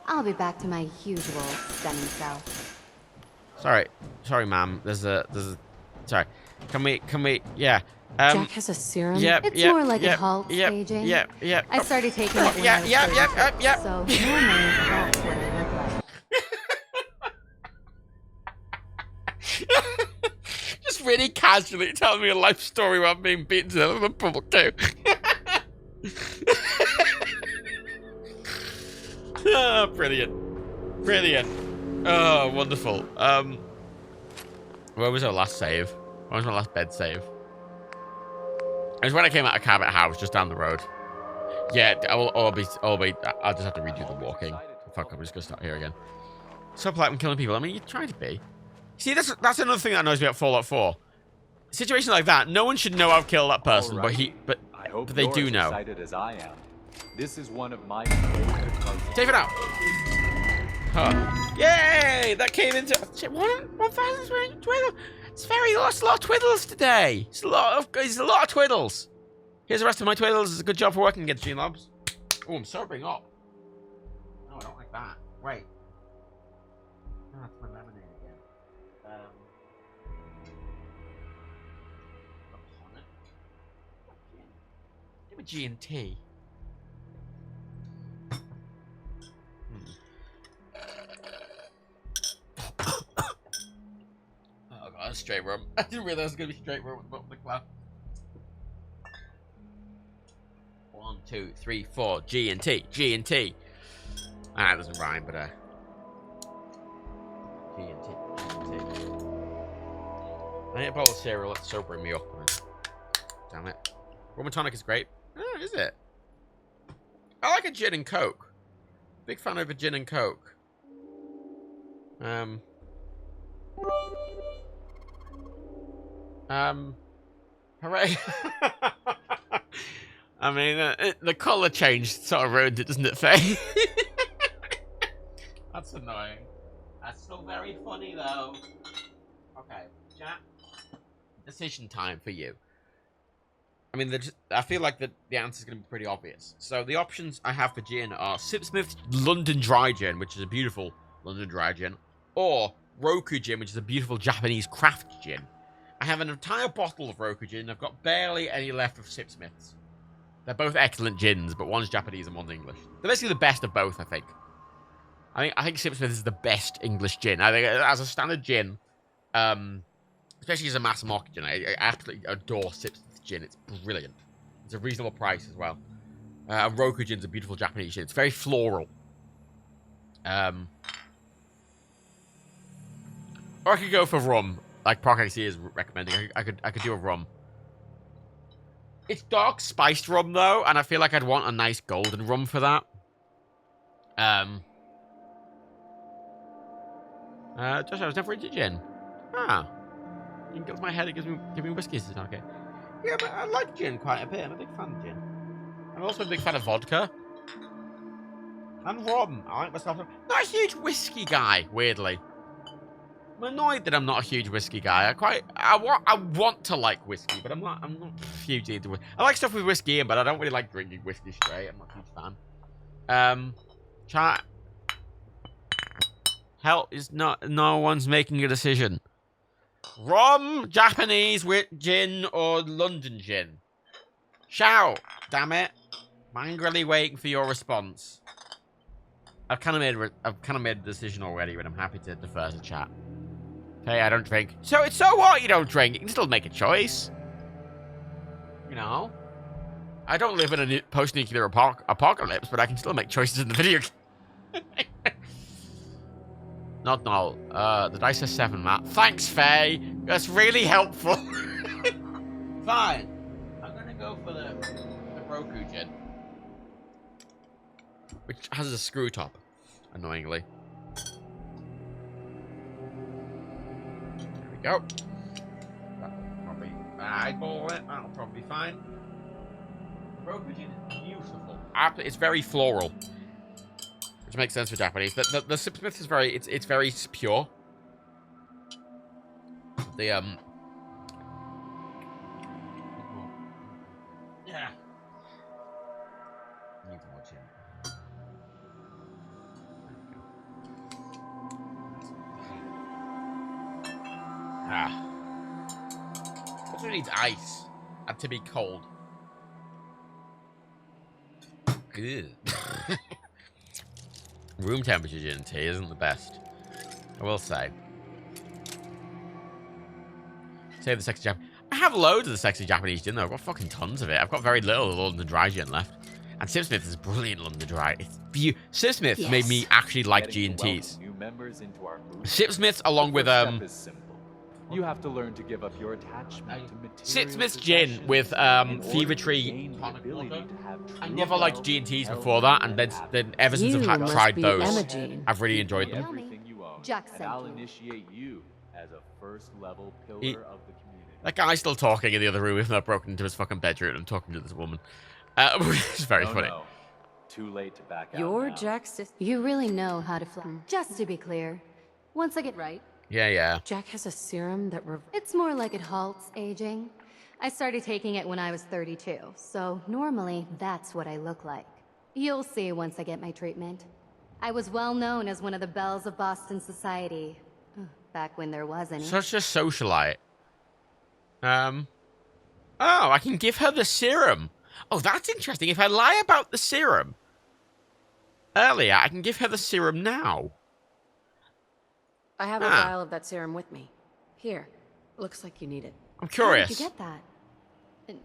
I'll be back to my usual stunning self. Sorry, ma'am. Sorry. Can we, yeah. Jack has a serum? Yep, It's yep, more like yep, a Hulk yep, staging. Yep, yep. I started taking it when I was 36, so normally that's what I look like. Just really casually telling me a life story while I'm being beaten to death in the public too. Oh, brilliant. Brilliant. Oh, wonderful. Where was our last save? Where was my last bed save? It was when I came out of Cabot House, just down the road. Yeah, I'll just have to redo the walking. Fuck, I'm just gonna start here again. So polite when killing people. I mean, you're trying to be. See, that's another thing that annoys me about Fallout 4. Situation like that, no one should know I've killed that person, but I hope they you're do as know. excited as I am. This is one of my favorite puzzles. Take it out. Huh. Yay! That came into 1,000 twiddles. It's a lot of twiddles today. It's a lot of twiddles. Here's the rest of my twiddles. It's a good job for working against Gene Lobs. Oh, I'm sobering up. No, I don't like that. Wait. Oh, that's my lemonade again. Give me G&T. Oh god, that's straight rum. I didn't realize it was gonna be straight rum at the bottom of the clap. 1, 2, 3, 4. G&T. G&T. Ah, it doesn't rhyme, but G&T. I need a bowl of cereal. That's sobering me up. Damn it. Rum and tonic is great. Oh, is it? I like a gin and coke. Big fan of a gin and coke. Hooray. I mean, the colour change sort of ruined it, doesn't it, Faye? That's annoying. That's still very funny, though. Okay, Jack. Decision time for you. I mean, I feel like the answer's going to be pretty obvious. So the options I have for gin are Sipsmith's London Dry Gin, which is a beautiful London Dry Gin, or Roku Gin, which is a beautiful Japanese craft gin. I have an entire bottle of Roku Gin. I've got barely any left of Sipsmith's. They're both excellent gins, but one's Japanese and one's English. They're basically the best of both, I think. I think Sipsmith is the best English gin. I think as a standard gin, especially as a mass market gin, I absolutely adore Sipsmith gin. It's brilliant. It's a reasonable price as well. Roku gin's a beautiful Japanese gin. It's very floral. Or I could go for rum, like Park XC is recommending. I could do a rum. It's dark spiced rum, though, and I feel like I'd want a nice golden rum for that. Josh, I was never into gin. Ah. It gets my head, it gives me whiskey, is it okay? Yeah, but I like gin quite a bit. I'm a big fan of gin. I'm also a big fan of vodka. And rum. I like myself. Not a huge whiskey guy, weirdly. I'm annoyed that I'm not a huge whiskey guy. I want to like whiskey, but I'm not hugely into whiskey. I like stuff with whiskey in, but I don't really like drinking whiskey straight. I'm not a huge fan. Chat. Hell is no one's making a decision. Rum, Japanese with gin, or London gin? Shout, damn it! I'm angrily waiting for your response. I've kind of made a decision already, but I'm happy to defer to chat. Hey, I don't drink. So what? You don't drink? You can still make a choice. You know, I don't live in a post-nuclear apocalypse, but I can still make choices in the video game. Not null. The dice says 7, Matt. Thanks, Faye. That's really helpful. Fine. I'm gonna go for the Roku gin, which has a screw top, annoyingly. There we go. That'll probably eyeball it. That'll probably be fine. Roku gin is beautiful. It's very floral. Which makes sense for Japanese. The Sipsmith is very, it's very pure. The, yeah. Need more gin. Ah. Also needs ice. And to be cold. Good. Room temperature gin and tea isn't the best, I will say. Save the sexy Japanese. I have loads of the sexy Japanese gin, though. I've got fucking tons of it. I've got very little of the London Dry gin left. And Sipsmith is brilliant London Dry. It's beautiful. Sipsmith made me actually like G&Ts. Sipsmiths, along with You have to learn to give up your attachment to material. Sipsmith's gin with Fever Tree tonic water. I never liked G&Ts before that, and then ever since I've tried those, I've really enjoyed them. Jack and I'll initiate you as a first-level pillar of the community. That guy's still talking in the other room, even though I've broken into his fucking bedroom and talking to this woman. It's very funny. No. Too late to back out. You're Jack's sister. You really know how to fly. Just to be clear, once I get right. Yeah. Jack has a serum that It's more like it halts aging. I started taking it when I was 32, so normally that's what I look like. You'll see once I get my treatment. I was well known as one of the belles of Boston society. Back when there was any. Such a socialite. Oh, I can give her the serum. Oh, that's interesting. If I lie about the serum earlier, I can give her the serum now. I have a vial of that serum with me. Here. Looks like you need it. I'm curious. How did you get that?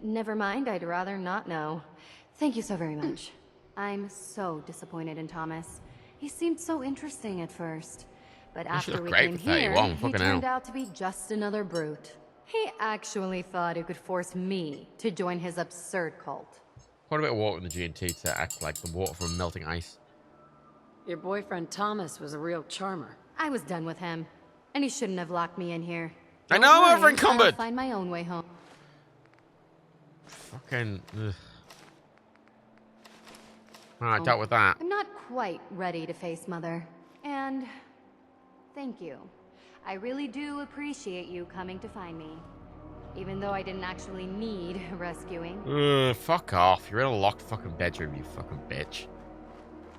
Never mind, I'd rather not know. Thank you so very much. I'm so disappointed in Thomas. He seemed so interesting at first. But after we came here, he turned out to be just another brute. He actually thought he could force me to join his absurd cult. Quite a bit of water in the G&T to act like the water from melting ice. Your boyfriend Thomas was a real charmer. I was done with him, and he shouldn't have locked me in here. I know I'm over-encumbered. I'll find my own way home. Fucking. I dealt with that. I'm not quite ready to face Mother, and thank you. I really do appreciate you coming to find me, even though I didn't actually need rescuing. Fuck off! You're in a locked fucking bedroom, you fucking bitch.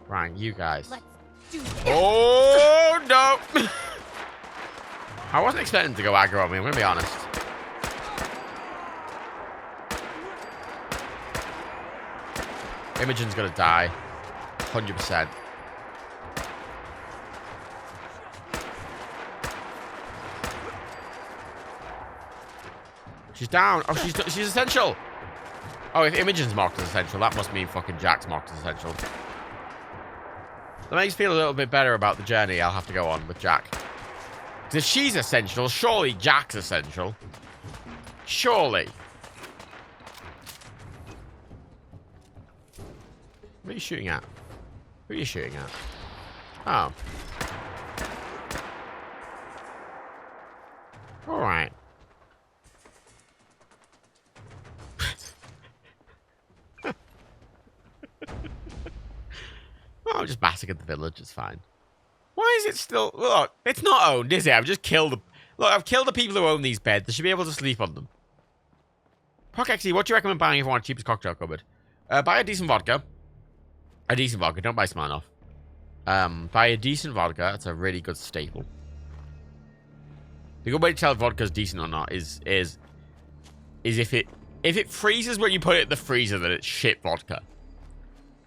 Right, you guys. Let's do this. Oh no! I wasn't expecting to go aggro on me. I'm gonna be honest. Imogen's gonna die, 100%. She's down. Oh, she's essential. Oh, if Imogen's marked as essential, that must mean fucking Jack's marked as essential. That makes me feel a little bit better about the journey I'll have to go on with Jack. Because if she's essential, surely Jack's essential. Surely. What are you shooting at? Who are you shooting at? Oh. Alright. Oh, I'm just basking at the village, it's fine. Why is it still... Look, it's not owned, is it? I've just killed the... Look, I've killed the people who own these beds. They should be able to sleep on them. Procaxi, what do you recommend buying if you want a cheapest cocktail cupboard? Buy a decent vodka. A decent vodka, don't buy Smirnoff. Buy a decent vodka. That's a really good staple. The good way to tell if vodka's decent or not is if it freezes when you put it in the freezer, then it's shit vodka.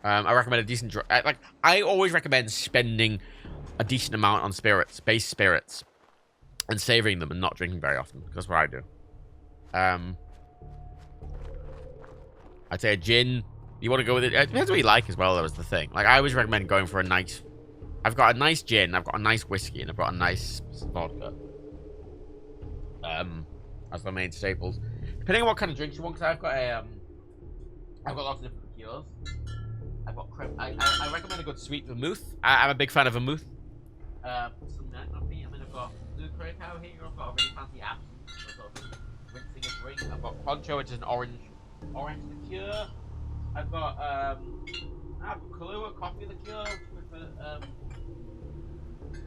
I recommend a decent... I always recommend spending a decent amount on spirits, base spirits, and savoring them and not drinking very often. That's what I do. I'd say a gin. You want to go with it. It depends what you like as well, though, is the thing. Like, I always recommend going for a nice... I've got a nice gin, I've got a nice whiskey, and I've got a nice vodka. As the main staples. Depending on what kind of drinks you want, because I've got lots of different liqueurs. I've got I recommend a good sweet vermouth. I'm a big fan of vermouth. Some nut coffee. I mean, I've got blue curacao here. I've got a really fancy apple. I've got rinsing a drink. I've got poncho, which is an orange liqueur. I've got Kahlua coffee liqueur with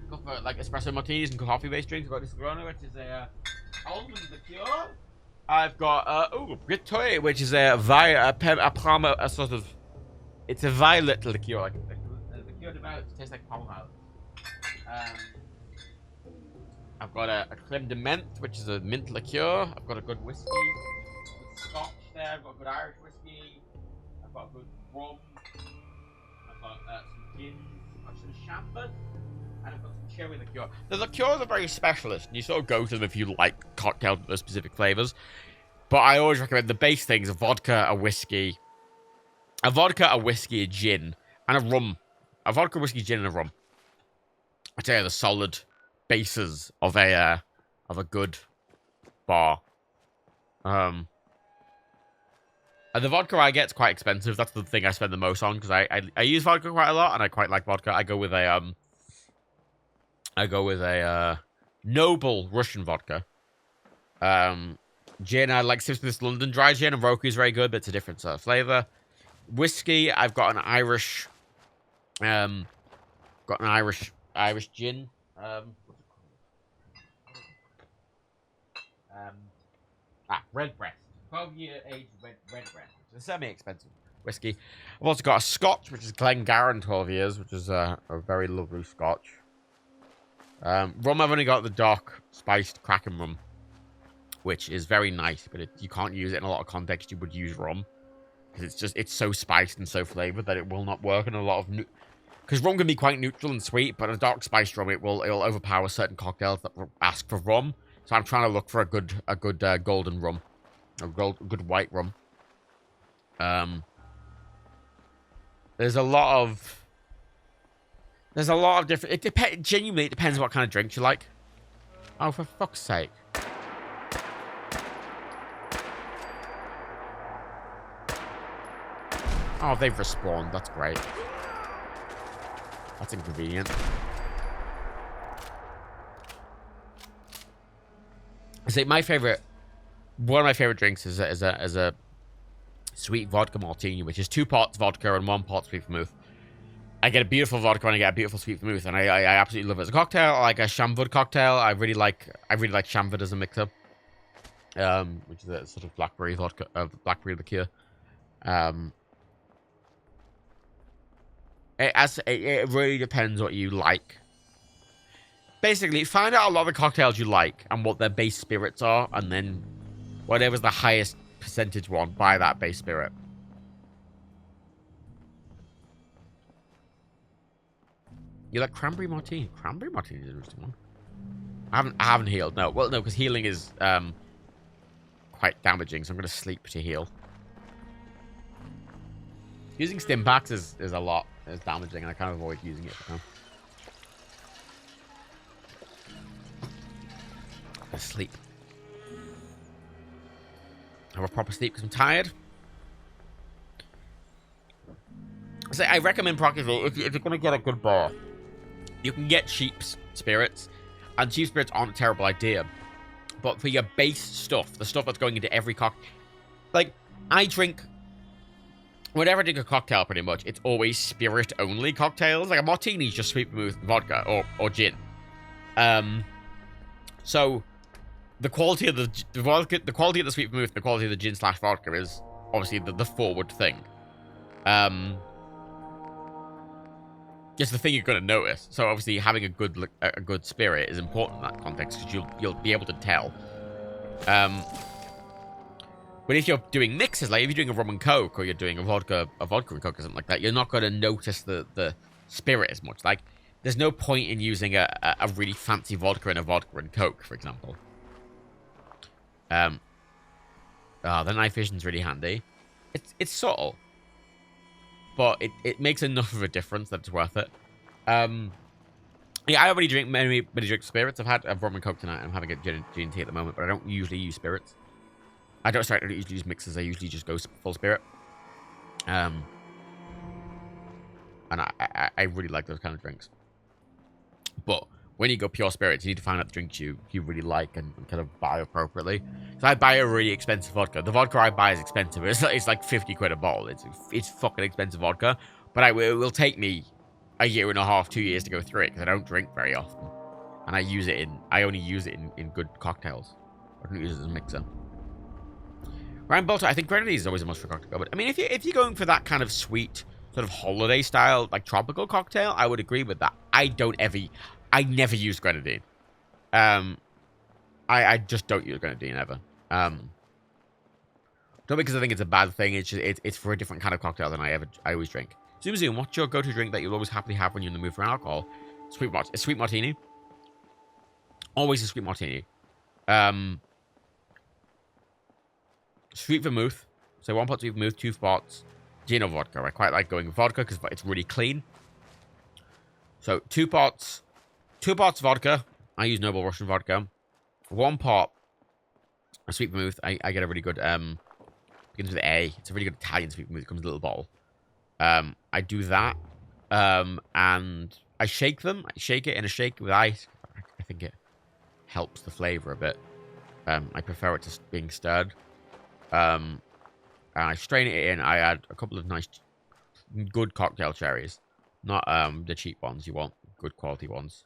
go for like espresso martinis and coffee based drinks. I've got this Corona, which is a almond liqueur. I've got Britoy, which is a sort of, it's a violet liqueur, like a liqueur de violet. It tastes like pomegranate. I've got a creme de menthe, which is a mint liqueur. I've got a good whiskey, good scotch there. I've got a good Irish whiskey. I've got a good rum. I've got some gin. I've got some champagne. And I've got some cherry liqueur. The liqueurs are very specialist, and you sort of go to them if you like cocktails with those specific flavors. But I always recommend the base things: a vodka, a whiskey, a gin, and a rum. A vodka, whiskey, gin, and a rum. I tell you, the solid bases of a good bar. And the vodka I get is quite expensive. That's the thing I spend the most on because I use vodka quite a lot, and I quite like vodka. I go with a noble Russian vodka. Gin, I like Simpson's London Dry Gin, and Roku is very good, but it's a different sort of flavor. Whiskey, I've got an Irish, Irish gin. Redbreast, 12-year aged Redbreast. It's a semi-expensive whiskey. I've also got a Scotch, which is Glengarran 12 years, which is a very lovely Scotch. Rum, I've only got the dark spiced Kraken rum, which is very nice, but you can't use it in a lot of context. You would use rum because it's so spiced and so flavored that it will not work in a lot of because rum can be quite neutral and sweet, but a dark spiced rum it'll overpower certain cocktails that ask for rum. So I'm trying to look for a good golden rum, a good white rum. There's a lot of different. Genuinely, it depends what kind of drinks you like. Oh, for fuck's sake! Oh, they've respawned. That's great. That's inconvenient. I say one of my favorite drinks is a sweet vodka martini, which is 2 pots vodka and 1 pot sweet vermouth. I get a beautiful vodka and I get a beautiful sweet vermouth, and I absolutely love it as a cocktail. I like a Chamvud cocktail. I really like Chamvud as a mixer, which is a sort of blackberry vodka, blackberry liqueur. It really depends what you like. Basically, find out a lot of the cocktails you like and what their base spirits are, and then whatever's the highest percentage one, buy that base spirit. You like cranberry martini? Cranberry martini is an interesting one. I haven't healed. No, well, no, because healing is quite damaging, so I'm going to sleep to heal. Using stim packs is a lot. It's damaging, and I kind of avoid using it. Sleep. Have a proper sleep because I'm tired. So I recommend practically, if you're going to get a good bar, you can get cheap spirits. And cheap spirits aren't a terrible idea. But for your base stuff, the stuff that's going into every cocktail... Like, I drink... Whenever I drink a cocktail, pretty much, it's always spirit-only cocktails. Like, a martini is just sweet vermouth vodka or gin. So, the quality of the vodka, the quality of the sweet vermouth, the quality of the gin/vodka is obviously the forward thing. It's the thing you're going to notice. So obviously having a good spirit is important in that context because you'll be able to tell. But if you're doing mixes, like if you're doing a rum and coke or you're doing a vodka and coke or something like that, you're not going to notice the spirit as much. Like there's no point in using a really fancy vodka in a vodka and coke, for example. The night vision's really handy. It's subtle. But it makes enough of a difference that it's worth it. Yeah, I already drink many drink spirits. I've had a rum and coke tonight. I'm having a gin and tea at the moment, but I don't usually use spirits. I don't usually use mixes. I usually just go full spirit. And I really like those kind of drinks. But when you go pure spirits, you need to find out the drinks you really like and kind of buy appropriately. So I buy a really expensive vodka. The vodka I buy is expensive. It's like 50 quid a bottle. It's fucking expensive vodka. But it will take me a year and a half, 2 years to go through it because I don't drink very often. And I only use it in good cocktails. I don't use it as a mixer. Ryan Bolter, I think grenadine is always a must for cocktail. But I mean, if you're going for that kind of sweet, sort of holiday style, like tropical cocktail, I would agree with that. I never use grenadine. I just don't use grenadine ever. Not because I think it's a bad thing. It's just it's for a different kind of cocktail than I always drink. Zoom Zoom, what's your go-to drink that you'll always happily have when you're in the mood for alcohol? A sweet martini. Always a sweet martini. Sweet vermouth. So 1 pot sweet vermouth, 2 spots. Gin or vodka. I quite like going with vodka because it's really clean. So 2 pots. 2 pots vodka. I use Noble Russian vodka. 1 pot a sweet vermouth. I get a really good begins with A. It's a really good Italian sweet vermouth. It comes in a little bottle. I do that. And I shake them. I shake it in a shake with ice. I think it helps the flavor a bit. I prefer it to being stirred. And I strain it in. I add a couple of nice, good cocktail cherries. Not the cheap ones. You want good quality ones.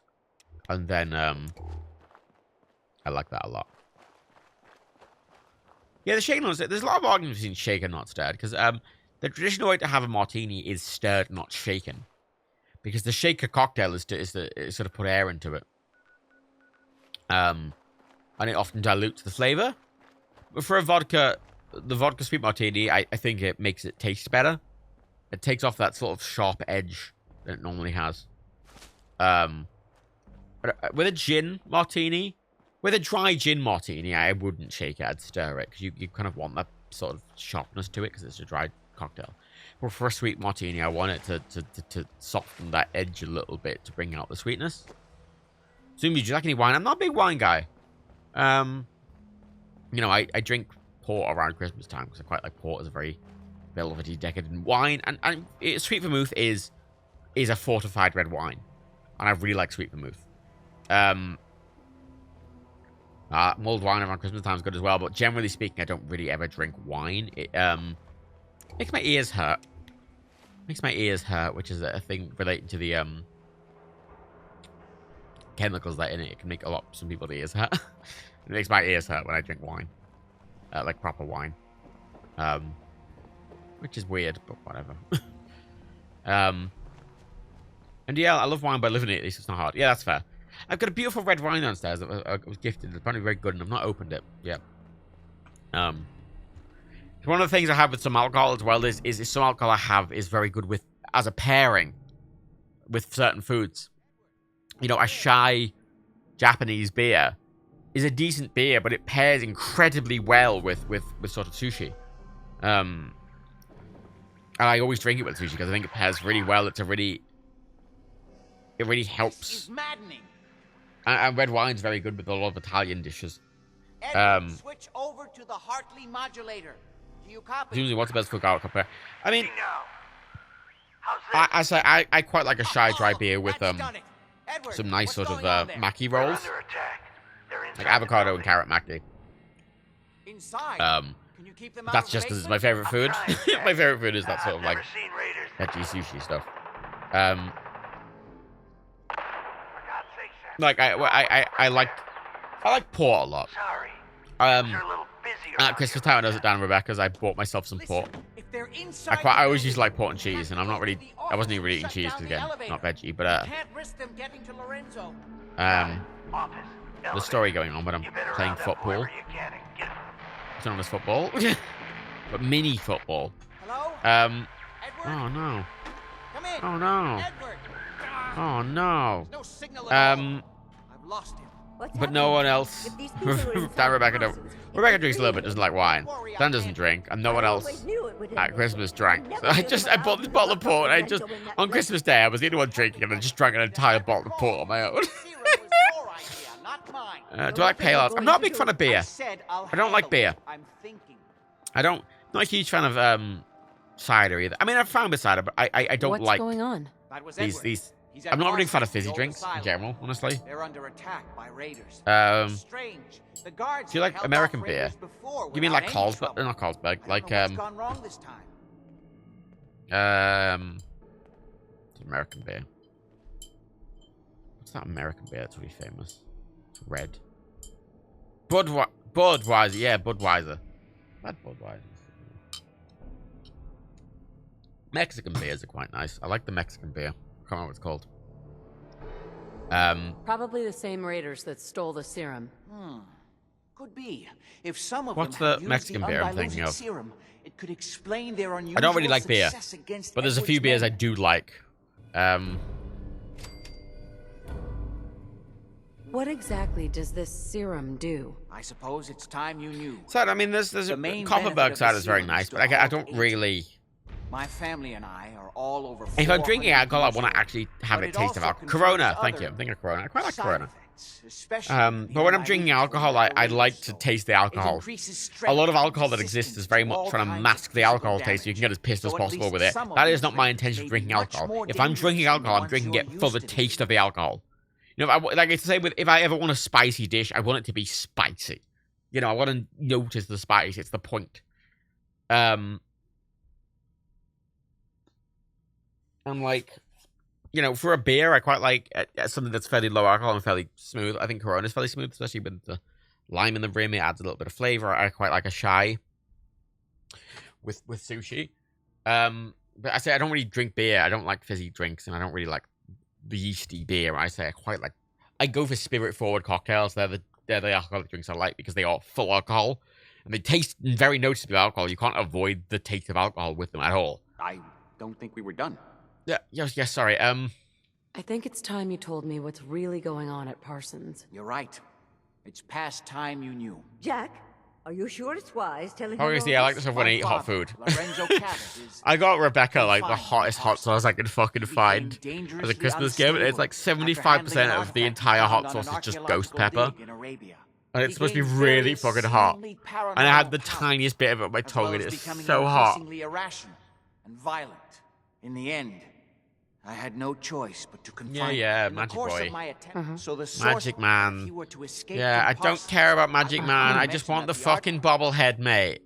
And then, I like that a lot. Yeah, the shaken, there's a lot of arguments between shaken, not stirred. Because the traditional way to have a martini is stirred, not shaken. Because the shaker cocktail is to sort of put air into it. And it often dilutes the flavor. But for a vodka, the vodka sweet martini, I think it makes it taste better. It takes off that sort of sharp edge that it normally has. With a gin martini, with a dry gin martini, I wouldn't shake it. I'd stir it because you kind of want that sort of sharpness to it because it's a dry cocktail. But for a sweet martini, I want it to soften that edge a little bit to bring out the sweetness. Zoom, do you like any wine? I'm not a big wine guy. You know, I drink port around Christmas time because I quite like port as a very velvety, decadent wine. And sweet vermouth is a fortified red wine. And I really like sweet vermouth. Mulled wine around Christmas time is good as well. But generally speaking, I don't really ever drink wine. It makes my ears hurt. Makes my ears hurt, which is a thing relating to the chemicals that in it. It can make some people's ears hurt. It makes my ears hurt when I drink wine. Like proper wine. Which is weird, but whatever. And yeah, I love wine by living it. At least it's not hard. Yeah, that's fair. I've got a beautiful red wine downstairs that I was gifted. It's apparently very good, and I've not opened it yet. One of the things I have with some alcohol as well is some alcohol I have is very good with as a pairing with certain foods. You know, a shy Japanese beer is a decent beer, but it pairs incredibly well with sort of sushi. And I always drink it with sushi because I think it pairs really well. It really helps. This is maddening. And red wine's very good with a lot of Italian dishes. Edward, switch over to the Hartley modulator. Do you copy? Usually, what's the best cookout compare? I mean, I quite like a shy dry beer with some nice sort of mackie rolls, like avocado and carrot mackie. That's just because it's my favorite food. My favorite food is that sort of like veggie sushi stuff. Like I like port a lot. At Christmas time, I was down in Rebecca's. I bought myself some port. I always used to like port and cheese, and I wasn't even really eating cheese because again, not veggie. But the story going on when I'm playing football. It's not as football, but mini football. Oh no. Oh no. Oh no. But no one else. Rebecca drinks a little bit, doesn't like wine. Dan doesn't drink, and no one else at Christmas drank. So I bought this bottle of port, and on Christmas Day, I was the only one drinking, and I just drank an entire bottle of port on my own. Do I like pale ales? I'm not a big fan of beer. I don't like beer. Not a huge fan of cider either. I mean, I'm fine with cider, but I don't like. What's going on? These. I'm not really a big fan of fizzy drinks in general, honestly. They're under attack by raiders. Do you like American beer? You mean like Carlsberg? Not Carlsberg. Like American beer. What's that American beer that's really famous? It's red. Budweiser. Yeah, Budweiser. Not Budweiser. Mexican beers are quite nice. I like the Mexican beer. I can't remember what it's called. Probably the same raiders that stole the serum. Could be. If some of What's them the Mexican beer I'm thinking of? Serum, it could explain their unusual I don't really like beer, but there's a few beers I do like. What exactly does this serum do? I suppose it's time you knew. So I mean, there's a Copperberg cider is very nice, but I don't really. My family and I are all over. If I'm drinking alcohol, I want to actually have it taste of alcohol. Corona, thank you. I'm thinking of Corona. I quite like Corona. But when I'm drinking alcohol, I like to taste the alcohol. A lot of alcohol that exists is very much trying to mask the alcohol taste so you can get as pissed as possible with it. That is not my intention of drinking alcohol. If I'm drinking alcohol, I'm drinking it for the taste of the alcohol. You know, like it's the same with if I ever want a spicy dish, I want it to be spicy. You know, I want to notice the spice. It's the point. I'm like, you know, for a beer, I quite like something that's fairly low alcohol and fairly smooth. I think Corona's fairly smooth, especially with the lime in the rim. It adds a little bit of flavor. I quite like a shy with sushi. But I say I don't really drink beer. I don't like fizzy drinks, and I don't really like the yeasty beer. I say I go for spirit-forward cocktails. They're the alcoholic drinks I like because they are full alcohol, and they taste very noticeable alcohol. You can't avoid the taste of alcohol with them at all. I don't think we were done. Yes, sorry. I think it's time you told me what's really going on at Parsons. You're right. It's past time you knew. Jack, are you sure it's wise telling him Obviously, I like to stuff when I eat hot food. Lorenzo I got Rebecca like the hottest hot sauce I could fucking find as a Christmas gift. It's like 75% of the entire hot sauce is just ghost pepper. And it's supposed to be really fucking hot. And I had the tiniest bit of it on my tongue, and it's so hot. Irrational and violent. In the end, I had no choice but to confront Magic Boy. So the Magic Man. if you were to escape I don't care about Magic Man. I just want the fucking bobblehead, mate.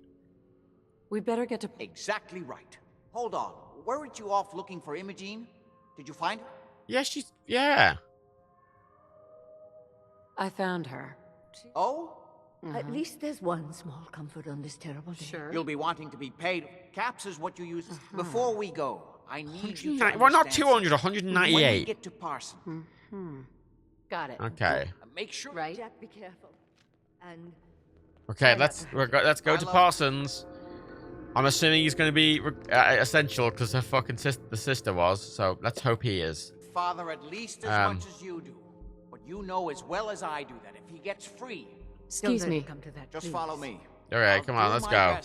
We better get to... Exactly right. Hold on. Weren't you off looking for Imogene? Did you find her? Yeah. I found her. Oh? At least there's one small comfort on this terrible day. Sure. You'll be wanting to be paid. Caps is what you use. Before we go, I need you to Well, not 200, 198. When we get to Parsons. Got it. Okay. Make sure. Right. Jack, be careful. And Okay, let's go to Parsons. I'm assuming he's going to be essential because her fucking the sister was. So let's hope he is. Father, at least as much as you do. But you know as well as I do that if he gets free. Excuse me. Come to that, Just please. follow me. Alright, come on, let's go.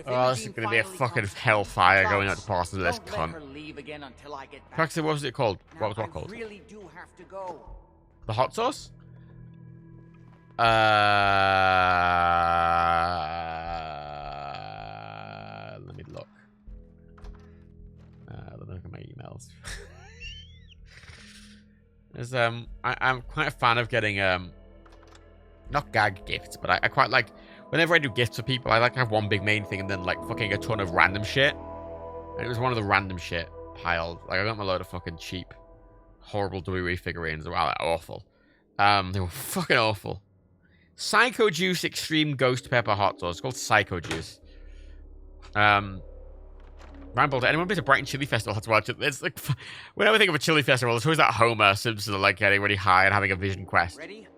Oh, this is going to be a fucking hellfire going out to Parsons with this cunt. Practically, what was it called? What was what called? Really do have to go. The hot sauce? Let me look. at my emails. There's, I'm quite a fan of getting, not gag gifts, but I quite like, whenever I do gifts for people, I like to have one big main thing and then, like, fucking a ton of random shit. And it was one of the random shit piled. Like, I got a load of fucking cheap, horrible WWE figurines. Wow, they're awful. They were fucking awful. Psycho Juice Extreme Ghost Pepper Hot Sauce. It's called Psycho Juice. Rambled. Anyone been to Brighton Chili Festival? Let's watch it. It's like, whenever I think of a chili festival, it's always that Homer Simpson like getting really high and having a vision quest. Ready?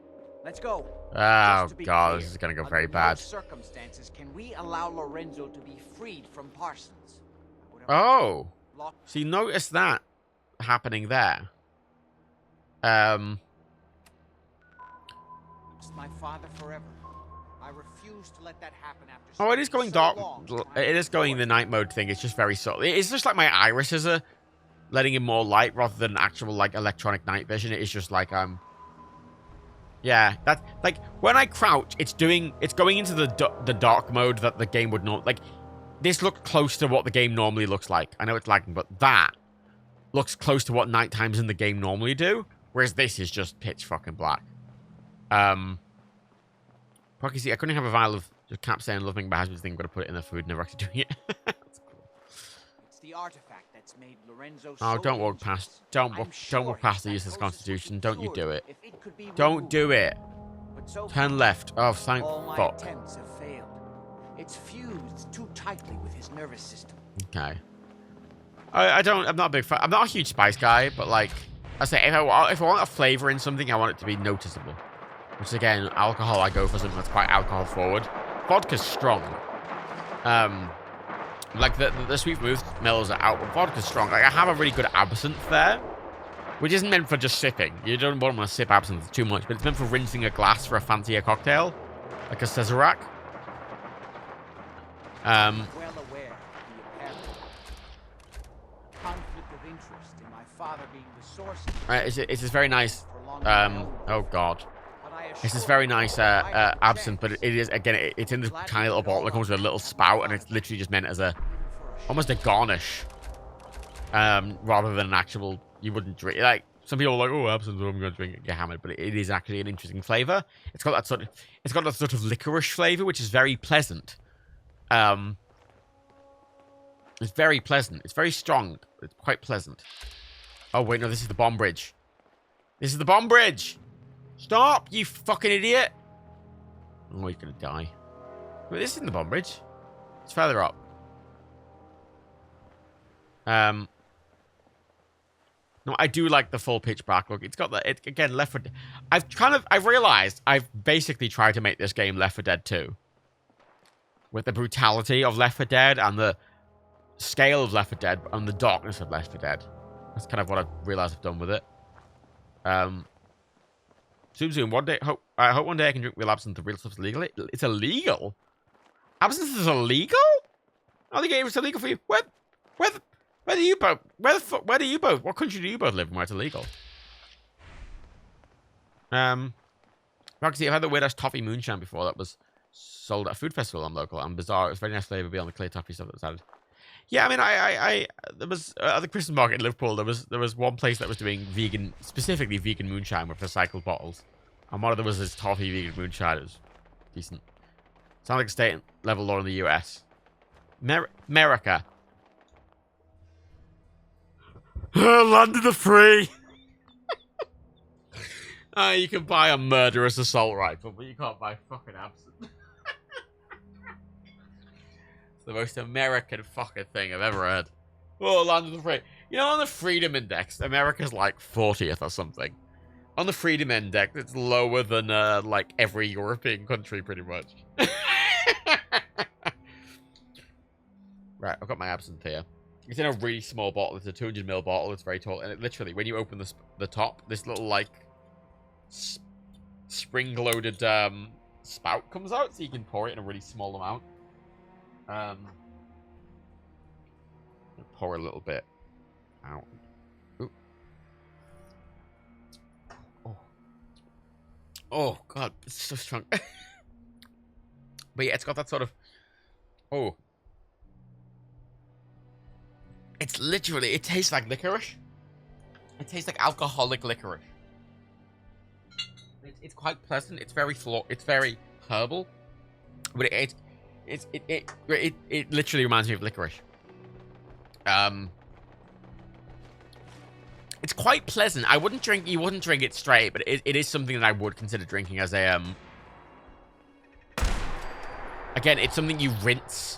Let's go. Oh god, clear, this is gonna go very bad. No circumstances can we allow Lorenzo to be freed from Parsons. Oh, so you notice that happening there. Lost my father forever. I refuse to let that happen after. Oh, it is going dark. It is going the night mode thing. It's just very subtle. It's just like my irises are letting in more light rather than actual like electronic night vision. It is just like yeah, that's like when I crouch, it's going into the dark mode that the game would not like. This looks close to what the game normally looks like. I know it's lagging, but that looks close to what night times in the game normally do. Whereas this is just pitch fucking black. Probably see, I couldn't have a vial of just Cap saying loving my husband's thing, but I put it in the food, never actually doing it. That's cool. It's the artifact that's made Lorenzo Oh, so don't walk past. Don't walk past the useless constitution. Don't you do it. Don't do it. Turn left. Oh, thank all my fuck. attempts have failed. It's fused too tightly with his nervous system. Okay. I'm not a big fan. I'm not a huge spice guy, but like I say, if I want a flavor in something, I want it to be noticeable. Which again, alcohol, I go for something that's quite alcohol forward. Vodka's strong. Like the sweet mellows are out, but vodka's strong. Like I have a really good absinthe there, which isn't meant for just sipping. You don't want to sip absinthe too much, but it's meant for rinsing a glass for a fancier cocktail, like a Cesarac. Well aware of the apparent conflict of interest in my father being the source. It's this very nice. Oh god. It's this very nice absinthe, but it is again. It's in this tiny little bottle. It comes with a little spout, and it's literally just meant as almost a garnish, rather than an actual. You wouldn't drink. Like some people are like, oh, absinthe, I'm going to drink it, get hammered. But it is actually an interesting flavor. It's got that sort of licorice flavor, which is very pleasant. It's very pleasant. It's very strong. It's quite pleasant. Oh wait, no, this is the bomb bridge. This is the bomb bridge. Stop, you fucking idiot! Oh, he's gonna die. Wait, this isn't the bomb bridge. It's further up. No, I do like the full pitch black look. It's got that. Again, Left 4 Dead. I've realized I've basically tried to make this game Left 4 Dead 2. With the brutality of Left 4 Dead and the scale of Left 4 Dead and the darkness of Left 4 Dead. That's kind of what I've realized I've done with it. Zoom. One day, I hope one day I can drink real absinthe. The real stuff's illegal. It's illegal. Absinthe is illegal. I think it was illegal for you. Where do you both? Where do you both? What country do you both live in where it's illegal? Roxy, I've had the weird ass toffee moonshine before that was sold at a food festival on local and bizarre. It was very nice flavor beyond the clay toffee stuff that was added. Yeah, I mean, I there was at the Christmas market in Liverpool. There was one place that was doing vegan, specifically vegan moonshine with recycled bottles, and one of them was this toffee vegan moonshine. It was decent. Sounds like a state level law in the US. America. Land of the free. You can buy a murderous assault rifle, but you can't buy fucking absinthe. The most American fucking thing I've ever heard. Oh, land of the free. You know, on the Freedom Index, America's like 40th or something. On the Freedom Index, it's lower than like every European country, pretty much. Right, I've got my absinthe here. It's in a really small bottle. It's a 200ml bottle. It's very tall, and it literally, when you open the top, this little like spring-loaded spout comes out, so you can pour it in a really small amount. Pour a little bit out. Ooh. Oh god, it's so strong. But yeah, it's got that sort of It's literally, it tastes like licorice. It tastes like alcoholic licorice. It's quite pleasant. It's very herbal, but it literally reminds me of licorice. It's quite pleasant. You wouldn't drink it straight, but it is something that I would consider drinking as a again, it's something you rinse.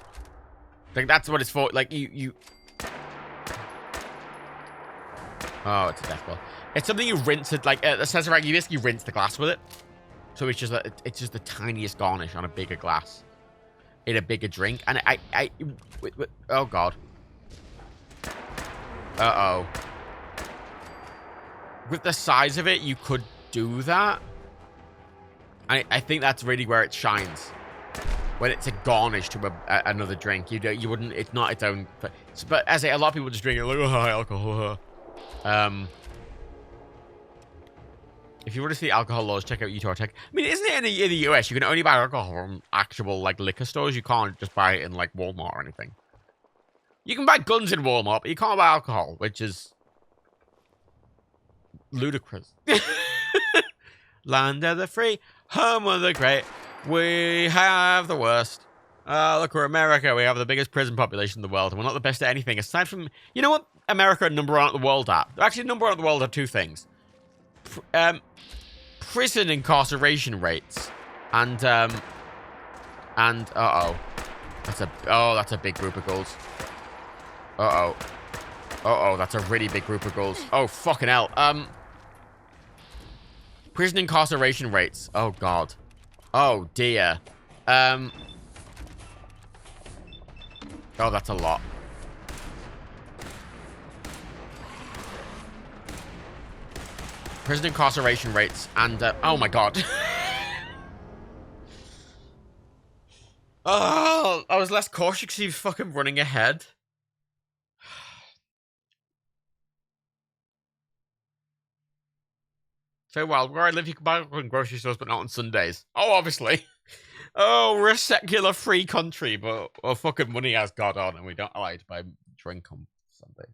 Like that's what it's for. Like you. Oh, it's a death ball. It's something you rinse it, like, the Sazerac, you basically rinse the glass with it. So it's just the tiniest garnish on a bigger glass. In a bigger drink. And oh, God. Uh-oh. With the size of it, you could do that. I think that's really where it shines. When it's a garnish to another drink. You wouldn't, it's not its own. But as a lot of people just drink it like, oh, high alcohol. If you want to see alcohol laws, check out eToro Tech. I mean, isn't it in the US? You can only buy alcohol from actual, like, liquor stores. You can't just buy it in, like, Walmart or anything. You can buy guns in Walmart, but you can't buy alcohol, which is ludicrous. Land of the free, home of the great. We have the worst. Look, we're America. We have the biggest prison population in the world, and we're not the best at anything aside from... You know what America are number one at the world at? They're actually number one at the world at two things. Prison incarceration rates and uh-oh. That's a big group of ghouls. Uh-oh, that's a really big group of ghouls. Oh, fucking hell. Prison incarceration rates. Oh, God. Oh, dear. Oh, that's a lot. Prison incarceration rates and, oh my God. Oh, I was less cautious because he was fucking running ahead. So, well, where I live, you can buy alcohol in grocery stores, but not on Sundays. Oh, obviously. Oh, we're a secular free country, but our fucking money has got on, and we don't allow to buy drink on Sundays.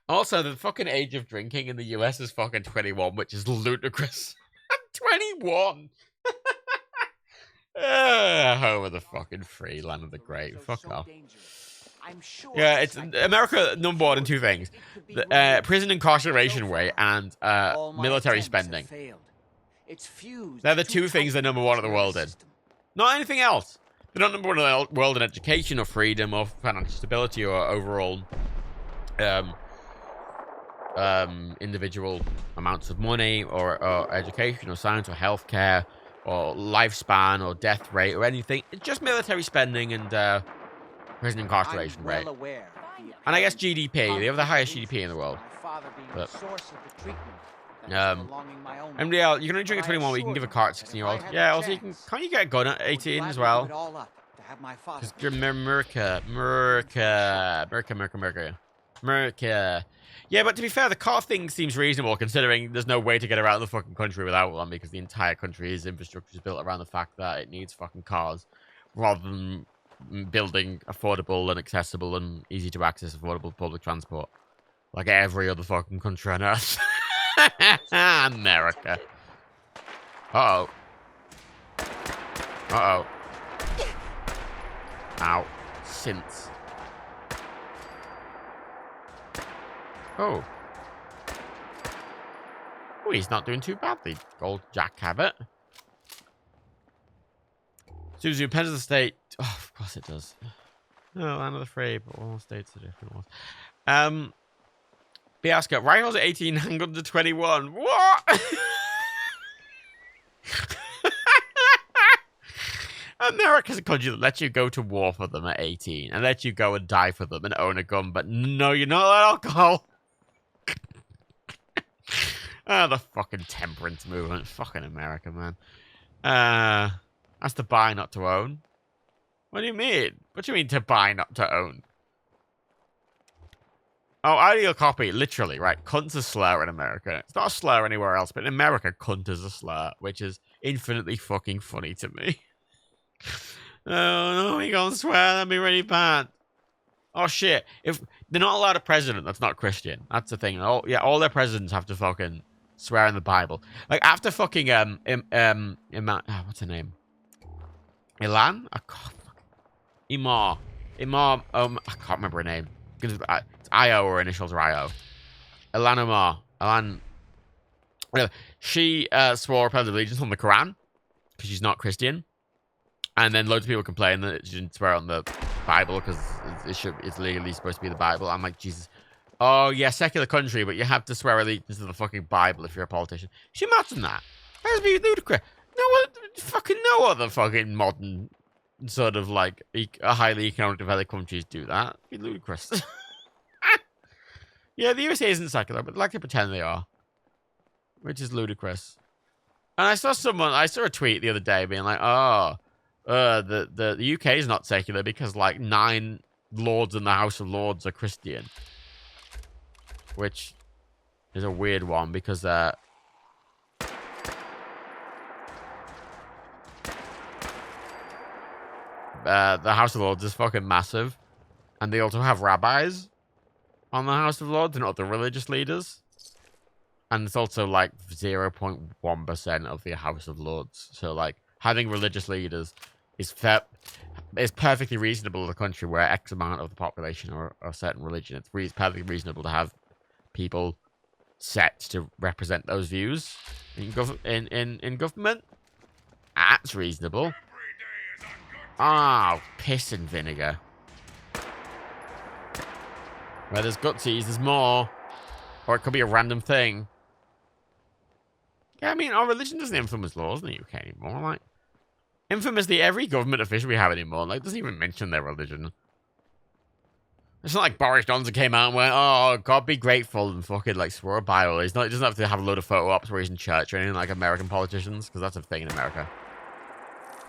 Also, the fucking age of drinking in the US is fucking 21, which is ludicrous. 21! Home of the fucking free, land of the great. Fuck off. Yeah, it's America number one in two things. The, prison incarceration rate and military spending. They're the two things they're number one at the world in. Not anything else. They're not number one in the world in education or freedom or financial stability or overall individual amounts of money or education or science or healthcare or lifespan or death rate or anything. It's just military spending and prison incarceration rate. And I guess GDP. They have the highest GDP in the world. But, MDL, you can only drink at 21, but you can give a car at 16-year-old. Yeah, also can't you get a gun at 18 as well? Because America. Yeah, but to be fair, the car thing seems reasonable considering there's no way to get around the fucking country without one because the entire country's infrastructure is built around the fact that it needs fucking cars rather than building affordable and accessible and easy to access affordable public transport like every other fucking country on earth. America. Uh-oh. Uh-oh. Ow. Synths. Oh. Oh, he's not doing too badly, old Jack Cabot. Suzu, depends on the state. Oh, of course it does. No, land of the free, but all states are different ones. Biasca, rifles at 18, handguns at 21. What? America's a country that lets you go to war for them at 18 and lets you go and die for them and own a gun, but no, you're not allowed alcohol. Oh, the fucking temperance movement. Fucking America, man. That's to buy, not to own. What do you mean? What do you mean to buy, not to own? Oh, ideal copy. Literally, right. Cunt's a slur in America. It's not a slur anywhere else, but in America, cunt is a slur, which is infinitely fucking funny to me. Oh, no, he gonna swear. That'd be really bad. Oh shit! If they're not allowed a president that's not Christian, that's the thing. All their presidents have to fucking swear in the Bible. Like after fucking what's her name? Ilan? Imar. I can't remember her name. It's Io, or initials are Io. Ilan Omar. Ilan. She swore a pledge of allegiance on the Quran because she's not Christian, and then loads of people complain that she didn't swear on the Bible because it's legally supposed to be the Bible. I'm like, Jesus. Oh yeah, secular country, but you have to swear allegiance to the fucking Bible if you're a politician. Can you imagine that? That would be ludicrous. No other fucking modern sort of like a highly economic developed countries do that. It'd be ludicrous. Yeah, the USA isn't secular, but they like to pretend they are, which is ludicrous. And I saw a tweet the other day being like, oh, the UK is not secular because like 9 lords in the House of Lords are Christian, which is a weird one because the House of Lords is fucking massive, and they also have rabbis on the House of Lords and other religious leaders, and it's also like 0.1% of the House of Lords. So like having religious leaders is perfectly reasonable in a country where X amount of the population are a certain religion. It's perfectly reasonable to have people set to represent those views in government. That's reasonable. Oh, piss and vinegar. Where there's gutsies, there's more. Or it could be a random thing. Yeah, I mean, our religion doesn't influence laws in the UK anymore. Like, infamously, every government official we have anymore, like, doesn't even mention their religion. It's not like Boris Johnson came out and went, oh, God be grateful, and fucking, like, swore a Bible. He doesn't have to have a load of photo ops where he's in church or anything like American politicians, because that's a thing in America.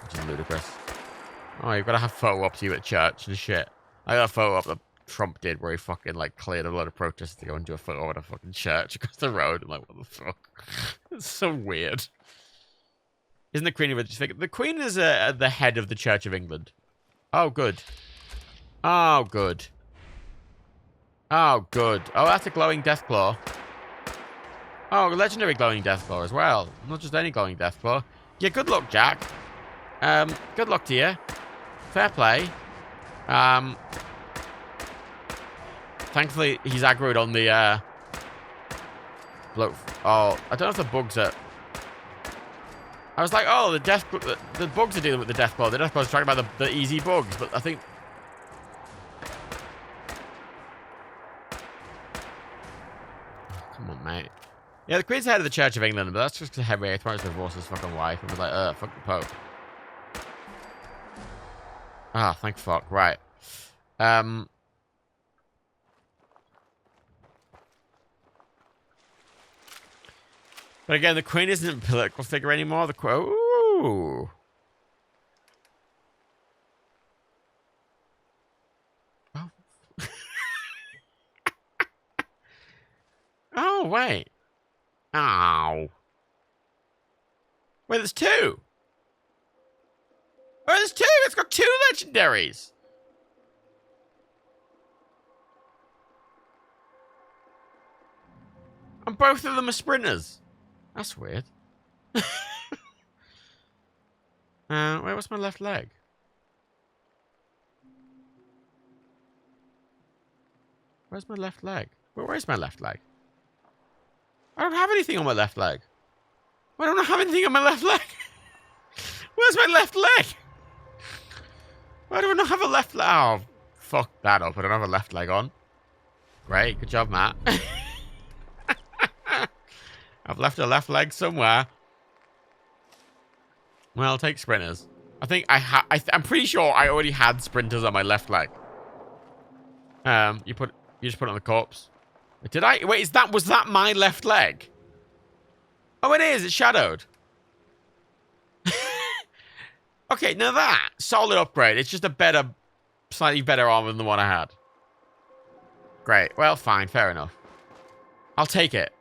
Which is ludicrous. Oh, you've got to have photo ops of you at church and shit. I got a photo op that Trump did where he fucking, like, cleared a lot of protesters to go and do a photo at a fucking church across the road. I'm like, what the fuck? It's so weird. Isn't the Queen a religious figure? The Queen is the head of the Church of England. Oh, good. Oh, good. Oh, good. Oh, that's a glowing Deathclaw. Oh, a legendary glowing Deathclaw as well. Not just any glowing Deathclaw. Yeah, good luck, Jack. Good luck to you. Fair play. Thankfully, he's aggroed on the, bloke. Oh, I don't know if the bugs are... I was like, oh, the bugs are dealing with the Deathclaw. The Deathclaw's tracked by the easy bugs, but I think... Oh, come on, mate. Yeah, the Queen's head of the Church of England, but that's just because Henry VIII divorced his fucking wife and was like, fuck the Pope. Ah, thank fuck. Right. But again, the Queen isn't a political figure anymore. Ooh. Oh. Oh, wait. Ow. Wait, there's 2. Oh, there's 2. It's got 2 legendaries. And both of them are sprinters. That's weird. Wait, what's my left leg? Where's my left leg? Where is my left leg? I don't have anything on my left leg. I don't have anything on my left leg. Where's my left leg? Why do I not have a left leg? Oh, fuck that up. I don't have a left leg on. Great. Good job, Matt. I've left a left leg somewhere. Well, I'll take sprinters. I think I'm pretty sure I already had sprinters on my left leg. You just put it on the corpse. Did I? Wait, was that my left leg? Oh, it is. It's shadowed. Okay, now that solid upgrade. It's just a slightly better armor than the one I had. Great. Well, fine. Fair enough. I'll take it.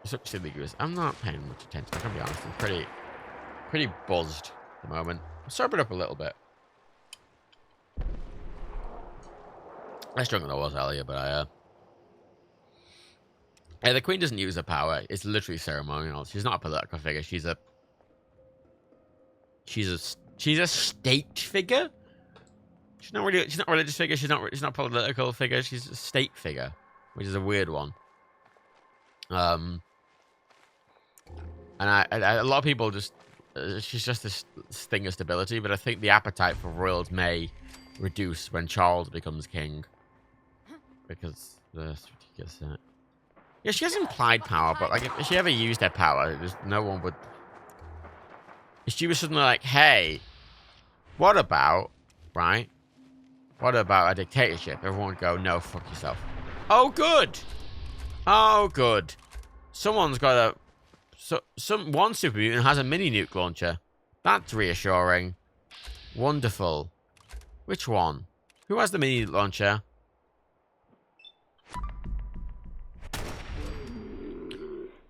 Such ambiguous. I'm not paying much attention. I can be honest. I'm pretty buzzed. the moment. Sober it up a little bit. Less drunk than I was earlier, but yeah, the Queen doesn't use her power. It's literally ceremonial. She's not a political figure. She's a state figure. She's not a religious figure. She's not a political figure. She's a state figure, which is a weird one. And a lot of people just she's just this thing of stability. But I think the appetite for royals may reduce when Charles becomes king, because that's ridiculous, isn't it? Yeah, she has implied power, but like if she ever used her power, no one would. If she was suddenly like, hey, what about, right? What about a dictatorship? Everyone would go, no, fuck yourself. Oh, good. Oh, good. Someone's got one super mutant has a mini nuke launcher. That's reassuring. Wonderful. Which one? Who has the mini launcher?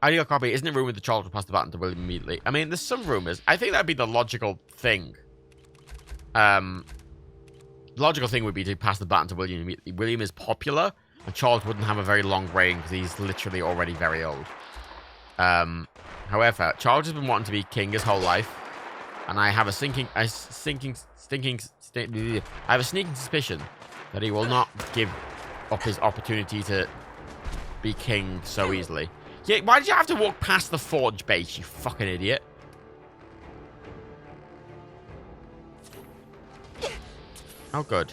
Ideal copy. Isn't it rumored the child will pass the baton to William immediately? I mean, there's some rumors. I think that'd be the logical thing. Logical thing would be to pass the baton to William immediately. William is popular, and Charles wouldn't have a very long reign because he's literally already very old. However, Charles has been wanting to be king his whole life, and I have a sneaking suspicion that he will not give up his opportunity to be king so easily. Yeah, why did you have to walk past the forge base, you fucking idiot? Oh, good.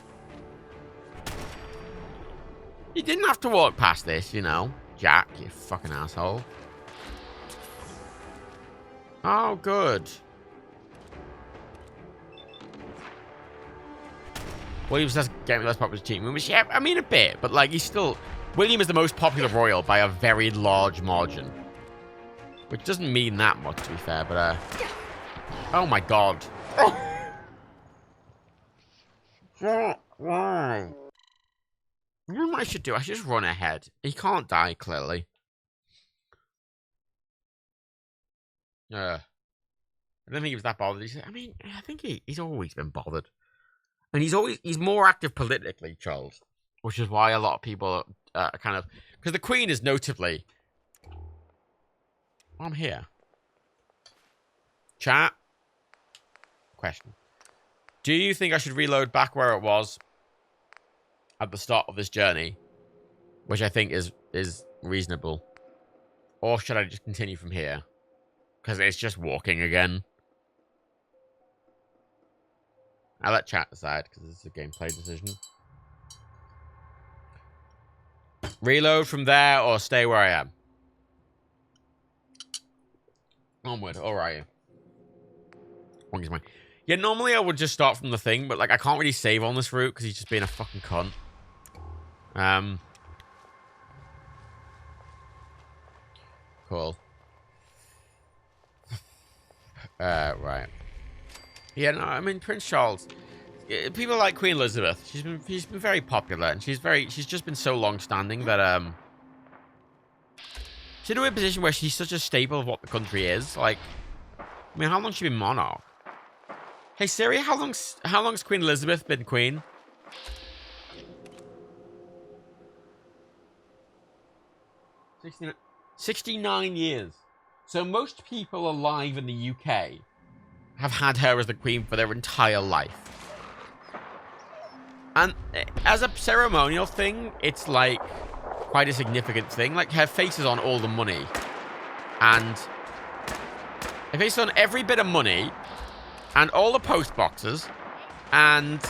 You didn't have to walk past this, you know, Jack, you fucking asshole. Oh, good. William says getting less popular team members. Yeah, I mean a bit, but like he's still. William is the most popular royal by a very large margin, which doesn't mean that much, to be fair. But oh my god. Why? You know what I should do? I should just run ahead. He can't die, clearly. I don't think he was that bothered. I mean, I think he's always been bothered. And he's more active politically, Charles. Which is why a lot of people kind of... Because the Queen is notably... I'm here. Chat. Question. Do you think I should reload back where it was at the start of this journey? Which I think is reasonable. Or should I just continue from here? Because it's just walking again. I'll let chat decide, because this is a gameplay decision. Reload from there, or stay where I am? Onward, or are you? Yeah, normally I would just start from the thing, but like I can't really save on this route, because he's just being a fucking cunt. Cool. Right. Yeah, no, I mean, Prince Charles... People like Queen Elizabeth. She's been very popular, and she's just been so long-standing that, she's in a weird position where she's such a staple of what the country is. Like, I mean, how long's she been monarch? Hey, Siri, how long's Queen Elizabeth been queen? 69 years. So most people alive in the UK have had her as the queen for their entire life. And as a ceremonial thing, it's like quite a significant thing. Like her face is on all the money. And her face is on every bit of money. And all the post boxes. And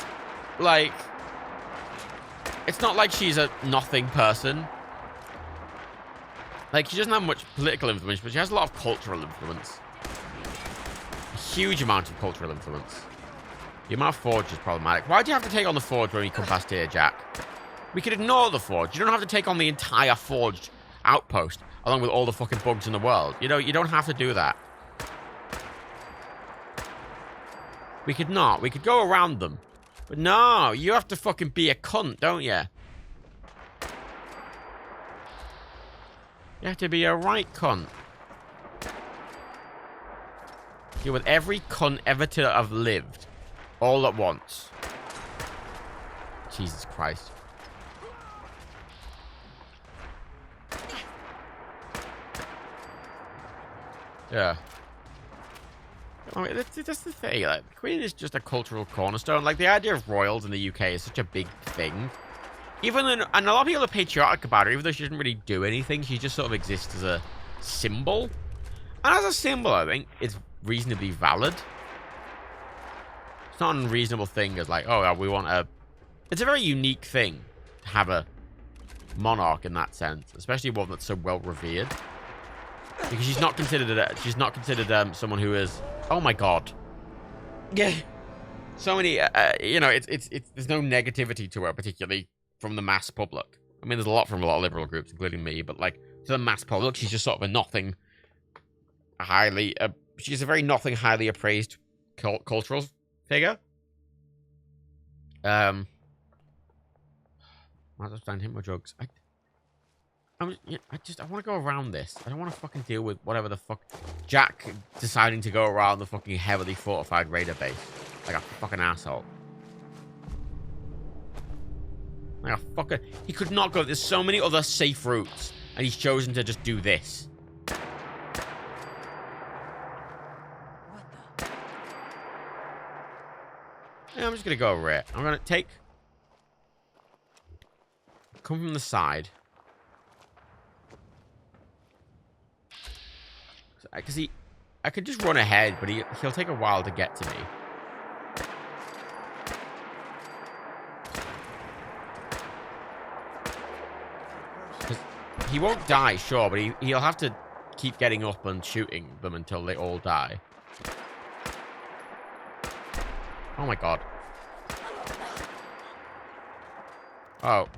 like, it's not like she's a nothing person. Like, she doesn't have much political influence, but she has a lot of cultural influence. A huge amount of cultural influence. The amount of forge is problematic. Why do you have to take on the forge when you come past here, Jack? We could ignore the forge. You don't have to take on the entire forged outpost, along with all the fucking bugs in the world. You know, you don't have to do that. We could not. We could go around them. But no, you have to fucking be a cunt, don't you? You have to be a right cunt. Deal with every cunt ever to have lived. All at once. Jesus Christ. Yeah. I mean, that's the thing. Like, the Queen is just a cultural cornerstone. Like, the idea of royals in the UK is such a big thing. Even then, and a lot of people are patriotic about her, even though she doesn't really do anything. She just sort of exists as a symbol. And as a symbol, I think it's reasonably valid. It's not an unreasonable thing as like, oh, we want a... It's a very unique thing to have a monarch in that sense, especially one that's so well revered. Because she's not considered someone who is... Oh my god. Yeah. So many, you know, it's there's no negativity to her, particularly from the mass public. I mean, there's a lot from a lot of liberal groups, including me, but like, to the mass public, she's just sort of a nothing highly... she's a very nothing highly appraised cultural figure. I just find him with drugs. I want to go around this. I don't want to fucking deal with whatever the fuck. Jack deciding to go around the fucking heavily fortified raider base. Like a fucking asshole. Like a fucking... He could not go... There's so many other safe routes. And he's chosen to just do this. What the... Yeah, I'm just going to go over it. I'm going to take... Come from the side. Because I could just run ahead, but he'll take a while to get to me. Because he won't die, sure, but he'll have to keep getting up and shooting them until they all die. Oh my god. Oh.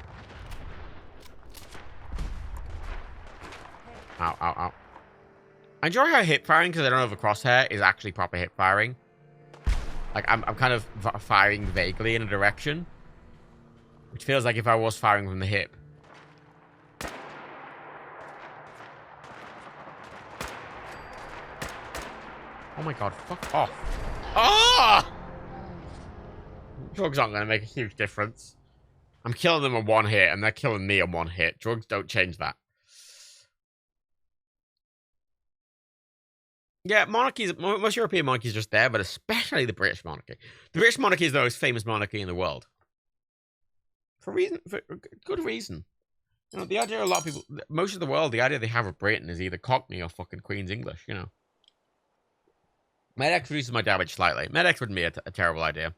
Ow, ow, ow. I enjoy how hip firing, because I don't know if the crosshair is actually proper hip firing. Like, I'm kind of firing vaguely in a direction. Which feels like if I was firing from the hip. Oh my god, fuck off. Ah! Drugs aren't going to make a huge difference. I'm killing them in one hit, and they're killing me in one hit. Drugs don't change that. Yeah, monarchies, most European monarchies are just there, but especially the British monarchy. The British monarchy is the most famous monarchy in the world. For good reason. You know, the idea a lot of people, most of the world, the idea they have of Britain is either Cockney or fucking Queen's English, you know. Med-X reduces my damage slightly. Med-X wouldn't be a terrible idea,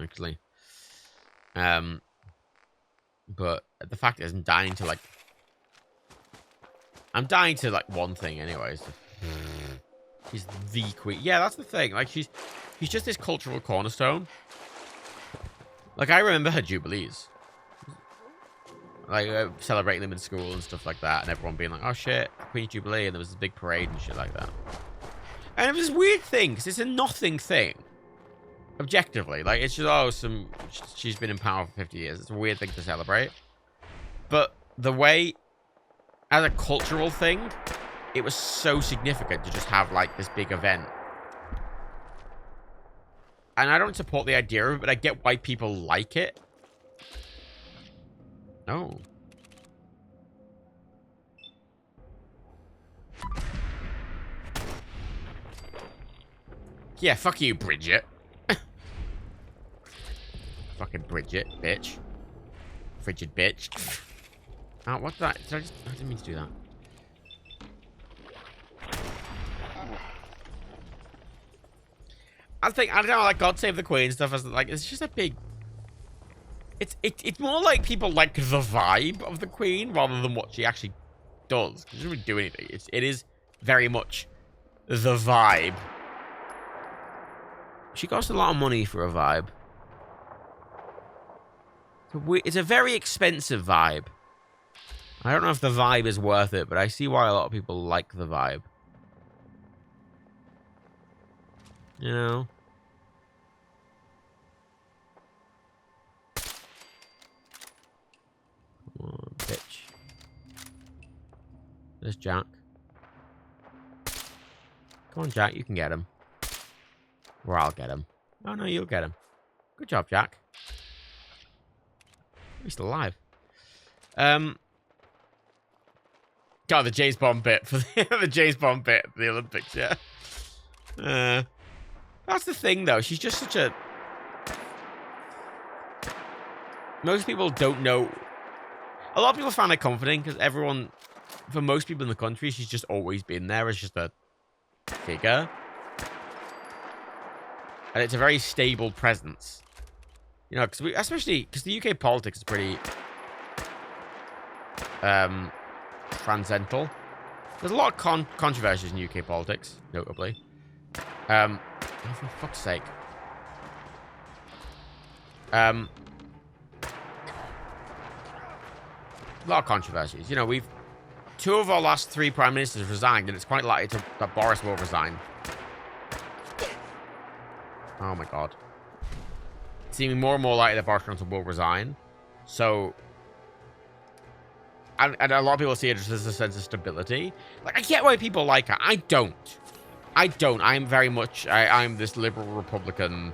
actually. But the fact is, I'm dying to, one thing anyways. She's the queen. Yeah, that's the thing. Like, she's just this cultural cornerstone. Like, I remember her jubilees. Like, celebrating them in school and stuff like that. And everyone being like, oh shit, Queen's Jubilee. And there was this big parade and shit like that. And it was this weird thing, because it's a nothing thing. Objectively. Like, it's just, oh, she's been in power for 50 years. It's a weird thing to celebrate. But the way, as a cultural thing... It was so significant to just have, like, this big event. And I don't support the idea of it, but I get why people like it. Oh. Yeah, fuck you, Bridget. Fucking Bridget, bitch. Frigid bitch. Oh, what's that? I didn't mean to do that. I don't know, like God Save the Queen stuff is like, it's just a big... It's more like people like the vibe of the Queen rather than what she actually does. She doesn't really do anything. It is very much the vibe. She costs a lot of money for a vibe. It's a very expensive vibe. I don't know if the vibe is worth it, but I see why a lot of people like the vibe. You know? Come on, bitch. There's Jack. Come on, Jack, you can get him. Or I'll get him. Oh, no, you'll get him. Good job, Jack. He's still alive. God, the James Bond bit for the James Bond bit for the Olympics, yeah. That's the thing, though. She's just such a... Most people don't know... A lot of people find it comforting because everyone... For most people in the country, she's just always been there as just a figure. And it's a very stable presence. You know, because especially because the UK politics is pretty transcendental. There's a lot of controversies in UK politics, notably. Oh, for fuck's sake. A lot of controversies. You know, we've 2 of our last 3 prime ministers resigned, and it's quite likely that Boris will resign. Oh my god. It's seeming more and more likely that Boris Johnson will resign. So... And a lot of people see it just as a sense of stability. Like, I get why people like her. I don't. I'm very much... I'm this liberal Republican...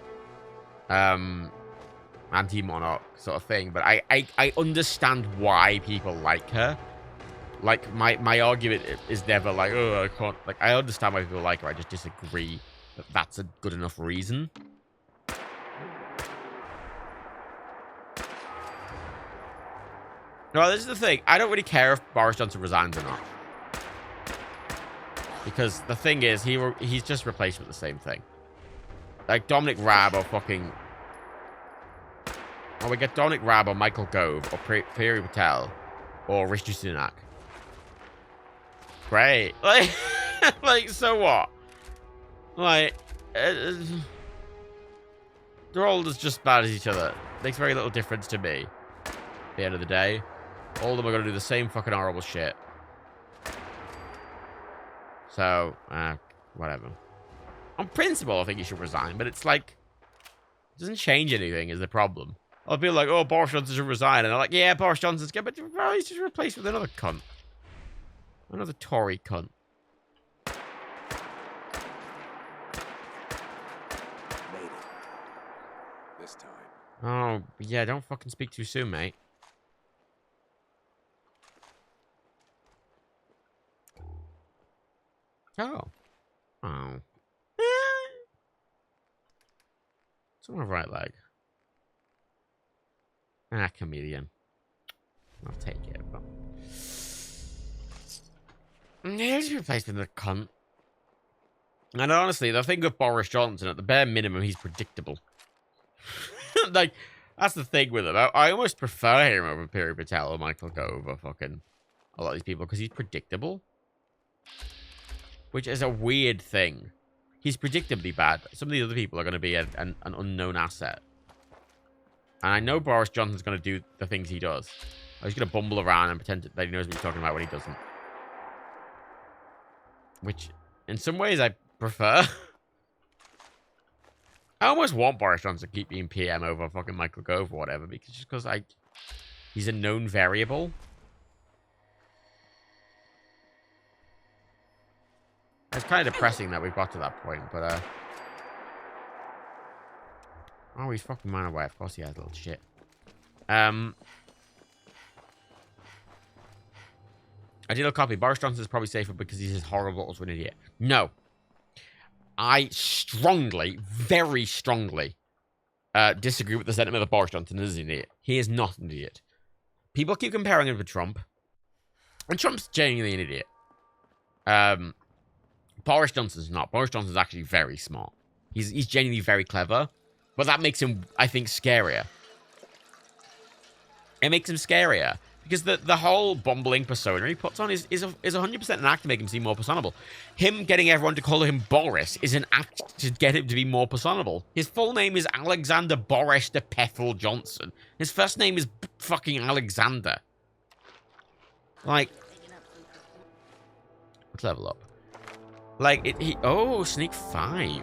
anti-monarch sort of thing. But I understand why people like her. Like, my argument is never like, oh, I can't... Like, I understand why people like her. I just disagree that that's a good enough reason. No, this is the thing. I don't really care if Boris Johnson resigns or not. Because the thing is, he's just replaced with the same thing. Like, Dominic Raab or fucking... Or we get Dominic Raab or Michael Gove or Priti Patel or Rishi Sunak. Great. Like, like, so what? Like, they're all just as bad as each other. Makes very little difference to me. At the end of the day, all of them are going to do the same fucking horrible shit. So, whatever. On principle, I think he should resign, but it's like, it doesn't change anything is the problem. I'll be like, oh, Boris Johnson should resign, and they're like, yeah, Boris Johnson's good, but bro, he's just replaced with another cunt. Another Tory cunt. This time. Oh, yeah, don't fucking speak too soon, mate. Oh. Oh. It's on my right leg. Ah, chameleon. I'll take it, but... He's replaced with a cunt. And honestly, the thing with Boris Johnson, at the bare minimum, he's predictable. Like, that's the thing with him. I almost prefer him over Priti Patel or Michael Gove or fucking a lot of these people, because he's predictable. Which is a weird thing. He's predictably bad. Some of the other people are going to be an unknown asset. And I know Boris Johnson's going to do the things he does. He's going to bumble around and pretend that he knows what he's talking about when he doesn't. Which, in some ways, I prefer. I almost want Boris Johnson to keep being PM over fucking Michael Gove or whatever, because he's a known variable. It's kind of depressing that we've got to that point, but oh, he's fucking man away. Of course he has, little shit. Ideal copy. Boris Johnson is probably safer because he's as horrible also an idiot. No. I strongly, very strongly, disagree with the sentiment that Boris Johnson is an idiot. He is not an idiot. People keep comparing him to Trump. And Trump's genuinely an idiot. Boris Johnson's not. Boris Johnson's actually very smart. He's genuinely very clever. But that makes him, I think, scarier. It makes him scarier. Because the whole bumbling persona he puts on is 100% an act to make him seem more personable. Him getting everyone to call him Boris is an act to get him to be more personable. His full name is Alexander Boris de Pethel Johnson. His first name is fucking Alexander. Like, let's level up. Like, oh, sneak 5.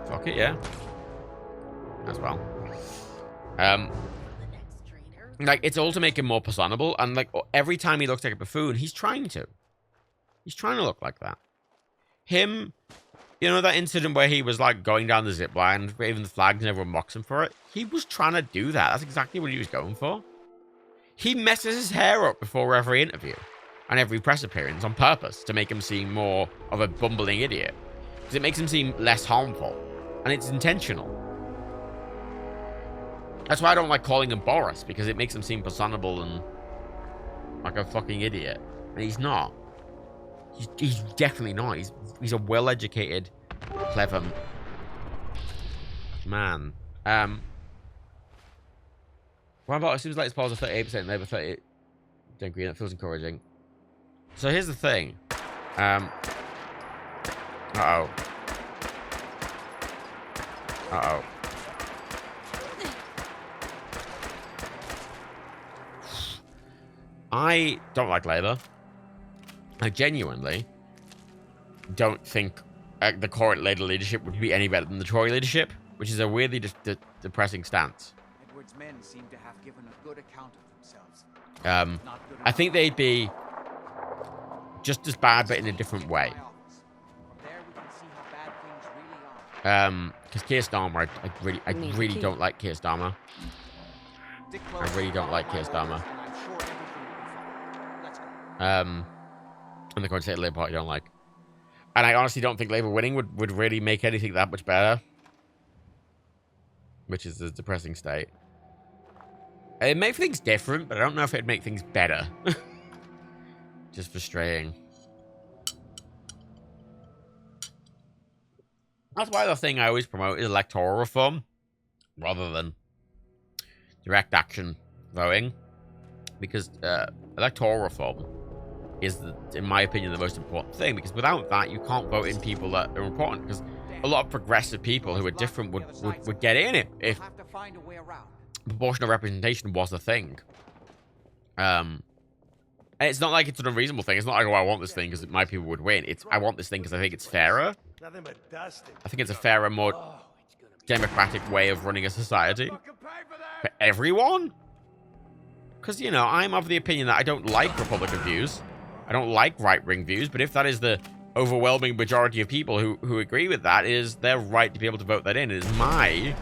Fuck it, yeah. As well. Like, it's all to make him more personable, and, like, every time he looks like a buffoon, he's trying to. He's trying to look like that. Him, you know that incident where he was, like, going down the zip line, waving the flags, and everyone mocks him for it? He was trying to do that. That's exactly what he was going for. He messes his hair up before every interview and every press appearance on purpose to make him seem more of a bumbling idiot. Because it makes him seem less harmful. And it's intentional. That's why I don't like calling him Boris, because it makes him seem personable and like a fucking idiot. And he's not. He's definitely not. He's a well-educated, clever man. What about, it seems like it's polls are 38%, Labour 38% Green. That feels encouraging. So here's the thing. Uh-oh. Uh-oh. I don't like Labour. I genuinely don't think the current Labour leadership would be any better than the Tory leadership, which is a weirdly depressing stance. Edward's men seem to have given a good account of themselves. I think they'd be just as bad, but in a different way. Because Keir Starmer, I really don't like Keir Starmer. I really don't like Keir Starmer. And the current state of the Labour Party I don't like. And I honestly don't think Labour winning would really make anything that much better. Which is a depressing state. It'd make things different, but I don't know if it'd make things better. Just frustrating. That's why the thing I always promote is electoral reform, rather than direct action voting. Because electoral reform is, in my opinion, the most important thing. Because without that, you can't vote in people that are important. Because a lot of progressive people who are different would get in it if proportional representation was a thing. And it's not like it's an unreasonable thing. It's not like, oh, I want this thing because my people would win. It's, I want this thing because I think it's fairer. I think it's a fairer, more democratic way of running a society for everyone. Because, you know, I'm of the opinion that I don't like Republican views. I don't like right-wing views. But if that is the overwhelming majority of people who agree with that, it is their right to be able to vote that in. It is my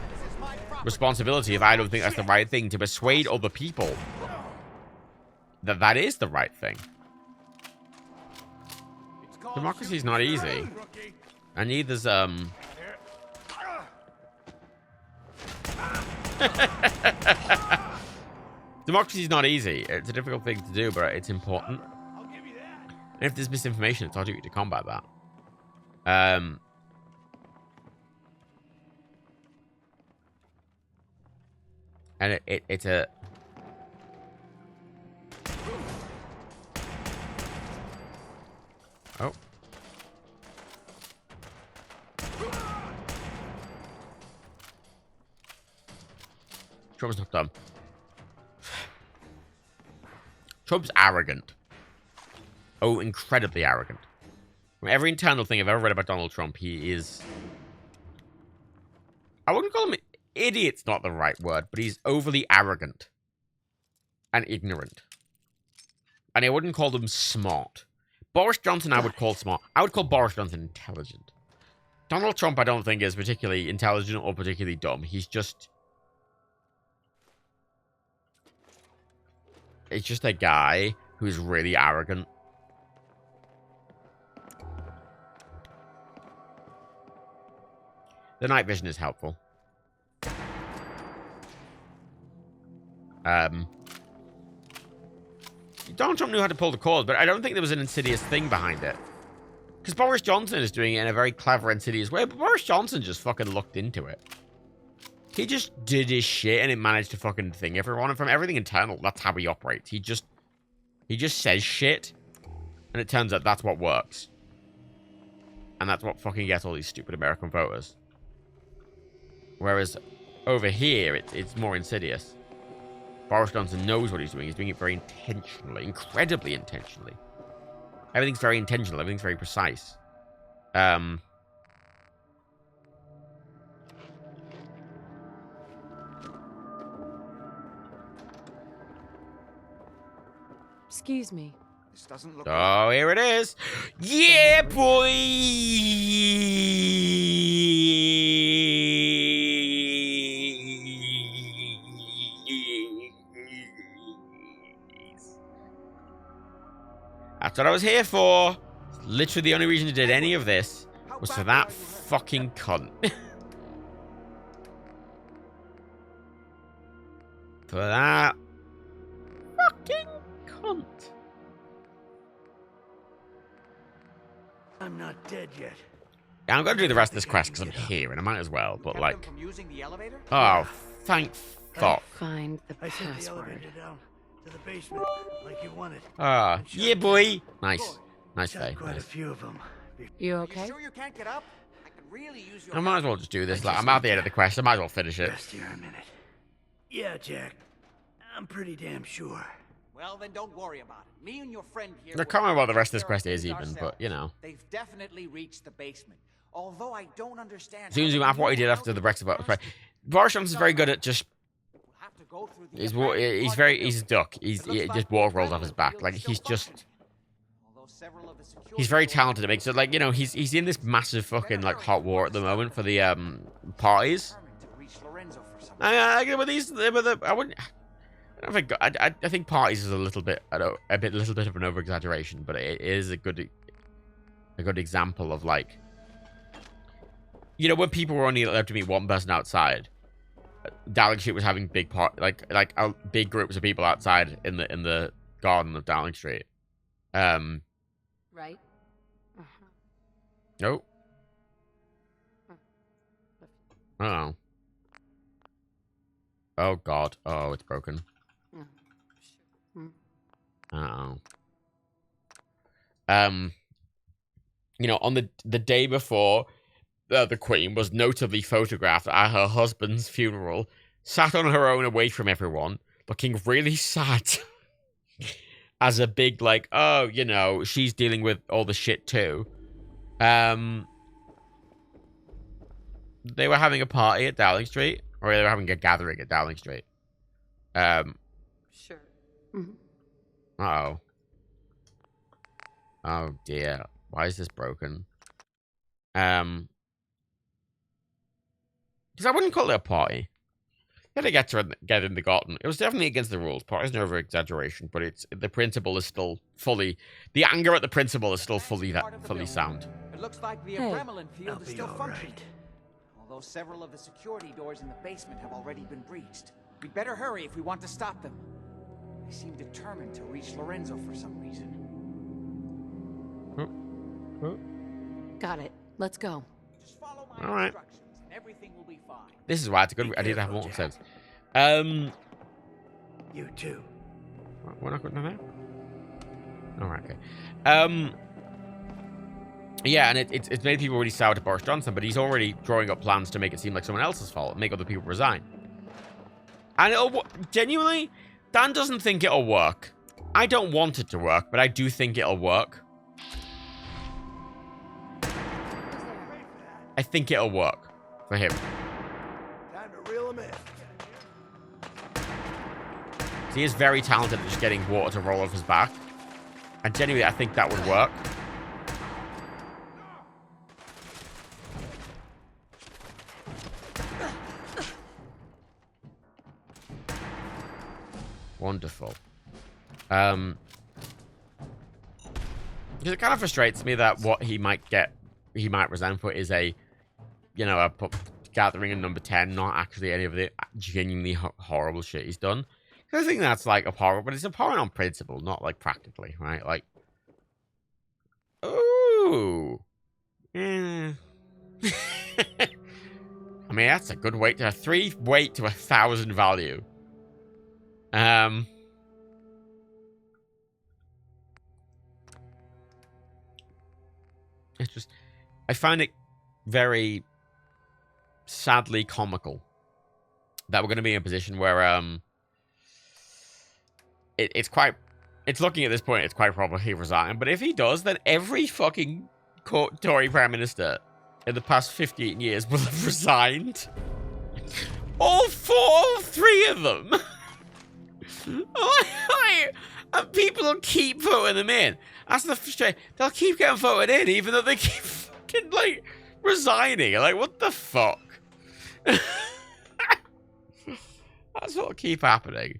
responsibility, if I don't think that's the right thing, to persuade other people that that is the right thing. Democracy is not easy. And neither's, democracy is not easy. It's a difficult thing to do, but it's important. And if there's misinformation, it's our duty to combat that. And it's a... Oh. Trump's not dumb. Trump's arrogant. Oh, incredibly arrogant. From every internal thing I've ever read about Donald Trump, he is... I wouldn't call him... Idiot's not the right word, but he's overly arrogant. And ignorant. And I wouldn't call them smart. Boris Johnson I would call smart. I would call Boris Johnson intelligent. Donald Trump I don't think is particularly intelligent or particularly dumb. He's just... It's just a guy who's really arrogant. The night vision is helpful. Donald Trump knew how to pull the cord, but I don't think there was an insidious thing behind it. Because Boris Johnson is doing it in a very clever, insidious way, but Boris Johnson just fucking looked into it. He just did his shit, and it managed to fucking thing everyone. And from everything internal, that's how he operates. He just says shit, and it turns out that's what works. And that's what fucking gets all these stupid American voters. Whereas over here, it's more insidious. Boris Johnson knows what he's doing. He's doing it very intentionally, incredibly intentionally. Everything's very intentional. Everything's very precise. Excuse me. This doesn't look Oh, here it is. Yeah, boy. That's what I was here for. Literally the only reason I did any of this was for that fucking cunt. For that fucking cunt. I'm not dead yet. Yeah, I'm gonna do the rest of this quest because I'm here and I might as well, but like... from using the elevator? Oh, thank fuck. Find the I sent the password. elevator down to the basement like you wanted. Ah, yeah, boy. Nice. Nice Shot day. quite a Nice. few of them. You okay? Sure you can't get up? I could really use your I might as well just do this. Like, I'm at the end of the quest. I might as well finish it. Rest here a minute. Yeah, Jack. I'm pretty damn sure. Well, then don't worry about it. Me and your friend here... I can't remember what the rest of this quest is even, but, you know. They've definitely reached the basement. Although I don't understand... Seems after what he did after the rest of the quest. Boris Johnson's very good at just... He's a duck. He just water rolls off his back. Like, he's just... He's very talented at making... So, like, you know, he's in this massive fucking, like, hot war at the moment for the, parties. I wouldn't... I think parties is a little bit of an over exaggeration, but it is a good example of, like, you know, when people were only allowed to meet one person outside, Dowling Street was having big big groups of people outside in the garden of Dowling Street. Right. Nope. Oh. Oh God. Oh, it's broken. Uh-oh. You know, on the day before, the Queen was notably photographed at her husband's funeral, sat on her own away from everyone, looking really sad. As a big, like, oh, you know, she's dealing with all the shit too. They were having a party at Dowling Street, or they were having a gathering at Dowling Street. Sure. Uh-oh. Oh, dear. Why is this broken? Because I wouldn't call it a party. You had to get in the garden. It was definitely against the rules. Party's an over-exaggeration, but the principle is still fully... The anger at the principle is still fully sound. It looks like the adrenaline field is still functioning. Although several of the security doors in the basement have already been breached. We'd better hurry if we want to stop them. They seem determined to reach Lorenzo for some reason. Got it. Let's go. Just follow my All right. instructions and everything will be fine. This is why it's good. I did have more episodes. You too. We're not going to there? Alright, okay. Yeah, and it's made people really sour to Boris Johnson, but he's already drawing up plans to make it seem like someone else's fault and make other people resign. And genuinely, Dan doesn't think it'll work. I don't want it to work, but I do think it'll work. I think it'll work for him. Time to reel him in. So he is very talented at just getting water to roll off his back. And genuinely, I think that would work. Wonderful. Because it kind of frustrates me that what he might resign for is a gathering in number 10, not actually any of the genuinely horrible shit he's done. I think that's like abhorrent, but it's abhorrent on principle, not like practically, right? Like, ooh, yeah. I mean, that's a good weight to 3 weight to 1,000 value. It's just, I find it very sadly comical that we're going to be in a position where it's looking at this point, it's quite probably he resigned. But if he does, then every fucking Tory Prime Minister in the past 15 years will have resigned. All 3 of them. And people will keep voting them in. That's the frustrating. They'll keep getting voted in, even though they keep fucking, like, resigning. Like, what the fuck? That's what'll keep happening.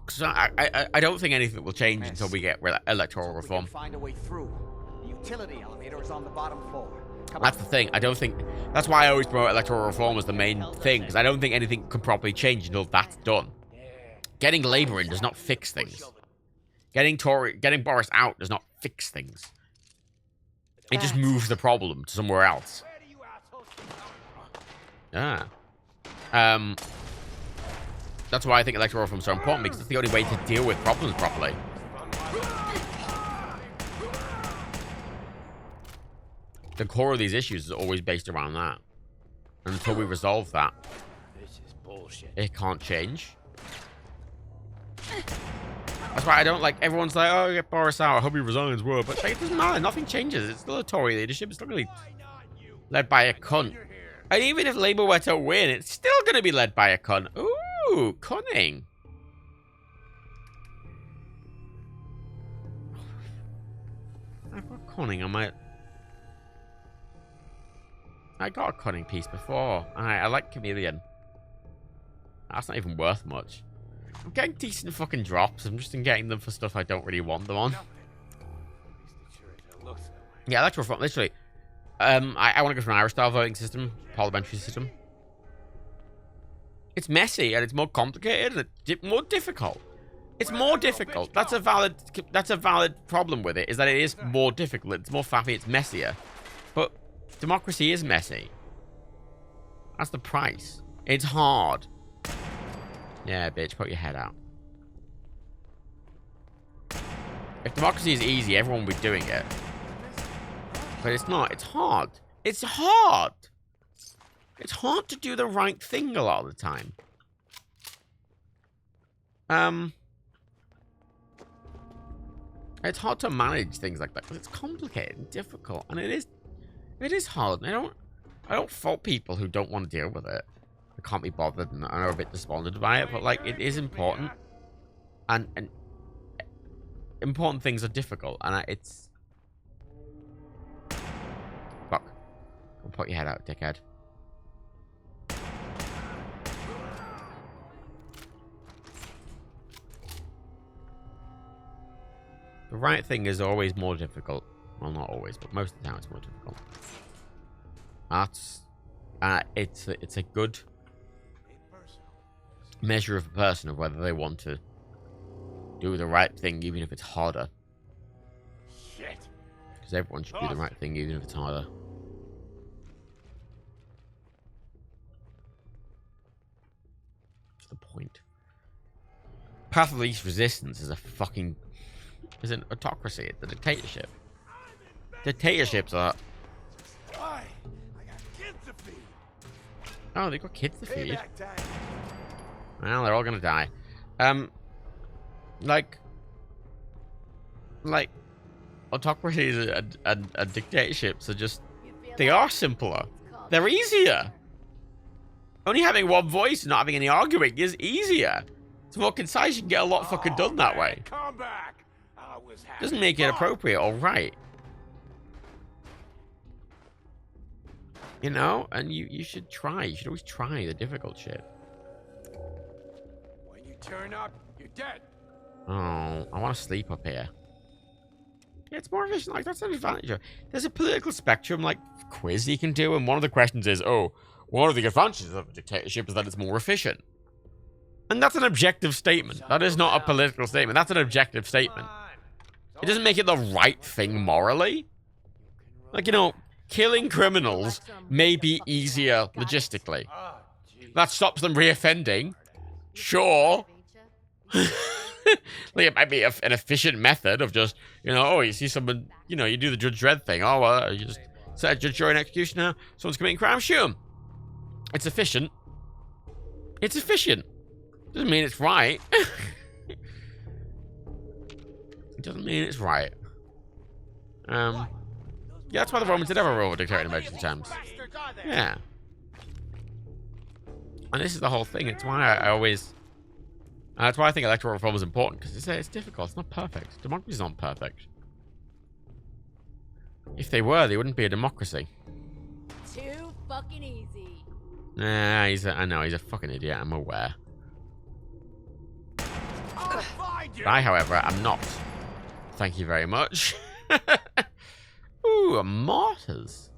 So I don't think anything will change until we get electoral reform. Find a way through. The utility elevator is on the bottom floor. That's the thing. I don't think. That's why I always promote electoral reform as the main thing, because I don't think anything can properly change until that's done. Getting Labour in does not fix things. Getting Boris out does not fix things. It just moves the problem to somewhere else. Yeah. That's why I think electoral reform is so important, because it's the only way to deal with problems properly. The core of these issues is always based around that. And until we resolve that, This is bullshit. it can't change. That's why I don't like, everyone's like, oh, get Boris out, I hope he resigns, well, but like, it doesn't matter, nothing changes. It's still a Tory leadership, it's still going to be led by a cunt. And even if Labour were to win, it's still going to be led by a cunt. Ooh, cunning. I've got cunning on my... I got a cunning piece before. I like Chameleon. That's not even worth much. I'm getting decent fucking drops. I'm just getting them for stuff I don't really want them on. Yeah, electoral reform, literally. I want to go for an Irish-style voting system, parliamentary system. It's messy and it's more complicated and it's more difficult. It's more difficult. That's a valid problem with it, is that it is more difficult. It's more faffy, it's messier. But democracy is messy. That's the price. It's hard. Yeah, bitch, put your head out. If democracy is easy, everyone would be doing it. But it's not. It's hard. It's hard. It's hard to do the right thing a lot of the time. It's hard to manage things like that because it's complicated and difficult, and it is hard. And I don't fault people who don't want to deal with it. I can't be bothered and are a bit despondent by it, but like it is important, and important things are difficult, and it's fuck. Don't put your head out, dickhead. The right thing is always more difficult. Well, not always, but most of the time it's more difficult. That's it's a good measure of a person of whether they want to do the right thing, even if it's harder. Shit. Because everyone should do the right thing, even if it's harder. What's the point? Path of least resistance is is an autocracy. It's a dictatorship. Dictatorships are... Oh, they've got kids to feed. Well, they're all gonna die. Like autocracies and dictatorships are just... They are simpler. They're easier. Only having one voice and not having any arguing is easier. It's more concise. You can get a lot fucking done that way. Doesn't make it appropriate or right. You know? And you should try. You should always try the difficult shit. When you turn up, you're dead. Oh, I want to sleep up here. Yeah, it's more efficient. Like, that's an advantage. There's a political spectrum, like, quiz you can do, and one of the questions is, oh, one of the advantages of a dictatorship is that it's more efficient. And that's an objective statement. That is not a political statement. That's an objective statement. It doesn't make it the right thing morally. Like, you know, killing criminals may be easier logistically. That stops them reoffending. Sure. Like, it might be an efficient method of just, you know, oh, you see someone, you know, you do the Judge Dredd thing. Oh, well, you just set a judge, jury, and executioner. Someone's committing crime, shoot him. It's efficient. It's efficient. Doesn't mean it's right. It doesn't mean it's right. Yeah, that's why the Romans did have a role of dictator in emergency times. Yeah. And this is the whole thing. It's why I always... that's why I think electoral reform is important, because it's difficult. It's not perfect. Democracy's not perfect. If they were, they wouldn't be a democracy. Too fucking easy. Nah, I know, he's a fucking idiot. I'm aware. I, however, am not. Thank you very much. Ooh, a mortars.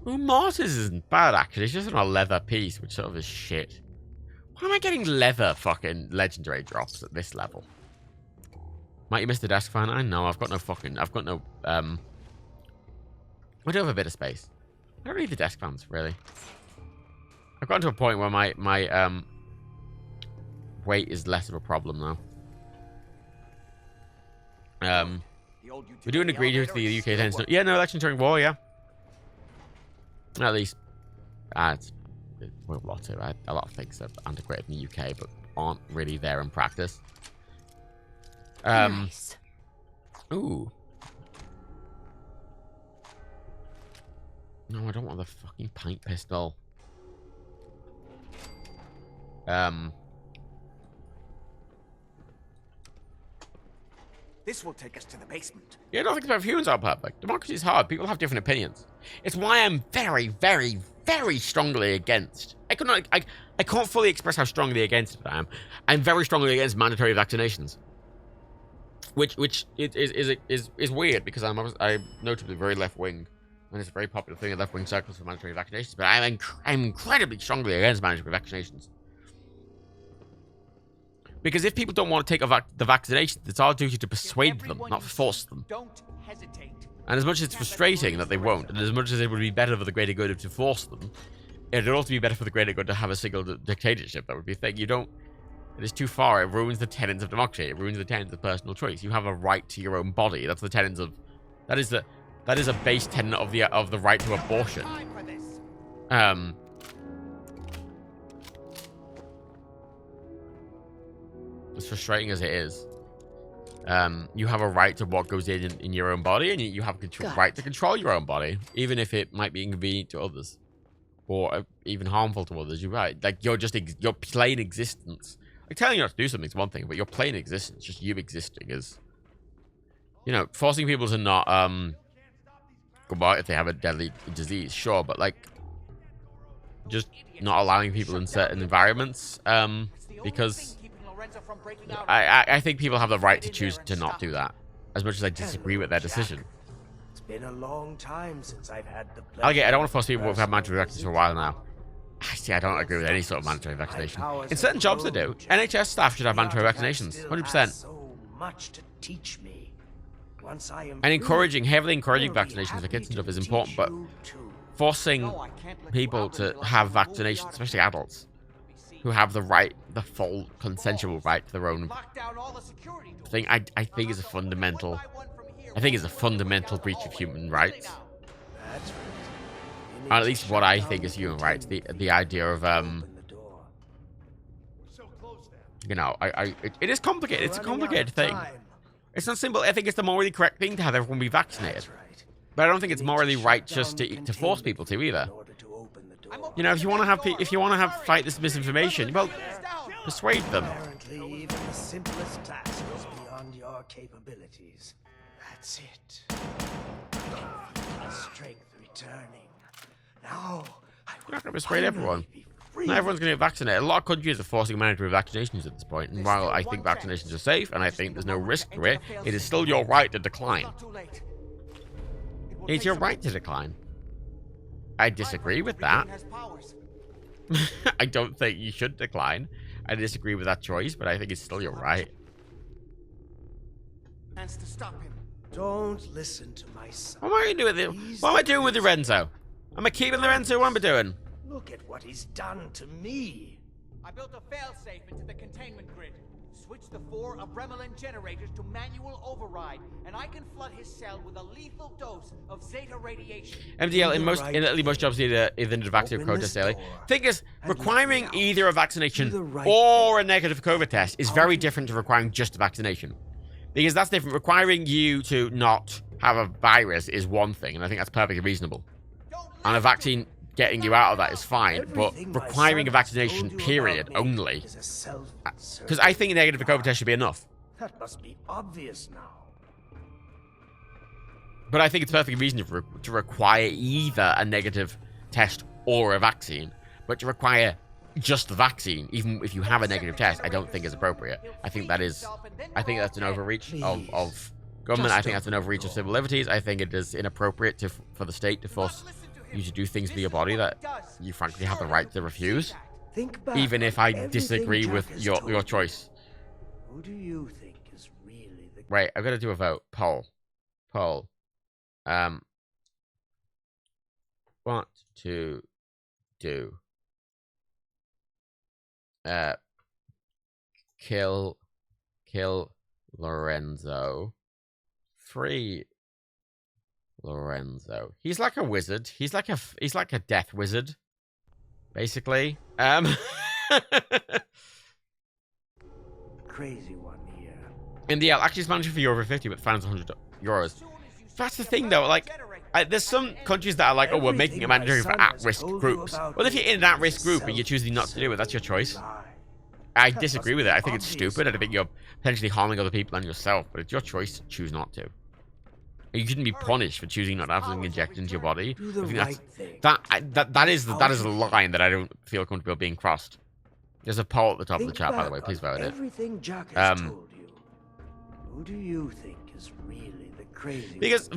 Ooh, mortars isn't bad, actually. It's just on a leather piece, which sort of is shit. Why am I getting leather fucking legendary drops at this level? Might you miss the desk fan? I know, I've got no fucking... I've got no, I do have a bit of space. I don't need the desk fans, really. I've gotten to a point where my weight is less of a problem now. We're doing agree to the UK tends to... Yeah, no election during war, yeah. At least... it's a lot of things are antiquated in the UK, but aren't really there in practice. Nice. Ooh. No, I don't want the fucking pint pistol. This will take us to the basement. Yeah, I don't think about humans are perfect. Democracy is hard. People have different opinions. It's why I'm very, very, very strongly against. I can't fully express how strongly against it I am. I'm very strongly against mandatory vaccinations. Which is weird because I'm notably very left wing, and it's a very popular thing in left wing circles for mandatory vaccinations. But I'm incredibly strongly against mandatory vaccinations. Because if people don't want to take the vaccination, it's our duty to persuade them, not force them. Don't hesitate. And as much as it's frustrating that they won't, and as much as it would be better for the greater good to force them, it would also be better for the greater good to have a single dictatorship. That would be a thing. You don't... It is too far. It ruins the tenets of democracy. It ruins the tenets of personal choice. You have a right to your own body. That's the tenets of... That is a base tenet of the right to abortion. As frustrating as it is, you have a right to what goes in your own body, and you have a right to control your own body, even if it might be inconvenient to others, or even harmful to others. You're right. Like, your plain existence. Like, telling you not to do something is one thing, but your plain existence, just you existing, is, you know, forcing people to not go out if they have a deadly disease, sure, but like, just not allowing people in certain environments, because I think people have the right to choose to not do that, as much as I disagree with their decision. It's been a long time since I've had the pleasure. I don't want to force people who've had mandatory vaccinations for a while now. Actually, I don't agree with any sort of mandatory vaccination. In certain jobs they do. NHS staff should have mandatory vaccinations, 100%. So much to teach me. Once I am And heavily encouraging vaccinations for kids and stuff is important, but forcing people to have vaccinations, especially adults, who have the right, the full consensual right to their own thing, I think is a fundamental... I think it's a fundamental breach of human rights. Or at least what I think is human rights. The idea of you know, it is complicated. It's a complicated thing. It's not simple. I think it's the morally correct thing to have everyone be vaccinated. But I don't think it's morally right just to force people to either. You know, if you want to have fight this misinformation, well, persuade them. Apparently, even the simplest task is beyond your capabilities. That's it. Strength returning. Now, You're not going to persuade everyone. Not everyone's going to get vaccinated. A lot of countries are forcing mandatory vaccinations at this point. And while I think vaccinations are safe and I think there's no risk to it, it is still your right to decline. It's your right to decline. I disagree with that. I don't think you should decline. I disagree with that choice, but I think it's still your right. To stop him. Don't listen to my son. What am I going to do with it? What am I doing with Lorenzo? Am I keeping Lorenzo? What am I doing? Look at what he's done to me. I built a failsafe into the containment grid. Switched the 4 Abremelin generators to manual override, and I can flood his cell with a lethal dose of Zeta radiation. MDL, in most jobs, either a vaccine or protest daily. Thing is, requiring either a vaccination or a negative COVID test is very different to requiring just a vaccination. Because that's different. Requiring you to not have a virus is one thing, and I think that's perfectly reasonable. And a vaccine getting you out of that is fine, but requiring a vaccination period only. Because I think a negative COVID test should be enough. That must be obvious now. But I think it's perfectly reasonable to require either a negative test or a vaccine. But to require just the vaccine, even if you have a negative test, I don't think is appropriate. I think that's an overreach of government. I think that's an overreach of civil liberties. I think it is inappropriate for the state to force you to do things with your body that you frankly have the right to refuse. Even if I disagree with your choice. Who do you think is really the... Right, I've got to do a vote. Poll. What to do? Kill Lorenzo. Free Lorenzo. He's like a wizard. He's like a death wizard, basically. Crazy one here. In the actually, it's managed for over 50, but fines 100 euros. That's the thing, though. Like, there's some countries that are like, oh, we're making it mandatory for at-risk groups. Well, if you're in an at-risk group and you're choosing not to do it, that's your choice. I disagree with it. I think it's stupid. I think you're potentially harming other people and yourself, but it's your choice to choose not to. You shouldn't be punished for choosing not to have something injected into your body. I think that is the line that I don't feel comfortable being crossed. There's a poll at the top of the chat, by the way. Please vote it. Everything Jack has told you. Who do you think is really the crazy? Because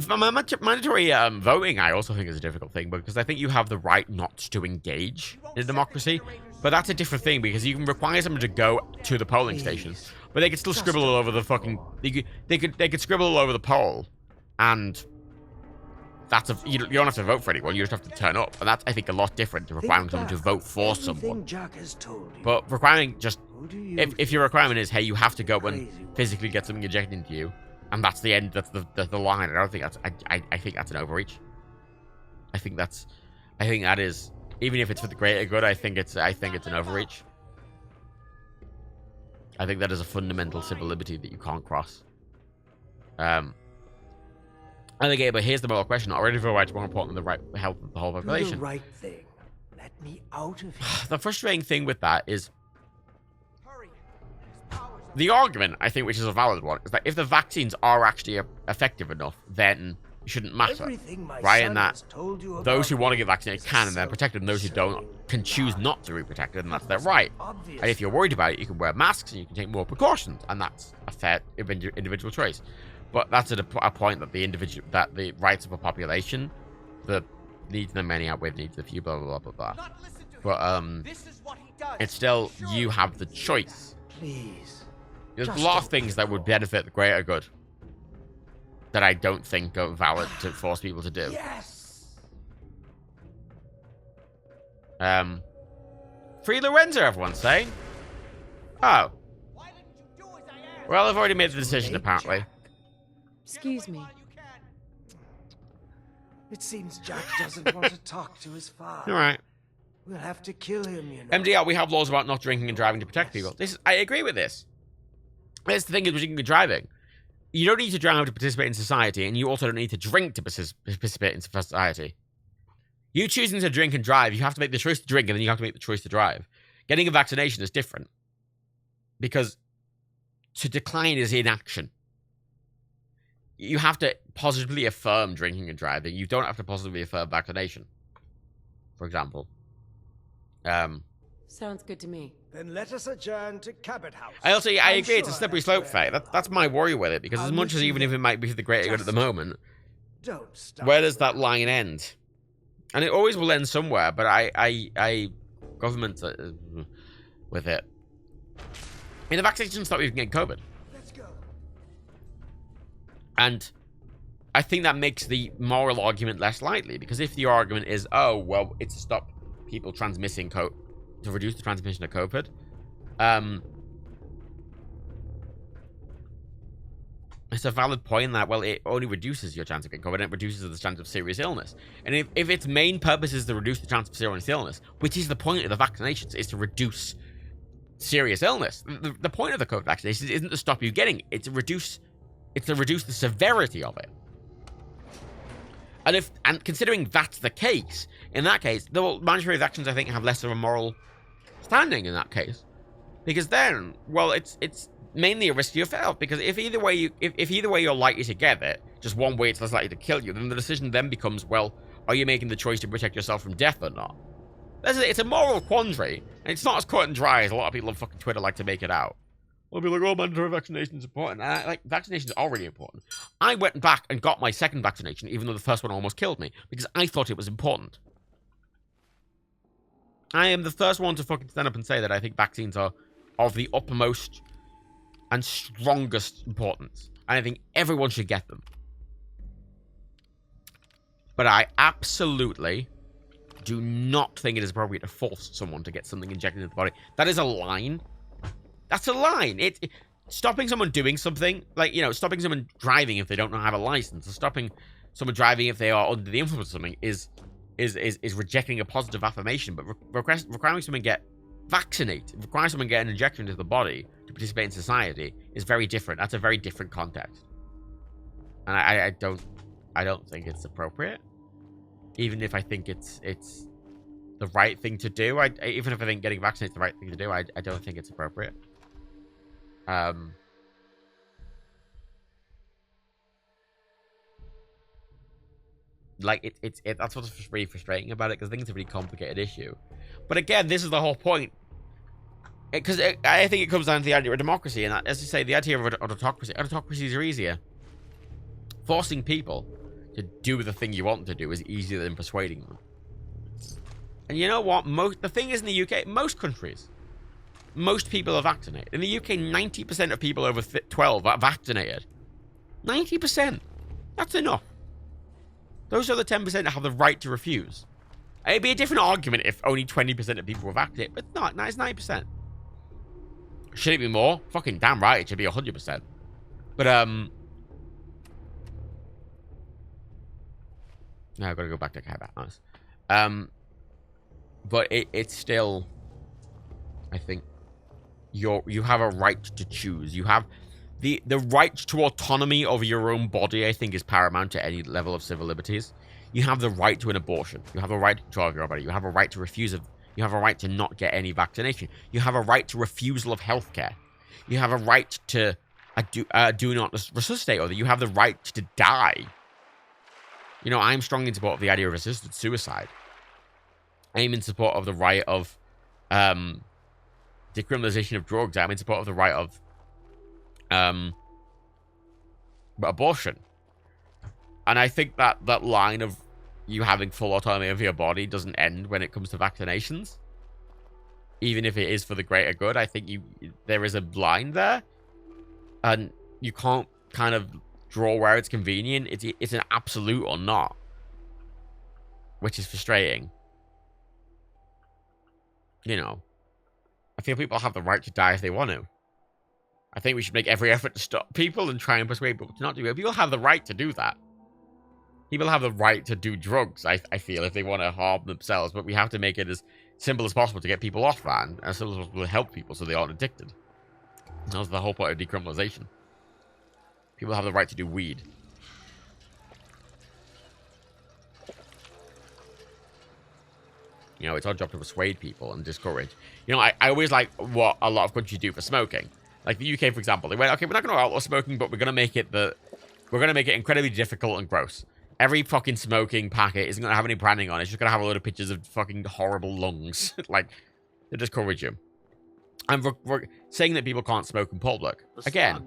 mandatory voting, I also think is a difficult thing, because I think you have the right not to engage in democracy. But that's a different thing, because you can require someone to go to the polling station, but they could still scribble all over the fucking. They could scribble all over the poll, and that's you don't have to vote for anyone. You just have to turn up, and that's, I think, a lot different to requiring someone to vote for someone. Jack has told you. But requiring just if your requirement is, hey, you have to go and physically get something injected into you, and that's the end. That's the line. I don't think that's. I think that's an overreach. I think that is. Even if it's for the greater good, I think it's an overreach. I think that is a fundamental civil liberty that you can't cross. I think, but here's the moral question: already for rights more important than the right health of the whole population. Do the right thing. Let me out of here. The frustrating thing with that is the argument, I think, which is a valid one, is that if the vaccines are actually effective enough, then it shouldn't matter, right? And that those who want to get vaccinated can, and they're protected, and those who don't can choose not to be protected, and that's their right. And if you're worried about it, you can wear masks and you can take more precautions, and that's a fair individual choice. But that's at a point that the rights of a population, the needs of the many outweigh the needs of the few, blah blah blah blah blah. But it's still, you have the choice. Please. There's a lot of things that would benefit the greater good that I don't think are valid to force people to do. Yes. Free Lorenzo, everyone's saying. Oh. Well, I've already made the decision, apparently. Excuse me. It seems Jack doesn't want to talk to his father. All right. We'll have to kill him, you know. MDR, we have laws about not drinking and driving to protect people. I agree with this. That's the thing with drinking and driving. You don't need to drive to participate in society, and you also don't need to drink to participate in society. You choosing to drink and drive, you have to make the choice to drink, and then you have to make the choice to drive. Getting a vaccination is different. Because to decline is inaction. You have to positively affirm drinking and driving. You don't have to positively affirm vaccination, for example. Sounds good to me. Then let us adjourn to Cabot House. I agree, it's a slippery slope fight. That's my worry with it, because as much as even if it might be for the greater good at the moment, where does that line end? And it always will end somewhere, but government with it. In the vaccination stop, you can get COVID. Let's go. And I think that makes the moral argument less likely, because if the argument is, oh, well, it's to stop people transmitting COVID, to reduce the transmission of COVID, it's a valid point that, well, it only reduces your chance of getting COVID, and it reduces the chance of serious illness. And if its main purpose is to reduce the chance of serious illness, which is the point of the vaccinations, is to reduce serious illness. The point of the COVID vaccinations isn't to stop you getting it, it's to reduce the severity of it. And considering that's the case, in that case, the mandatory actions I think have less of a moral standing in that case, because then, well, it's mainly a risk to yourself. Because if either way you're likely to get it, just one way it's less likely to kill you, then the decision then becomes, well, are you making the choice to protect yourself from death or not? It's a moral quandary, and it's not as cut and dry as a lot of people on fucking Twitter like to make it out. I'll be like, oh, mandatory vaccination is important. Vaccinations are really important. I went back and got my second vaccination, even though the first one almost killed me, because I thought it was important. I am the first one to fucking stand up and say that I think vaccines are of the uppermost and strongest importance. And I think everyone should get them. But I absolutely do not think it is appropriate to force someone to get something injected into the body. That is a line. That's a line. Stopping someone doing something, like, stopping someone driving if they don't have a license, or stopping someone driving if they are under the influence of something is rejecting a positive affirmation. But requiring someone get vaccinated, requiring someone get an injection into the body to participate in society is very different. That's a very different context. And I don't think it's appropriate. Even if I think it's the right thing to do, even if I think getting vaccinated is the right thing to do, I don't think it's appropriate. That's what's really frustrating about it, because I think it's a really complicated issue. But again, this is the whole point. Because I think it comes down to the idea of democracy, and as you say, the idea of autocracies are easier. Forcing people to do the thing you want to do is easier than persuading them. And you know what? The thing is, in the UK, most countries, most people are vaccinated. In the UK, 90% of people over 12 are vaccinated. 90%. That's enough. Those are the 10% that have the right to refuse. It'd be a different argument if only 20% of people were vaccinated, but not. It's 90%. Should it be more? Fucking damn right, it should be 100%. But, no, I've got to go back to Cabot, honest. But it's still, I think, you have a right to choose. You have the right to autonomy over your own body, I think, is paramount to any level of civil liberties. You have the right to an abortion. You have a right to control your body. You have a right to refuse it. You have a right to not get any vaccination. You have a right to refusal of healthcare. You have a right to do not resuscitate, or you have the right to die. I'm strongly in support of the idea of assisted suicide. I'm in support of the right of decriminalization of drugs. I'm in support of the right of abortion. And I think that line of you having full autonomy over your body doesn't end when it comes to vaccinations. Even if it is for the greater good, I think there is a line there. And you can't kind of draw where it's convenient. It's an absolute or not. Which is frustrating. I feel people have the right to die if they want to. I think we should make every effort to stop people and try and persuade people to not do it. People have the right to do that. People have the right to do drugs, I feel, if they want to harm themselves. But we have to make it as simple as possible to get people off that, and as simple as possible to help people so they aren't addicted. That's the whole point of decriminalization. People have the right to do weed. It's our job to persuade people and discourage. I always like what a lot of countries do for smoking. Like the UK, for example, they went, okay, we're not going to outlaw smoking, but we're going to make it incredibly difficult and gross. Every fucking smoking packet isn't going to have any branding on it. It's just going to have a load of pictures of fucking horrible lungs. Like, to discourage you. And we're saying that people can't smoke in public. Again,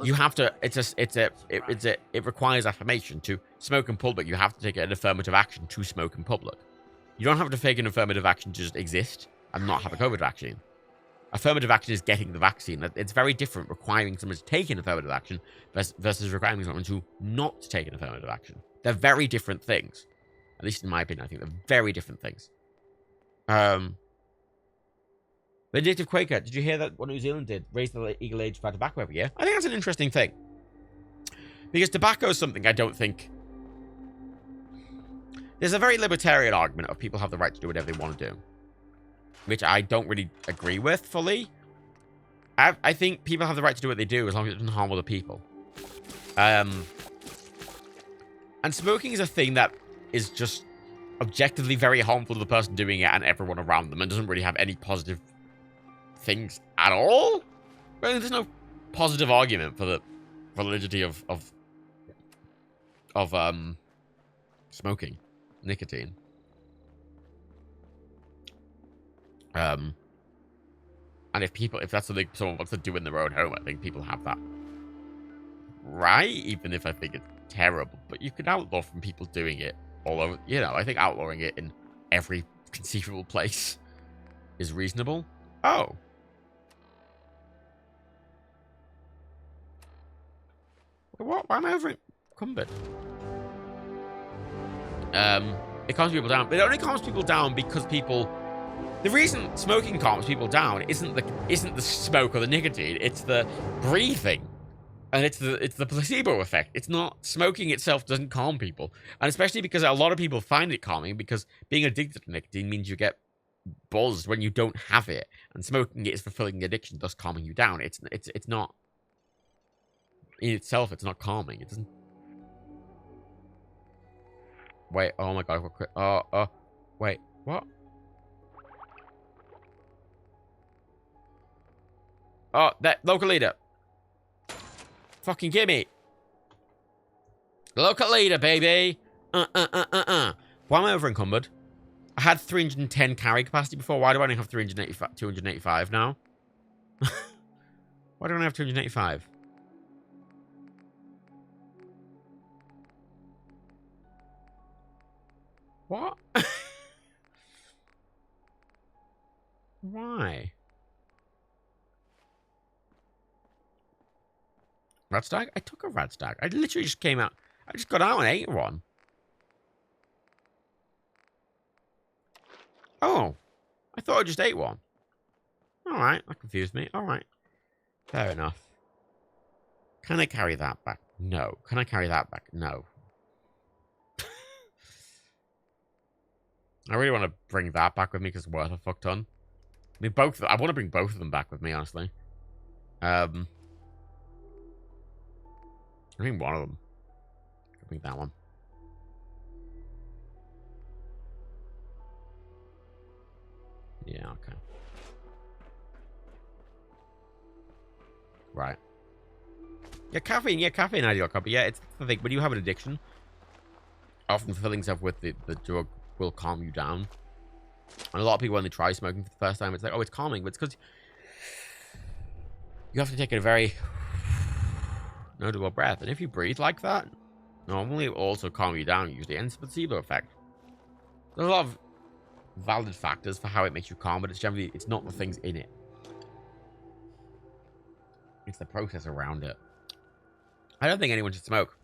you have to. It requires affirmation to smoke in public. You have to take an affirmative action to smoke in public. You don't have to take an affirmative action to just exist and not have a COVID vaccine. Affirmative action is getting the vaccine. It's very different requiring someone to take an affirmative action versus requiring someone to not take an affirmative action. They're very different things. At least in my opinion, I think they're very different things. Vindictive Quaker, did you hear that what New Zealand did? Raise the legal age for tobacco every year? I think that's an interesting thing. Because tobacco is something I don't think... There's a very libertarian argument of people have the right to do whatever they want to do. Which I don't really agree with fully. I think people have the right to do what they do as long as it doesn't harm other people. And smoking is a thing that is just objectively very harmful to the person doing it and everyone around them and doesn't really have any positive things at all. Well, there's no positive argument for the validity of smoking, nicotine. And if that's something someone wants to do in their own home, I think people have that right, even if I think it's terrible. But you can outlaw from people doing it all over. You know, I think outlawing it in every conceivable place is reasonable. Oh. What? Why am I over encumbered? It calms people down. But it only calms people down because people... The reason smoking calms people down isn't the smoke or the nicotine. It's the breathing. And it's the placebo effect. It's not... Smoking itself doesn't calm people. And especially because a lot of people find it calming because being addicted to nicotine means you get buzzed when you don't have it. And smoking it is fulfilling the addiction, thus calming you down. It's not... In itself, it's not calming. It doesn't... Wait, oh my god. Wait, what? Oh, that local leader. Fucking gimme. Local leader, baby. Why am I over encumbered? I had 310 carry capacity before. Why do I only have 285 now? Why do I only have 285? What? Why? Rat stag? I took a rat stag. I literally just came out. I just got out and ate one. Oh. I thought I just ate one. Alright, that confused me. Alright. Fair enough. Can I carry that back? No. Can I carry that back? No. I really want to bring that back with me because it's worth a fuck ton. I mean, both. I want to bring both of them back with me, honestly. I think one of them. I think that one. Yeah, okay. Right. Yeah, caffeine ideal copy. Yeah, it's the thing. When you have an addiction, often filling stuff with the drug will calm you down. And a lot of people, when they try smoking for the first time, it's like, oh, it's calming. But it's because you have to take a very notable breath. And if you breathe like that, normally it will also calm you down, usually. And it's a placebo effect. There's a lot of valid factors for how it makes you calm, but it's not the things in it. It's the process around it. I don't think anyone should smoke.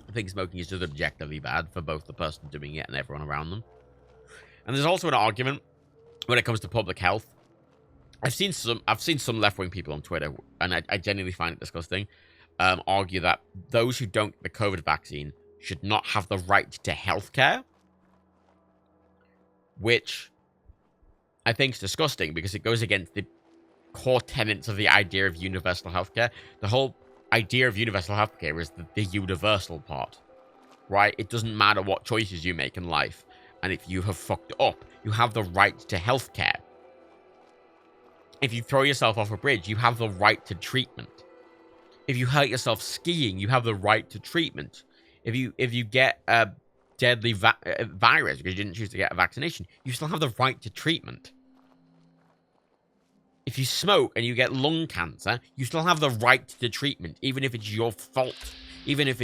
I think smoking is just objectively bad for both the person doing it and everyone around them. And there's also an argument when it comes to public health. I've seen some left-wing people on Twitter, and I genuinely find it disgusting, argue that those who don't get the COVID vaccine should not have the right to healthcare, which I think is disgusting because it goes against the core tenets of the idea of universal healthcare. The whole idea of universal healthcare is the universal part, right? It doesn't matter what choices you make in life, and if you have fucked up, you have the right to healthcare. If you throw yourself off a bridge, you have the right to treatment. If you hurt yourself skiing, you have the right to treatment. If you get a deadly virus because you didn't choose to get a vaccination, you still have the right to treatment. If you smoke and you get lung cancer, you still have the right to treatment, even if it's your fault. Even if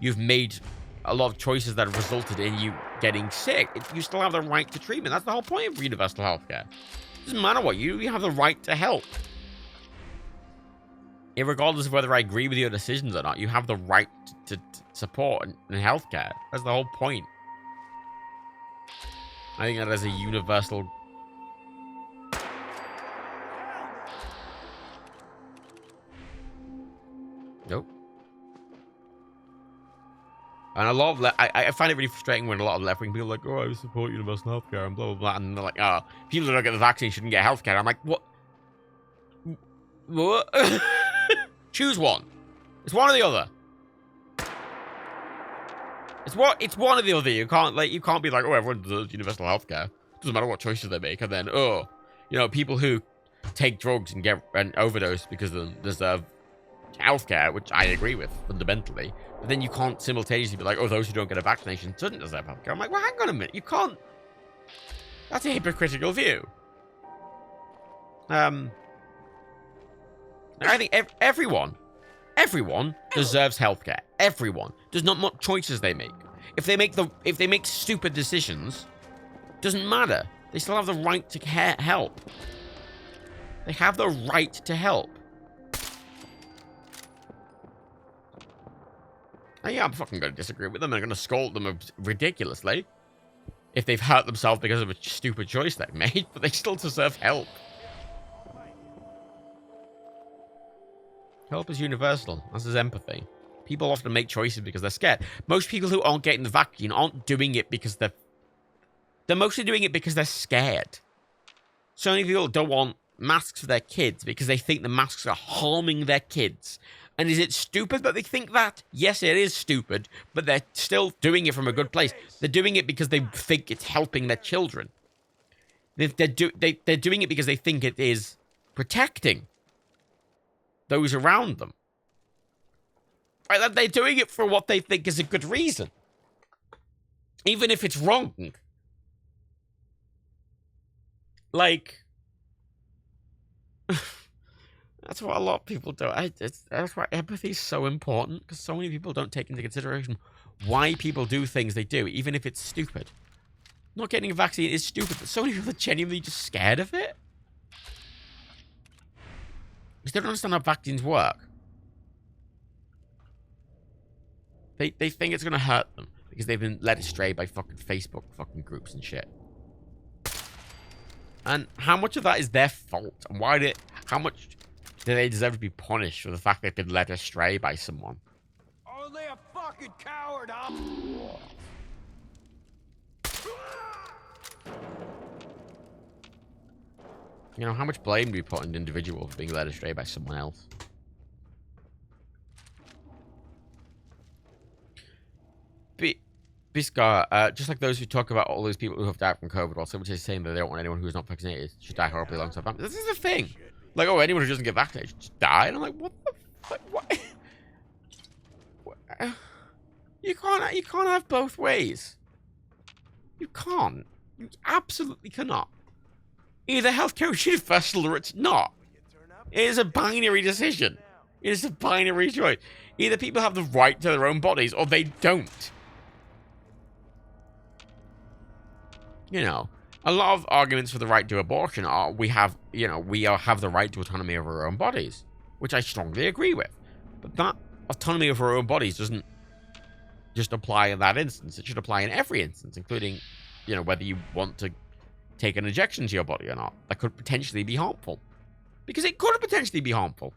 you've made a lot of choices that have resulted in you getting sick, you still have the right to treatment. That's the whole point of universal healthcare. It doesn't matter what you have the right to help. Regardless of whether I agree with your decisions or not, you have the right to support in healthcare. That's the whole point. I think that is a universal... Nope. And a lot of I find it really frustrating when a lot of left-wing people are like, oh, I support universal healthcare and blah, blah, blah. And they're like, oh, people who don't get the vaccine shouldn't get healthcare. I'm like, what? What? Choose one. It's one or the other. It's one or the other. You can't be like, oh, everyone deserves universal healthcare. Doesn't matter what choices they make, and then people who take drugs and get an overdose because they deserve healthcare, which I agree with fundamentally. But then you can't simultaneously be like, oh, those who don't get a vaccination shouldn't deserve healthcare. I'm like, well, hang on a minute, you can't. That's a hypocritical view. I think everyone deserves healthcare. Everyone. There's not much choices they make. If they make stupid decisions, doesn't matter. They still have the right to help. They have the right to help. Oh, yeah, I'm fucking gonna disagree with them. I'm gonna scold them ridiculously if they've hurt themselves because of a stupid choice they've made, but they still deserve help. Help is universal, as is empathy. People often make choices because they're scared. Most people who aren't getting the vaccine aren't doing it because they're mostly doing it because they're scared. So many people don't want masks for their kids because they think the masks are harming their kids. And is it stupid that they think that? Yes, it is stupid, but they're still doing it from a good place. They're doing it because they think it's helping their children. They're doing it because they think it is protecting those around them. Right? They're doing it for what they think is a good reason. Even if it's wrong. Like... That's what a lot of people do. That's why empathy is so important, because so many people don't take into consideration why people do things they do, even if it's stupid. Not getting a vaccine is stupid, but so many people are genuinely just scared of it. Because they don't understand how vaccines work. They think it's going to hurt them, because they've been led astray by fucking Facebook fucking groups and shit. And how much of that is their fault? And how much do they deserve to be punished for the fact they've been led astray by someone? Only a fucking coward, huh? You know, how much blame do we put on an individual for being led astray by someone else? Biscar, just like those who talk about all those people who have died from COVID, while someone is saying that they don't want anyone who is not vaccinated should die horribly alongside families. This is the thing. Like, oh, anyone who doesn't get vaccinated should just die. And I'm like, what the fuck? What? You can't have both ways. You can't. You absolutely cannot. Either healthcare is universal or it's not. It is a binary decision. It is a binary choice. Either people have the right to their own bodies or they don't. You know, a lot of arguments for the right to abortion are we have the right to autonomy over our own bodies, which I strongly agree with. But that autonomy over our own bodies doesn't just apply in that instance. It should apply in every instance, including, you know, whether you want to take an injection to your body or not. That could potentially be harmful. Because it could potentially be harmful.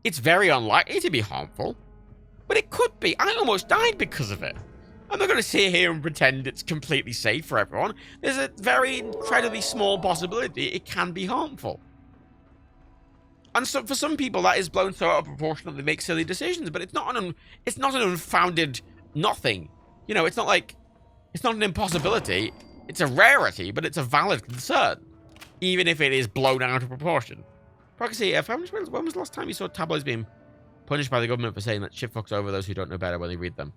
It's very unlikely to be harmful, but it could be. I almost died because of it. I'm not going to sit here and pretend it's completely safe for everyone. There's a very incredibly small possibility it can be harmful. And so for some people, that is blown so out of proportion that they make silly decisions, but it's not an unfounded nothing. You know, it's not an impossibility. It's a rarity, but it's a valid concern, even if it is blown out of proportion. Proxy, when was the last time you saw tabloids being punished by the government for saying that shit fucks over those who don't know better when they read them?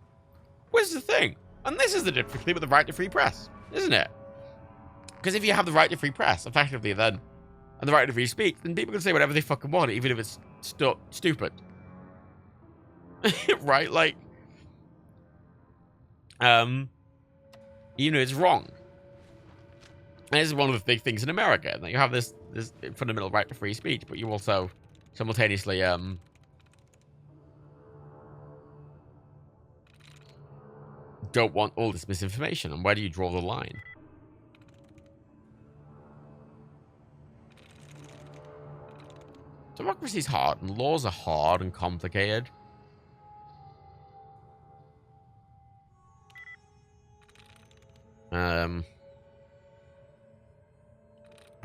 Where's the thing? And this is the difficulty with the right to free press, isn't it? Because if you have the right to free press, effectively then, and the right to free speech, then people can say whatever they fucking want, even if it's stupid. Right? Like, even if it's wrong. And this is one of the big things in America, that you have this fundamental right to free speech, but you also simultaneously, don't want all this misinformation. And where do you draw the line? Democracy's hard, and laws are hard and complicated.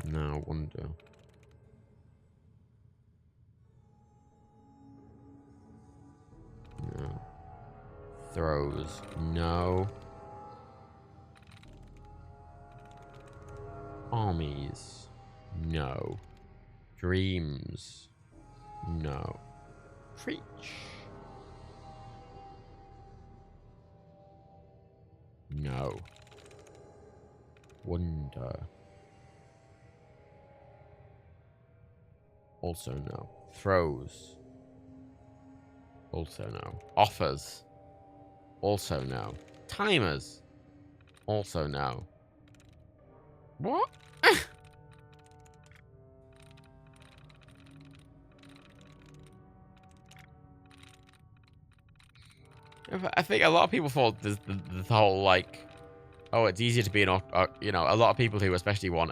No, wonder. No. Throws. No. Armies. No. Dreams. No. Preach. No. Wonder. Also no. Throws. Also no. Offers. Also no. Timers. Also no. What? I think a lot of people thought the whole, like, oh, it's easier to be an, you know, a lot of people who especially want,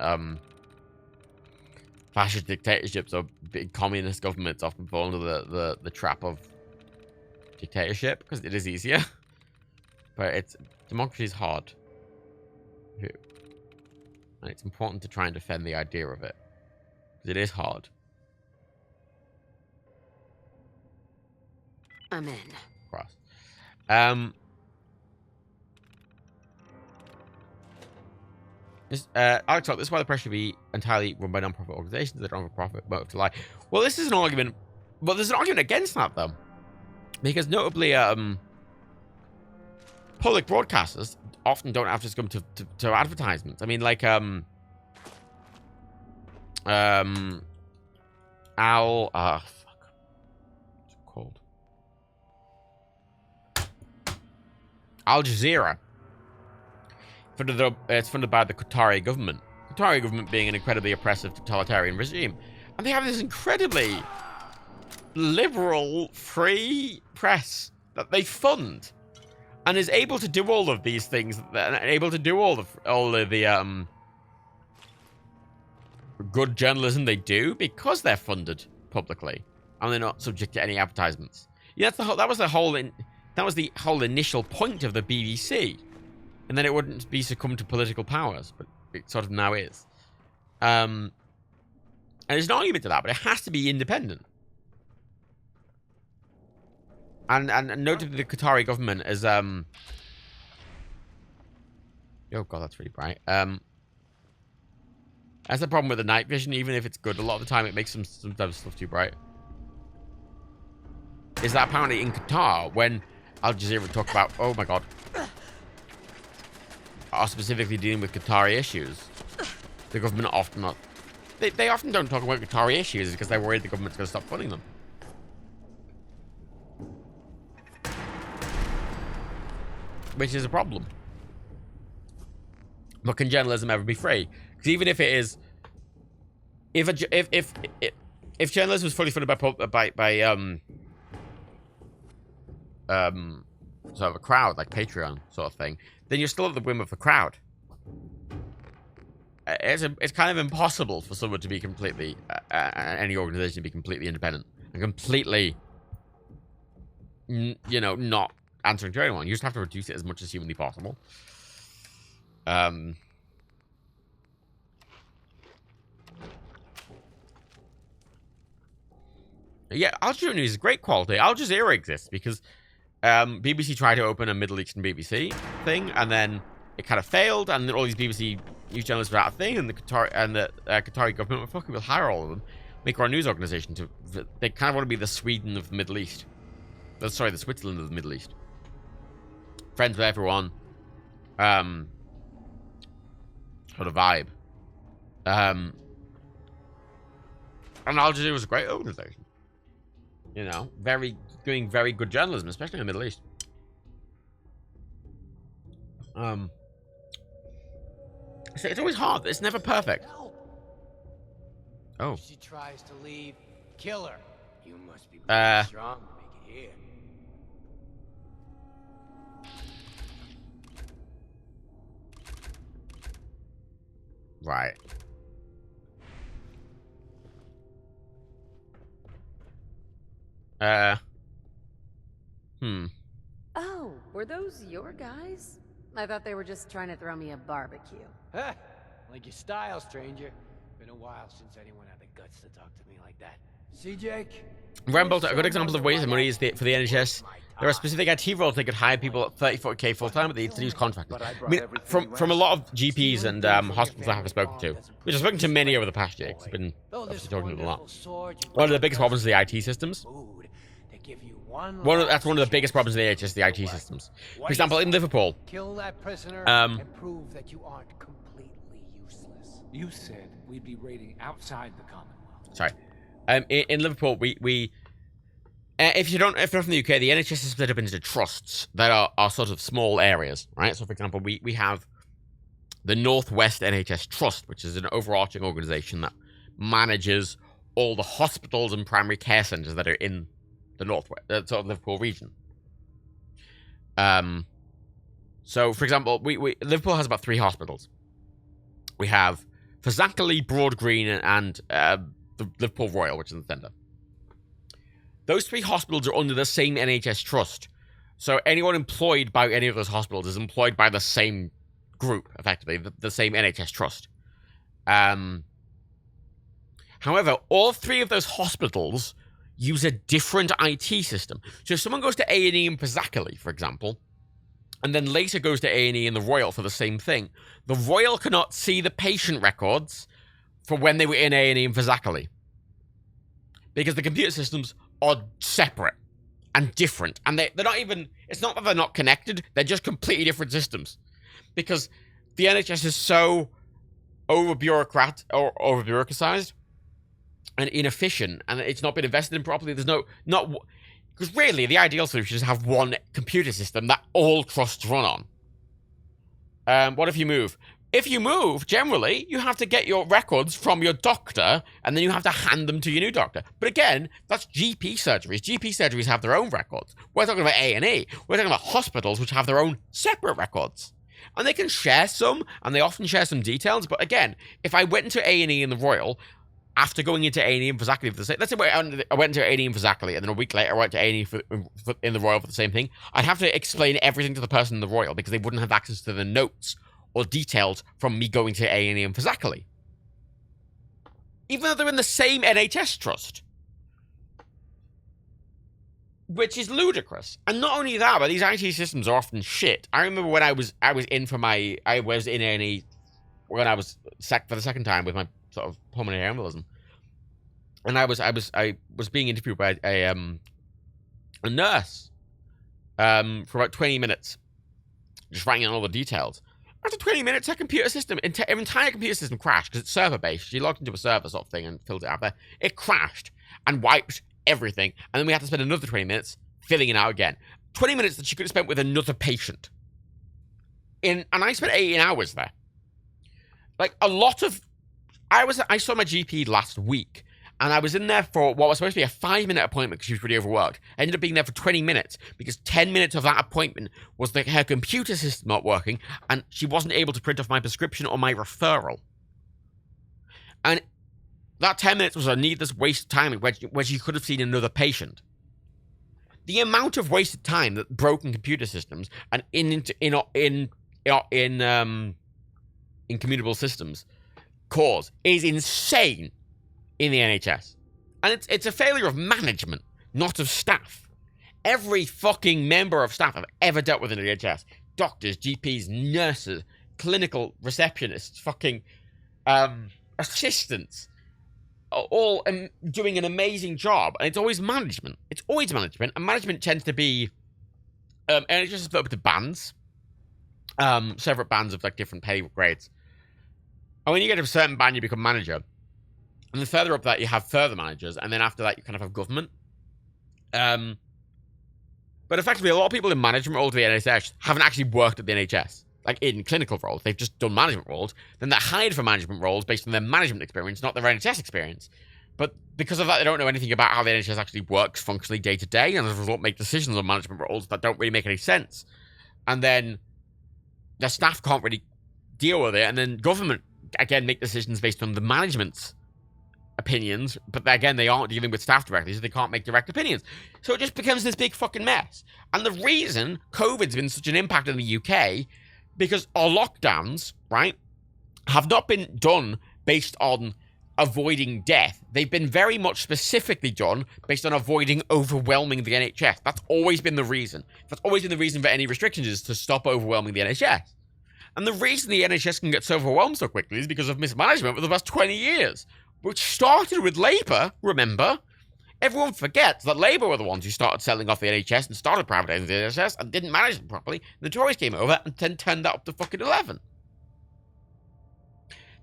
fascist dictatorships or big communist governments often fall into the trap of dictatorship because it is easier. But democracy is hard. And it's important to try and defend the idea of it. Because it is hard. I'm in. Cross. Alex, this is why the press should be entirely run by non-profit organizations that don't have a profit motive to lie. Well, this is an argument. Well, there's an argument against that, though. Because notably, public broadcasters often don't have to succumb to advertisements. I mean, like, fuck. What's it called? Al Jazeera. It's funded by the Qatari government. Qatari government being an incredibly oppressive totalitarian regime. And they have this incredibly liberal, free press that they fund. And is able to do all of these things, and able to do all of the good journalism they do because they're funded publicly and they're not subject to any advertisements. Yeah, that was the whole initial point of the BBC, and then it wouldn't be succumb to political powers, but it sort of now is. And there's an argument to that, but it has to be independent. And notably, the Qatari government is oh god, that's really bright. That's the problem with the night vision. Even if it's good, a lot of the time it makes sometimes stuff too bright. Is that apparently in Qatar, when Al Jazeera would talk about, oh my god, are specifically dealing with Qatari issues, the government often not. They often don't talk about Qatari issues because they're worried the government's going to stop funding them. Which is a problem. But can journalism ever be free? Because even if it is, if journalism was fully funded by sort of a crowd, like Patreon sort of thing, then you're still at the whim of the crowd. It's kind of impossible for someone to be completely, any organization to be completely independent and completely, you know, not answering to anyone. You just have to reduce it as much as humanly possible. Yeah, Al Jazeera News is great quality. Al Jazeera exists because BBC tried to open a Middle Eastern BBC thing, and then it kind of failed, and then all these BBC news journalists were out of thing, and the Qatari government were fucking, we'll hire all of them, make our news organization to. They kind of want to be the Sweden of the Middle East. Sorry, the Switzerland of the Middle East. Friends with everyone. Sort of vibe. And Al Jazeera was a great organization. You know, doing very good journalism, especially in the Middle East. So it's always hard. It's never perfect. Oh. If she tries to leave, kill her. You must be strong to make it here. Right. Oh, were those your guys? I thought they were just trying to throw me a barbecue. Like your style, stranger. Been a while since anyone had the guts to talk to me like that. See, Jake? Rambo, a good example of wasting money is for the NHS. There are specific IT roles they could hire people at 30-40k full-time, but they need to use contractors. I mean, from a lot of GPs and hospitals I have spoken to, which I've spoken to many over the past year, because I've been obviously talking to them a lot. One of the biggest problems is the IT systems. That's one of the biggest problems of the NHS, the IT systems. For example, in Liverpool, Kill that prisoner and prove that you aren't completely useless. You said we'd be raiding outside the Commonwealth. Sorry. In Liverpool, if you're not from the UK, the NHS is split up into trusts that are sort of small areas, right? So, for example, we have the Northwest NHS Trust, which is an overarching organisation that manages all the hospitals and primary care centres that are in the Northwest, sort of Liverpool region. So, for example, Liverpool has about 3 hospitals. We have Fazakerley, Broad Green, and the Liverpool Royal, which is in the centre. Those 3 hospitals are under the same NHS trust. So anyone employed by any of those hospitals is employed by the same group, effectively, the same NHS trust. However, all 3 of those hospitals use a different IT system. So if someone goes to A&E in Fazakerley, for example, and then later goes to A&E in the Royal for the same thing, the Royal cannot see the patient records for when they were in A&E in Fazakerley. Because the computer systems are separate and different. And they're not even, it's not that they're not connected, they're just completely different systems. Because the NHS is so over-bureaucratized and inefficient, and it's not been invested in properly. There's because really, the ideal solution is to have one computer system that all trusts run on. What if you move? If you move, generally, you have to get your records from your doctor, and then you have to hand them to your new doctor. But again, that's GP surgeries. GP surgeries have their own records. We're talking about A&E. We're talking about hospitals, which have their own separate records. And they can share some, and they often share some details. But again, if I went into A&E in the Royal, after going into A&E in Fazakerley for the same... Let's say I went into A&E in Fazakerley, and then a week later I went to A&E in the Royal for the same thing, I'd have to explain everything to the person in the Royal, because they wouldn't have access to the notes or details from me going to A&E in Fazakerley. Even though they're in the same NHS trust. Which is ludicrous. And not only that, but these IT systems are often shit. I remember when I was in A&E when I was for the second time with my sort of pulmonary embolism. And I was being interviewed by a nurse for about 20 minutes, just writing in all the details. After 20 minutes, her entire computer system crashed because it's server-based. She logged into a server sort of thing and filled it out there. It crashed and wiped everything, and then we had to spend another 20 minutes filling it out again. 20 minutes that she could have spent with another patient. And I spent 18 hours there. Like, a lot of... I saw my GP last week, and I was in there for what was supposed to be a 5-minute appointment because she was really overworked. I ended up being there for 20 minutes because 10 minutes of that appointment was that her computer system not working, and she wasn't able to print off my prescription or my referral. And that 10 minutes was a needless waste of time where she could have seen another patient. The amount of wasted time that broken computer systems and incommutable systems cause is insane in the NHS. And it's a failure of management, not of staff. Every fucking member of staff I've ever dealt with in the NHS, doctors, GPs, nurses, clinical receptionists, fucking assistants, are all doing an amazing job. And it's always management. It's always management. And management tends to be... NHS is split up into bands. Separate bands of like different pay grades. And when you get to a certain band, you become manager. And then further up that, you have further managers. And then after that, you kind of have government. But effectively, a lot of people in management roles at the NHS haven't actually worked at the NHS. Like in clinical roles. They've just done management roles. Then they're hired for management roles based on their management experience, not their NHS experience. But because of that, they don't know anything about how the NHS actually works functionally day to day. And as a result, make decisions on management roles that don't really make any sense. And then their staff can't really deal with it. And then government, again, make decisions based on the management's opinions, but again, they aren't dealing with staff directly, so they can't make direct opinions. So it just becomes this big fucking mess. And the reason COVID's been such an impact in the UK, because our lockdowns, right, have not been done based on avoiding death. They've been very much specifically done based on avoiding overwhelming the NHS. That's always been the reason. That's always been the reason for any restrictions, is to stop overwhelming the NHS. And the reason the NHS can get so overwhelmed so quickly is because of mismanagement for the past 20 years, which started with Labour, remember? Everyone forgets that Labour were the ones who started selling off the NHS and started privatising the NHS and didn't manage them properly. The Tories came over and then turned that up to fucking 11.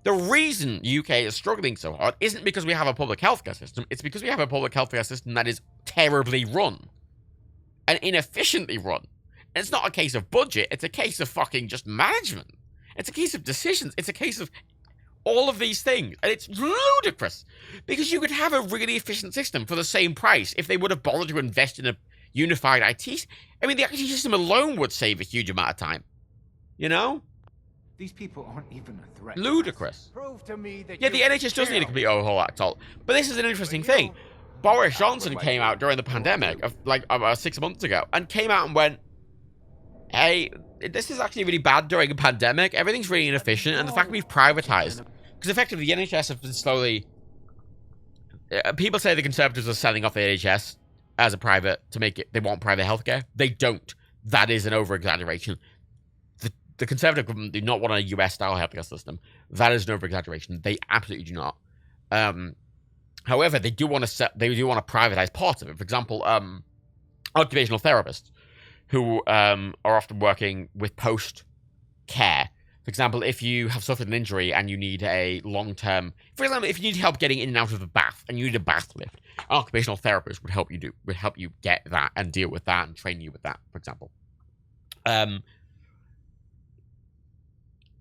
The reason UK is struggling so hard isn't because we have a public healthcare system, it's because we have a public healthcare system that is terribly run and inefficiently run. And it's not a case of budget, it's a case of fucking just management. It's a case of decisions, it's a case of all of these things. And it's ludicrous because you could have a really efficient system for the same price if they would have bothered to invest in a unified IT. I mean, the IT system alone would save a huge amount of time. You know? These people aren't even a threat. Ludicrous. Prove to me that Yeah, the NHS does need a complete overhaul, that's all. But this is an interesting thing. Boris Johnson came out during the pandemic, about 6 months ago, and came out and went, hey, this is actually really bad during a pandemic. Everything's really inefficient, and the fact we've privatized. Because effectively, the NHS has been slowly... people say the Conservatives are selling off the NHS as a private to make it... They want private healthcare. They don't. That is an over-exaggeration. The Conservative government do not want a US-style healthcare system. That is an over-exaggeration. They absolutely do not. However, they do want to privatize parts of it. For example, occupational therapists who are often working with post-care. For example, if you have suffered an injury and you need a long-term... For example, if you need help getting in and out of the bath and you need a bath lift, an occupational therapist would help you get that and deal with that and train you with that, for example.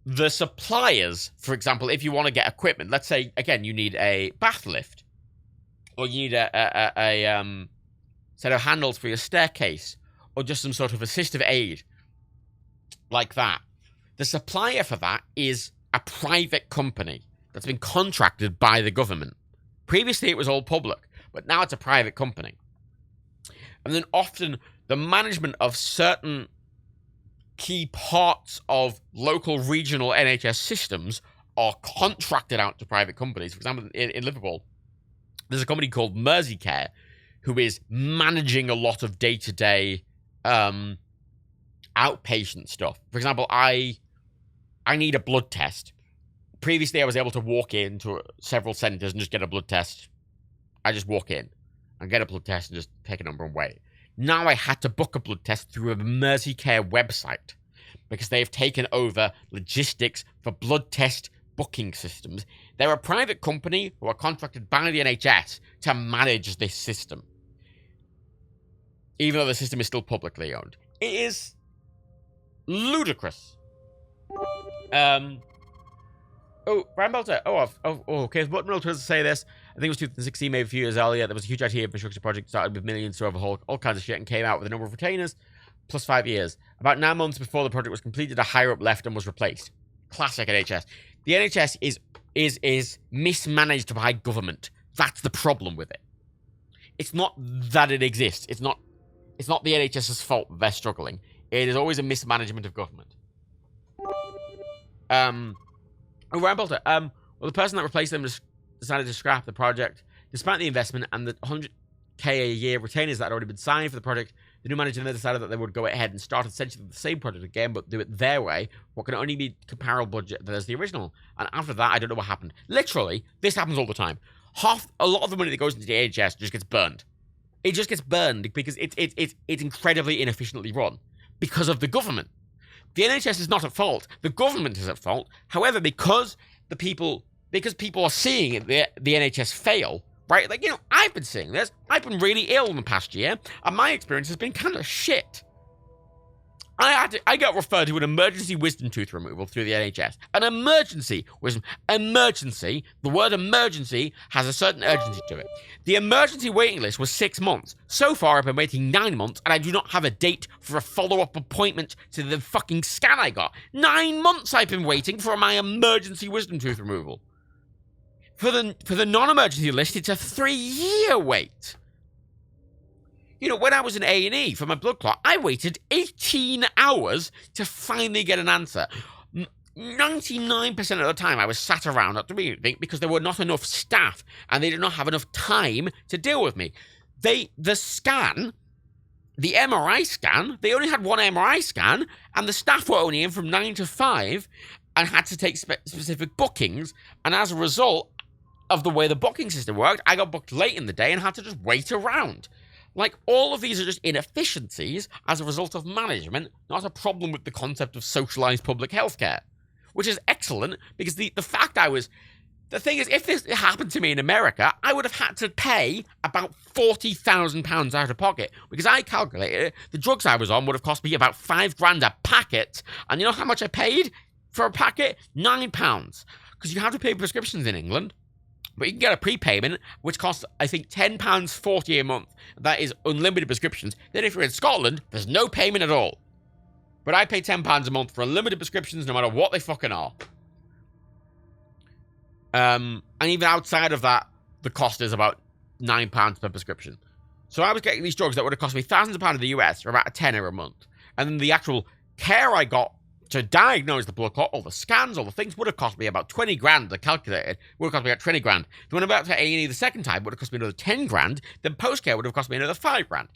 The suppliers, for example, if you want to get equipment, let's say, again, you need a bath lift, or you need a set of handles for your staircase, or just some sort of assistive aid, like that. The supplier for that is a private company that's been contracted by the government. Previously, it was all public, but now it's a private company. And then often, the management of certain key parts of local regional NHS systems are contracted out to private companies. For example, in Liverpool, there's a company called Merseycare who is managing a lot of day-to-day outpatient stuff. For example, I need a blood test. Previously, I was able to walk into several centres and just get a blood test. I just walk in and get a blood test and just take a number and wait. Now I had to book a blood test through a Merseycare website because they've taken over logistics for blood test booking systems. They're a private company who are contracted by the NHS to manage this system, even though the system is still publicly owned. It is ludicrous. Brian Belter. Okay. What Mill to say this? I think it was 2016, maybe a few years earlier. There was a huge IT infrastructure project started with millions to overhaul all kinds of shit and came out with a number of retainers, plus 5 years. About 9 months before the project was completed, a higher up left and was replaced. Classic NHS. The NHS is mismanaged by government. That's the problem with it. It's not that it exists. It's not the NHS's fault that they're struggling. It is always a mismanagement of government. Ryan Bolter. Well, the person that replaced them decided to scrap the project. Despite the investment and the 100k a year retainers that had already been signed for the project, the new manager then decided that they would go ahead and start essentially the same project again, but do it their way, what can only be comparable budget as the original. And after that, I don't know what happened. Literally, this happens all the time. A lot of the money that goes into the NHS just gets burned. It just gets burned because it's incredibly inefficiently run because of the government. The NHS is not at fault. The government is at fault. However, because people are seeing the NHS fail, right? Like, I've been seeing this. I've been really ill in the past year, and my experience has been kind of shit. I got referred to an emergency wisdom tooth removal through the NHS. An emergency wisdom. Emergency. The word emergency has a certain urgency to it. The emergency waiting list was 6 months. So far, I've been waiting 9 months, and I do not have a date for a follow-up appointment to the fucking scan I got. 9 months I've been waiting for my emergency wisdom tooth removal. For the non-emergency list, it's a 3-year wait. When I was in A&E for my blood clot, I waited 18 hours to finally get an answer. 99% of the time I was sat around not doing anything because there were not enough staff and they did not have enough time to deal with me. The MRI scan, they only had one MRI scan and the staff were only in from 9 to 5 and had to take specific bookings. And as a result of the way the booking system worked, I got booked late in the day and had to just wait around. Like, all of these are just inefficiencies as a result of management, not a problem with the concept of socialized public healthcare. Which is excellent, because the fact the thing is, if this happened to me in America, I would have had to pay about £40,000 out of pocket, because I calculated the drugs I was on would have cost me about £5 a packet, and you know how much I paid for a packet? £9, because you have to pay prescriptions in England, but you can get a prepayment, which costs, I think, £10.40 a month. That is unlimited prescriptions. Then if you're in Scotland, there's no payment at all. But I pay £10 a month for unlimited prescriptions, no matter what they fucking are. And even outside of that, the cost is about £9 per prescription. So I was getting these drugs that would have cost me thousands of pounds in the US for about a tenner a month. And then the actual care I got to diagnose the blood clot, all the scans, all the things, would have cost me about 20 grand. I calculated, would have cost me about 20 grand. Then when I went back to A&E the second time, it would have cost me another 10 grand. Then post-care would have cost me another 5 grand.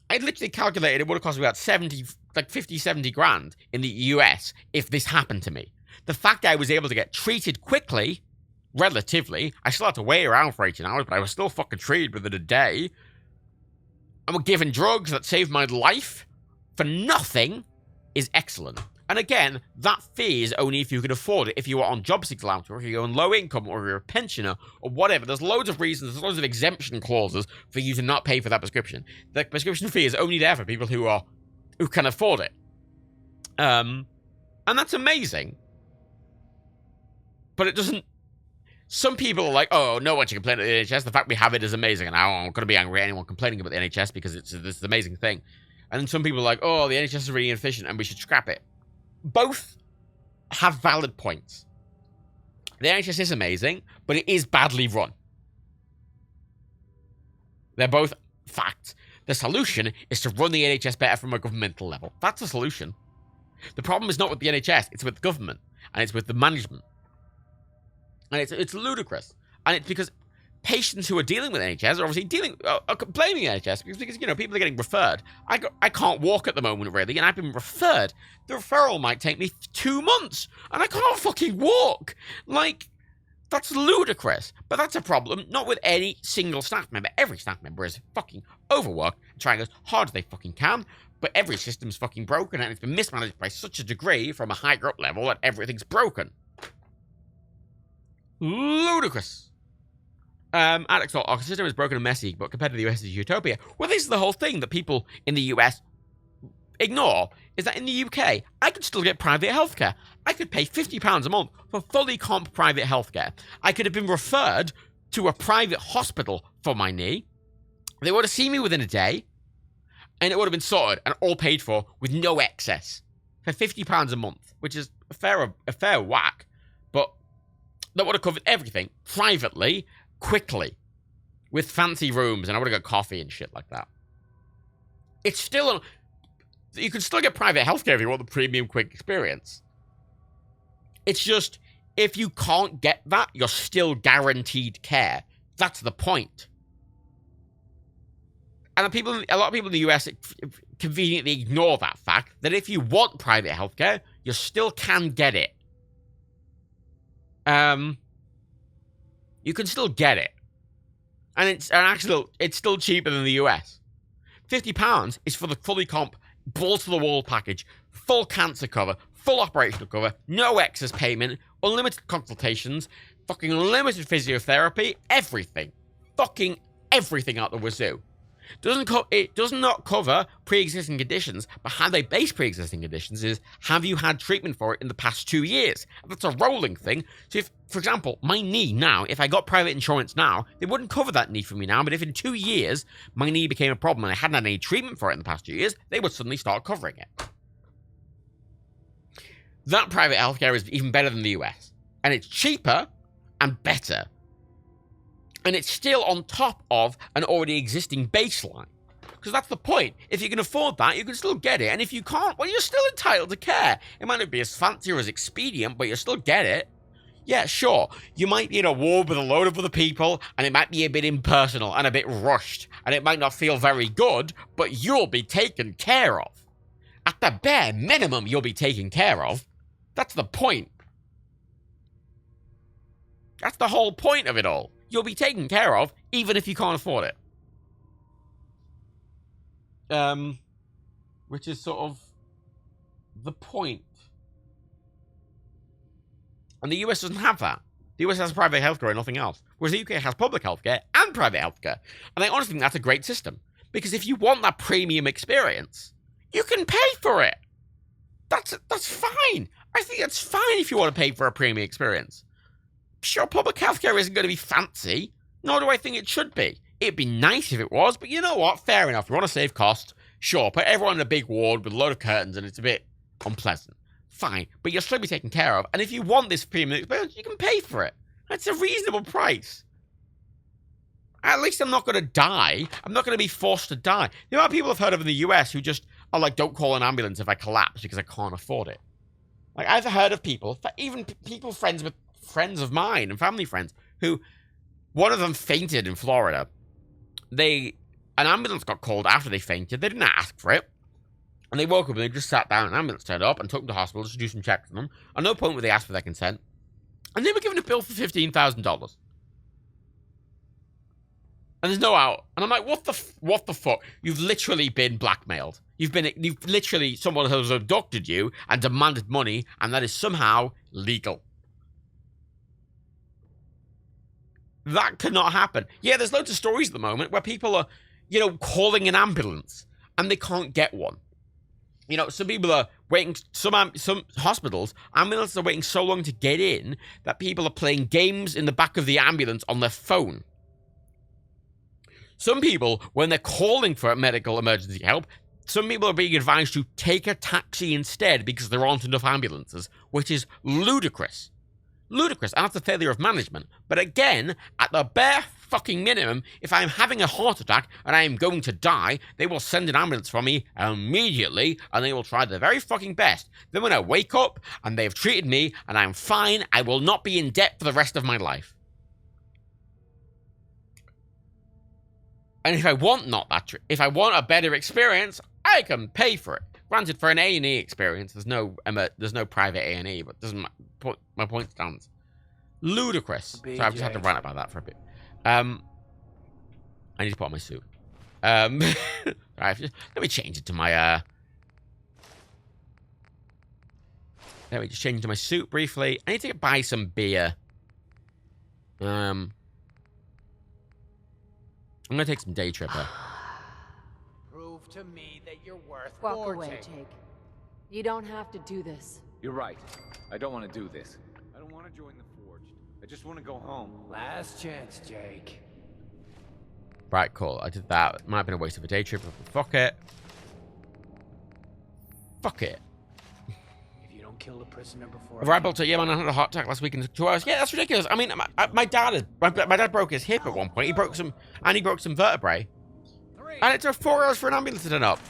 I literally calculated it would have cost me about 50, 70 grand in the US if this happened to me. The fact I was able to get treated quickly, relatively, I still had to wait around for 18 hours, but I was still fucking treated within a day. I was given drugs that saved my life for nothing is excellent. And again, that fee is only if you can afford it, if you are on job seeker allowance, or if you're on low income, or you're a pensioner, or whatever. There's loads of reasons, there's loads of exemption clauses for you to not pay for that prescription. The prescription fee is only there for people who can afford it. And that's amazing. But it doesn't... Some people are like, oh, no one should complain about the NHS. The fact we have it is amazing. And I'm going to be angry at anyone complaining about the NHS because it's this amazing thing. And then some people are like, oh, the NHS is really inefficient and we should scrap it. Both have valid points. The NHS is amazing, but it is badly run. They're both facts. The solution is to run the NHS better from a governmental level. That's the solution. The problem is not with the NHS, it's with the government, and it's with the management. And it's ludicrous. And it's because patients who are dealing with NHS are obviously complaining the NHS because, you know, people are getting referred. I can't walk at the moment, really, and I've been referred. The referral might take me 2 months, and I can't fucking walk. Like, that's ludicrous. But that's a problem, not with any single staff member. Every staff member is fucking overworked and trying as hard as they fucking can, but every system's fucking broken, and it's been mismanaged by such a degree from a higher up level that everything's broken. Ludicrous. Alex thought, our system is broken and messy, but compared to the US, it's utopia. Well, this is the whole thing that people in the US ignore, is that in the UK, I could still get private healthcare. I could pay £50 a month for fully comp private healthcare. I could have been referred to a private hospital for my knee. They would have seen me within a day, and it would have been sorted and all paid for with no excess for £50 a month, which is a fair whack, but that would have covered everything privately, quickly, with fancy rooms, and I would have got coffee and shit like that. It's still you can still get private healthcare if you want the premium quick experience. It's just, if you can't get that, you're still guaranteed care. That's the point. And a lot of people in the US conveniently ignore that fact, that if you want private healthcare, you still can get it. You can still get it. And it's still cheaper than the US. £50 is for the fully comp, balls-to-the-wall package, full cancer cover, full operational cover, no excess payment, unlimited consultations, fucking unlimited physiotherapy, everything. Fucking everything out the wazoo. It does not cover pre-existing conditions, but how they base pre-existing conditions is, have you had treatment for it in the past 2 years? That's a rolling thing. So if, for example, my knee now, if I got private insurance now, they wouldn't cover that knee for me now, but if in 2 years my knee became a problem and I hadn't had any treatment for it in the past 2 years, they would suddenly start covering it. That private healthcare is even better than the US. And it's cheaper and better. And it's still on top of an already existing baseline. Because that's the point. If you can afford that, you can still get it. And if you can't, well, you're still entitled to care. It might not be as fancy or as expedient, but you still get it. Yeah, sure. You might be in a war with a load of other people, and it might be a bit impersonal and a bit rushed, and it might not feel very good, but you'll be taken care of. At the bare minimum, you'll be taken care of. That's the point. That's the whole point of it all. You'll be taken care of, even if you can't afford it. Which is sort of the point. And the US doesn't have that. The US has private healthcare and nothing else. Whereas the UK has public healthcare and private healthcare. And I honestly think that's a great system. Because if you want that premium experience, you can pay for it. That's fine. I think it's fine if you want to pay for a premium experience. Sure, public healthcare isn't going to be fancy. Nor do I think it should be. It'd be nice if it was, but you know what? Fair enough. You want to save cost. Sure, put everyone in a big ward with a load of curtains and it's a bit unpleasant. Fine, but you'll still be taken care of. And if you want this premium experience, you can pay for it. That's a reasonable price. At least I'm not going to die. I'm not going to be forced to die. The amount of people I've heard of in the US who just are like, don't call an ambulance if I collapse because I can't afford it. Like, I've heard of people, even people friends of mine and family friends, who, one of them fainted in Florida. An ambulance got called after they fainted. They didn't ask for it. And they woke up and they just sat down. An ambulance turned up and took them to hospital just to do some checks on them. At no point were they asked for their consent. And they were given a bill for $15,000. And there's no out. And I'm like, what the fuck? You've literally been blackmailed. You've literally, someone has abducted you and demanded money, and that is somehow legal. That cannot happen. Yeah, there's loads of stories at the moment where people are, calling an ambulance and they can't get one. Some people are waiting, some hospitals, ambulances are waiting so long to get in that people are playing games in the back of the ambulance on their phone. Some people, when they're calling for medical emergency help, some people are being advised to take a taxi instead because there aren't enough ambulances, which is ludicrous. Ludicrous, and that's a failure of management. But again, at the bare fucking minimum, if I'm having a heart attack and I am going to die, they will send an ambulance for me immediately, and they will try their very fucking best. Then when I wake up and they've treated me and I'm fine, I will not be in debt for the rest of my life. And if I want if I want a better experience, I can pay for it. Granted, for an A&E experience, there's no private A&E, but my point stands. Ludicrous. So I've just had to rant about that for a bit. I need to put on my suit. Right, let me change it to my let me just change it to my suit briefly. I need to buy some beer. I'm gonna take some day tripper. Prove to me that you're worth Walk more, away, Jake. You don't have to do this. You're right. I don't want to do this. I don't want to join the Forged. I just want to go home. Last chance, Jake. Right, cool. I did that. It might have been a waste of a day trip, but fuck it. Fuck it. If you don't kill the prisoner before... Right, Bolter, yeah, man, I had a heart attack last week in 2 hours. Yeah, that's ridiculous. I mean, my dad broke his hip at one point. He broke some vertebrae. And it took 4 hours for an ambulance to turn up.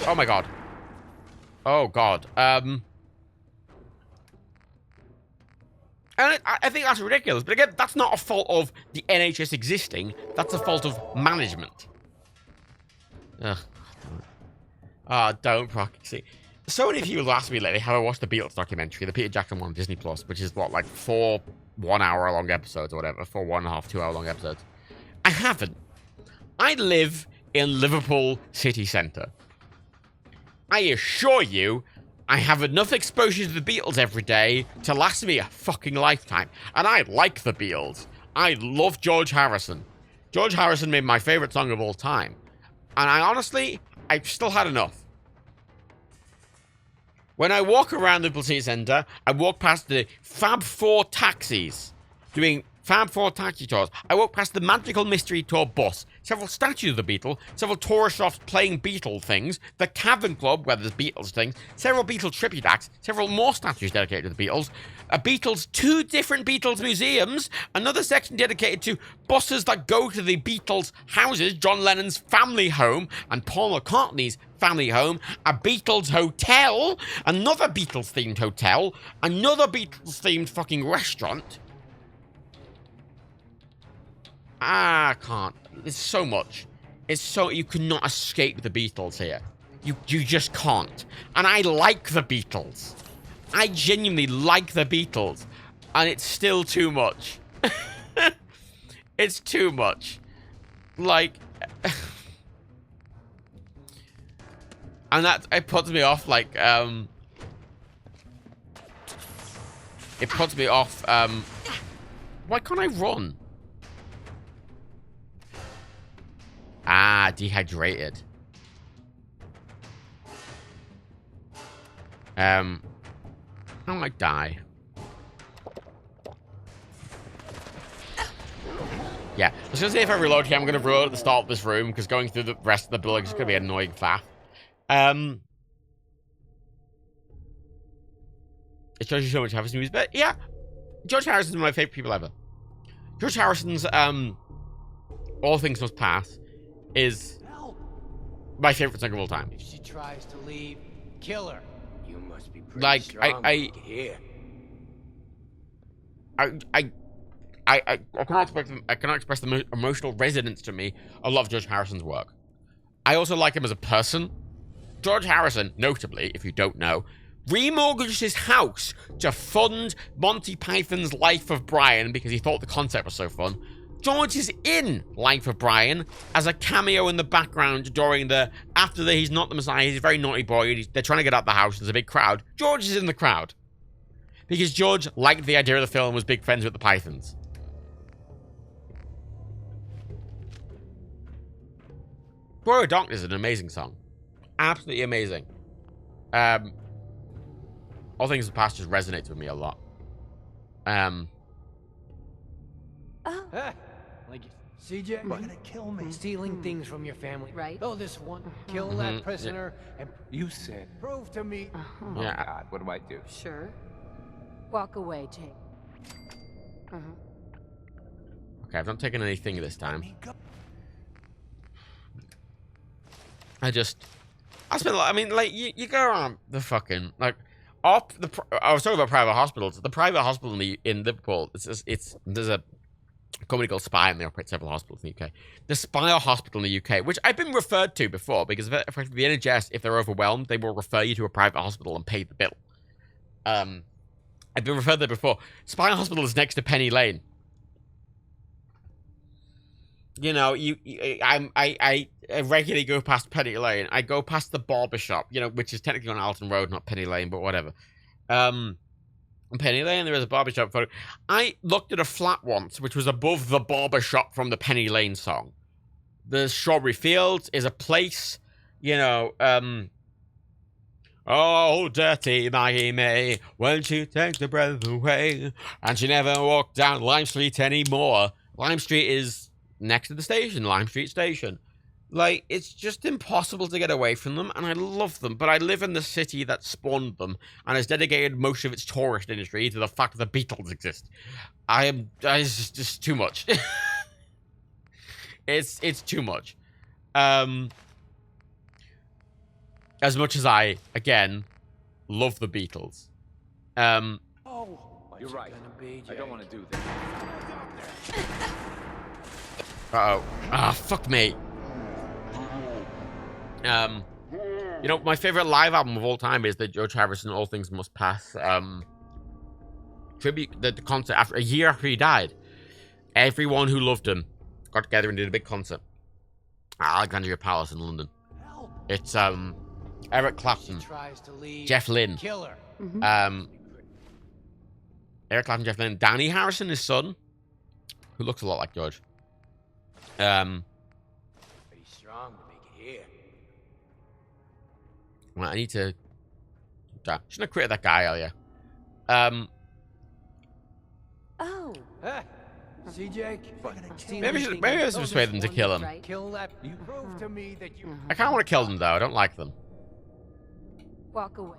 Oh my god. Oh god. And I think that's ridiculous. But again, that's not a fault of the NHS existing. That's a fault of management. Ugh. Don't see. So many people asked me lately how I watched the Beatles documentary, the Peter Jackson one on Disney Plus, which is what, like 4 1-hour-long episodes or whatever, 4 1.5 2-hour-long episodes. I haven't. I live in Liverpool city centre. I assure you, I have enough exposure to the Beatles every day to last me a fucking lifetime. And I like the Beatles. I love George Harrison. George Harrison made my favourite song of all time. And I've still had enough. When I walk around Liverpool City Centre, I walk past the Fab 4 taxis doing Fab 4 taxi tours. I walk past the Magical Mystery Tour bus, several statues of the Beatles, several tourist shops playing Beatle things, the Cavern Club where there's Beatles things, several Beatle tribute acts, several more statues dedicated to the Beatles, two different Beatles museums, another section dedicated to buses that go to the Beatles' houses, John Lennon's family home and Paul McCartney's family home, a Beatles hotel, another Beatles-themed hotel, another Beatles-themed fucking restaurant. I can't. There's so much. It's so... You cannot escape the Beatles here. You just can't. And I like the Beatles. I genuinely like the Beatles. And it's still too much. It's too much. Like... and that... It puts me off, like, It puts me off, Why can't I run? Ah, dehydrated. I might die. Yeah, I was gonna say if I reload here, I'm gonna reload at the start of this room because going through the rest of the building is gonna be an annoying faff. It shows you so much Harrison movies, but yeah, George Harrison's one of my favorite people ever. George Harrison's All Things Must Pass is my favorite song of all time. If she tries to leave, kill her. You must be pretty Like strong. I cannot express the emotional resonance to me. I love George Harrison's work. I also like him as a person. George Harrison, notably, if you don't know, remortgaged his house to fund Monty Python's Life of Brian because he thought the concept was so fun. George is in Life of Brian as a cameo in the background during the... After the He's Not the Messiah, he's a very naughty boy. They're trying to get out the house. There's a big crowd. George is in the crowd. Because George liked the idea of the film and was big friends with the Pythons. Borrow Darkness is an amazing song. Absolutely amazing. All Things in the Past just resonates with me a lot. Like, CJ, you're gonna kill me. Stealing things from your family. Right. Oh, this one. Kill that prisoner and You said. prove to me. Oh God, what do I do? Sure. Walk away, Jake. Okay, I've not taken anything this time. I spent, I mean, like, you go around the fucking, like, I was talking about private hospitals. The private hospital in Liverpool, there's a company called Spire, and they operate several hospitals in the UK. The Spire Hospital in the UK, which I've been referred to before, because the NHS, if they're overwhelmed, they will refer you to a private hospital and pay the bill. I've been referred there before. Spire Hospital is next to Penny Lane. You know, I regularly go past Penny Lane. I go past the barber shop, you know, which is technically on Alton Road, not Penny Lane, but whatever. On Penny Lane, there is a barber shop photo. I looked at a flat once, which was above the barber shop from the Penny Lane song. The Strawberry Fields is a place, you know, oh, dirty Maggie May, when she takes the breath away, and she never walked down Lime Street anymore. Lime Street is next to the station, Lime Street Station. Like, it's just impossible to get away from them, and I love them, but I live in the city that spawned them, and has dedicated most of its tourist industry to the fact that the Beatles exist. It's just too much. It's too much. As much as I, again, love the Beatles. Oh, you're right. I don't want to do this. Uh-oh. Ah, fuck me. You know, my favorite live album of all time is the George Harrison All Things Must Pass tribute, the concert after a year after he died. Everyone who loved him got together and did a big concert at Alexandria Palace in London. It's Eric Clapton, Jeff Lynne, Eric Clapton, Jeff Lynne, Danny Harrison, his son, who looks a lot like George. Pretty strong to make it here. Well, I need to... Shouldn't have created that guy earlier. Oh. See, Jake? Maybe I should persuade them to kill him. Kill that. You prove to me that you. I kind of want to kill them, though. I don't like them. Walk away.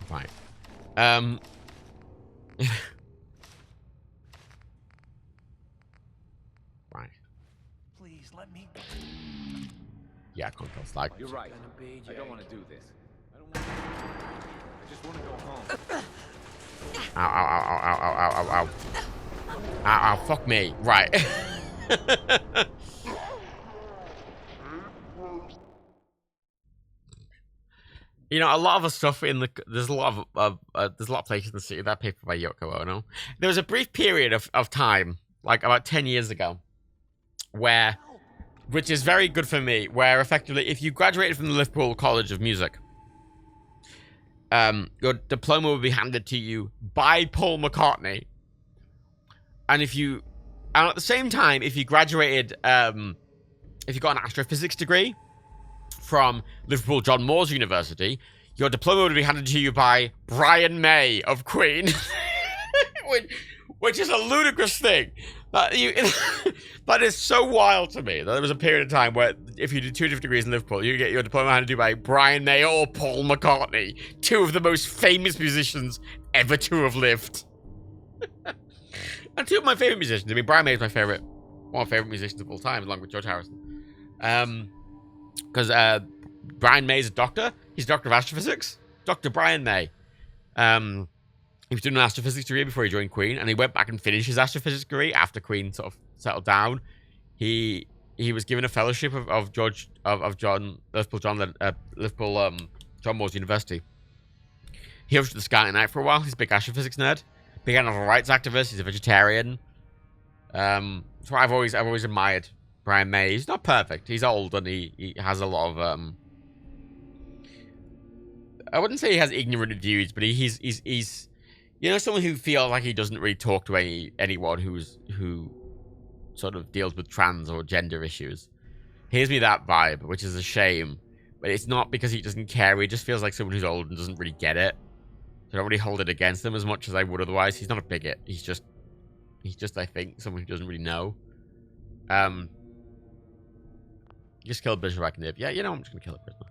Right. Right. Please let me. Yeah, control slag. You're right. I don't want to do this. I just want to go home. Ow, ow, ow, ow, ow, ow, ow, ow. Ow, ow, fuck me. Right. You know, a lot of the stuff in the there's a lot of places in the city that are paid for by Yoko Ono. There was a brief period of time, like about 10 years ago, where, which is very good for me, where effectively, if you graduated from the Liverpool College of Music, your diploma would be handed to you by Paul McCartney, and at the same time, if you graduated, if you got an astrophysics degree from Liverpool John Moores University, your diploma would be handed to you by Brian May of Queen. which is a ludicrous thing. That is so wild to me. That there was a period of time where if you did 2 different degrees in Liverpool, you get your diploma handed to you by Brian May or Paul McCartney, 2 of the most famous musicians ever to have lived. And 2 of my favorite musicians. I mean, Brian May is one of my favorite musicians of all time, along with George Harrison. Because Brian May is a doctor. He's a doctor of astrophysics. Dr. Brian May. He was doing an astrophysics degree before he joined Queen, and he went back and finished his astrophysics degree after Queen sort of settled down. He was given a fellowship of Liverpool John Moores University. He was at the Sky at Night for a while. He's a big astrophysics nerd, big animal rights activist. He's a vegetarian. So I've always admired Brian May. He's not perfect. He's old and he has a lot of I wouldn't say he has ignorant views, but he's you know, someone who feels like he doesn't really talk to anyone who sort of deals with trans or gender issues. He gives me that vibe, which is a shame. But it's not because he doesn't care. He just feels like someone who's old and doesn't really get it. So I don't really hold it against him as much as I would otherwise. He's not a bigot. He's just I think, someone who doesn't really know. Just kill a Bishop I can live. Yeah, you know, I'm just gonna kill a prisoner.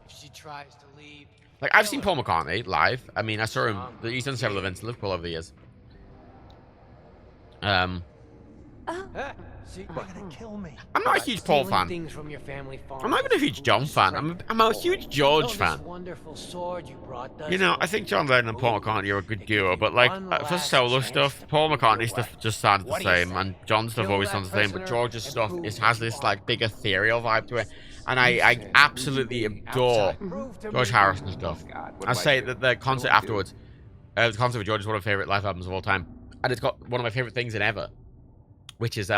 If she tries to leave. Like, I've seen Paul McCartney live. I mean, I saw him. He's done several events in Liverpool over the years. You're gonna kill me. I'm not a huge Paul fan. Things from your family farm. I'm not even a huge John fan. I'm a huge George fan. Wonderful sword you brought, You know, I think John Lennon and Paul McCartney are a good duo, but like for solo stuff, Paul McCartney's stuff just sounds the same, and John's stuff always sounds the same. But George's stuff has this like big ethereal vibe to it, and I absolutely adore George Harrison's stuff. I say that the concert afterwards, the concert with George is one of my favorite live albums of all time, and it's got one of my favorite things in ever, which is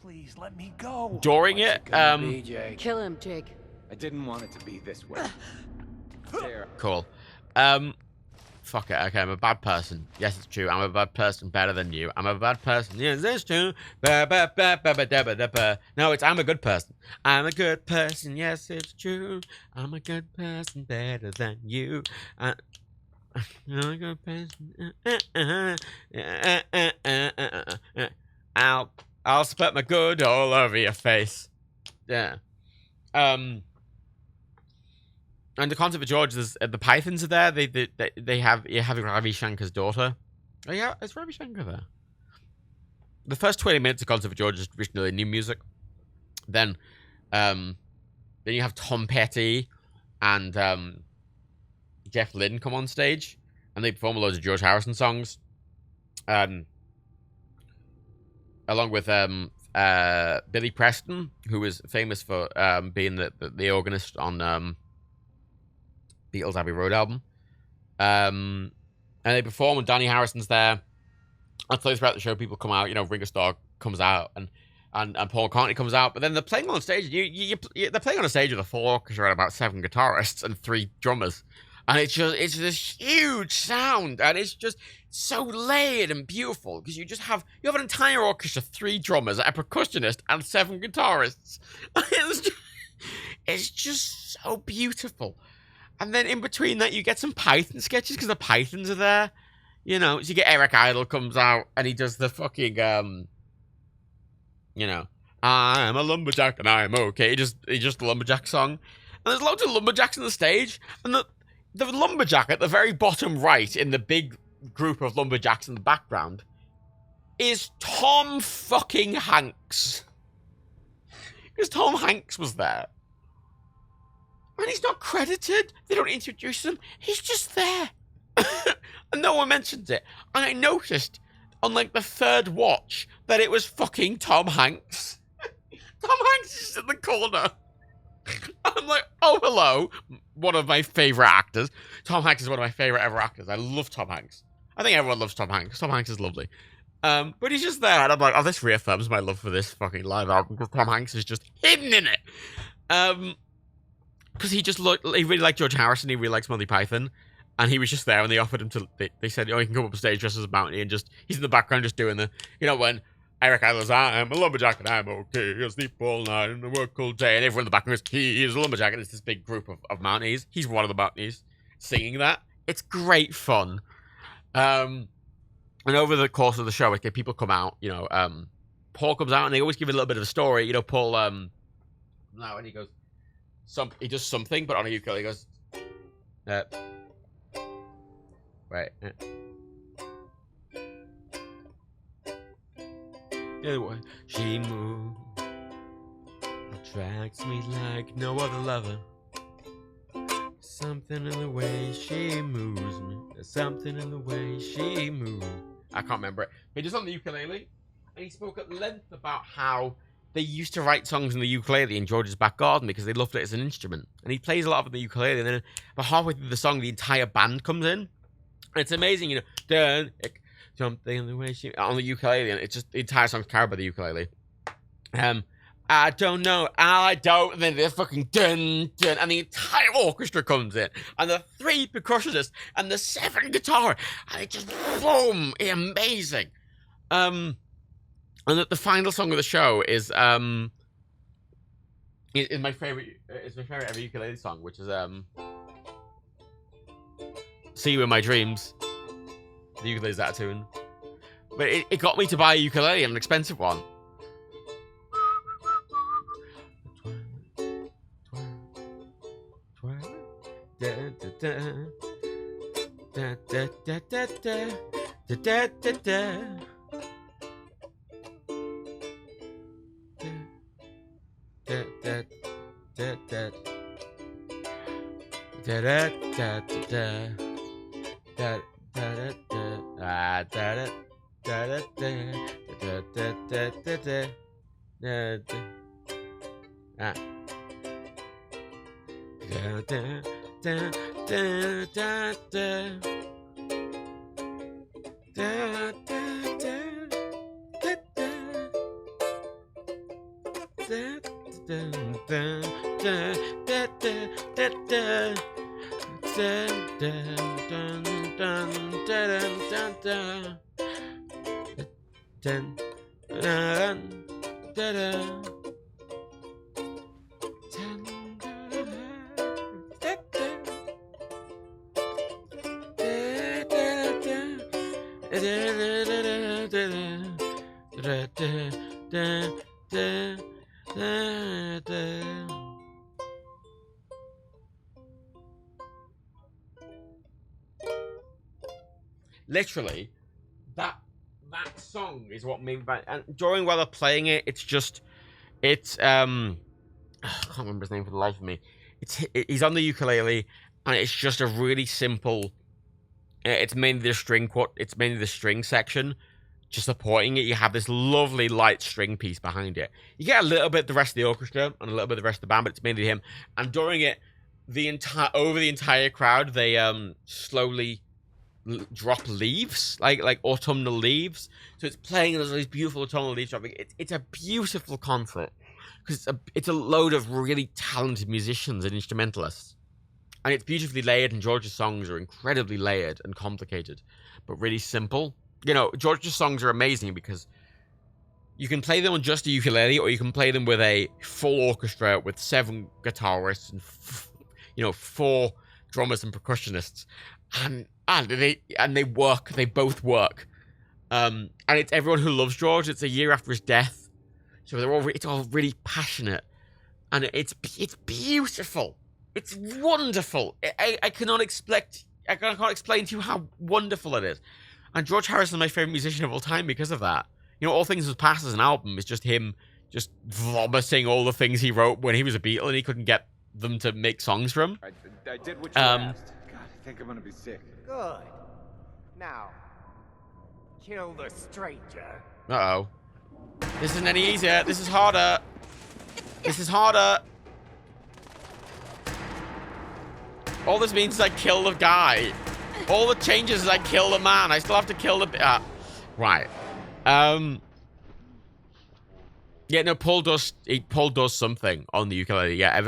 Please let me go. during it. Kill him, Jake. I didn't want it to be this way. There. Cool. Fuck it. Okay, I'm a bad person. Yes, it's true. I'm a bad person better than you. I'm a bad person. Yes, it's true. No, it's I'm a good person. I'm a good person. Yes, it's true. I'm a good person better than you. I'm a good person. I'll spit my good all over your face. Yeah. And the concert for George, the Pythons are there. They have Ravi Shankar's daughter. Oh yeah, is Ravi Shankar there? The first 20 minutes of concert for George is originally new music. Then you have Tom Petty and Jeff Lynne come on stage, and they perform loads of George Harrison songs. Along with Billy Preston, who was famous for being the organist on Beatles' Abbey Road album. And they perform, and Danny Harrison's there. And throughout the show, people come out. You know, Ringo Starr comes out, and Paul McCartney comes out. But then they're playing on stage. They're playing on a stage with a full orchestra and about 7 guitarists and 3 drummers. And it's this huge sound, and it's just so layered and beautiful because you have an entire orchestra, 3 drummers, a percussionist, and 7 guitarists. It's just so beautiful. And then in between that, you get some Python sketches because the Pythons are there. You know, so you get Eric Idle comes out and he does the fucking I'm a lumberjack and I'm okay. It's just a lumberjack song. And there's loads of lumberjacks on the stage. And the lumberjack at the very bottom right in the big group of lumberjacks in the background is Tom fucking Hanks. Because Tom Hanks was there. And he's not credited. They don't introduce him. He's just there. And no one mentions it. And I noticed on like the third watch that it was fucking Tom Hanks. Tom Hanks is in the corner. I'm like, oh, hello. One of my favorite actors. Tom Hanks is one of my favorite ever actors. I love Tom Hanks. I think everyone loves Tom Hanks. Tom Hanks is lovely. But he's just there, and I'm like, oh, this reaffirms my love for this fucking live album, because Tom Hanks is just hidden in it. Because he really liked George Harrison, he really likes Monty Python, and he was just there, and they offered him to, they said, oh, you can come up on stage dressed as a bounty, and just, he's in the background just doing the, you know, when Eric Idle's, I'm a lumberjack, and I'm okay, I sleep all night, and I work all day, and everyone in the background goes, he is a lumberjack, and it's this big group of Mounties. He's one of the Mounties, singing that. It's great fun. And over the course of the show, okay, people come out, you know, Paul comes out, and they always give a little bit of a story, you know, Paul, now, and he goes, he does something, but on a ukulele, he goes, right. She moves, attracts me like no other lover. Something in the way she moves me. There's something in the way she moves. I can't remember it. He just on the ukulele, and he spoke at length about how they used to write songs on the ukulele in George's back garden because they loved it as an instrument. And he plays a lot of it on the ukulele, and then about halfway through the song, the entire band comes in. And it's amazing, you know. Something in the way she on the ukulele, and it's just the entire song's carried by the ukulele. I don't know, I don't. And then the fucking dun dun, and the entire orchestra comes in, and the 3 percussionists, and the 7 guitar, and it just boom, it's amazing. And the final song of the show is my favorite. It's my favorite ever ukulele song, which is "See You in My Dreams." The ukulele's out of tune, but it got me to buy a ukulele, an expensive one. Literally, that song is what made me. And during while they're playing it, it's I can't remember his name for the life of me. He's on the ukulele, and it's just a really simple. It's mainly the string It's mainly the string section, just supporting it. You have this lovely light string piece behind it. You get a little bit of the rest of the orchestra and a little bit of the rest of the band, but it's mainly him. And during it, over the entire crowd, they slowly drop leaves, like autumnal leaves. So it's playing, and there's these beautiful autumnal leaves dropping. It's a beautiful concert because it's a load of really talented musicians and instrumentalists, and it's beautifully layered. And George's songs are incredibly layered and complicated, but really simple. You know, George's songs are amazing because you can play them on just a ukulele, or you can play them with a full orchestra with 7 guitarists and 4 drummers and percussionists. And they work. They both work. And it's everyone who loves George. It's a year after his death. So they're all it's all really passionate, and it's beautiful. It's wonderful. I cannot I can't explain to you how wonderful it is. And George Harrison is my favorite musician of all time because of that. You know, All Things Must Pass as an album is just him just vomiting all the things he wrote when he was a Beatle and he couldn't get them to make songs from. I did what you asked. God, I think I'm gonna be sick. Good. Now, kill the stranger. Uh-oh. This isn't any easier. This is harder. This is harder. All this means is I kill the guy. All the changes is I kill the man. I still have to kill the... right. Yeah, no, Paul does something on the ukulele. Yeah,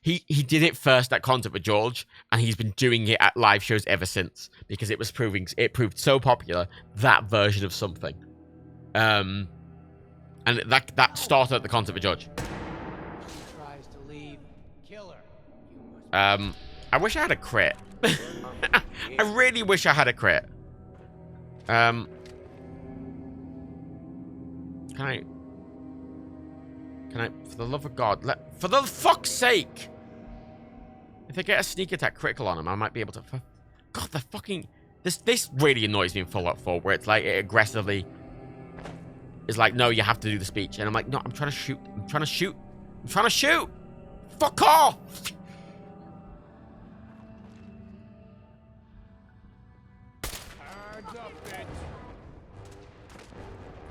he did it first at Concert with George, and he's been doing it at live shows ever since because it proved so popular, that version of something. And that started at the Concert with George. Tries to leave. Kill her. I wish I had a crit. I really wish I had a crit. Can I, for the love of God, for the fuck's sake! If I get a sneak attack critical on him, I might be able to... God, the fucking... This really annoys me in Fallout 4, where it's like, it aggressively is like, no, you have to do the speech. And I'm like, no, I'm trying to shoot. I'm trying to shoot. I'm trying to shoot! Fuck off!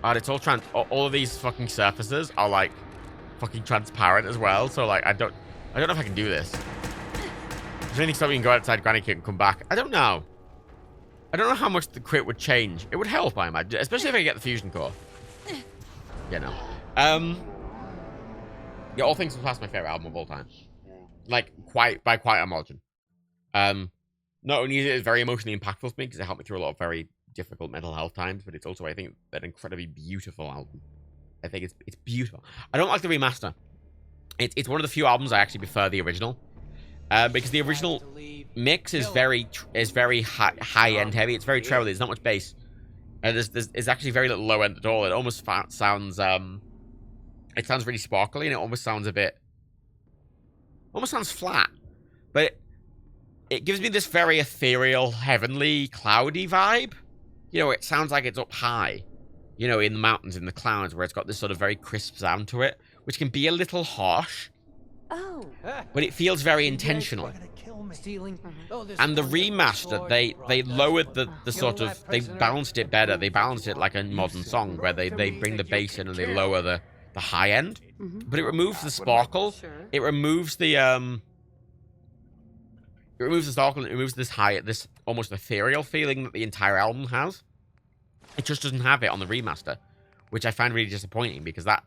It's all all of these fucking surfaces are like fucking transparent as well. So like I don't know if I can do this. Is there anything so we can go outside Granny Kid and come back? I don't know. I don't know how much the crit would change. It would help, I imagine, especially if I get the fusion core. Yeah, no. Yeah, All Things Must Pass, my favorite album of all time. Like by quite a margin. Not only is it very emotionally impactful for me because it helped me through a lot of very difficult mental health times, but it's also, I think, an incredibly beautiful album. I think it's beautiful. I don't like the remaster. It's one of the few albums I actually prefer the original, because the original mix is very high end heavy. It's very treble. There's not much bass, and there's actually very little low end at all. It almost sounds it sounds really sparkly, and it almost sounds flat, but it gives me this very ethereal, heavenly, cloudy vibe. You know, it sounds like it's up high, you know, in the mountains, in the clouds, where it's got this sort of very crisp sound to it, which can be a little harsh. Oh. But it feels very intentional. And the remaster, they lowered the sort of, they balanced it better. They balanced it like a modern song, where they bring the bass in and they lower the high end. But it removes the sparkle. It removes the sparkle, and it removes this almost ethereal feeling that the entire album has. It just doesn't have it on the remaster, which I find really disappointing, because that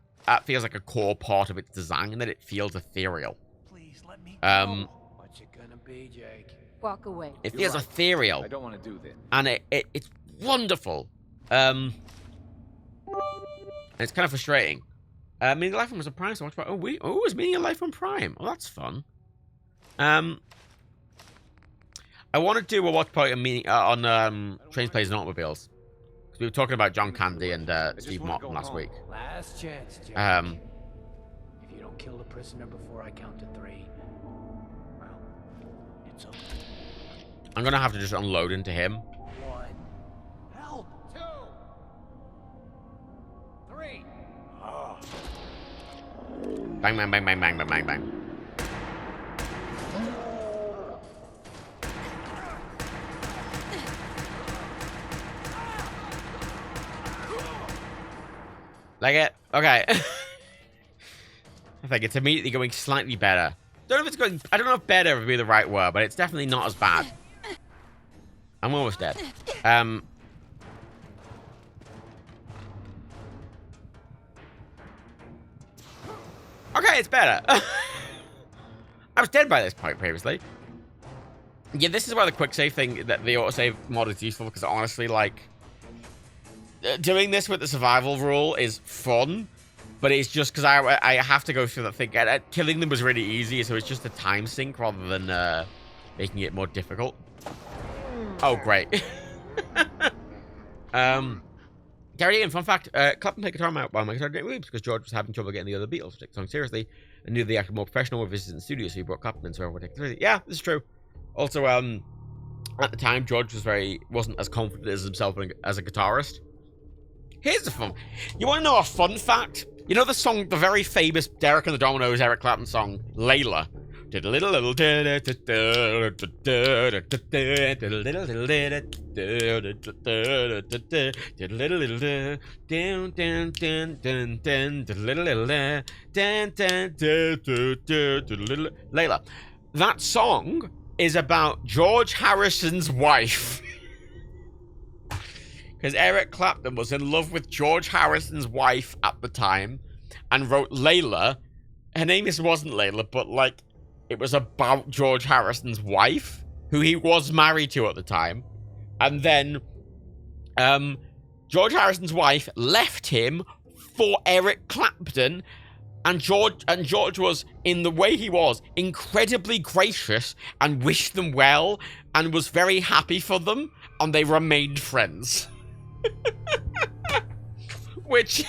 feels like a core part of its design, that it feels ethereal. Please let me go. What's it gonna be, Jake? Walk away. It feels ethereal. I don't want to do this. And it's wonderful. And it's kind of frustrating. Meaning Life was a Prime, so I watched about, it's Meaning of Life on Prime. Oh, that's fun. I want to do a watch party on Trains, Planes, and Automobiles. Because we were talking about John Candy and Steve Martin last week. Last chance, Jake. If you don't kill the prisoner before I count to 3, well, it's over. I'm going to have to just unload into him. 1. Help! 2. 3. Oh. Bang, bang, bang, bang, bang, bang, bang, bang. Like it? Okay. I think it's immediately going slightly better. I don't know if better would be the right word, but it's definitely not as bad. I'm almost dead. Okay, it's better. I was dead by this point previously. Yeah, this is why the quick save thing, that the autosave mod is useful, because honestly, like, doing this with the survival rule is fun, but it's just because I have to go through that thing. Killing them was really easy, so it's just a time sink rather than making it more difficult. Oh, great. Gary, and fun fact, Clapton took guitar out while my guitar didn't weep because George was having trouble getting the other Beatles to take the song seriously and knew they acted more professional with visitors in the studio, so he brought Clapton in so everyone would take it seriously. Yeah, this is true. Also, at the time, George wasn't as confident as himself as a guitarist. Here's the fun. You want to know a fun fact? You know the song, the very famous Derek and the Dominoes, Eric Clapton song, Layla? Layla. That song is about George Harrison's wife. Because Eric Clapton was in love with George Harrison's wife at the time and wrote Layla. Her name wasn't Layla, but like it was about George Harrison's wife, who he was married to at the time. And then George Harrison's wife left him for Eric Clapton. And George was, in the way he was, incredibly gracious and wished them well and was very happy for them. And they remained friends. which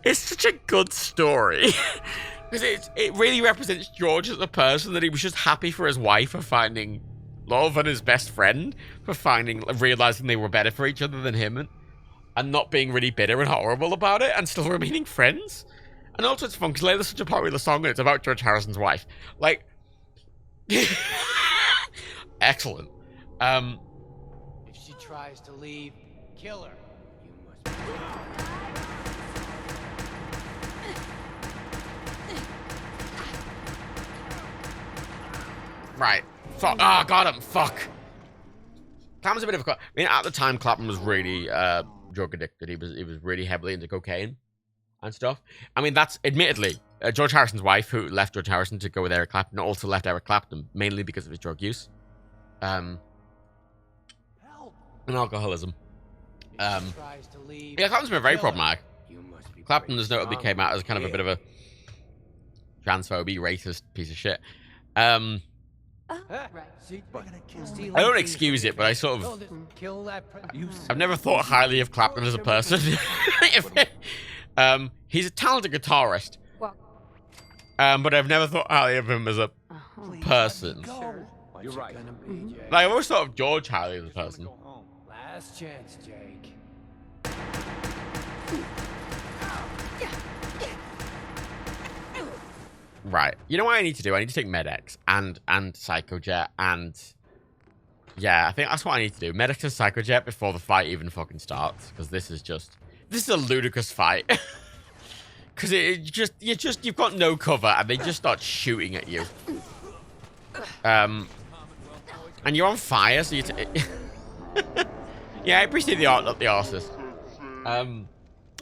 is such a good story because it really represents George as a person, that he was just happy for his wife for finding love and his best friend for realizing they were better for each other than him, and not being really bitter and horrible about it and still remaining friends. And also it's fun because Layla's such a popular song and it's about George Harrison's wife. Like excellent. If she tries to leave, kill her. You must. Right. Fuck. Ah, got him. Fuck. Clapton's a bit of a... I mean, at the time, Clapton was really drug addicted. He was really heavily into cocaine and stuff. I mean, that's admittedly George Harrison's wife, who left George Harrison to go with Eric Clapton, also left Eric Clapton mainly because of his drug use. And alcoholism. Yeah, Clapton's been very problematic. Clapton has notably came out as kind of a bit of a transphobic, racist piece of shit. I don't excuse it, but I sort of... I've never thought highly of Clapton as a person. He's a talented guitarist. But I've never thought highly of him as a person. You're right. Like, I've always thought of George highly as a person. Last chance, Jake. Right. You know what I need to do? I need to take Med-X and Psychojet and... Yeah, I think that's what I need to do. Med-X and Psychojet before the fight even fucking starts. Because this is a ludicrous fight. Because you've got no cover and they just start shooting at you. And you're on fire, so yeah, I appreciate the art, not the artist. And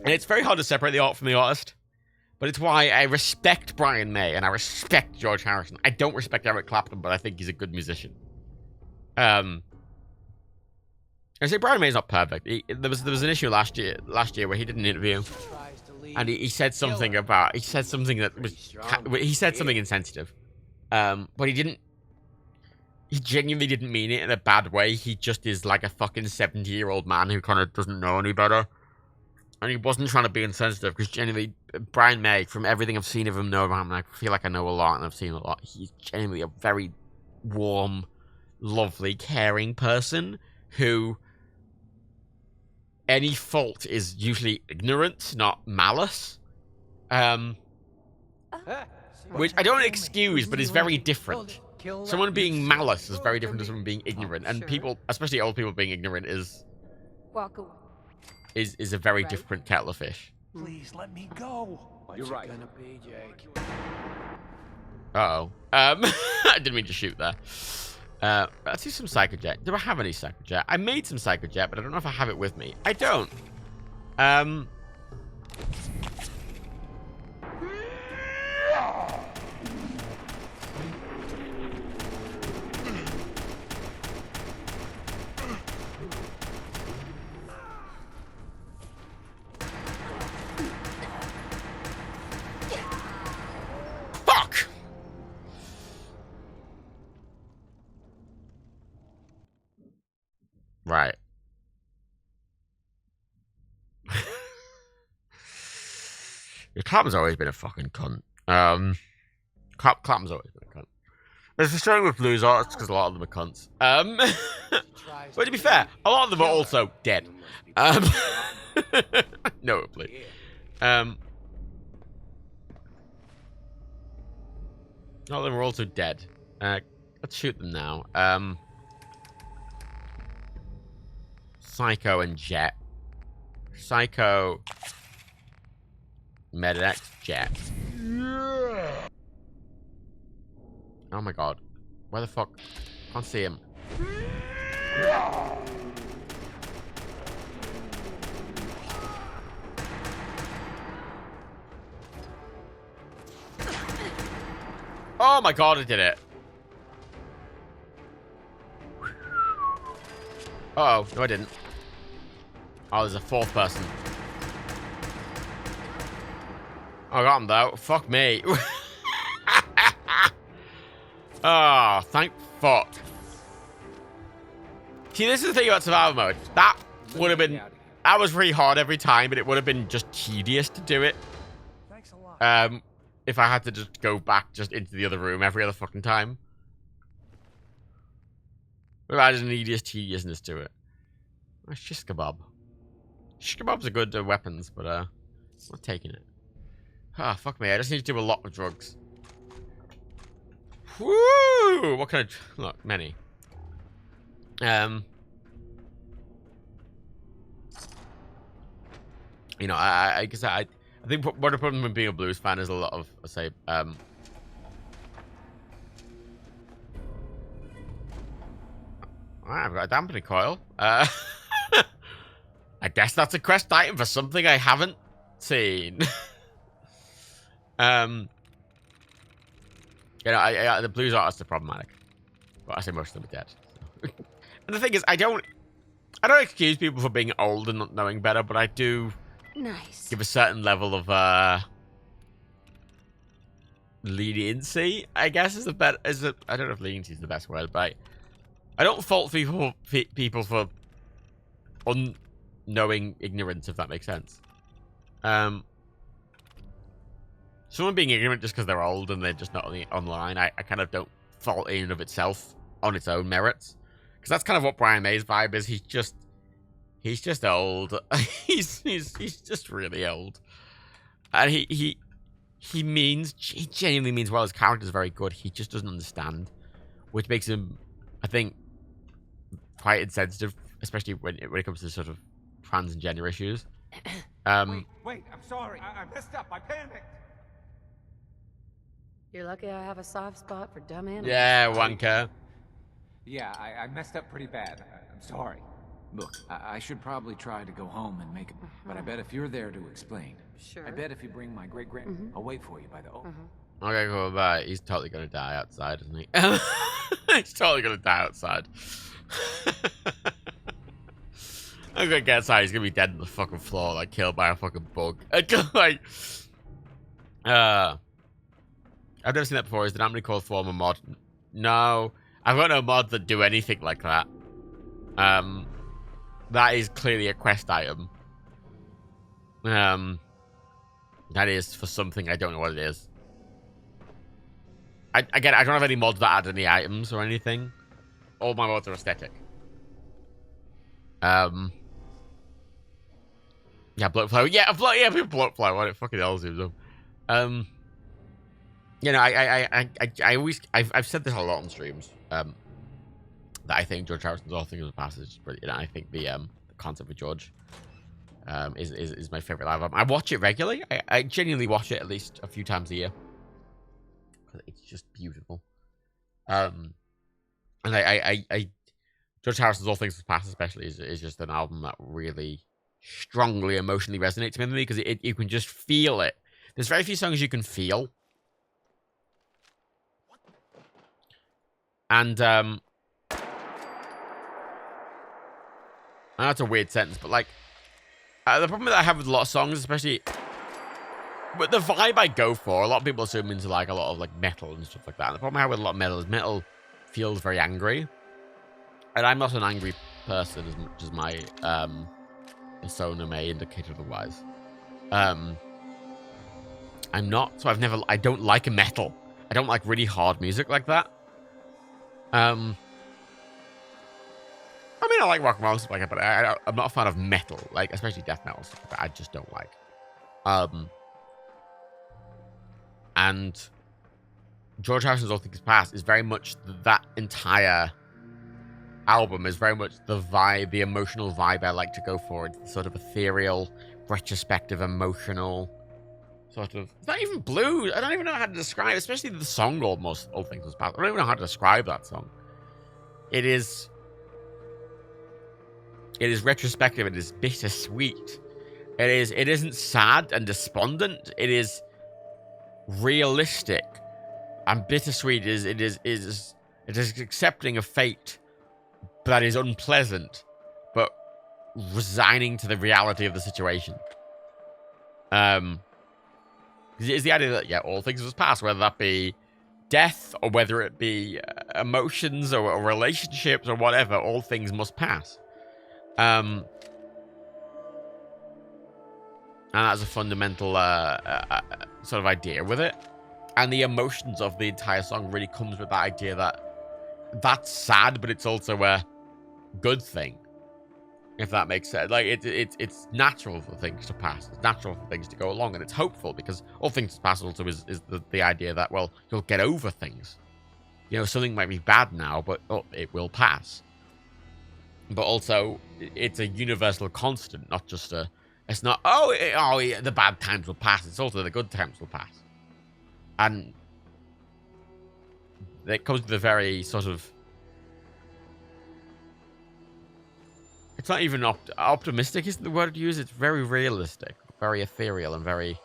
it's very hard to separate the art from the artist. But it's why I respect Brian May and I respect George Harrison. I don't respect Eric Clapton, but I think he's a good musician. I say Brian May's not perfect. There was an issue last year where he did an interview, and he said something about he said something insensitive, but he genuinely didn't mean it in a bad way. He just is like a fucking 70-year-old man who kind of doesn't know any better. And he wasn't trying to be insensitive, because genuinely, Brian May, from everything I've seen of him, know about him, and I feel like I know a lot, and I've seen a lot, he's genuinely a very warm, lovely, caring person who any fault is usually ignorance, not malice. Which I don't excuse, but is very different. Someone being malice is very different to someone being ignorant, and people, especially old people being ignorant, is a very different kettle of fish. Please let me go. You're right. Gonna be, Jake. Uh-oh. I didn't mean to shoot there. Let's do some Psychojet. Do I have any Psychojet? I made some Psychojet, but I don't know if I have it with me. I don't. Fuck! Right. Yeah, Clapton's always been a fucking cunt. Clapton's always been a cunt. It's frustrating with blues artists because a lot of them are cunts. But to be fair, a lot of them are also dead. Notably. A lot of them are also dead. Let's shoot them now. Psycho and Jet. Psycho. Medic, Jet. Oh my god. Where the fuck? Can't see him. Oh my god, I did it. Uh-oh. No, I didn't. Oh, there's a fourth person. Oh, I got him, though. Fuck me. Oh, thank fuck. See, this is the thing about survival mode. That would have been... That was really hard every time, but it would have been just tedious to do it. Thanks a lot. If I had to just go back just into the other room every other fucking time. But added an tediousness to it. Oh, shish kebab. Shish kebabs are good weapons, but I'm not taking it. Ah, fuck me. I just need to do a lot of drugs. Woo! What kind of... Look, many. You know, I guess I think what the problem with being a blues fan is a lot of, let's say, I've got a dampening coil. I guess that's a quest item for something I haven't seen. You know, the blues artists are problematic. But I say most of them are dead. And the thing is, I don't excuse people for being old and not knowing better, but I do give a certain level of leniency, I guess is I don't know if leniency is the best word, but I don't fault people for unknowing ignorance, if that makes sense. Someone being ignorant just because they're old and they're just not online, I kind of don't fault in and of itself on its own merits. Because that's kind of what Brian May's vibe is. He's just old. he's just really old. And he genuinely means well. His character's very good. He just doesn't understand. Which makes him, I think, quite insensitive, especially when it comes to sort of trans and gender issues. Wait, I'm sorry. I messed up. I panicked. You're lucky I have a soft spot for dumb animals. Yeah, wanker. Yeah, I messed up pretty bad. I'm sorry. Look, I should probably try to go home and make it, but I bet if you're there to explain. Sure. I bet if you bring my great-grand... I'll wait for you by the... Okay, cool, bye. He's totally gonna die outside, isn't he? He's totally gonna die outside. I'm gonna get outside, he's gonna be dead on the fucking floor, like, killed by a fucking bug. Like... I've never seen that before. Is the Namely called form a mod? No. I've got no mod that do anything like that. That is clearly a quest item. That is for something, I don't know what it is. Again, I don't have any mods that add any items or anything. All my mods are aesthetic. Yeah, bloat flow. Yeah, people bloat flow. What it fucking hell is them. You know, I've said this a lot on streams. That I think George Harrison's All Things of the Past is brilliant. I think the concept of George is my favorite live album. I watch it regularly. I genuinely watch it at least a few times a year. It's just beautiful. And George Harrison's All Things of the Past especially is just an album that really strongly emotionally resonates with me because you can just feel it. There's very few songs you can feel. And that's a weird sentence, but like the problem that I have with a lot of songs, especially with the vibe I go for, a lot of people assume into like a lot of like metal and stuff like that. And the problem I have with a lot of metal is metal feels very angry, and I'm not an angry person as much as my persona may indicate otherwise. I'm not, so I don't like metal. I don't like really hard music like that. I mean, I like rock and roll stuff like that, but I'm not a fan of metal, like, especially death metal stuff that I just don't like. And George Harrison's All Things Past is very much that entire album is very much the vibe, the emotional vibe I like to go for. It's sort of ethereal, retrospective, emotional, sort of. It's not even blues. I don't even know how to describe it, especially the song almost All Things Was Past. I don't even know how to describe that song. It is retrospective. It is bittersweet. It isn't sad and despondent. It is realistic. And bittersweet it is accepting a fate that is unpleasant, but resigning to the reality of the situation. Is the idea that, yeah, all things must pass, whether that be death or whether it be emotions or relationships or whatever, all things must pass. And that's a fundamental sort of idea with it. And the emotions of the entire song really comes with that idea that that's sad, but it's also a good thing, if that makes sense. Like, it's natural for things to pass. It's natural for things to go along, and it's hopeful, because all things pass also is the idea that, well, you'll get over things. You know, something might be bad now, but it will pass. But also, it's a universal constant, not just a... It's not, the bad times will pass. It's also the good times will pass. And it comes with a very sort of... It's not even optimistic isn't the word to use. It's very realistic, very ethereal, and very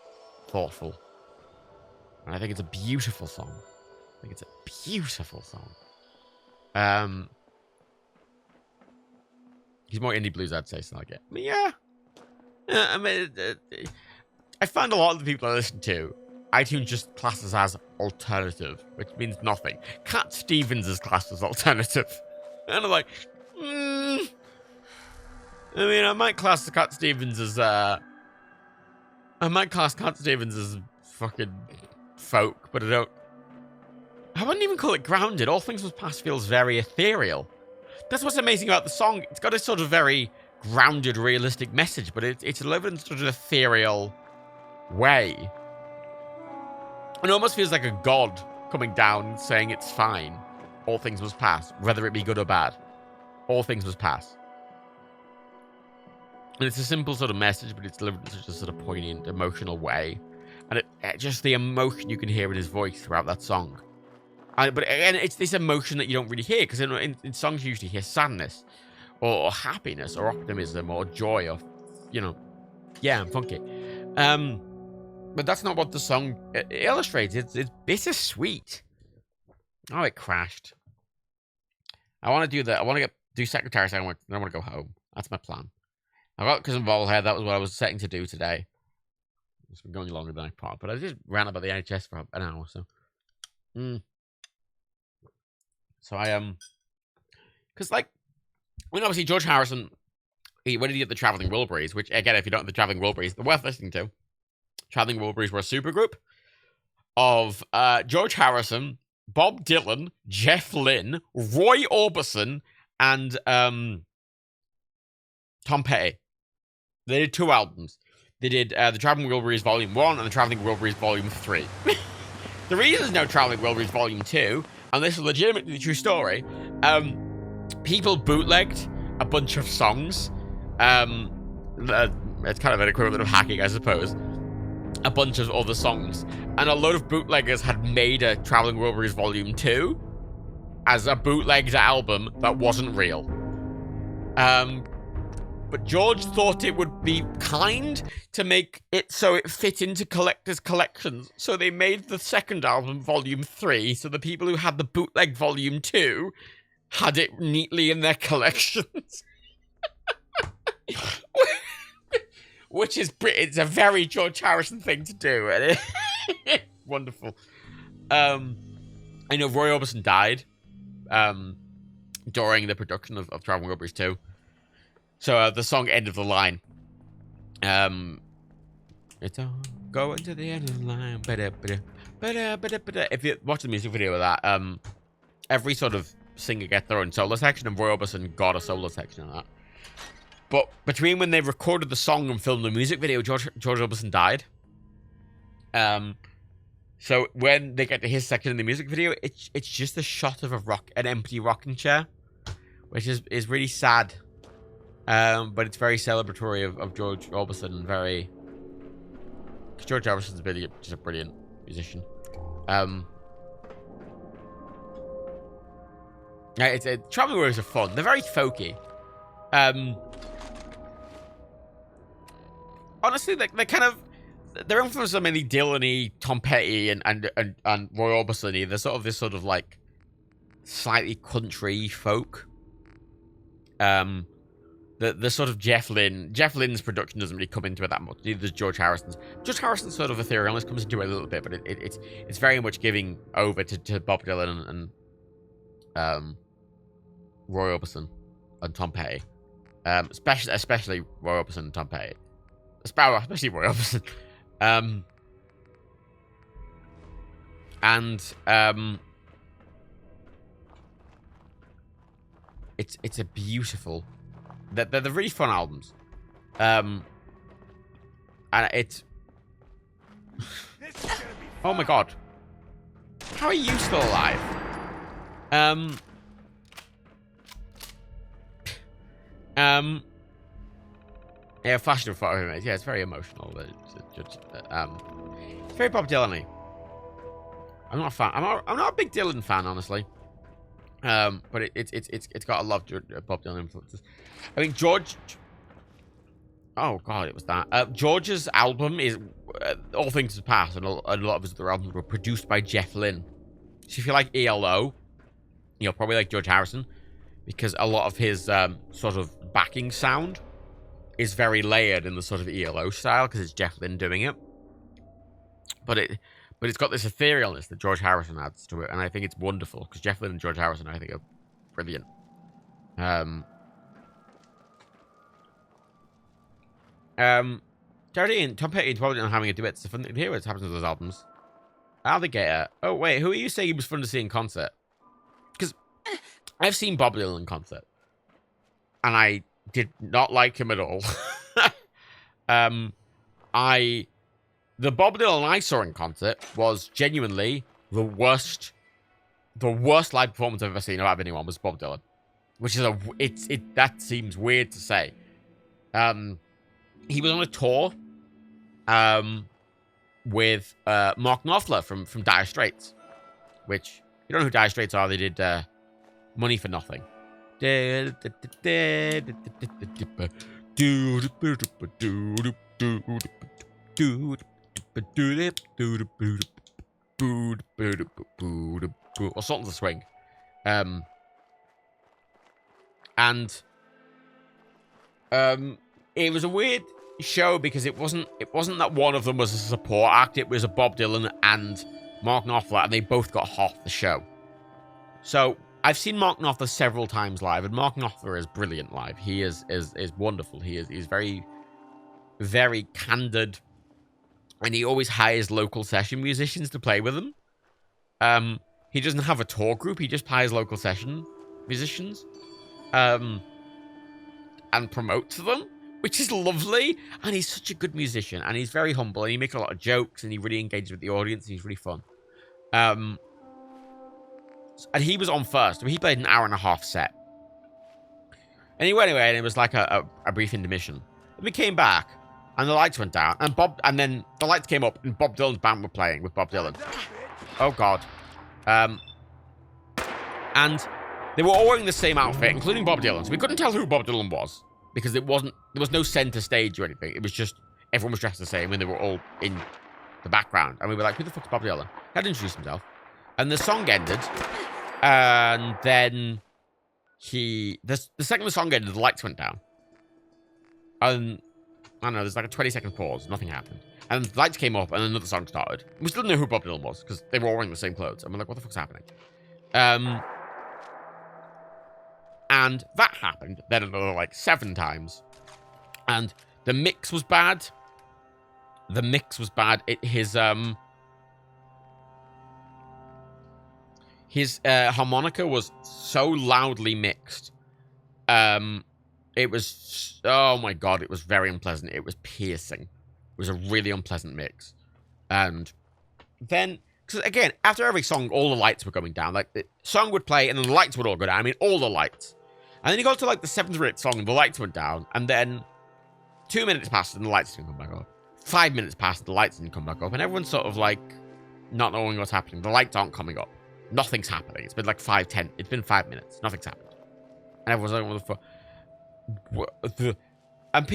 thoughtful. And I think it's a beautiful song. He's more indie blues, I'd say, something like it. But yeah. I mean, I find a lot of the people I listen to, iTunes just classes as alternative, which means nothing. Cat Stevens is classed as alternative. And I'm like, I mean, I might class Cat Stevens as, fucking folk, but I wouldn't even call it grounded. All Things Must Pass feels very ethereal. That's what's amazing about the song. It's got a sort of very grounded, realistic message, but it's delivered in sort of ethereal way. It almost feels like a god coming down saying it's fine. All things must pass, whether it be good or bad. All things must pass. And it's a simple sort of message, but it's delivered in such a sort of poignant, emotional way. And just the emotion you can hear in his voice throughout that song. But again, it's this emotion that you don't really hear, because in songs you usually hear sadness, or happiness, or optimism, or joy, or, you know, yeah, I'm funky. But that's not what the song illustrates. It's bittersweet. Oh, it crashed. I want to do that. I want to do Secretary, so I want to go home. That's my plan. I got Cousin Bobblehead. That was what I was setting to do today. It's been going longer than I thought, but I just ran about the NHS for an hour, so. So because, like, I mean, obviously George Harrison, when he did the Traveling Wilburys, which, again, if you don't know the Traveling Wilburys, they're worth listening to. Traveling Wilburys were a supergroup of George Harrison, Bob Dylan, Jeff Lynne, Roy Orbison, and Tom Petty. They did 2 albums. They did the Traveling Wilburys Volume 1 and the Traveling Wilburys Volume 3. The reason there's no Traveling Wilburys Volume 2, and this is legitimately the true story, people bootlegged a bunch of songs. It's kind of an equivalent of hacking, I suppose. A bunch of other songs. And a load of bootleggers had made a Traveling Wilburys Volume 2 as a bootlegged album that wasn't real. But George thought it would be kind to make it so it fit into collectors' collections. So they made the second album, Volume 3, so the people who had the bootleg Volume 2 had it neatly in their collections. Which is, it's a very George Harrison thing to do. Wonderful. I know Roy Orbison died during the production of Traveling Wilburys 2. So the song End of the Line. It's all going to the end of the line. If you watch the music video of that, every sort of singer gets their own solo section, and Roy Orbison got a solo section of that. But between when they recorded the song and filmed the music video, George Orbison died. So when they get to his section in the music video, it's just a shot of an empty rocking chair, which is really sad. But it's very celebratory of George Orbison, and very... Because George Orbison's just a brilliant musician. Yeah, traveling roads are fun. They're very folky. Honestly, they're kind of... They're influenced on many Dylan-y, Tom Petty, and Roy Orbison-y. They're sort of this sort of, like, slightly country folk. The sort of Jeff Lynne's production doesn't really come into it that much. Neither does George Harrison's. George Harrison's sort of etherealness comes into it a little bit, but it's very much giving over to Bob Dylan and Roy Orbison and Tom Petty. Especially Roy Orbison and Tom Petty. Especially Roy Orbison. It's a beautiful... They're really fun albums. And it's... Oh my god. How are you still alive? Yeah, flashing a photo of him. Yeah, it's very emotional. It's very Bob Dylan-y. I'm not a fan. I'm not a big Dylan fan, honestly. But it's got a lot of Bob Dylan influences. I mean, George... Oh, God, it was that. George's album is... All Things Past, and a lot of his other albums were produced by Jeff Lynne. So if you like ELO, you'll probably like George Harrison, because a lot of his sort of backing sound is very layered in the sort of ELO style, because it's Jeff Lynne doing it. But it's got this etherealness that George Harrison adds to it, and I think it's wonderful, because Jeff Lynne and George Harrison, I think, are brilliant. Jerry and Tom Petty and Bob Dylan having a duet. It's a fun thing to hear what happens with those albums. Alligator. Oh, wait, who are you saying he was fun to see in concert? Because I've seen Bob Dylan in concert, and I did not like him at all. The Bob Dylan I saw in concert was genuinely the worst live performance I've ever seen out of anyone was Bob Dylan, which is that seems weird to say. He was on a tour, with Mark Knopfler from Dire Straits, which you don't know who Dire Straits are. They did Money for Nothing. Or Sultans of Swing. It was a weird show because it wasn't that one of them was a support act. It was a Bob Dylan and Mark Knopfler, and they both got half the show. So I've seen Mark Knopfler several times live, and Mark Knopfler is brilliant live. He is wonderful. He's very, very candid, and he always hires local session musicians to play with him. He doesn't have a tour group. He just hires local session musicians, and promotes them, which is lovely. And he's such a good musician, and he's very humble, and he makes a lot of jokes, and he really engages with the audience, and he's really fun. And he was on first. I mean, he played an 1.5-hour set. And he went away, and it was like a brief intermission. And we came back, and the lights went down, and then the lights came up, and Bob Dylan's band were playing with Bob Dylan. Oh, God. And they were all wearing the same outfit, including Bob Dylan. So we couldn't tell who Bob Dylan was, because there was no center stage or anything. It was just, everyone was dressed the same, and they were all in the background. And we were like, who the fuck's Bob Dylan? He had to introduce himself. And the song ended, and then the second the song ended, the lights went down. And, I don't know, there's like a 20-second pause. Nothing happened. And the lights came up, and another song started. We still didn't know who Bob Dylan was, because they were all wearing the same clothes. And we're like, what the fuck's happening? And that happened then another, like, 7 times. And the mix was bad. The mix was bad. His harmonica was so loudly mixed. It was, oh my god, it was very unpleasant. It was piercing. It was a really unpleasant mix. And then, because again, after every song, all the lights were going down. Like, the song would play and then the lights would all go down. I mean, all the lights. And then you got to like the 7th-minute song and the lights went down. And then 2 minutes passed and the lights didn't come back up. 5 minutes passed and the lights didn't come back up. And everyone's sort of like, not knowing what's happening. The lights aren't coming up. Nothing's happening. It's been like 10. It's been 5 minutes. Nothing's happened. And everyone's like, what the fuck? And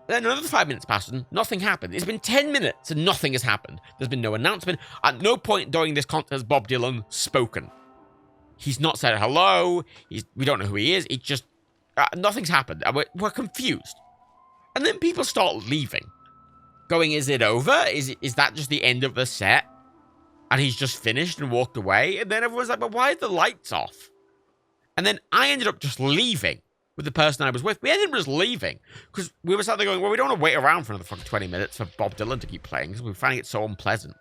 then another 5 minutes passed and nothing happened. It's been 10 minutes and nothing has happened. There's been no announcement. At no point during this concert has Bob Dylan spoken. He's not said hello. We don't know who he is. It's just nothing's happened. We're confused. And then people start leaving, going, "Is it over? Is that just the end of the set?" And he's just finished and walked away. And then everyone's like, "But why are the lights off?" And then I ended up just leaving. With the person I was with, we ended up just leaving because we were sat there going, well, we don't want to wait around for another fucking 20 minutes for Bob Dylan to keep playing because we were finding it so unpleasant.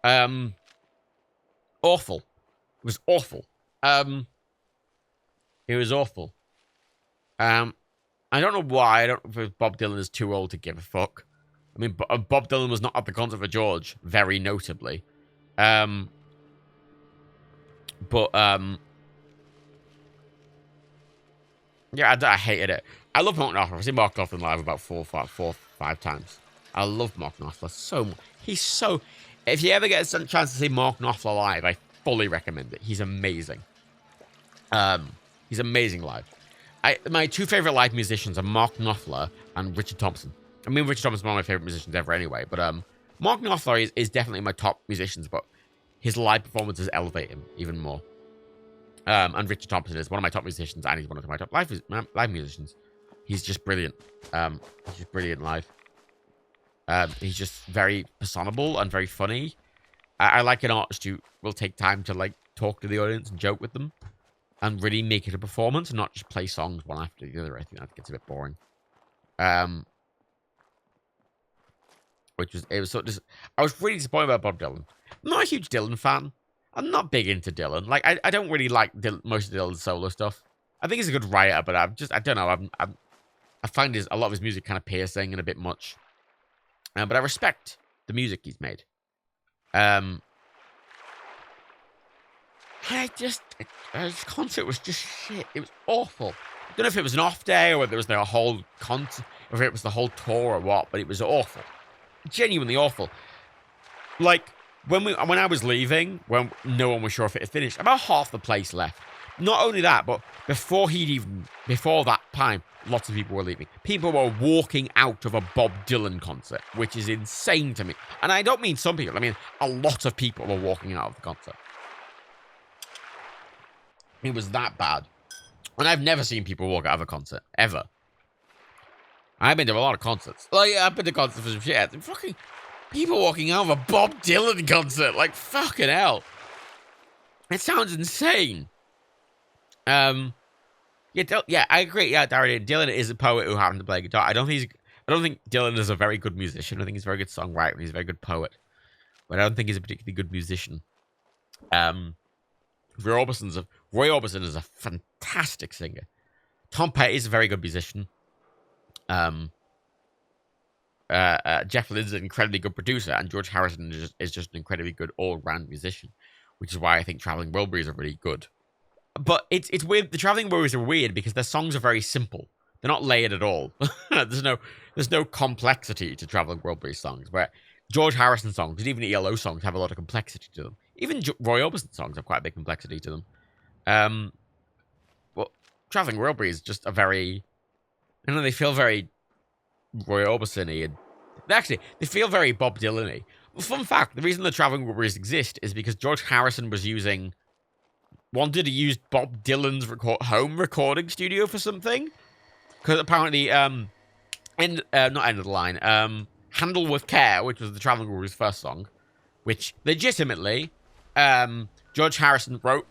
Awful. It was awful. It was awful. I don't know why. I don't know if Bob Dylan is too old to give a fuck. I mean, Bob Dylan was not at the concert for George, very notably. Yeah, I hated it. I love Mark Knopfler. I've seen Mark Knopfler live about four, five times. I love Mark Knopfler so much. He's so... If you ever get a chance to see Mark Knopfler live, I fully recommend it. He's amazing. He's amazing live. My two favorite live musicians are Mark Knopfler and Richard Thompson. I mean, Richard Thompson's one of my favorite musicians ever anyway, but Mark Knopfler is definitely my top musicians, but his live performances elevate him even more. And Richard Thompson is one of my top musicians, and he's one of my top live musicians. He's just brilliant. He's just brilliant live. He's just very personable and very funny. I like an artist who will take time to like talk to the audience and joke with them, and really make it a performance, and not just play songs one after the other. I think that gets a bit boring. I was really disappointed about Bob Dylan. I'm not a huge Dylan fan. I'm not big into Dylan. Like, I don't really like most of Dylan's solo stuff. I think he's a good writer, but I don't know. I find a lot of his music kind of piercing and a bit much. But I respect the music he's made. His concert was just shit. It was awful. I don't know if it was an off day or whether it was the whole concert, or if it was the whole tour or what, but it was awful. Genuinely awful. Like, when I was leaving, when no one was sure if it had finished, about half the place left. Not only that, but before that time, lots of people were leaving. People were walking out of a Bob Dylan concert, which is insane to me. And I don't mean some people. I mean, a lot of people were walking out of the concert. It was that bad. And I've never seen people walk out of a concert, ever. I've been to a lot of concerts. Like, I've been to concerts for some shit. Fucking people walking out of a Bob Dylan concert. Like, fucking hell. It sounds insane. Yeah, I agree. Yeah, Darren, Dylan is a poet who happened to play guitar. I don't think Dylan is a very good musician. I think he's a very good songwriter. He's a very good poet, but I don't think he's a particularly good musician. Roy Orbison is a fantastic singer. Tom Petty is a very good musician. Jeff Lynne's an incredibly good producer, and George Harrison is just an incredibly good all-round musician, which is why I think Traveling Wilburys are really good. But it's weird. The Traveling Wilburys are weird because their songs are very simple. They're not layered at all. There's no complexity to Traveling Wilburys songs, where George Harrison songs and even ELO songs have a lot of complexity to them. Even Roy Orbison songs have quite a big complexity to them. Well, Traveling Wilburys is just a very... I don't know, they feel very Roy Orbison-y, and actually, they feel very Bob Dylan-y. Well, fun fact, the reason the Traveling Wilburys exist is because George Harrison wanted to use Bob Dylan's home recording studio for something. Because apparently, not End of the Line, Handle With Care, which was the Traveling Wilburys' first song, which legitimately, George Harrison wrote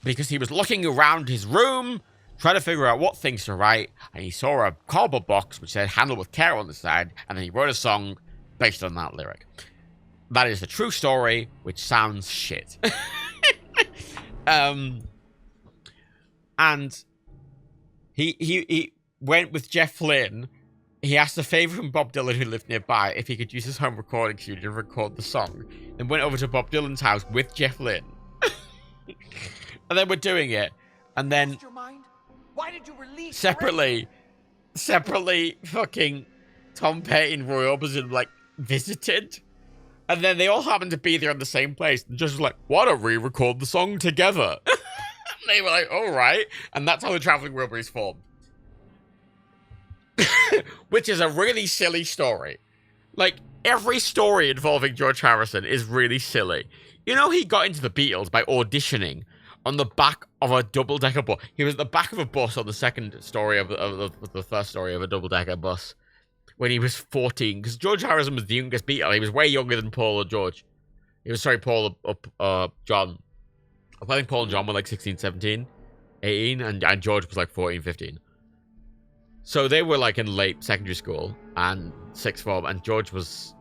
because he was looking around his room, trying to figure out what things to write, and he saw a cardboard box which said Handle With Care on the side, and then he wrote a song based on that lyric. That is the true story, which sounds shit. And he went with Jeff Lynne. He asked a favor from Bob Dylan, who lived nearby, if he could use his home recording studio to record the song. Then went over to Bob Dylan's house with Jeff Lynne. And then we're doing it. And then Why did you release separately, fucking Tom Petty and Roy Orbison, like, visited. And then they all happened to be there in the same place. And just was like, why don't we record the song together? And they were like, all right. And that's how the Traveling Wilburys formed. Which is a really silly story. Like, every story involving George Harrison is really silly. You know, he got into the Beatles by auditioning on the back of a double-decker bus. He was at the back of a bus on the second story of the first story of a double-decker bus when he was 14. Because George Harrison was the youngest Beatle. He was way younger than Paul or George. Paul or John. I think Paul and John were like 16, 17, 18, and George was like 14, 15. So they were like in late secondary school and sixth form, and George was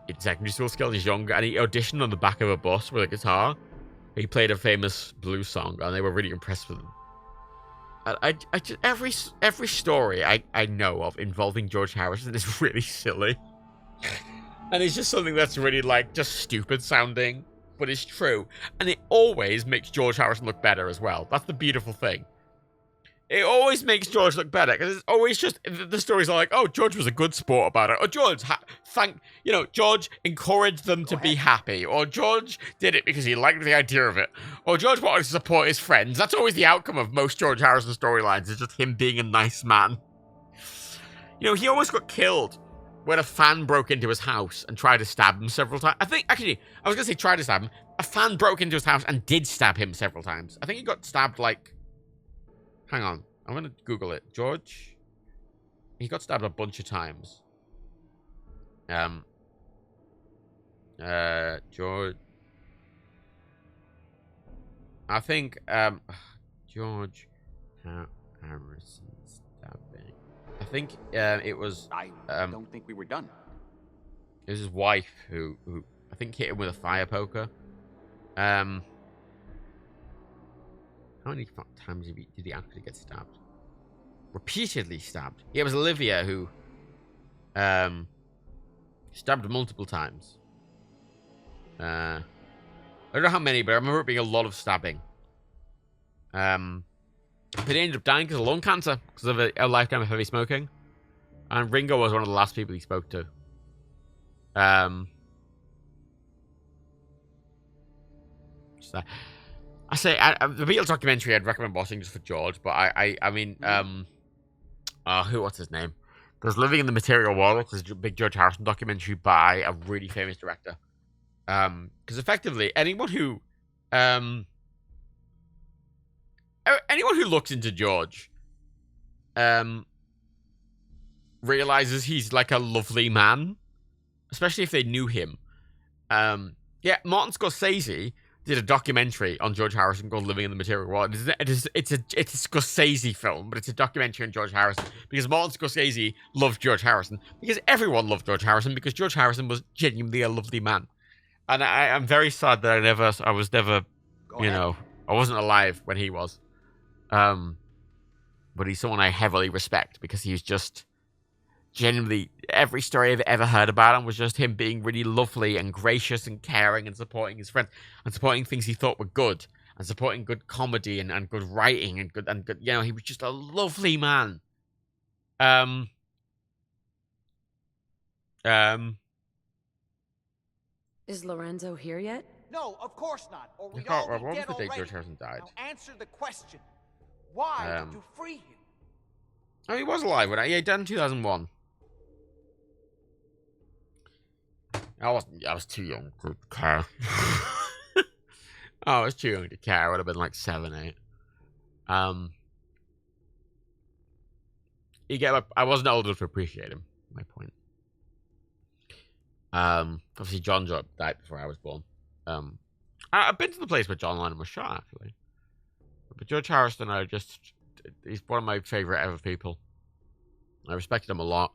in secondary school still. He's younger, and he auditioned on the back of a bus with a guitar. He played a famous blues song, and they were really impressed with him. I just, every story I know of involving George Harrison is really silly, and it's just something that's really like just stupid sounding, but it's true, and it always makes George Harrison look better as well. That's the beautiful thing. It always makes George look better, because it's always just, the stories are like, oh, George was a good sport about it, or George, George encouraged them to be happy, or George did it because he liked the idea of it, or George wanted to support his friends. That's always the outcome of most George Harrison storylines, is just him being a nice man. You know, he almost got killed when a fan broke into his house and tried to stab him several times. I was going to say tried to stab him. A fan broke into his house and did stab him several times. I think he got stabbed like... Hang on, I'm going to Google it. George? He got stabbed a bunch of times. George... I think, George Harrison stabbing. I think, it was... I don't think we were done. It was his wife who I think hit him with a fire poker. How many times did he actually get stabbed? Repeatedly stabbed. Yeah, it was Olivia who stabbed multiple times. I don't know how many, but I remember it being a lot of stabbing. But he ended up dying because of lung cancer, because of a lifetime of heavy smoking. And Ringo was one of the last people he spoke to. I say the Beatles documentary I'd recommend watching just for George, but I mean what's his name? There's Living in the Material World, which is a big George Harrison documentary by a really famous director. Because effectively anyone who looks into George realizes he's like a lovely man, especially if they knew him. Yeah, Martin Scorsese did a documentary on George Harrison called Living in the Material World. It's a Scorsese film, but it's a documentary on George Harrison because Martin Scorsese loved George Harrison, because everyone loved George Harrison, because George Harrison was genuinely a lovely man. And I'm very sad that I was never, I wasn't alive when he was. But he's someone I heavily respect, because he was just genuinely, every story I've ever heard about him was just him being really lovely and gracious and caring and supporting his friends and supporting things he thought were good and supporting good comedy and good writing and good, he was just a lovely man. Is Lorenzo here yet? No, of course not. Or we'd What all be was dead the day already. George Harrison died? Now answer the question. Why did you free him? Oh, he was alive when he died in 2001. I was too young to care. I was too young to care. I would have been like 7, 8. I wasn't old enough to appreciate him. My point. Obviously John died before I was born. I've been to the place where John Lennon was shot, actually. But George Harrison, he's one of my favorite ever people. I respected him a lot.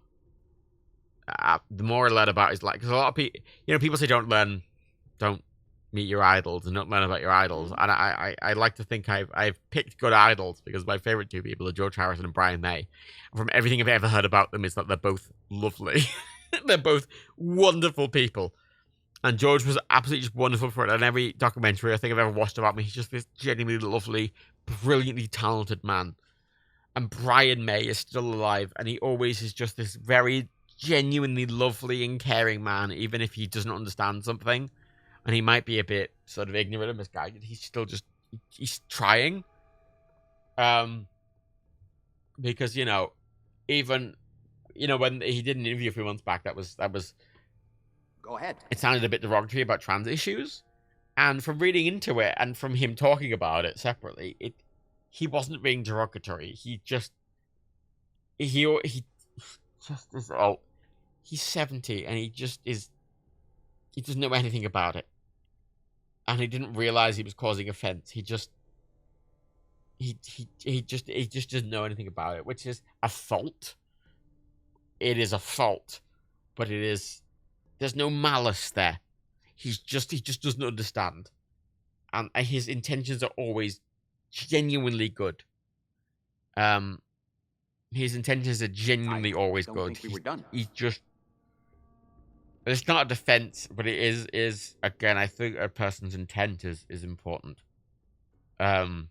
the more I learn about his life, because a lot of people, people say don't meet your idols and don't learn about your idols. And I like to think I've picked good idols because my favorite two people are George Harrison and Brian May. And from everything I've ever heard about them is that they're both lovely. They're both wonderful people. And George was absolutely just wonderful for it. And every documentary I think I've ever watched about me, he's just this genuinely lovely, brilliantly talented man. And Brian May is still alive, and he always is just this very genuinely lovely and caring man, even if he doesn't understand something. And he might be a bit sort of ignorant and misguided. He's still just, he's trying. Because, even, when he did an interview a few months back, that was. Go ahead. It sounded a bit derogatory about trans issues. And from reading into it and from him talking about it separately, he wasn't being derogatory. He just is old. He's 70 and he doesn't know anything about it. And he didn't realize he was causing offense. He just doesn't know anything about it, which is a fault. It is a fault, but there's no malice there. He just doesn't understand. And his intentions are always genuinely good. His intentions are genuinely always good. Think we were done. He's just. It's not a defense, but it is again. I think a person's intent is important. And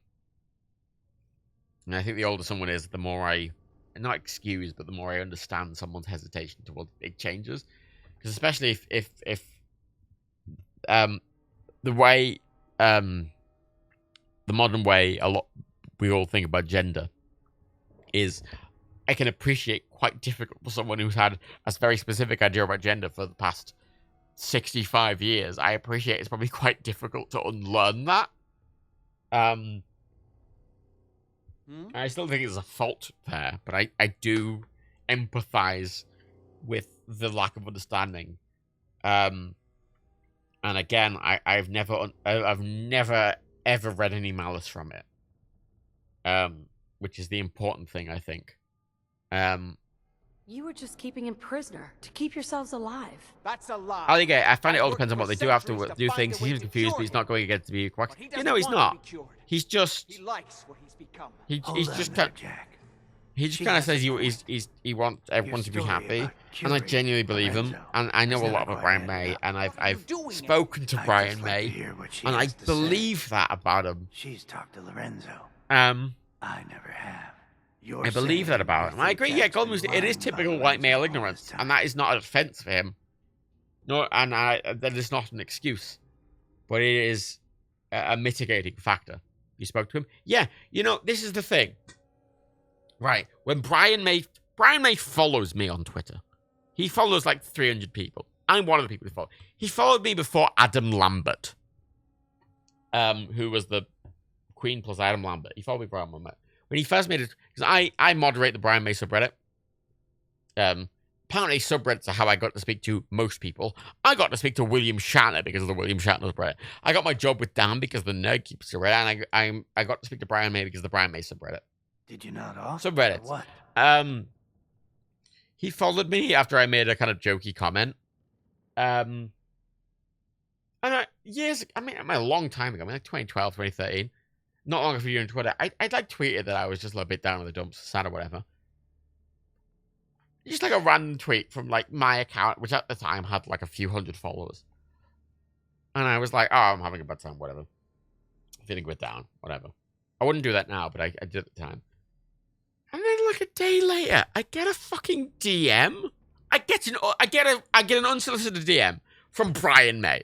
I think the older someone is, the more I, not excuse, but the more I understand someone's hesitation towards big changes. Because especially if the way the modern way we all think about gender is, I can appreciate quite difficult for someone who's had a very specific idea about gender for the past 65 years. I appreciate it's probably quite difficult to unlearn that. I still think it's a fault there, but I do empathize with the lack of understanding. And again, I've never ever read any malice from it. Which is the important thing, I think. You were just keeping him prisoner to keep yourselves alive. That's a lie. I find it all depends on what they do after do things. He seems confused, but he's not going against me. He's not. He's just. He likes what he's become. He just kind of says he wants everyone to be happy, and I genuinely believe him. And I know a lot about Brian May, and I've spoken to Brian May, and I believe that about him. She's talked to Lorenzo. I never have. I believe that about him. I agree. Yeah, Golden Moose, it is typical white male ignorance, and that is not a defense for him. No, and that is not an excuse, but it is a mitigating factor. You spoke to him, yeah. This is the thing, right? When Brian May follows me on Twitter. He follows like 300 people. I'm one of the people he followed. He followed me before Adam Lambert, who was the Queen plus Adam Lambert. He followed me before Adam Lambert. When he first made it, because I moderate the Brian May subreddit. Apparently subreddits are how I got to speak to most people. I got to speak to William Shatner because of the William Shatner subreddit. I got my job with Dan because of the Nerd Keep subreddit, and I got to speak to Brian May because of the Brian May subreddit. Did you not offer? Subreddit. What? He followed me after I made a kind of jokey comment. And a long time ago, like 2012, 2013. Not long after you on Twitter, I tweeted that I was just a little bit down in the dumps, sad or whatever. Just like a random tweet from like my account, which at the time had like a few hundred followers. And I was like, oh, I'm having a bad time, whatever. Feeling a bit down, whatever. I wouldn't do that now, but I did at the time. And then like a day later, I get a fucking DM. I get an unsolicited DM from Brian May.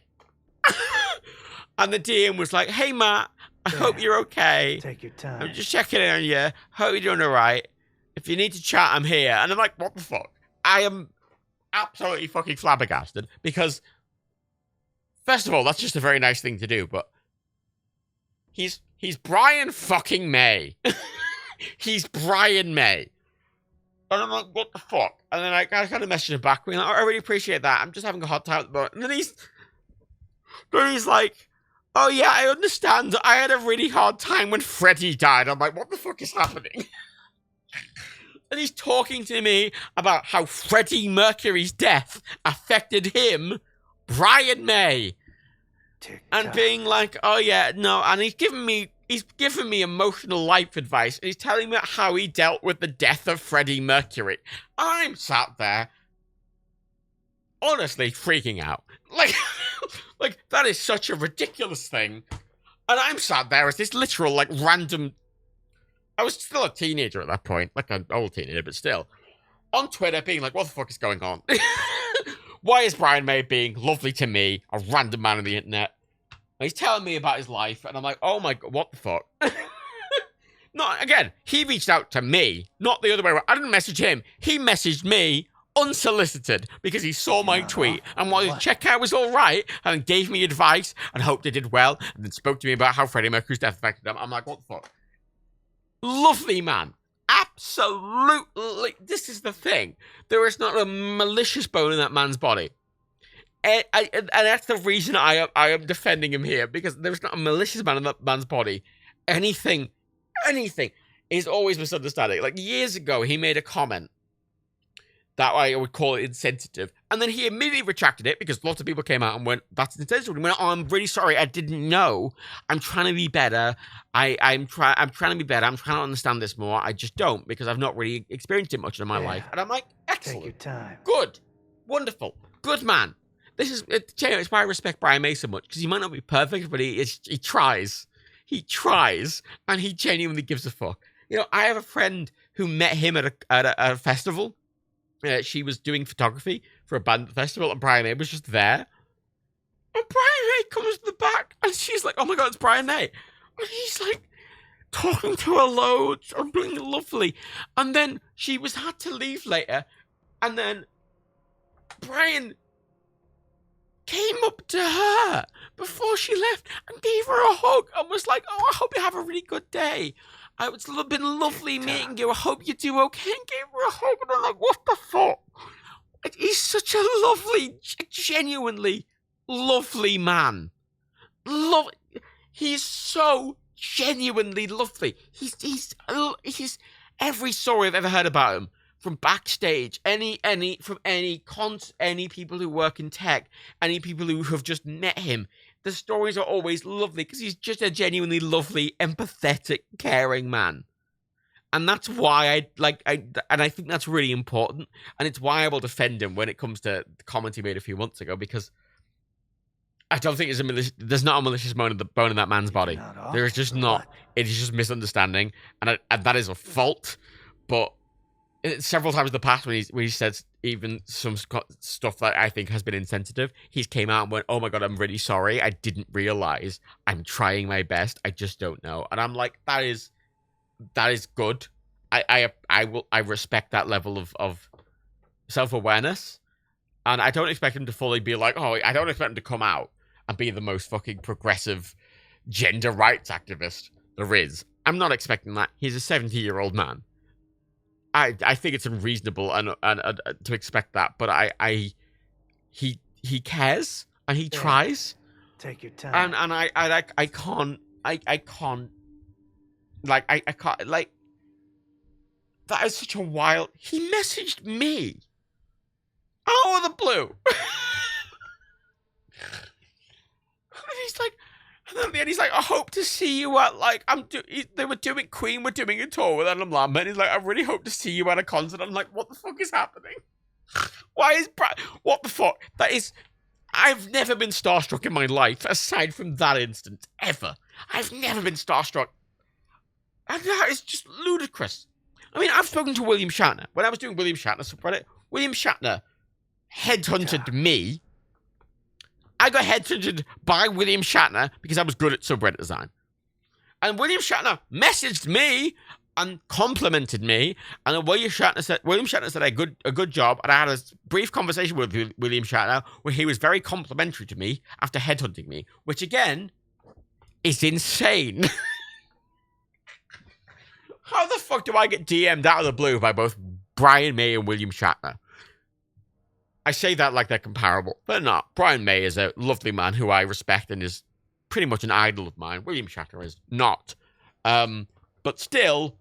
And the DM was like, hey Matt, I hope you're okay. Take your time. I'm just checking in on you. Hope you're doing all right. If you need to chat, I'm here. And I'm like, what the fuck? I am absolutely fucking flabbergasted because, first of all, that's just a very nice thing to do, but he's Brian fucking May. He's Brian May. And I'm like, what the fuck? And then I kind of messaged him back, being like, I really appreciate that. I'm just having a hard time at the moment. And then he's like, oh yeah, I understand. I had a really hard time when Freddy died. I'm like, what the fuck is happening? And he's talking to me about how Freddie Mercury's death affected him, Brian May. And being like, oh yeah, no, and he's giving me emotional life advice. And he's telling me how he dealt with the death of Freddie Mercury. I'm sat there, honestly freaking out. Like, like, that is such a ridiculous thing. And I'm sat there as this literal, like, random... I was still a teenager at that point. Like, an old teenager, but still. On Twitter, being like, what the fuck is going on? Why is Brian May being lovely to me, a random man on the internet? And he's telling me about his life, and I'm like, oh my god, what the fuck? Not, again, he reached out to me, not the other way around. I didn't message him. He messaged me unsolicited because he saw my tweet and wanted to check I was all right and gave me advice and hoped I did well and then spoke to me about how Freddie Mercury's death affected him. I'm like, what the fuck? Lovely man. Absolutely. This is the thing. There is not a malicious bone in that man's body. And that's the reason I am defending him here, because there's not a malicious man in that man's body. Anything is always misunderstanding. Like, years ago, he made a comment that I would call it insensitive. And then he immediately retracted it because lots of people came out and went, that's insensitive. And he went, oh, I'm really sorry. I didn't know. I'm trying to be better. I'm trying to be better. I'm trying to understand this more. I just don't, because I've not really experienced it much in my life. And I'm like, excellent. Take your time. Good. Wonderful. Good man. This is, it's why I respect Brian May so much, because he might not be perfect, but he tries. He tries, and he genuinely gives a fuck. You know, I have a friend who met him at a festival. She was doing photography for a band festival, and Brian May was just there. And Brian May comes to the back, and she's like, oh my god, it's Brian May. And he's like, talking to her loads, and being lovely. And then she had to leave later, and then Brian came up to her before she left and gave her a hug and was like, oh, I hope you have a really good day. It's been lovely meeting you. I hope you do okay. And gave her a hug, and I'm like, what the fuck? He's such a lovely, genuinely lovely man. He's so genuinely lovely. He's every story I've ever heard about him, from backstage, any people who work in tech, any people who have just met him, the stories are always lovely because he's just a genuinely lovely, empathetic, caring man. And that's why I think that's really important. And it's why I will defend him when it comes to the comment he made a few months ago, because I don't think there's not a malicious bone in that man's body. There is just not. It is just misunderstanding. And that is a fault. But several times in the past when he said even some stuff that I think has been insensitive, he's came out and went, oh my god, I'm really sorry. I didn't realize. I'm trying my best. I just don't know. And I'm like, that is good. I respect that level of self-awareness. And I don't expect him to fully be like, oh, I don't expect him to come out and be the most fucking progressive gender rights activist there is. I'm not expecting that. He's a 70-year-old man. I think it's unreasonable and to expect that, but he cares and he tries. Take your time. And I can't that is such a wild. He messaged me out of the blue. And he's like, and then at the end he's like, I hope to see you at, like, Queen were doing a tour with Adam Lambert, and he's like, I really hope to see you at a concert. I'm like, what the fuck is happening? What the fuck? I've never been starstruck in my life, aside from that instance, ever. I've never been starstruck. And that is just ludicrous. I mean, I've spoken to William Shatner. When I was doing William Shatner subreddit, William Shatner headhunted me. I got headhunted by William Shatner because I was good at subreddit design. And William Shatner messaged me and complimented me. And then William Shatner said a good job. And I had a brief conversation with William Shatner where he was very complimentary to me after headhunting me, which again is insane. How the fuck do I get DM'd out of the blue by both Brian May and William Shatner? I say that like they're comparable. They're not. Brian May is a lovely man who I respect and is pretty much an idol of mine. William Shatner is not. But still,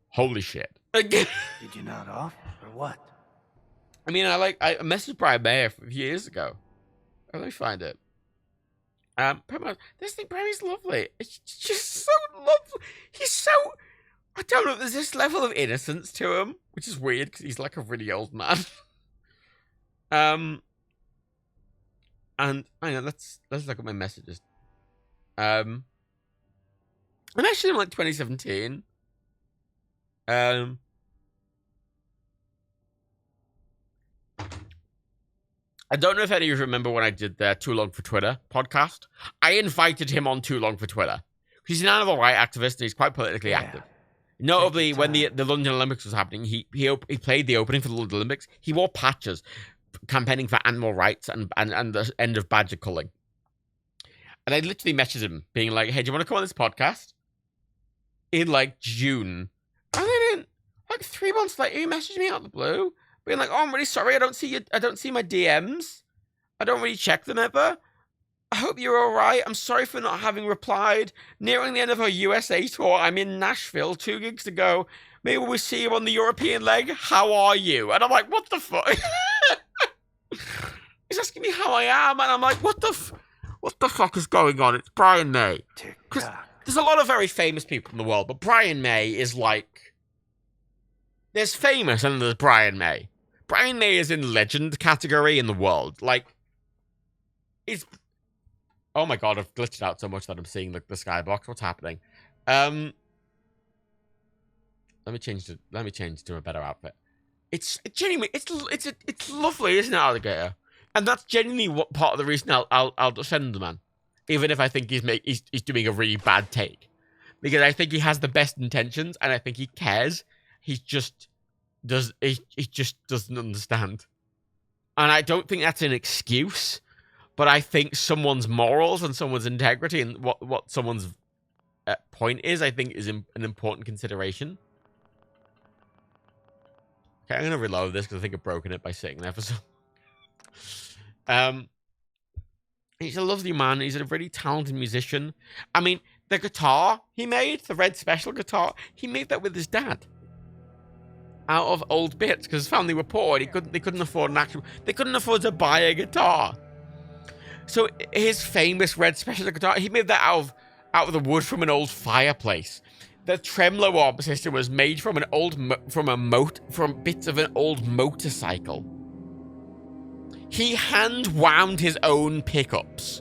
holy shit. Like, Did you nod off, or what? I mean, I messaged Brian May a few years ago. Let me find it. This thing, Brian's lovely. It's just so lovely. He's so, I don't know, there's this level of innocence to him, which is weird, because he's like a really old man. And, I know, let's look at my messages. I messaged him like 2017. I don't know if any of you remember when I did the Too Long for Twitter podcast. I invited him on Too Long for Twitter. He's an animal rights activist and he's quite politically active. Notably, when the London Olympics was happening, he played the opening for the London Olympics. He wore patches campaigning for animal rights and the end of badger culling. And I literally messaged him being like, hey, do you want to come on this podcast? In like June. And then like 3 months later, he messaged me out of the blue. Being like, oh, I'm really sorry, I don't see my DMs. I don't really check them ever. I hope you're alright. I'm sorry for not having replied. Nearing the end of our USA tour, I'm in Nashville, 2 gigs to go. Maybe we'll see you on the European leg. How are you? And I'm like, what the fuck? He's asking me how I am, and I'm like, what the fuck is going on? It's Brian May. Because there's a lot of very famous people in the world, but Brian May is like, there's famous and there's Brian May. Brian May is in legend category in the world. Like, it's... Oh my god, I've glitched out so much that I'm seeing the skybox. What's happening? Let me change to a better outfit. It's genuinely, it's lovely, isn't it, Alligator? And that's genuinely what part of the reason I'll defend the man, even if I think he's doing a really bad take, because I think he has the best intentions and I think he cares. He just doesn't understand, and I don't think that's an excuse. But I think someone's morals and someone's integrity and what someone's point is, I think, is an important consideration. Okay, I'm going to reload this because I think I've broken it by sitting there for some... He's a lovely man. He's a really talented musician. I mean, the guitar he made, the red special guitar, he made that with his dad. Out of old bits, because his family were poor. They couldn't afford they couldn't afford to buy a guitar. So his famous red special guitar, he made that out of the wood from an old fireplace. The tremolo arm system was made from from bits of an old motorcycle. He hand wound his own pickups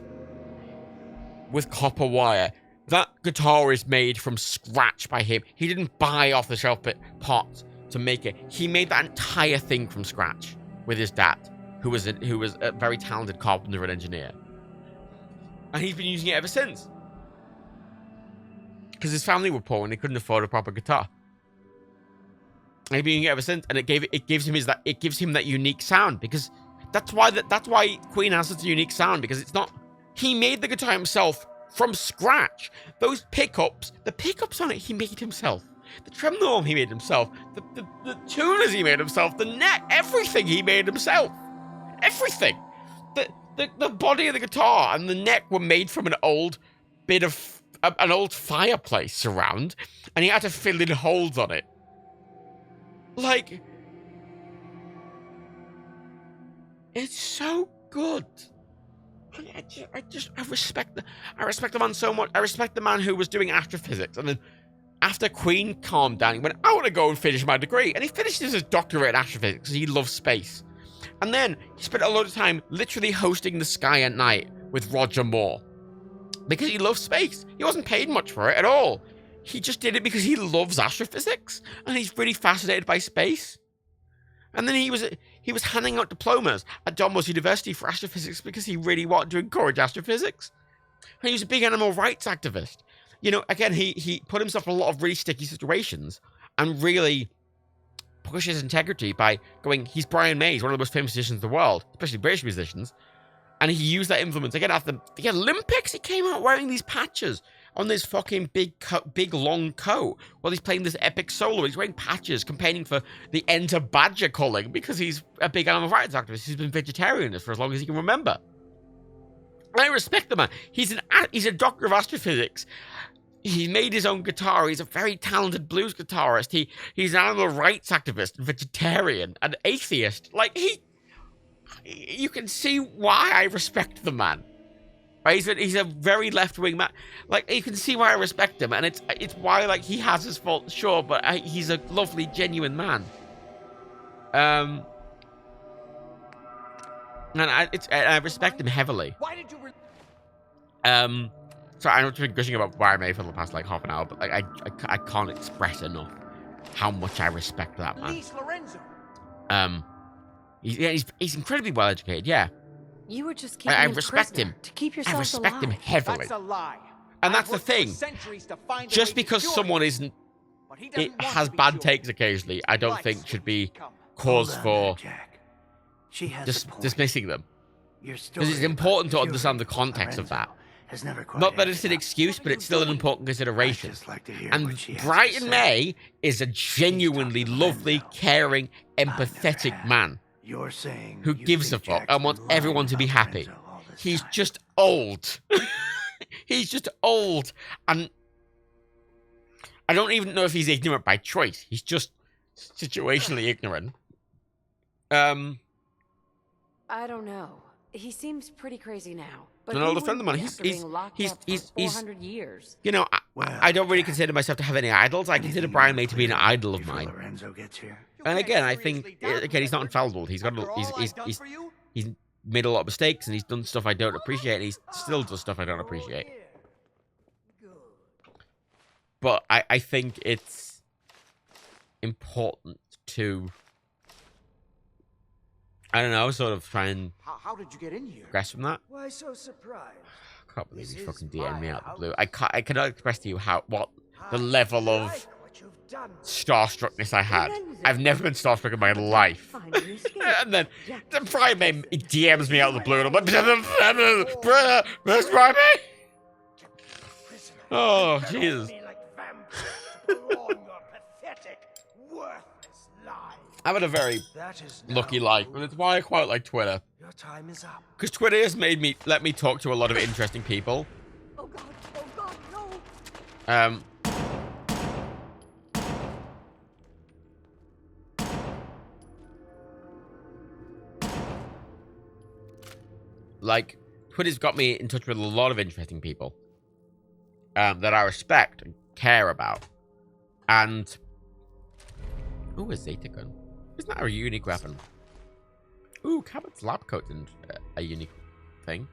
with copper wire. That guitar is made from scratch by him. He didn't buy off the shelf parts to make it. He made that entire thing from scratch with his dad, who was a very talented carpenter and engineer. And he's been using it ever since. Because his family were poor and they couldn't afford a proper guitar. And he's been using it ever since, and it gives him that unique sound, because that's why Queen has such a unique sound, because it's not, he made the guitar himself from scratch. Those pickups, the pickups on it he made himself. The tremolo arm he made himself. The tuners he made himself. The neck, everything he made himself. Everything. The body of the guitar and the neck were made from an old bit of an old fireplace surround, and he had to fill in holes on it. Like, it's so good. I respect the man so much. I respect the man who was doing astrophysics, and then after Queen calmed down, he went, I want to go and finish my degree. And he finished his doctorate in astrophysics because he loves space. And then he spent a lot of time literally hosting The Sky at Night with Roger Moore. Because he loves space. He wasn't paid much for it at all. He just did it because he loves astrophysics. And he's really fascinated by space. And then he was handing out diplomas at John Moores University for astrophysics because he really wanted to encourage astrophysics. And he was a big animal rights activist. You know, again, he put himself in a lot of really sticky situations and really pushed his integrity by going, he's Brian May, he's one of the most famous musicians in the world, especially British musicians. And he used that influence. Again, after the Olympics, he came out wearing these patches on this fucking big long coat while he's playing this epic solo. He's wearing patches campaigning for the end of badger culling because he's a big animal rights activist. He's been vegetarian for as long as he can remember. I respect the man. He's a doctor of astrophysics. he made his own guitar. He's a very talented blues guitarist. He's an animal rights activist and vegetarian and atheist. Like, you can see why I respect the man. Right? He's a very left-wing man. Like, you can see why I respect him, and it's why, like, he has his faults, sure, but he's a lovely, genuine man. And I respect him heavily. Why did you? So I know I've been gushing about Brian May for the past, like, half an hour, but, like, I can't express enough how much I respect that man. Lorenzo. He's incredibly well educated, yeah. You were just keeping I him respect prisoner him. to keep yourself I respect him heavily. That's a lie. And that's the thing. Just because someone has bad takes occasionally, I don't think should be cause for dismissing them. Because it's important to understand the context of that. Not that it's an excuse, but it's still an important consideration. And Brian May is a genuinely lovely, caring, empathetic man who gives a fuck and wants everyone to be happy. He's just old. He's just old. And I don't even know if he's ignorant by choice. He's just situationally ignorant. I don't know. He seems pretty crazy now. But an older friend of mine. He's 400 years. You know, I don't really consider myself to have any idols. I consider Brian May to be an idol of mine. And again, I think he's not infallible. He's made a lot of mistakes and he's done stuff I don't appreciate. And he still does stuff I don't appreciate. But I think it's important to, I don't know, sort of try and How did you get in here? progress from that. Why so surprised? I can't believe he fucking DM'd me out of the blue. I cannot express to you what the level of starstruckness I had. I've never been starstruck in my life. And then Brian May DMs me out of the blue and I'm like, where's Brian May? Oh, Jesus. I've had a very lucky life, and it's why I quite like Twitter. Your time is up. Because Twitter has let me talk to a lot of interesting people. Oh God, no. Like, Twitter's got me in touch with a lot of interesting people that I respect and care about. And ooh, a Zeta gun. Isn't that a unique weapon? Ooh, Cabot's lab coat and a unique thing.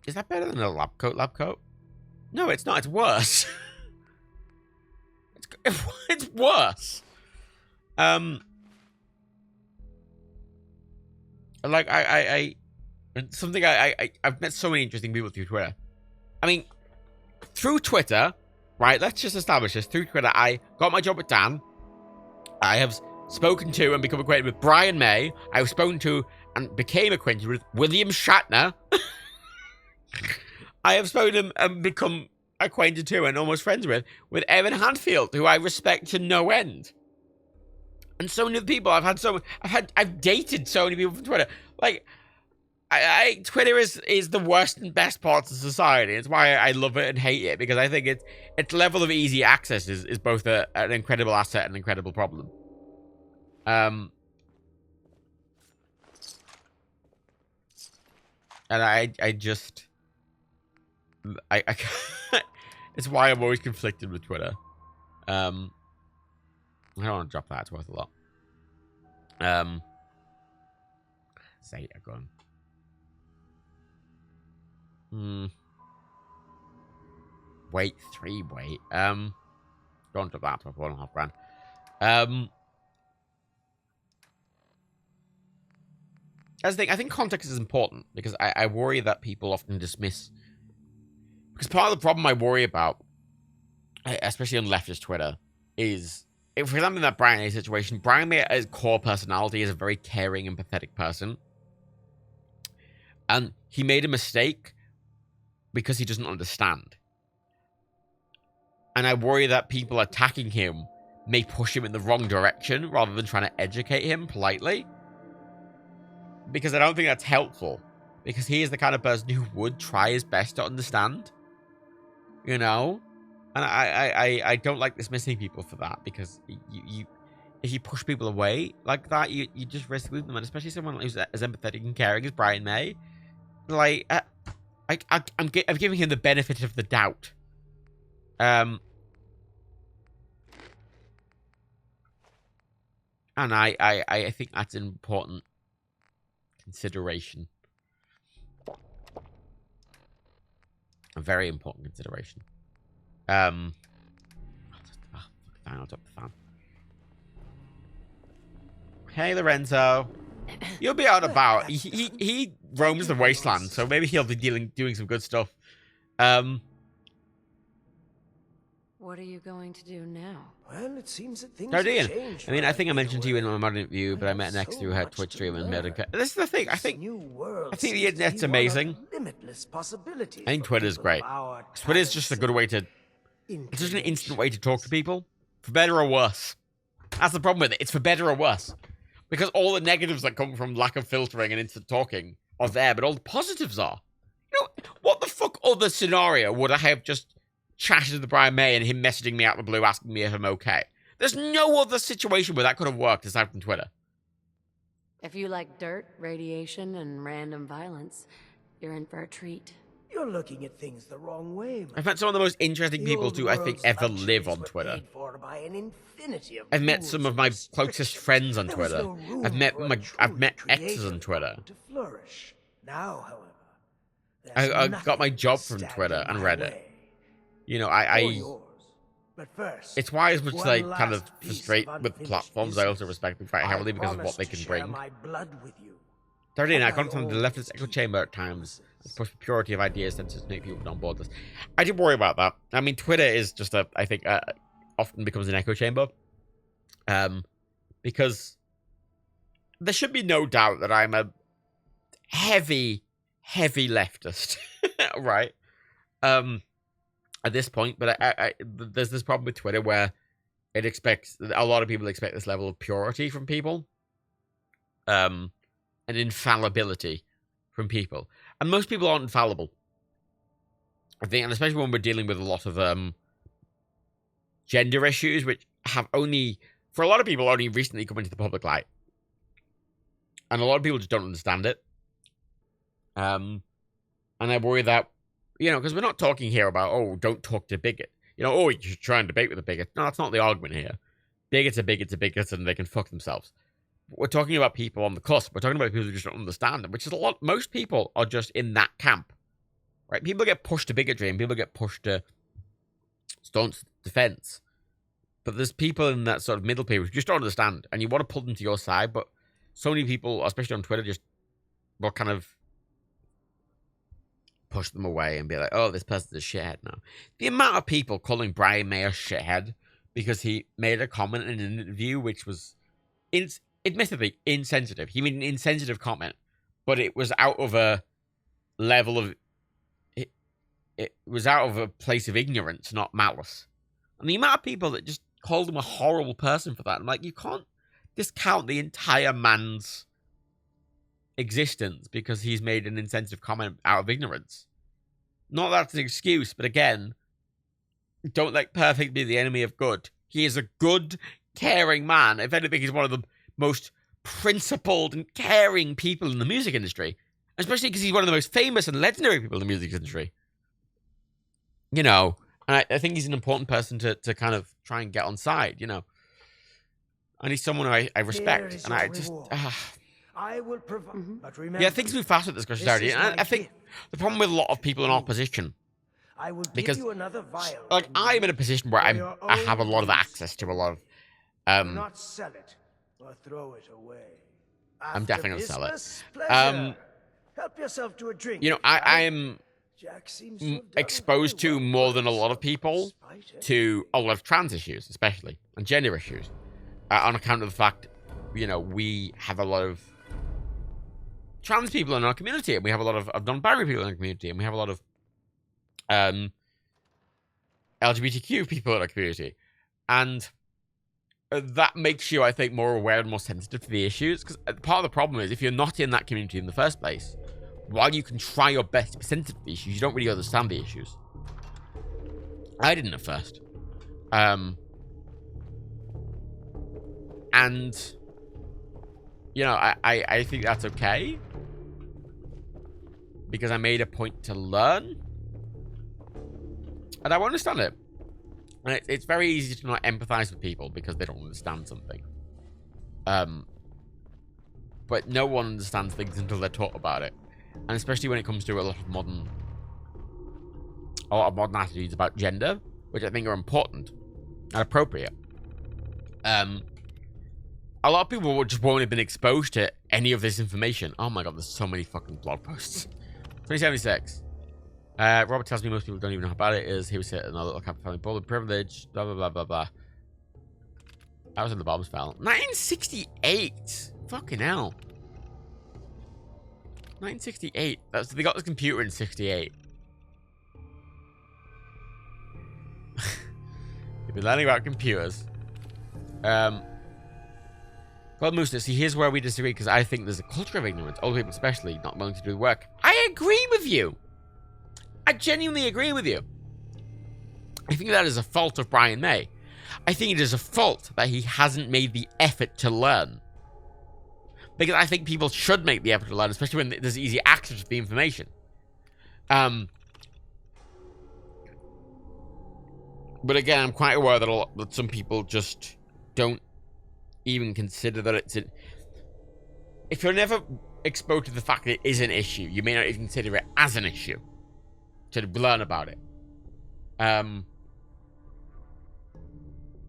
Is that better than a lab coat? No, it's not. It's worse. It's worse. Like I've met so many interesting people through Twitter. I mean, through Twitter, right? Let's just establish this. Through Twitter, I got my job with Dan. I have spoken to and become acquainted with Brian May. I have spoken to and became acquainted with William Shatner. I have spoken to and become acquainted to and almost friends with Evan Hadfield, who I respect to no end. And so many people I've dated so many people from Twitter. Like, Twitter is the worst and best parts of society. It's why I love it and hate it, because I think its level of easy access is both an incredible asset and an incredible problem. And I just it's why I'm always conflicted with Twitter. I don't want to drop that. It's worth a lot. Say it again. Wait. Don't drop that for $1.5 grand. That's the thing. I think context is important because I worry that people often dismiss. Because part of the problem I worry about, especially on leftist Twitter, is, if for example in that Brian May situation, Brian May as core personality is a very caring, empathetic person. And he made a mistake because he doesn't understand. And I worry that people attacking him may push him in the wrong direction rather than trying to educate him politely. Because I don't think that's helpful. because he is the kind of person who would try his best to understand, you know? And I don't like dismissing people for that, because you if you push people away like that, you just risk losing them, and especially someone who's as empathetic and caring as Brian May. Like, I'm giving him the benefit of the doubt. And I think that's an important consideration. A very important consideration. Fine, I'll drop the fan. Hey, Lorenzo. You'll be out about. He roams the wasteland, so maybe he'll be doing some good stuff. What are you going to do now? Well, it seems that things have have changed. changed. I mean, I think I mentioned to you in my modern interview, but I met next through her Twitch stream and met her. This is the thing. I think the internet's amazing. I think Twitter's great. Twitter's just a good way to. It's just an instant way to talk to people, for better or worse. That's the problem with it. It's for better or worse, because all the negatives that come from lack of filtering and instant talking are there, but all the positives are. You know, what the fuck other scenario would I have just chatted to Brian May and him messaging me out of the blue asking me if I'm okay? There's no other situation where that could have worked aside from Twitter. If you like dirt, radiation, and random violence, you're in for a treat. You're looking at things the wrong way. I've met some of the most interesting people to, I think, ever live on Twitter. I've met some of my closest friends on Twitter. I've met exes on Twitter. Now, however, I got my job from Twitter and Reddit. You know, it's why as much as I kind of frustrate with platforms, I also respect them quite heavily because of what they can bring. 30 I got from the leftist echo chamber at times. Push the purity of ideas and to make people on board this. I do worry about that. I mean, Twitter is just I think, often becomes an echo chamber. Because there should be no doubt that I'm a heavy leftist, right? At this point, but there's this problem with Twitter where a lot of people expect this level of purity from people, and infallibility from people, and most people aren't infallible. I think, and especially when we're dealing with a lot of gender issues, which have only, for a lot of people, only recently come into the public light, and a lot of people just don't understand it. And I worry that, you know, because we're not talking here about, oh, don't talk to bigot. You know, oh, you should try and debate with a bigot. No, that's not the argument here. Bigots are bigots are bigots, and they can fuck themselves. But we're talking about people on the cusp. We're talking about people who just don't understand them, which is a lot. Most people are just in that camp, right? People get pushed to bigotry, and people get pushed to staunch defense. But there's people in that sort of middle period who just don't understand, and you want to pull them to your side, but so many people, especially on Twitter, just will kind of push them away and be like, oh, this person's a shithead now. The amount of people calling Brian May a shithead because he made a comment in an interview which was admittedly insensitive. He made an insensitive comment, but it was out of a level of... It was out of a place of ignorance, not malice. And the amount of people that just called him a horrible person for that, I'm like, you can't discount the entire man's existence because he's made an insensitive comment out of ignorance. Not that that's an excuse, but again, don't let perfect be the enemy of good. He is a good, caring man. If anything, he's one of the most principled and caring people in the music industry, especially because he's one of the most famous and legendary people in the music industry. You know, and I think he's an important person to kind of try and get on side, you know. And he's someone who I respect, and I just... I will provide, but remember, yeah, things move fast with this Christianity, and I think the problem with a lot of people in opposition, because you another vial, like I'm in a position where I have a lot of access to a lot of not sell it or throw it away. I'm definitely gonna sell it. Help yourself to a drink. You know, I am exposed to more than a lot of people to a lot of trans issues, especially, and gender issues, on account of the fact, you know, we have a lot of trans people in our community, and we have a lot of non-binary people in our community, and we have a lot of LGBTQ people in our community, and that makes you, I think, more aware and more sensitive to the issues, because part of the problem is if you're not in that community in the first place, while you can try your best to be sensitive to the issues, you don't really understand the issues. I didn't at first. And, you know, I think that's okay. Because I made a point to learn. And I won't understand it. And it's very easy to not empathize with people because they don't understand something. But no one understands things until they're taught about it. And especially when it comes to a lot of modern attitudes about gender, which I think are important and appropriate. A lot of people just won't have been exposed to any of this information. Oh my god, there's so many fucking blog posts. 2076. Robert tells me most people don't even know how bad it is. He was hit in a little cap family bullet privilege. Blah, blah, blah, blah, blah. I was in the bombs fell. 1968. Fucking hell. 1968. They got this computer in 68. They've been learning about computers. God Mooster, see, here's where we disagree, because I think there's a culture of ignorance, older people especially, not willing to do the work. I agree with you. I genuinely agree with you. I think that is a fault of Brian May. I think it is a fault that he hasn't made the effort to learn. Because I think people should make the effort to learn, especially when there's easy access to the information. But again, I'm quite aware that some people just don't even consider that it's an... If you're never exposed to the fact that it is an issue, you may not even consider it as an issue to learn about it.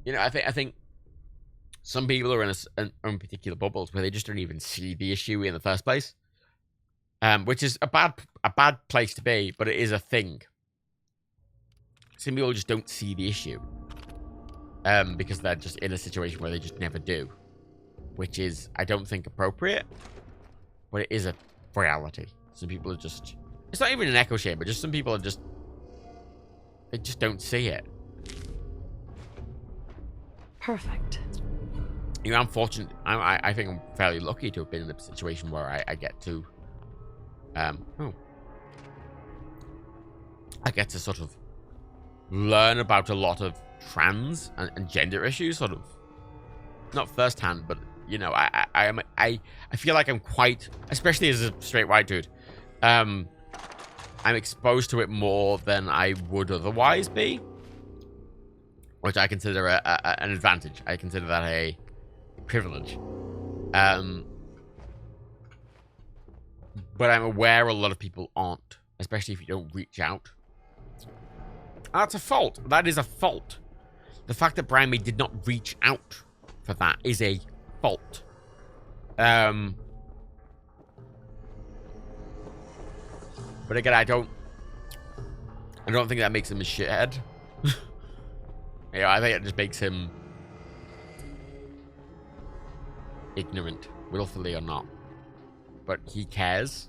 You know, I think some people are in particular bubbles where they just don't even see the issue in the first place, which is a bad place to be, but it is a thing. Some people just don't see the issue. Because they're just in a situation where they just never do. Which is, I don't think, appropriate. But it is a reality. Some people are just... It's not even an echo chamber, just some people are just... They just don't see it. Perfect. You know, I'm fortunate. I think I'm fairly lucky to have been in a situation where I get to... I get to sort of learn about a lot of trans and gender issues, sort of not firsthand, but you know, I feel like I'm quite, especially as a straight white dude, I'm exposed to it more than I would otherwise be, which I consider an advantage. I consider that a privilege. But I'm aware a lot of people aren't, especially if you don't reach out. That's a fault. That is a fault. The fact that Brian May did not reach out for that is a fault. But again, I don't think that makes him a shithead. You know, I think it just makes him ignorant, willfully or not. But he cares,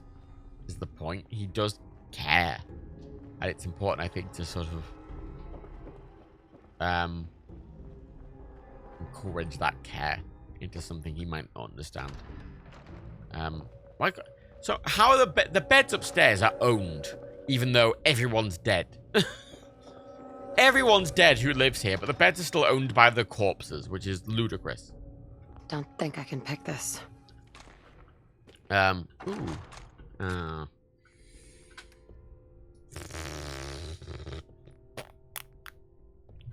is the point. He does care. And it's important, I think, to sort of encourage that care into something he might not understand. So how are the beds upstairs are owned, even though everyone's dead? Everyone's dead who lives here, but the beds are still owned by the corpses, which is ludicrous. Don't think I can pick this.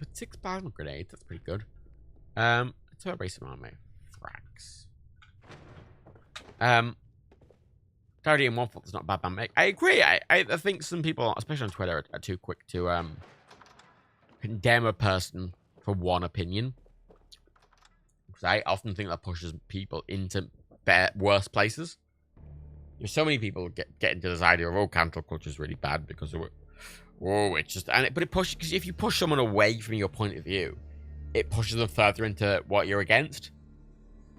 With 6 plasma grenades, that's pretty good. Let's erase some on my frags. Clarity and one fault is not a bad band make. I agree. I think some people, especially on Twitter, are too quick to condemn a person for one opinion. Because I often think that pushes people into worse places. There's so many people get into this idea of, oh, cancel culture is really bad because of it. Oh, it's just, but it pushes, because if you push someone away from your point of view, it pushes them further into what you're against.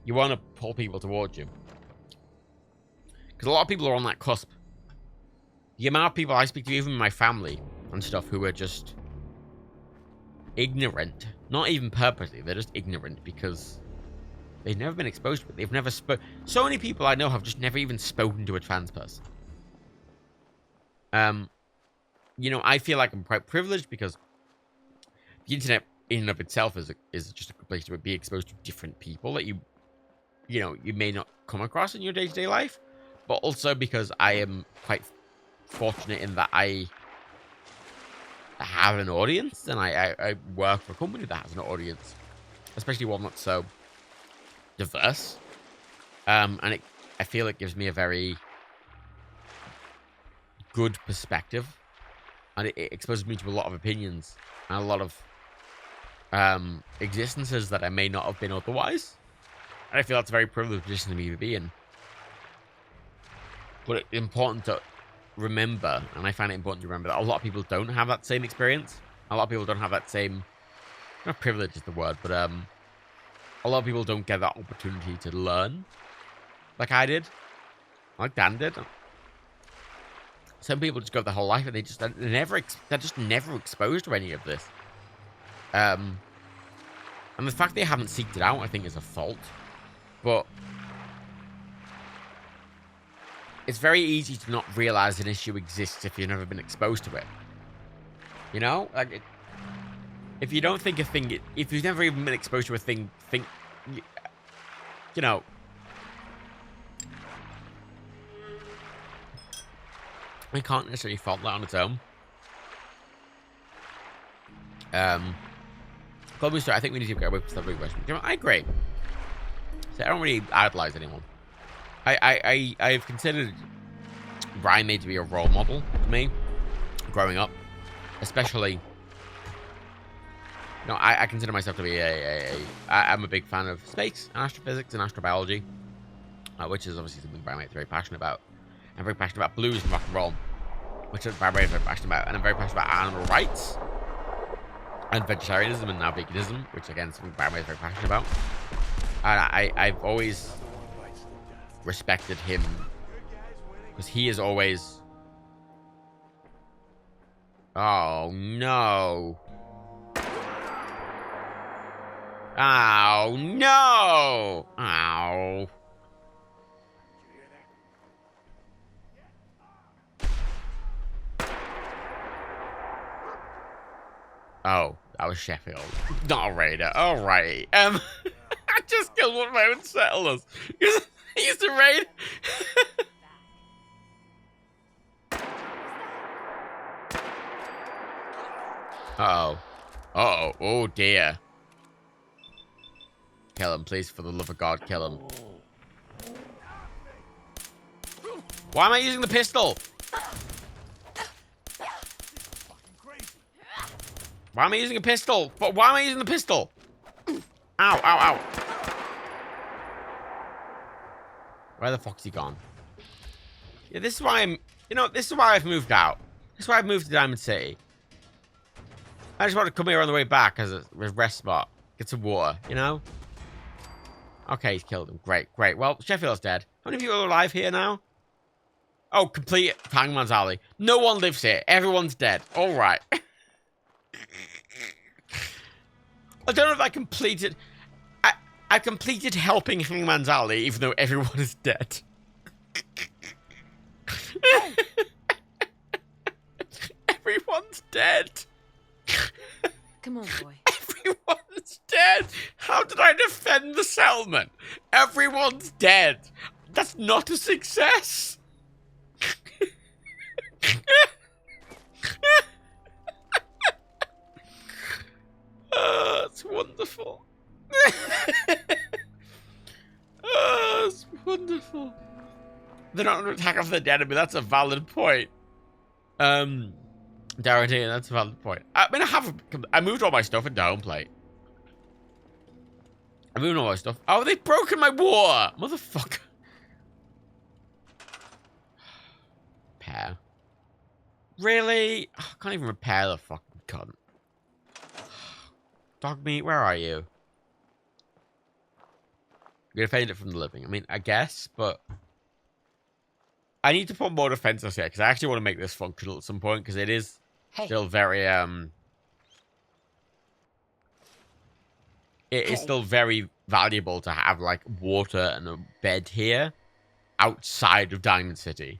You want to pull people towards you. Because a lot of people are on that cusp. The amount of people I speak to, even in my family and stuff, who are just ignorant. Not even purposely, they're just ignorant because they've never been exposed to it. They've never so many people I know have just never even spoken to a trans person. You know, I feel like I'm quite privileged because the internet in and of itself is just a place to be exposed to different people that you know, you may not come across in your day-to-day life, but also because I am quite fortunate in that I have an audience, and I work for a company that has an audience, especially one that's so diverse. And I feel it gives me a very good perspective, and it exposes me to a lot of opinions and a lot of existences that I may not have been otherwise. And I feel that's a very privileged position to me to be in. But it's important to remember, and I find it important to remember, that a lot of people don't have that same experience. A lot of people don't have that same, not privilege is the word, but a lot of people don't get that opportunity to learn like I did, like Dan did. Some people just go their whole life and they're just never exposed to any of this. And the fact they haven't seeked it out, I think, is a fault. But it's very easy to not realize an issue exists if you've never been exposed to it. You know, like if you don't think a thing, if you've never even been exposed to a thing, you know. I can't necessarily fault that on its own. I think we need to get away from the big question. You know, I agree. So I don't really idolize anyone. I've considered Ryan to be a role model to me growing up, especially. You know, I consider myself to be I'm a big fan of space and astrophysics and astrobiology, which is obviously something Brian is very passionate about. I'm very passionate about blues and rock and roll, which I'm very passionate about, and I'm very passionate about animal rights and vegetarianism and now veganism, which again is something Brian is very passionate about. And I've always respected him because he is always. Oh no! Oh no! Ow! Oh, that was Sheffield, not a raider. All right. I just killed one of my own settlers. He used to raid. Uh-oh. Uh-oh. Oh, dear. Kill him, please, for the love of God, kill him. Why am I using the pistol? Why am I using a pistol? But why am I using the pistol? Ow, ow, ow. Where the fuck's he gone? Yeah, this is why I'm... You know, this is why I've moved out. This is why I've moved to Diamond City. I just want to come here on the way back as a rest spot. Get some water, you know? Okay, he's killed him. Great, great. Well, Sheffield's dead. How many of you are alive here now? Oh, complete Hangman's Alley. No one lives here. Everyone's dead. All right. I don't know if I completed... I completed helping Hangman's Alley, even though everyone is dead. Everyone's dead. Come on, boy. Everyone's dead. How did I defend the settlement? Everyone's dead. That's not a success. Oh, it's wonderful. Oh, it's wonderful. They're not under attack of the dead, but that's a valid point. Darren, that's a valid point. I mean, I moved all my stuff into home plate. I moved all my stuff. Oh, they've broken my water, motherfucker. Repair. Really? Oh, I can't even repair the fucking cunt. Dog meat, where are you? You're gonna fade it from the living. I mean, I guess, but I need to put more defenses here because I actually want to make this functional at some point because it is still very it is still very valuable to have like water and a bed here outside of Diamond City.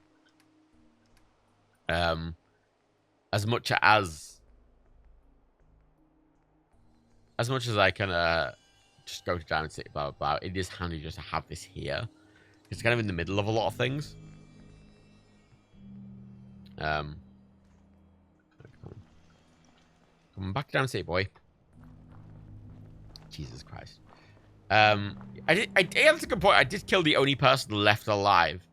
As much as I can just go to Diamond City, blah blah blah, it is handy just to have this here. It's kind of in the middle of a lot of things. Come back down, City boy. Jesus Christ. That's a good point. I did kill the only person left alive.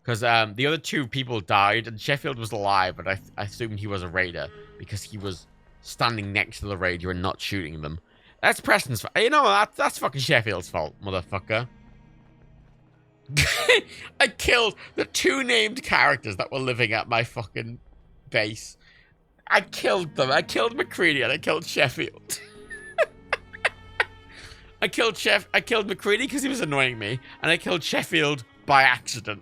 Because the other two people died, and Sheffield was alive, but I assumed he was a raider. Because he was standing next to the raider and not shooting them. That's Preston's fault. You know, that's fucking Sheffield's fault, motherfucker. I killed the two named characters that were living at my fucking base. I killed them. I killed McCready and I killed Sheffield. I killed McCready because he was annoying me, and I killed Sheffield by accident.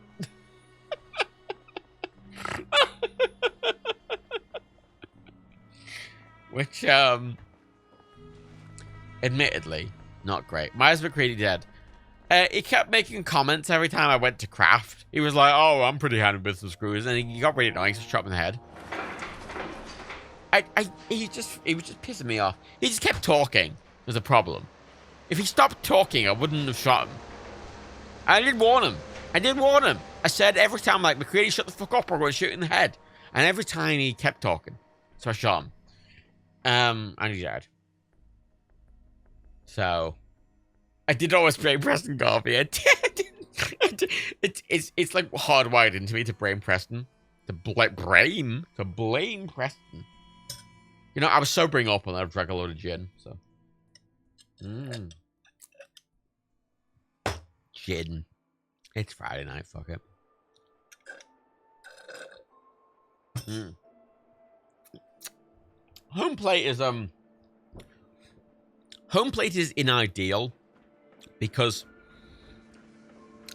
Which, admittedly, not great. Why is McCready dead? He kept making comments every time I went to craft. He was like, "Oh, I'm pretty handy with some screws," and he got really annoying, so I shot him in the head. He was just pissing me off. He just kept talking. Was a problem. If he stopped talking, I wouldn't have shot him. I did warn him. I said every time, like, McCready, shut the fuck up or I'm going to shoot you in the head. And every time he kept talking. So I shot him. And he died. So, I did always blame Preston Garvey. It's like hardwired into me to blame Preston. To blame Preston. You know, I was sobering up when I drank a load of gin, so. Gin. It's Friday night, fuck it. Home plate is unideal because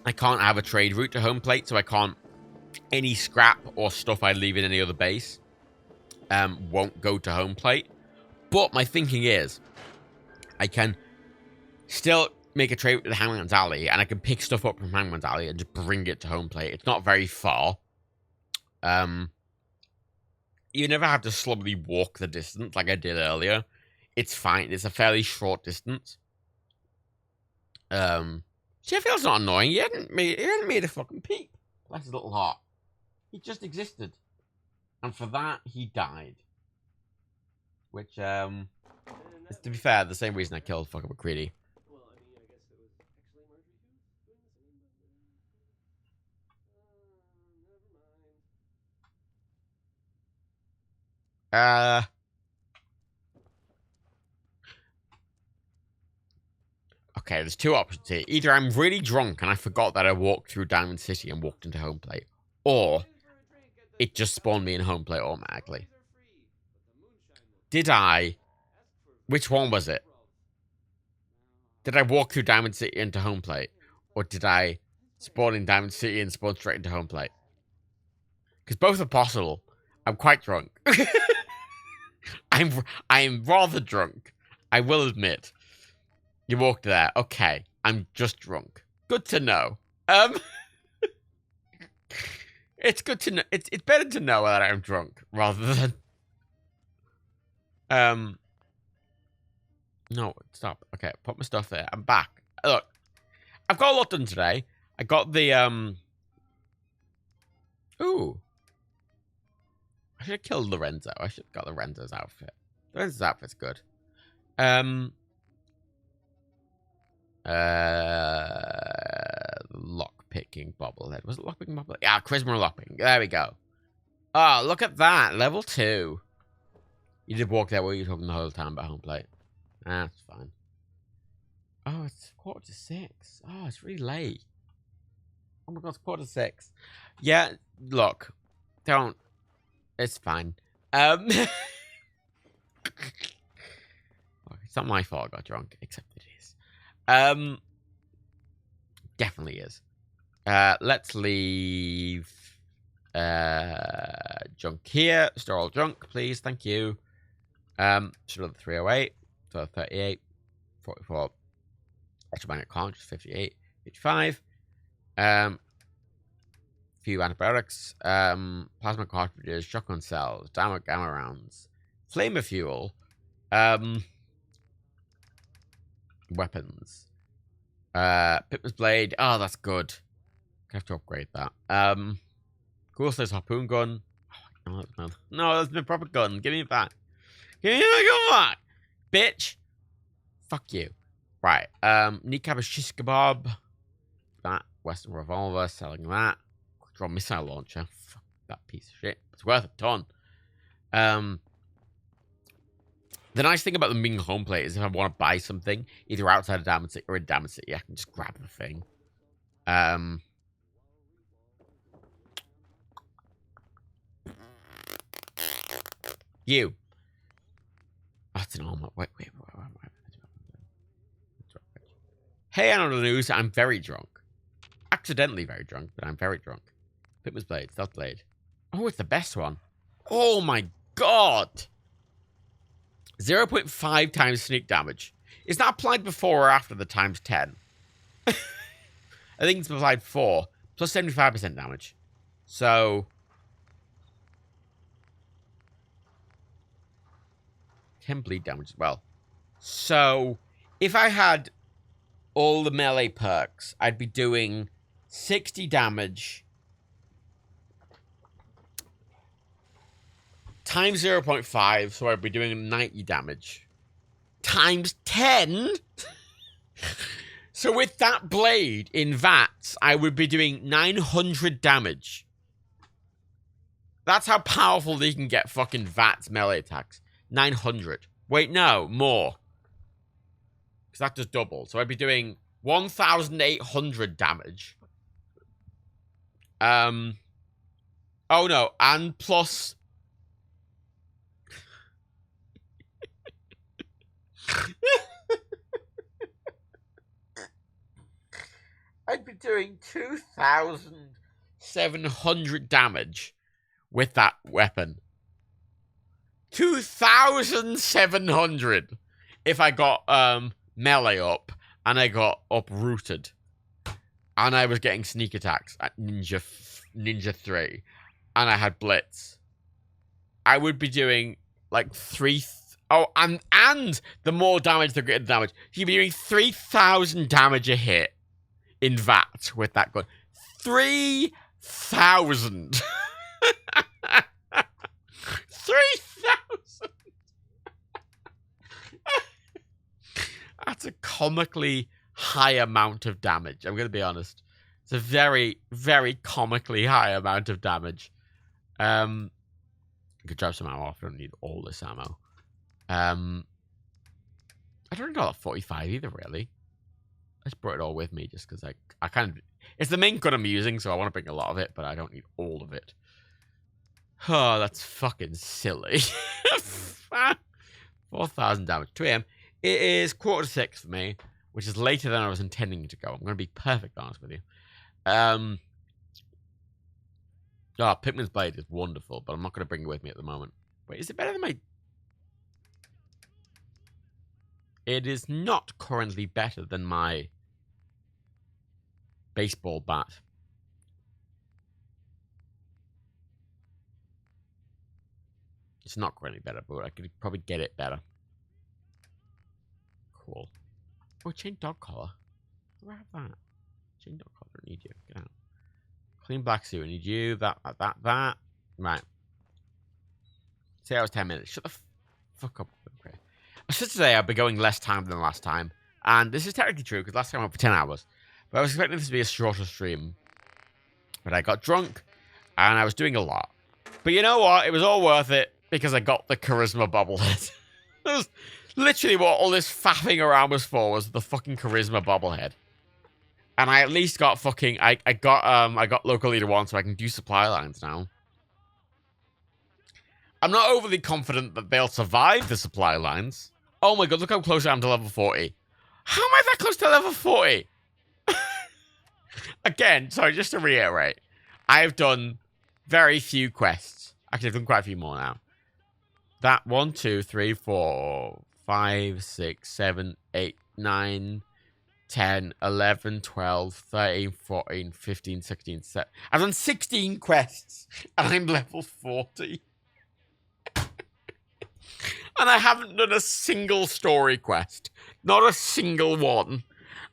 I can't have a trade route to home plate, so I can't. Any scrap or stuff I leave in any other base won't go to home plate. But my thinking is, I can still make a trade with the Hangman's Alley, and I can pick stuff up from Hangman's Alley and just bring it to home plate. It's not very far. You never have to slowly walk the distance like I did earlier. It's fine. It's a fairly short distance. Sheffield's not annoying. He hadn't made a fucking peep. Bless his little heart. He just existed. And for that, he died. Which, is, to be fair, the same reason I killed fucking McCready. Okay, there's two options here. Either I'm really drunk and I forgot that I walked through Diamond City and walked into home plate, or it just spawned me in home plate automatically. Did I? Which one was it? Did I walk through Diamond City into home plate, or did I spawn in Diamond City and spawn straight into home plate? Because both are possible. I'm quite drunk. I'm rather drunk. I will admit. You walked there. Okay. I'm just drunk. Good to know. It's good to know. It's better to know that I'm drunk rather than no, stop. Okay, put my stuff there. I'm back. Look. I've got a lot done today. I got the ooh. I should have killed Lorenzo. I should have got Lorenzo's outfit. Lorenzo's outfit's good. Lockpicking bobblehead. Was it lockpicking bobblehead? Yeah, charisma lockpicking. There we go. Oh, look at that. Level 2. You did walk there while you were talking the whole time about home plate. That's fine. Oh, it's 5:45. Oh, it's really late. Oh my god, it's 5:45. Yeah, look. Don't. It's fine. It's not my fault I got drunk, except it is. Definitely is. Let's leave junk here. Store all junk, please. Thank you. Should have 308, 38, 44. Extra magnet can't, just 58, 55. few antibiotics, plasma cartridges, shotgun cells, gamma rounds, flamer fuel, weapons, Pipma's blade. Oh, that's good. I have to upgrade that. Cool size harpoon gun. Oh, no, that's my proper gun. Give me it back. Give me my gun back, bitch. Fuck you. Right. Kneecap shish kebab. That Western revolver. Selling that. Draw missile launcher. Fuck that piece of shit. It's worth a ton. The nice thing about them being home plate is if I want to buy something, either outside of Diamond City or in Diamond City, I can just grab the thing. You. Oh, it's an armor. Wait. Hey, on the news, I'm very drunk. Accidentally very drunk, but I'm very drunk. Pipma's blade, stealth blade. Oh, it's the best one. Oh my god! 0.5 times sneak damage. Is that applied before or after the times 10? I think it's applied before. Plus 75% damage. So... can bleed damage as well. So, if I had all the melee perks, I'd be doing 60 damage times 0.5, so I'd be doing 90 damage times 10. So with that blade in VATS, I would be doing 900 damage. That's how powerful they can get fucking VATS melee attacks. 900. Wait, no, more. Because that does double. So I'd be doing 1,800 damage. Oh no, and plus... I'd be doing 2,700 damage with that weapon. 2,700 if I got melee up and I got uprooted and I was getting sneak attacks at Ninja 3 and I had Blitz. I would be doing like and the more damage, the greater the damage. You'd be doing 3,000 damage a hit in that with that gun. 3,000. 3,000. That's a comically high amount of damage. I'm going to be honest. It's a very, very comically high amount of damage. I could drop some ammo off. I don't need all this ammo. I don't need all that 45 either, really. I just brought it all with me just because I kind of... It's the main gun I'm using, so I want to bring a lot of it, but I don't need all of it. Oh, that's fucking silly. 4,000 damage. 2 a.m. It is 5:45 for me, which is later than I was intending to go. I'm going to be perfectly honest with you. Oh, Pipman's blade is wonderful, but I'm not going to bring it with me at the moment. Wait, is it better than my... It is not currently better than my baseball bat. It's not currently better, but I could probably get it better. Cool. Oh, chain dog collar. Where have that? Chain dog collar, I need you. Get out. Clean black suit, I need you. That. Right. Say I was 10 minutes. Shut the fuck up. Okay. I said today I'd be going less time than last time. And this is technically true, because last time I went for 10 hours. But I was expecting this to be a shorter stream. But I got drunk, and I was doing a lot. But you know what? It was all worth it, because I got the charisma bobblehead. That was literally what all this faffing around was for, was the fucking charisma bobblehead. And I at least got fucking... I got local leader 1, so I can do supply lines now. I'm not overly confident that they'll survive the supply lines. Oh my god, look how close I am to level 40. How am I that close to level 40? Again, sorry, just to reiterate. I have done very few quests. Actually, I've done quite a few more now. That 1, 2, 3, 4, 5, 6, 7, 8, 9, 10, 11, 12, 13, 14, 15, 16, 17. I've done 16 quests, and I'm level 40. And I haven't done a single story quest. Not a single one.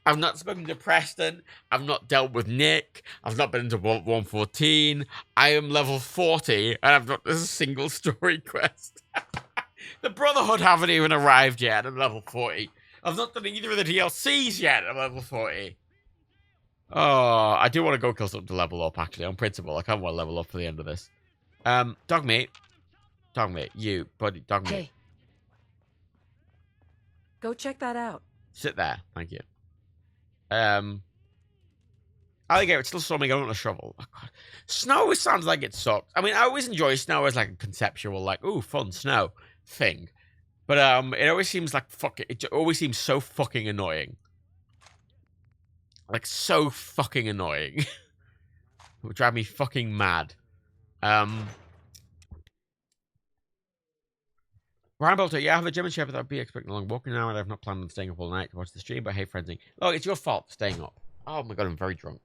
I've not spoken to Preston. I've not dealt with Nick. I've not been into 114. I am level 40, and I've not done a single story quest. The Brotherhood haven't even arrived yet. I'm level 40. I've not done either of the DLCs yet. I'm level 40. Oh, I do want to go kill something to level up, actually, on principle. I kind of want to level up for the end of this. Dogmeat. Dogmeat, you, buddy, Dogmeat. Hey. Go check that out. Sit there. Thank you. Alligator, it's still storming. I don't want a shovel. Oh, God. Snow always sounds like it sucks. I mean, I always enjoy snow as like a conceptual, like, ooh, fun snow thing. But it always seems like it always seems so fucking annoying. Like, so fucking annoying. It would drive me fucking mad. Brian Bolter, yeah, I have a German Shepherd that I'd be expecting a long walking now, and I've not planned on staying up all night to watch the stream, but hey, friendsing. Oh, it's your fault for staying up. Oh my God, I'm very drunk.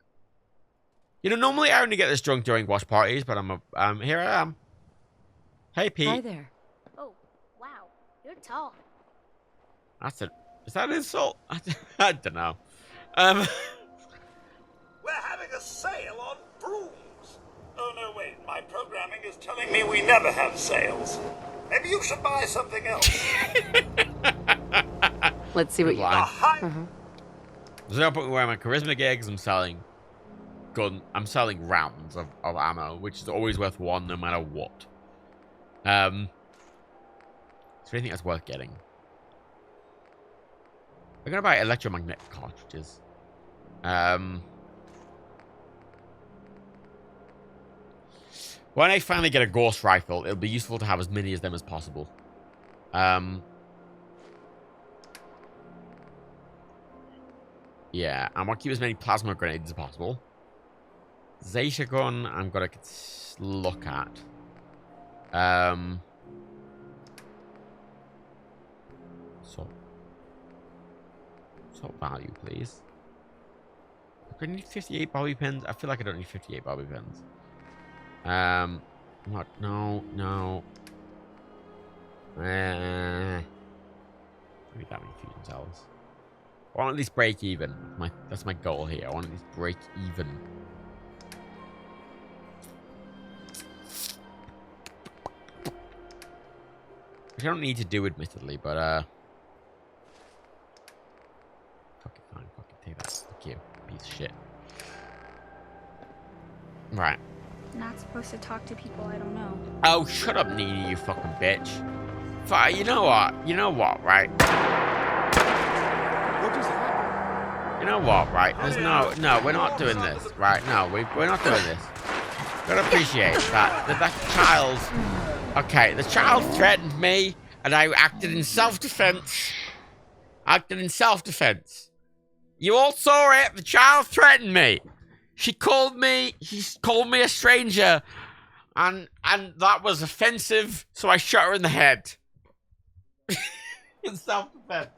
You know, normally I only get this drunk during watch parties, but here I am. Hey, Pete. Hi there. Oh, wow. You're tall. Is that an insult? I don't know. We're having a sale on brooms. Oh, no, wait. My programming is telling me we never have sales. Maybe you should buy something else. Let's see what you got. There's no point where my charisma gigs. I'm selling rounds of ammo, which is always worth 1 no matter what. Is there anything that's worth getting? We're gonna buy electromagnetic cartridges. When I finally get a ghost rifle, it'll be useful to have as many of them as possible. Yeah, I want to keep as many plasma grenades as possible. Zaisha gun, I'm gonna look at. Sort value, please. Do I need 58 bobby pins? I feel like I don't need 58 bobby pins. No. I need that many fusion cells. I want to at least break even. That's my goal here. I want to at least break even. Which I don't need to do, admittedly, but fuck it, fine. Fuck it, take that. Fuck you, piece of shit. Right. Not supposed to talk to people I don't know. Oh, shut up, Nene, you fucking bitch. Fine, you know what? You know what, right? What just happened? You know what, right? There's no, we're not doing this, right? No, we're not doing this. Gotta appreciate that child. Okay, the child threatened me, and I acted in self-defense. You all saw it. The child threatened me. She called me a stranger, and that was offensive, so I shot her in the head. In self-defense.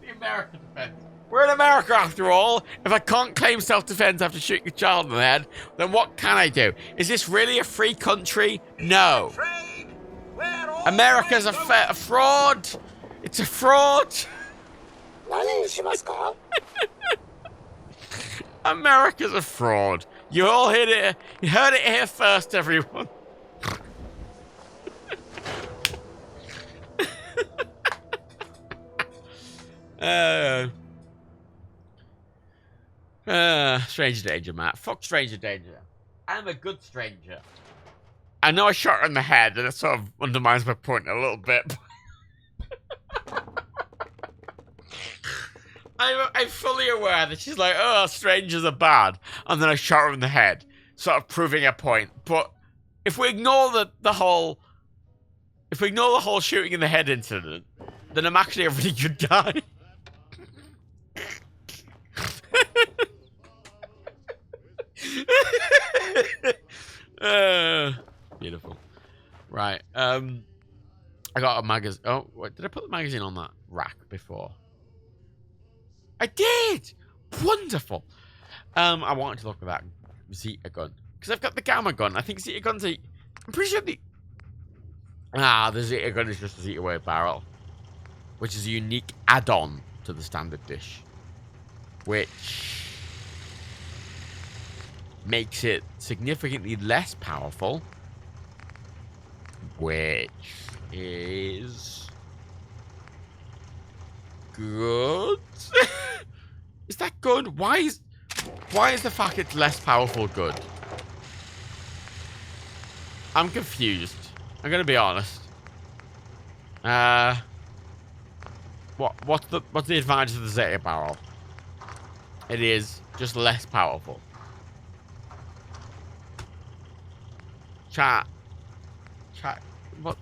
The American defense. We're in America after all. If I can't claim self-defense after shooting a child in the head, then what can I do? Is this really a free country? No. America's a fraud. It's a fraud. America's a fraud. You all heard it. You heard it here first, everyone. Stranger danger, Matt. Fuck stranger danger. I'm a good stranger. I know I shot her in the head, and it sort of undermines my point a little bit. I'm fully aware that she's like, oh, strangers are bad, and then I shot her in the head, sort of proving a point. But if we ignore the whole shooting in the head incident, then I'm actually a really good guy. Beautiful. Right. I got a magazine. Oh, wait, did I put the magazine on that rack before? I did! wonderful. I wanted to look at that Zeta gun because I've got the Gamma gun. I think Zeta gun's I'm pretty sure the Zeta gun is just a Zeta wave barrel, which is a unique add-on to the standard dish, which makes it significantly less powerful, which is good. Is that good? Why is the fact it's less powerful good? I'm confused. I'm gonna be honest. What's the advantage of the Zeta barrel? It is just less powerful. Chat. What?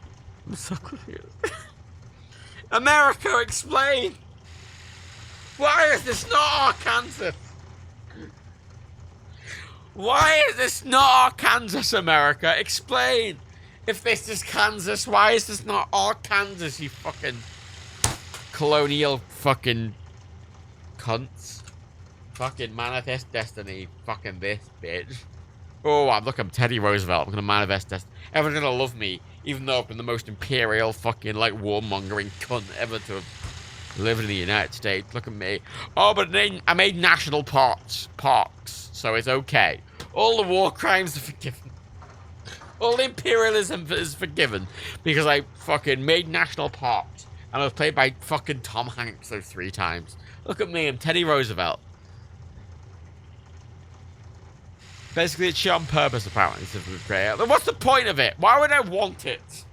I'm so confused. America, explain! Why is this not Arkansas? Why is this not Arkansas, America? Explain! If this is Kansas, why is this not Arkansas, you fucking colonial fucking cunts? Fucking manifest destiny, fucking this bitch. Oh, I'm Teddy Roosevelt. I'm gonna manifest destiny. Everyone's gonna love me, even though I've been the most imperial fucking, like, warmongering cunt ever to have lived in the United States. Look at me. Oh, but I made national parks, so it's okay. All the war crimes are forgiven. All the imperialism is forgiven because I fucking made national parks and I was played by fucking Tom Hanks those 3 times. Look at me, I'm Teddy Roosevelt. Basically, it's shit on purpose, apparently. What's the point of it? Why would I want it?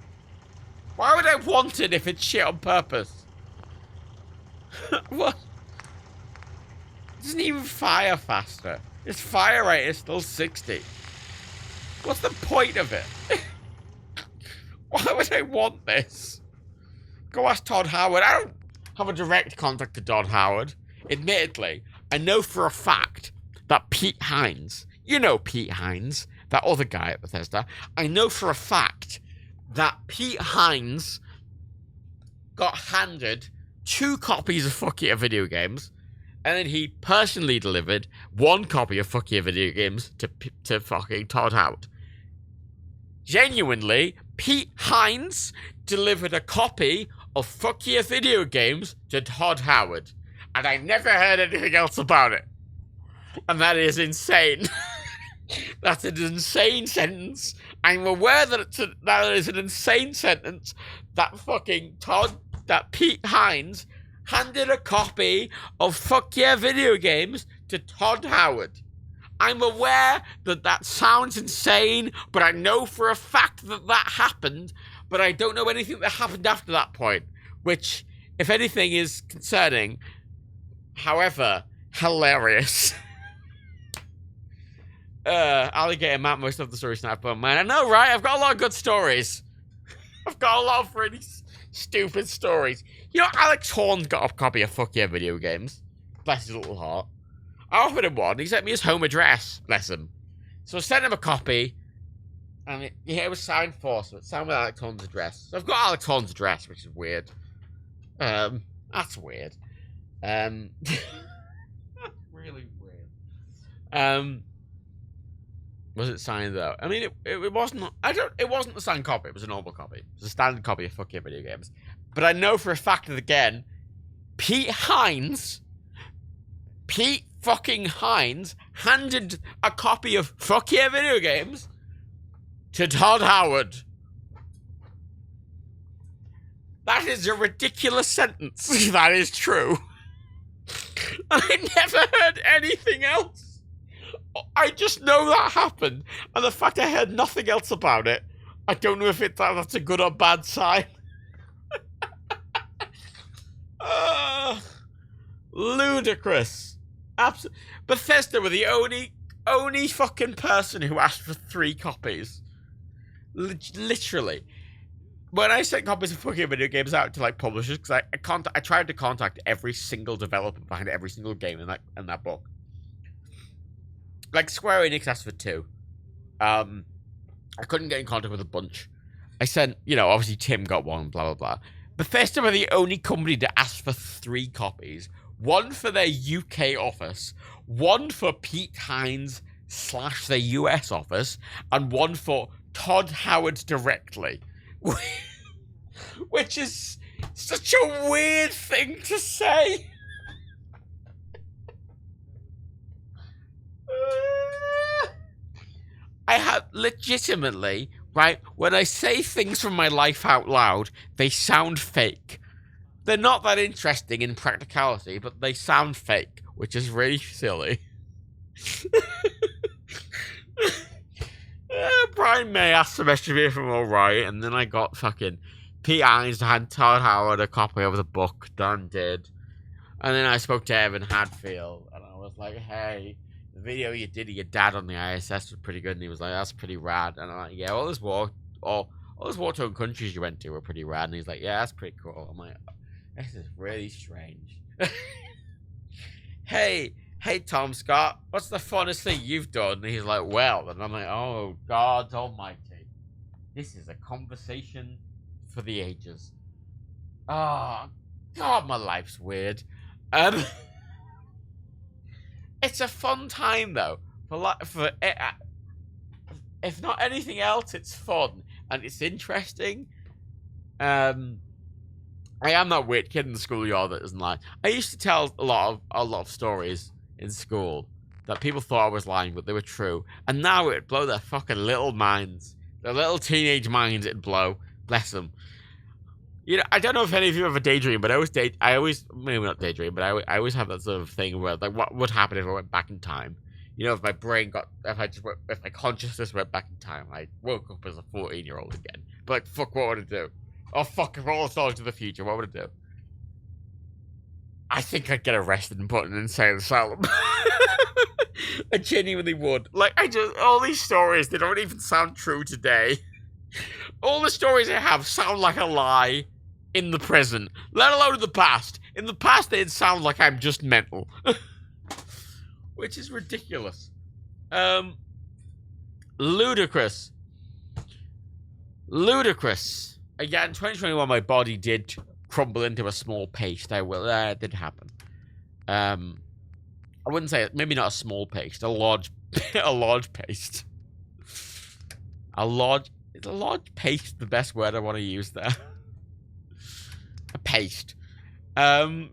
Why would I want it if it's shit on purpose? What? It doesn't even fire faster. Its fire rate is still 60. What's the point of it? Why would I want this? Go ask Todd Howard. I don't have a direct contact to Todd Howard. Admittedly, I know for a fact that Pete Hines... You know Pete Hines, that other guy at Bethesda. I know for a fact that Pete Hines got handed 2 copies of Fuck Yeah video games, and then he personally delivered 1 copy of Fuck Yeah video games to fucking Todd Howard. Genuinely, Pete Hines delivered a copy of Fuck Yeah video games to Todd Howard, and I never heard anything else about it. And that is insane. That's an insane sentence. I'm aware that that is an insane sentence that Pete Hines handed a copy of Fuck Yeah video games to Todd Howard. I'm aware that that sounds insane, but I know for a fact that that happened, but I don't know anything that happened after that point, which, if anything, is concerning. However, hilarious. Alligator Matt, most of the story sniper. Man, I know, right? I've got a lot of good stories. I've got a lot of really stupid stories. You know, Alex Horn's got a copy of Fuck Yeah video games. Bless his little heart. I offered him one. He sent me his home address. Bless him. So I sent him a copy. And it was signed for, so it's signed with Alex Horn's address. So I've got Alex Horn's address, which is weird. That's weird. That's really weird. Was it signed though? I mean, it wasn't. It wasn't the signed copy. It was a normal copy. It was a standard copy of Fuck Yeah video games. But I know for a fact that again, Pete fucking Hines handed a copy of Fuck Yeah video games to Todd Howard. That is a ridiculous sentence. That is true. I never heard anything else. I just know that happened, and the fact I heard nothing else about it, I don't know if that's a good or bad sign. Ludicrous. Bethesda were the only fucking person who asked for 3 copies. Literally. When I sent copies of fucking video games out to like publishers, because I tried to contact every single developer behind every single game in that book. Like, Square Enix asked for 2. I couldn't get in contact with a bunch. I sent, obviously Tim got 1, blah, blah, blah. Bethesda were the only company that asked for 3 copies, one for their UK office, one for Pete Hines / their US office, and one for Todd Howard directly. Which is such a weird thing to say. I have legitimately, right, when I say things from my life out loud, they sound fake. They're not that interesting in practicality, but they sound fake, which is really silly. Brian May asked semester if I'm alright, and then I got fucking Pete Hines to hand Todd Howard a copy of the book. Dan did. And then I spoke to Evan Hadfield, and I was like, hey, the video you did of your dad on the ISS was pretty good. And he was like, that's pretty rad. And I'm like, yeah, all those war-torn countries you went to were pretty rad. And he's like, yeah, that's pretty cool. I'm like, this is really strange. Hey, Tom Scott, what's the funnest thing you've done? And he's like, well, and I'm like, oh, God almighty. This is a conversation for the ages. Oh, God, my life's weird. It's a fun time, though. If not anything else, it's fun. And it's interesting. I am that weird kid in the schoolyard that doesn't lie. I used to tell a lot of stories in school that people thought I was lying, but they were true. And now it'd blow their fucking little minds. Their little teenage minds it'd blow. Bless them. You know, I don't know if any of you ever daydream, but I always, maybe not daydream, but I always have that sort of thing where, like, what would happen if I went back in time? You know, if my consciousness went back in time, I woke up as a 14-year-old again. But, like, fuck, what would it do? Oh, fuck, if all the to the future, what would it do? I think I'd get arrested and put in an insane asylum. I genuinely would. Like, all these stories, they don't even sound true today. All the stories I have sound like a lie in the present, let alone in the past. In the past, they'd sound like I'm just mental. Which is ridiculous. Ludicrous. Again, in 2021, my body did crumble into a small paste. It did happen. I wouldn't say it. Maybe not a small paste. A large paste. Is a large paste the best word I want to use there? A paste. Paste.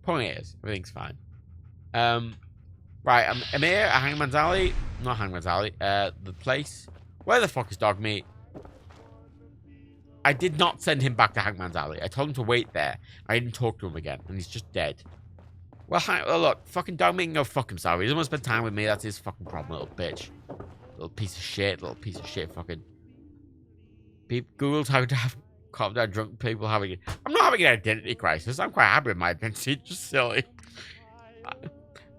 Point is, everything's fine. Right, I'm here at Hangman's Alley. Not Hangman's Alley. The place. Where the fuck is Dog Meat? I did not send him back to Hangman's Alley. I told him to wait there. I didn't talk to him again, and he's just dead. Well, look, fucking Dog Meat can go fuck himself. He doesn't want to spend time with me. That's his fucking problem, little bitch. Little piece of shit fucking... Google's how to have calm down drunk people having it. I'm not having an identity crisis. I'm quite happy with my identity. It's just silly.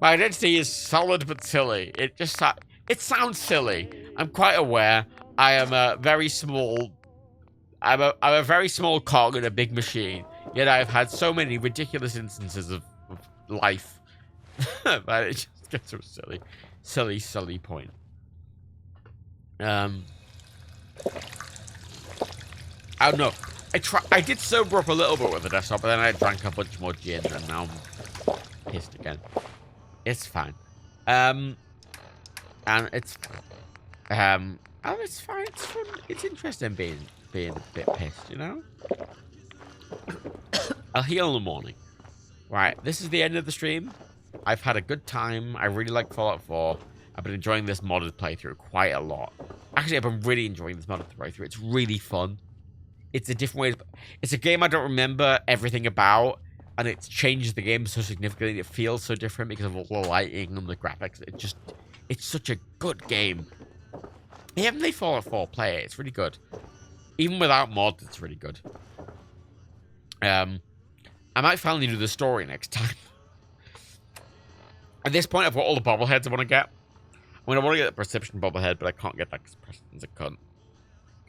My identity is solid but silly. It sounds silly. I'm quite aware. I am a very small... I'm a very small cog in a big machine. Yet I've had so many ridiculous instances of life. But it just gets to a silly point. I don't know. I did sober up a little bit with the desktop, but then I drank a bunch more gin, and now I'm pissed again. It's fine. And it's fine. It's fine. It's fun. It's interesting being a bit pissed, you know? I'll heal in the morning. Right, this is the end of the stream. I've had a good time. I really like Fallout 4. I've been enjoying this modded playthrough quite a lot. Actually, I've been really enjoying this modded playthrough. It's really fun. It's a different way. It's a game I don't remember everything about, and it's changed the game so significantly. It feels so different because of all the lighting and the graphics. It's such a good game. You haven't played Fallout 4, play it. It's really good. Even without mods, it's really good. I might finally do the story next time. At this point, I've got all the bobbleheads I want to get. I want to get the Perception bobblehead, but I can't get that because Preston's a cunt.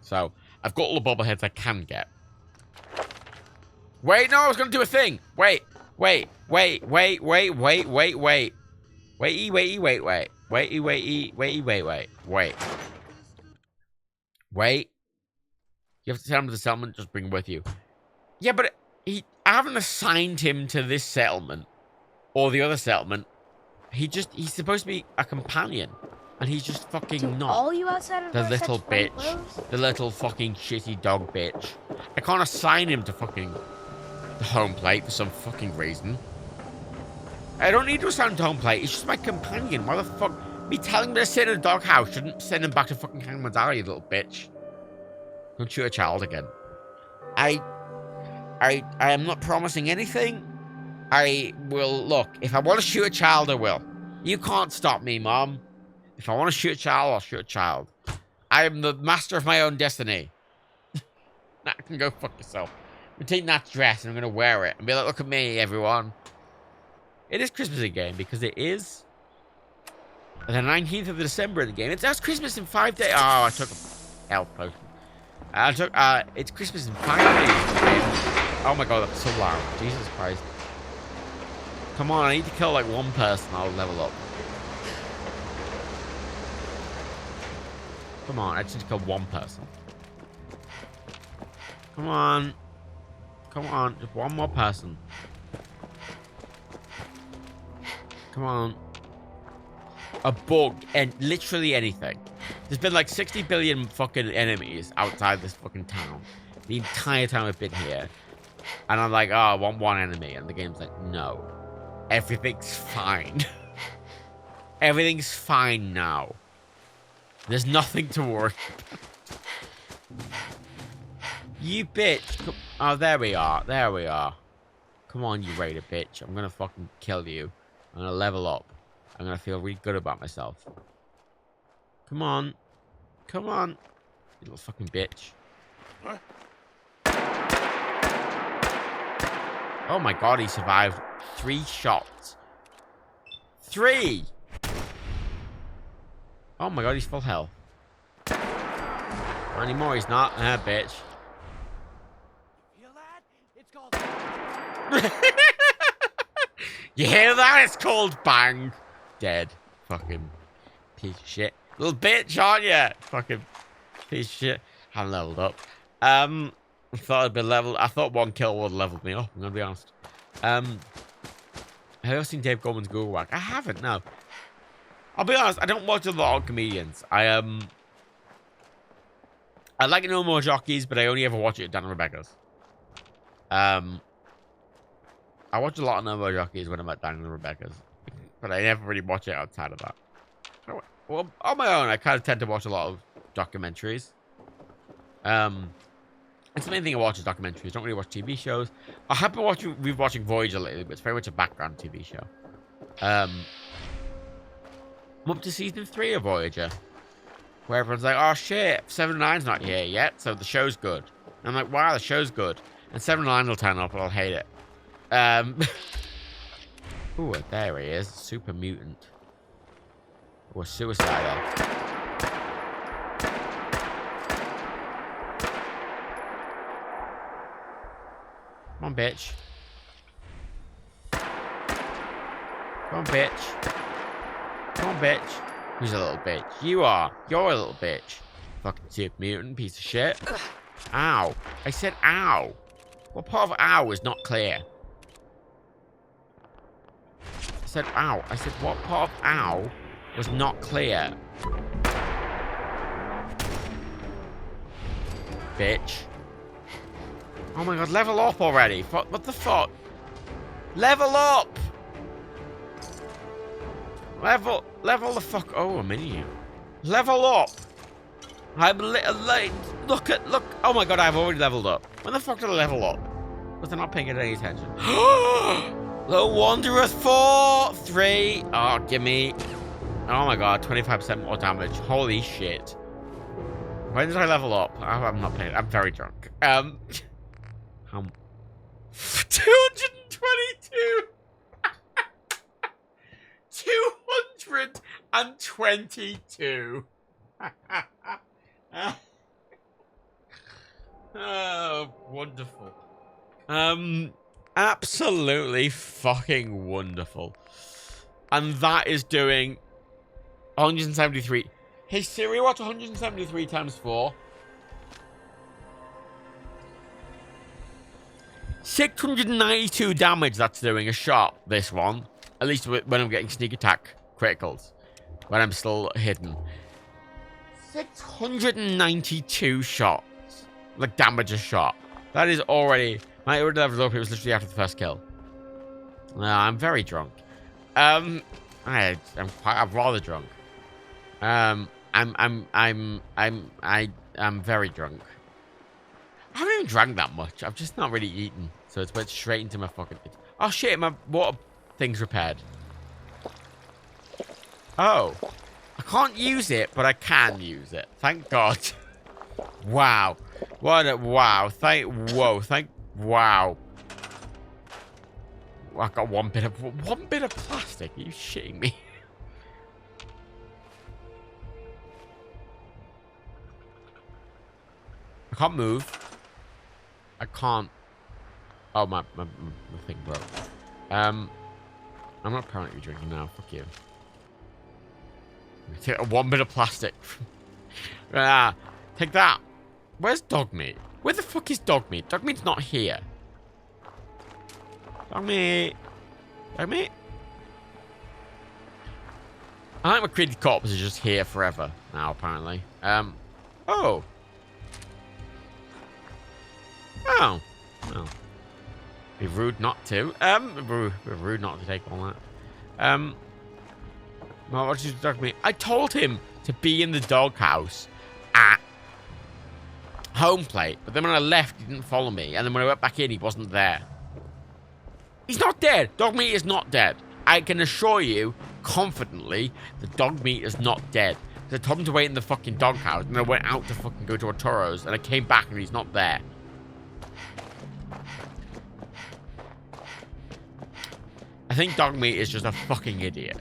So, I've got all the bobbleheads I can get. Wait, no, I was going to do a thing. Wait. Waity. You have to send him to the settlement, just bring him with you. Yeah, but I haven't assigned him to this settlement or the other settlement. He's supposed to be a companion. And he's just fucking not. All you outsiders The wear little such funny bitch. clothes? The little fucking shitty dog bitch. I can't assign him to fucking the home plate for some fucking reason. I don't need to assign him to home plate. He's just my companion. Why the fuck? Me telling him to sit in a doghouse shouldn't send him back to fucking Hangman's Alley, you little bitch. Don't shoot a child again. I am not promising anything. I will, look, if I want to shoot a child, I will. You can't stop me, Mom. If I want to shoot a child, I'll shoot a child. I am the master of my own destiny. Nah, can go fuck yourself. I'm taking that dress and I'm going to wear it and be like, look at me, everyone. It is Christmas again because it is the 19th of December in the game. That's Christmas in 5 days. Oh, I took a health potion. It's Christmas in 5 days. Oh my god, that's so loud. Jesus Christ. Come on, I need to kill like one person. I'll level up. Come on, I just need to kill one person. Come on. Come on, just one more person. Come on. A bug and literally anything. There's been like 60 billion fucking enemies outside this fucking town. The entire time I've been here. And I'm like, oh, I want one enemy. And the game's like, no. Everything's fine. Everything's fine now. There's nothing to worry about. You bitch. Oh, there we are. There we are. Come on, you raider bitch. I'm gonna fucking kill you. I'm gonna level up. I'm gonna feel really good about myself. Come on. Come on. You little fucking bitch. Oh my god, he survived 3 shots. 3! Oh my god, he's full health. Not anymore, he's not. Ah, bitch. You hear that? It's called bang. Dead. Fucking piece of shit. Little bitch, aren't you? Fucking piece of shit. I'm leveled up. I thought I'd been leveled. I thought one kill would have leveled me up, I'm gonna be honest. Have you ever seen Dave Gorman's Google Whack? I haven't, no. I'll be honest, I don't watch a lot of comedians. I like No More Jockeys, but I only ever watch it at Dan and Rebecca's. I watch a lot of No More Jockeys when I'm at Dan and Rebecca's, but I never really watch it outside of that. Well, on my own, I kind of tend to watch a lot of documentaries. It's the main thing I watch is documentaries. I don't really watch TV shows. I have been rewatching Voyager lately, but it's very much a background TV show. I'm up to season 3 of Voyager, where everyone's like, oh shit, 7 and 9's not here yet, so the show's good. And I'm like, wow, the show's good. And 7 and 9 will turn up and I'll hate it. Ooh, there he is. Super mutant. Or suicidal. Come on, bitch. Come on, bitch. Come on, bitch. Who's a little bitch? You are. You're a little bitch. Fucking super mutant piece of shit. Ow. I said ow. What part of ow is not clear? I said ow. I said what part of ow was not clear? Bitch. Oh my god, level up already. What the fuck? Level up! Level the fuck. Oh, a mini. Level up! Look. Oh my god, I've already leveled up. When the fuck did I level up? Was I not paying any attention? The Wanderer 4! 3. Oh, gimme. Oh my god, 25% more damage. Holy shit. When did I level up? I'm not paying. I'm very drunk. 222! 222! Oh, wonderful. Absolutely fucking wonderful. And that is doing 173. Hey Siri, what's 173 times 4? 692 damage that's doing a shot, this one. At least when I'm getting sneak attack criticals. When I'm still hidden. 692 shots. Like, damage a shot. That is already... My order level up, it was literally after the first kill. I'm very drunk. I'm rather drunk. I'm very drunk. I haven't even drank that much. I've just not really eaten. So it's went straight into my fucking... Oh shit, my water thing's repaired. Oh. I can't use it, but I can use it. Thank God. Wow. What a... Wow. Wow. I got one bit of plastic. Are you shitting me? I can't move. I can't. Oh, my thing broke. I'm not apparently drinking now. Fuck you. Take one bit of plastic. Take that. Where's dog meat? Where the fuck is dog meat? Dog meat's not here. Dog meat. Dog meat. I think my created corpse is just here forever now, apparently. Oh. Oh. Well. Be rude not to. Be rude not to take all that. Well, what did you dog meat? I told him to be in the doghouse at home plate, but then when I left, he didn't follow me, and then when I went back in, he wasn't there. He's not dead. Dog meat is not dead. I can assure you, confidently, the dog meat is not dead. I told him to wait in the fucking doghouse, and I went out to fucking go to Arturo's, and I came back, and he's not there. I think dog meat is just a fucking idiot.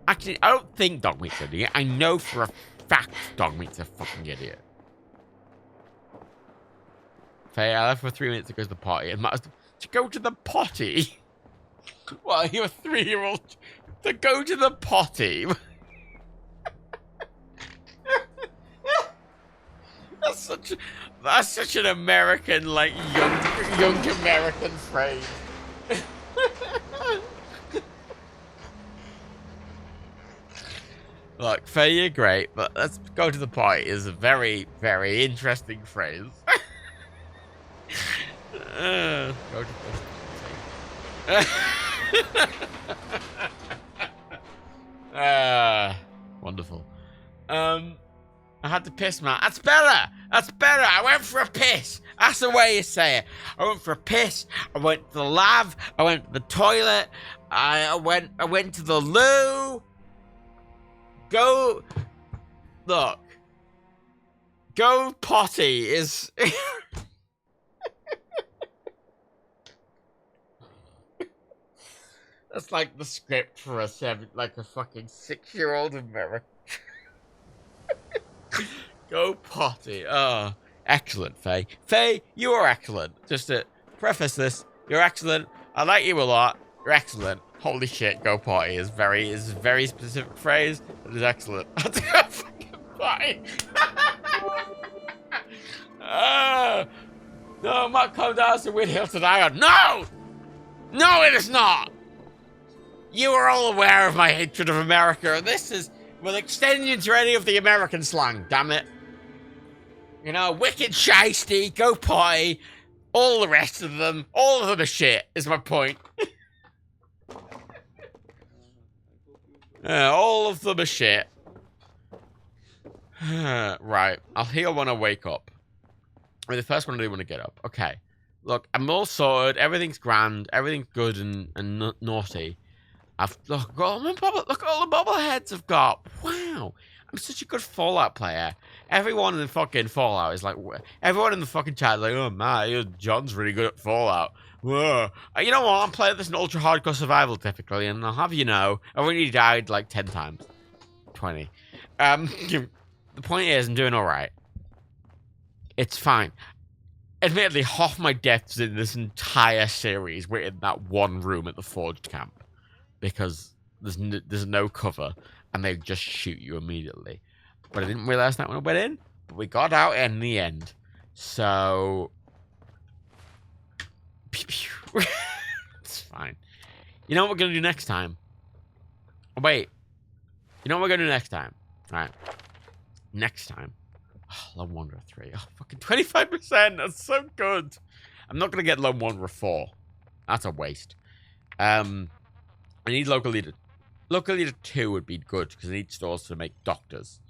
Actually, I don't think dog meat's an idiot. I know for a fact dog meat's a fucking idiot. Faye, I left for 3 minutes to go to the potty. And to go to the potty? Well, you're a 3-year-old to go to the potty. That's such an American, like, young American phrase. Look, Faye, you're great, but let's go to the potty is a very, very interesting phrase. Go to the potty. Wonderful. I had to piss, man. That's better. That's better. I went for a piss. That's the way you say it. I went for a piss. I went to the lav. I went to the toilet. I went to the loo. Go. Look. Go potty is. That's like the script for a fucking 6-year-old American. Go potty. Oh, excellent, Faye. Faye, you are excellent. Just to preface this, you're excellent. I like you a lot. You're excellent. Holy shit, go potty is a very specific phrase. It is excellent. I have to go fucking potty. No, Matt, come down to Windhill to die on. No! No, it is not! You are all aware of my hatred of America, and this will extend into any of the American slang, damn it. You know, wicked shiesty, go potty, all the rest of them are shit, is my point. All of them are shit. Right, I'll heal when I wake up. I mean, the first one I do when I get up. Okay, look, I'm all sorted, everything's grand, everything's good and naughty. Look at all the bobbleheads I've got. Wow. I'm such a good Fallout player. Everyone in fucking Fallout is like, everyone in the fucking chat is like, oh man, John's really good at Fallout. Whoa. You know what? I'm playing this in ultra hardcore survival typically, and I'll have you know, I've only died like 10 times. 20. The point is, I'm doing alright. It's fine. Admittedly, half my deaths in this entire series were in that one room at the Forged camp. Because there's no cover, and they just shoot you immediately. But I didn't realize that when I went in. But we got out in the end. So Pew, pew. It's fine. You know what we're gonna do next time? Oh, wait. You know what we're gonna do next time? Alright. Next time. Oh, Lone Wanderer 3. Oh, fucking 25%. That's so good. I'm not gonna get Lone Wanderer 4. That's a waste. I need Local Leader. Local Leader 2 would be good, because I need stores to make doctors.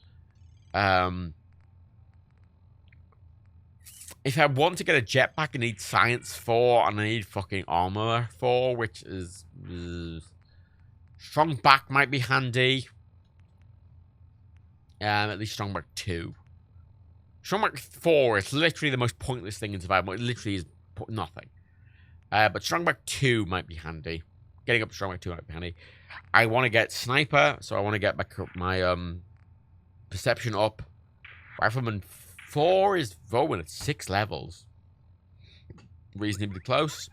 If I want to get a jetpack, I need Science 4, and I need fucking Armor 4, which is... Strong Back might be handy. At least Strong Back 2. Strong Back 4 is literally the most pointless thing in survival. It literally is nothing. But Strong Back 2 might be handy. Getting up to Strong Back 2 might be handy. I want to get Sniper, so I want to get my Perception up. Rifleman 4 is Rowan at 6 levels. Reasonably close.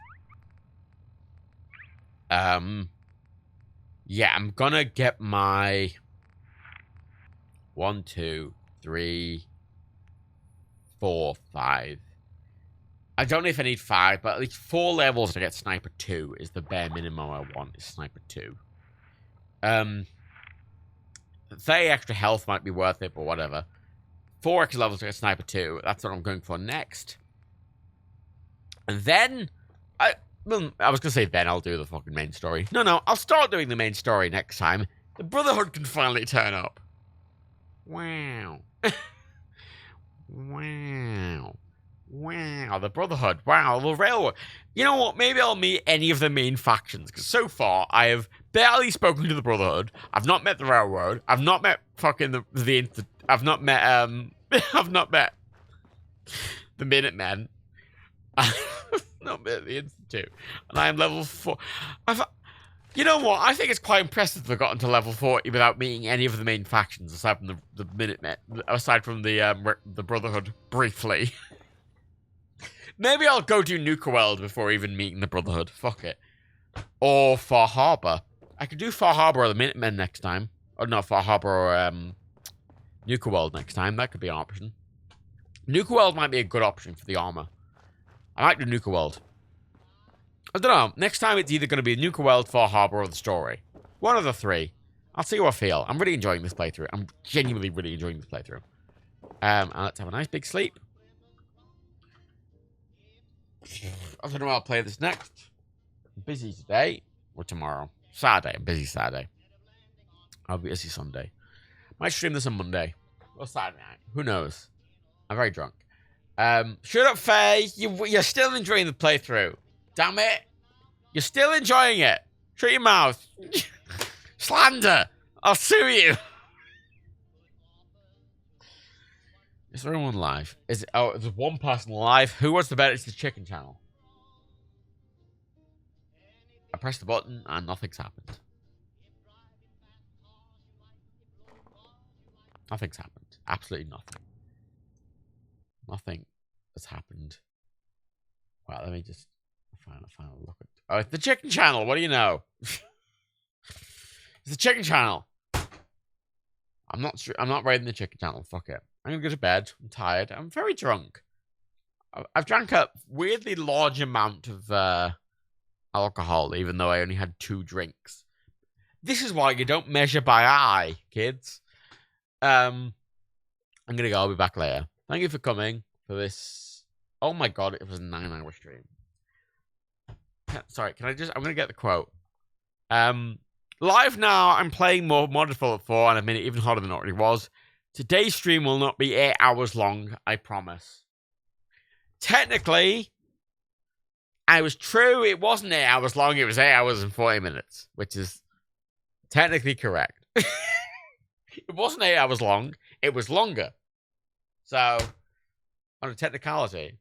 Yeah, I'm gonna get my 1, 2, 3, 4, 5. I don't know if I need 5, but at least 4 levels to get Sniper 2 is the bare minimum I want, is Sniper 2. 30 extra health might be worth it, but whatever. 4 extra levels to get Sniper 2. That's what I'm going for next. And then... I was going to say then I'll do the fucking main story. No, I'll start doing the main story next time. The Brotherhood can finally turn up. Wow. Wow, the Brotherhood. Wow, the Railroad. You know what? Maybe I'll meet any of the main factions, because so far I have barely spoken to the Brotherhood. I've not met the Railroad. I've not met fucking I've not met I've not met the Minutemen. I've not met the Institute. And I am level 4. You know what? I think it's quite impressive to have gotten to level 40 without meeting any of the main factions, aside from the Minutemen, aside from the Brotherhood briefly. Maybe I'll go do Nuka World before even meeting the Brotherhood. Fuck it. Or Far Harbor. I could do Far Harbor or the Minutemen next time. Or not Far Harbor or Nuka World next time. That could be an option. Nuka World might be a good option for the armor. I might do Nuka World. I don't know. Next time it's either going to be Nuka World, Far Harbor, or the story. One of the 3. I'll see how I feel. I'm really enjoying this playthrough. I'm genuinely really enjoying this playthrough. And let's have a nice big sleep. I don't know how I'll play this next. I'm busy today. Or tomorrow. Saturday. I'm busy Saturday. I'll be busy Sunday. Might stream this on Monday. Or Saturday night. Who knows? I'm very drunk. Shut up, Faye. You're still enjoying the playthrough. Damn it. You're still enjoying it. Shut your mouth. Slander. I'll sue you. Is there anyone live? Oh, there's one person live. Who wants to bet it's the chicken channel? I pressed the button and nothing's happened. Nothing's happened. Absolutely nothing. Nothing has happened. Well, let me just find a look at... Oh, it's the chicken channel. What do you know? It's the chicken channel. I'm not sure. I'm not raiding the chicken channel. Fuck it. I'm gonna go to bed. I'm tired. I'm very drunk. I've drank a weirdly large amount of alcohol, even though I only had 2 drinks. This is why you don't measure by eye, kids. I'm gonna go. I'll be back later. Thank you for coming for this. Oh my god, it was a 9-hour stream. Sorry, I'm gonna get the quote. Live now, I'm playing more Modern Fallout 4, and I've made it even harder than it already was. Today's stream will not be 8 hours long, I promise. Technically, I was true, it wasn't 8 hours long, it was 8 hours and 40 minutes, which is technically correct. It wasn't 8 hours long, it was longer. So, on a technicality,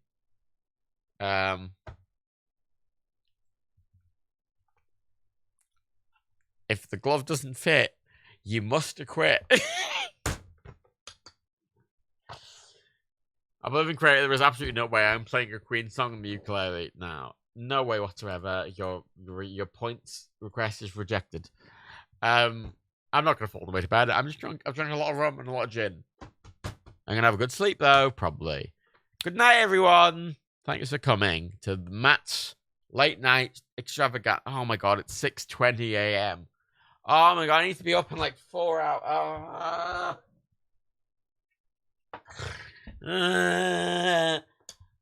if the glove doesn't fit, you must acquit. I'm living creative. There is absolutely no way I'm playing a Queen song on the ukulele now. No way whatsoever. Your points request is rejected. I'm not gonna fall all the way to bed. I'm just drunk. I've drank a lot of rum and a lot of gin. I'm gonna have a good sleep though, probably. Good night, everyone. Thanks for coming to Matt's Late night extravagant. Oh my god, it's 6:20 a.m. Oh my god, I need to be up in like 4 hours.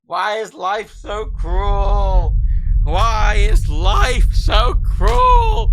Why is life so cruel? Why is life so cruel?